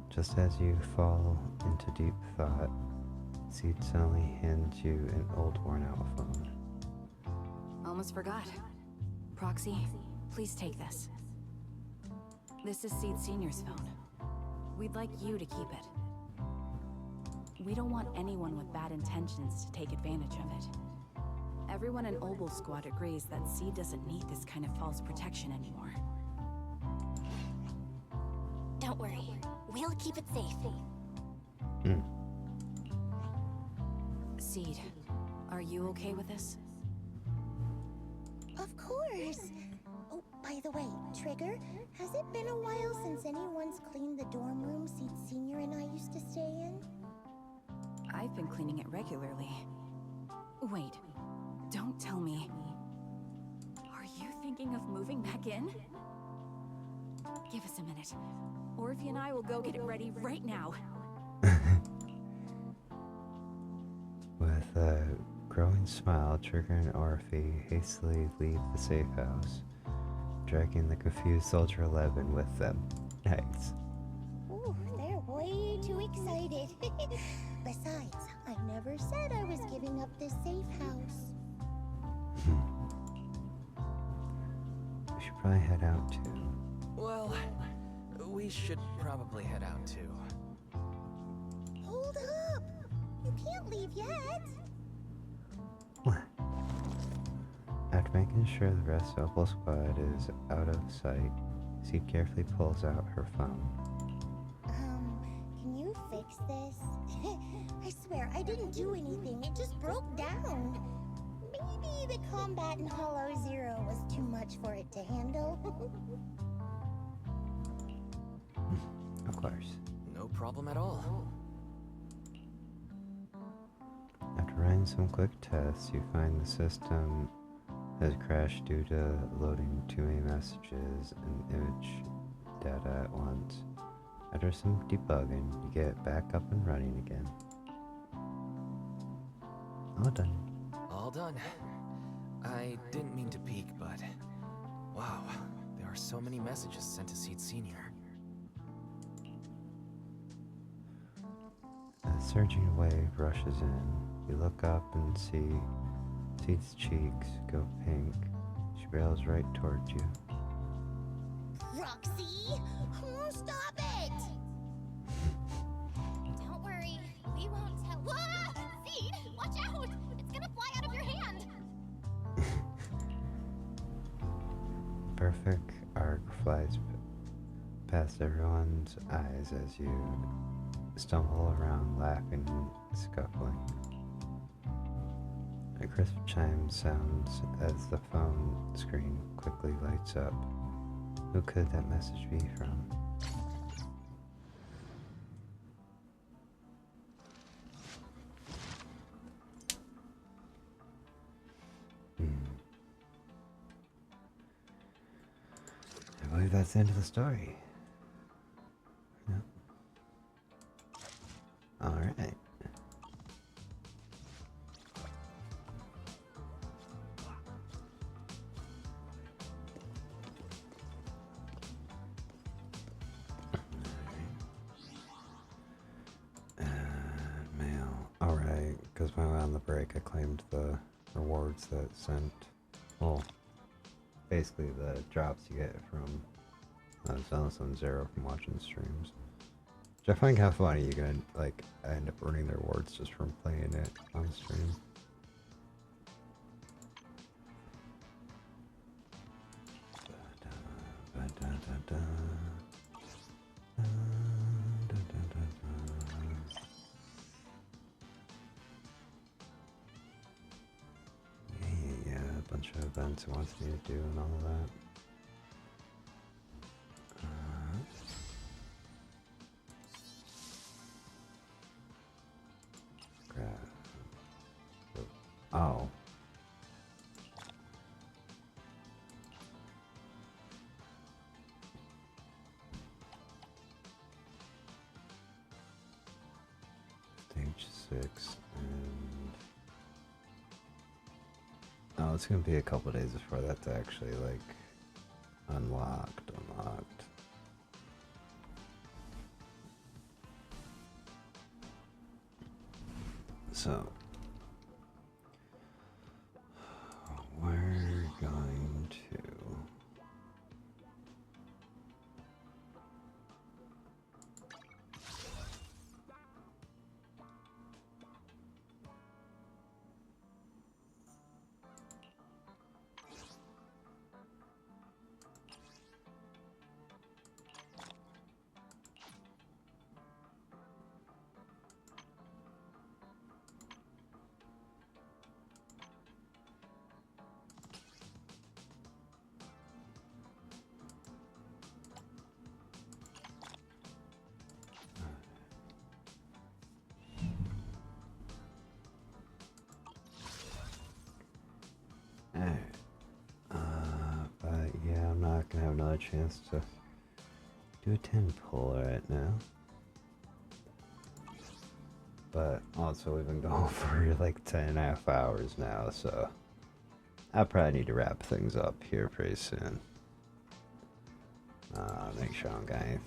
Just as you fall into deep thought, Seed suddenly hands you an old worn-out phone.
Almost forgot. Proxy, please take this. This is Seed Senior's phone. We'd like you to keep it. We don't want anyone with bad intentions to take advantage of it. Everyone in Obel Squad agrees that Seed doesn't need this kind of false protection anymore.
Don't worry, we'll keep it safe.
Seed, are you okay with this?
Of course. Oh, by the way, Trigger, has it been a while since anyone's cleaned the dorm room Seed Senior and I used to stay in?
I've been cleaning it regularly. Wait, don't tell me. Are you thinking of moving back in? Give us a minute. Orphe and I will go get it ready right now.
With a growing smile, Trigger and Orphe hastily leave the safe house, dragging the confused Soldier 11 with them. Nice.
Ooh, they're way too excited. Besides, I never said I was giving up this safe house.
We should probably head out too.
Well, we should probably head out too.
Hold up! You can't leave yet!
After making sure the rest of the whole squad is out of sight, Seed carefully pulls out her phone.
Can you fix this? I swear, I didn't do anything. It just broke down. Maybe the combat in Hollow Zero was too much for it to handle.
Of course.
No problem at all.
After running some quick tests, you find the system has crashed due to loading too many messages and image data at once. After some debugging, you get back up and running again. All done.
All done. I didn't mean to peek, but wow, there are so many messages sent to Seed Senior.
A surging wave rushes in. You look up and see Seed's cheeks go pink. She barrels right towards you.
Roxy! Stop it!
Don't worry, we won't tell. Whoa! Seed, watch out! It's gonna fly out of your hand!
Perfect arc flies past everyone's eyes as you stumble around laughing and scuffling. A crisp chime sounds as the phone screen quickly lights up. Who could that message be from? I believe that's the end of the story. Yep. Alright. Mail. Alright, because when I went on the break, I claimed the rewards that sent, well, basically the drops you get from Zone Zero from watching streams. Which I find kind of funny. You can like end up earning the rewards just from playing it on stream. Yeah, a bunch of events it wants me to do and all of that. Oh. Stage 6 and... Oh, it's gonna be a couple days before that's actually like unlocked. So we're going to but yeah, I'm not gonna have another chance to do a 10 pull right now. But also we've been going for like 10.5 hours now, so I probably need to wrap things up here pretty soon. Make sure I don't got anything.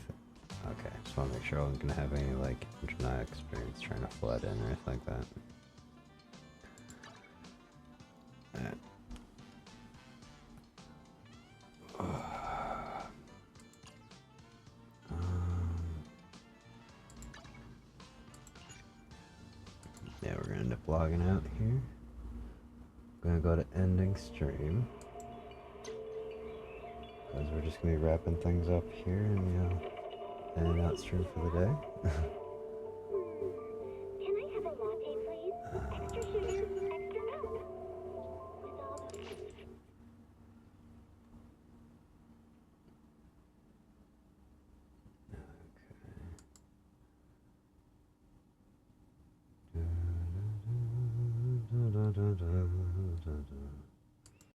Okay, just want to make sure I wasn't going to have any like internet experience trying to flood in or anything like that. Alright. Yeah, we're gonna end up logging out here. Gonna go to ending stream. Because we're just gonna be wrapping things up here and, ending out stream for the day.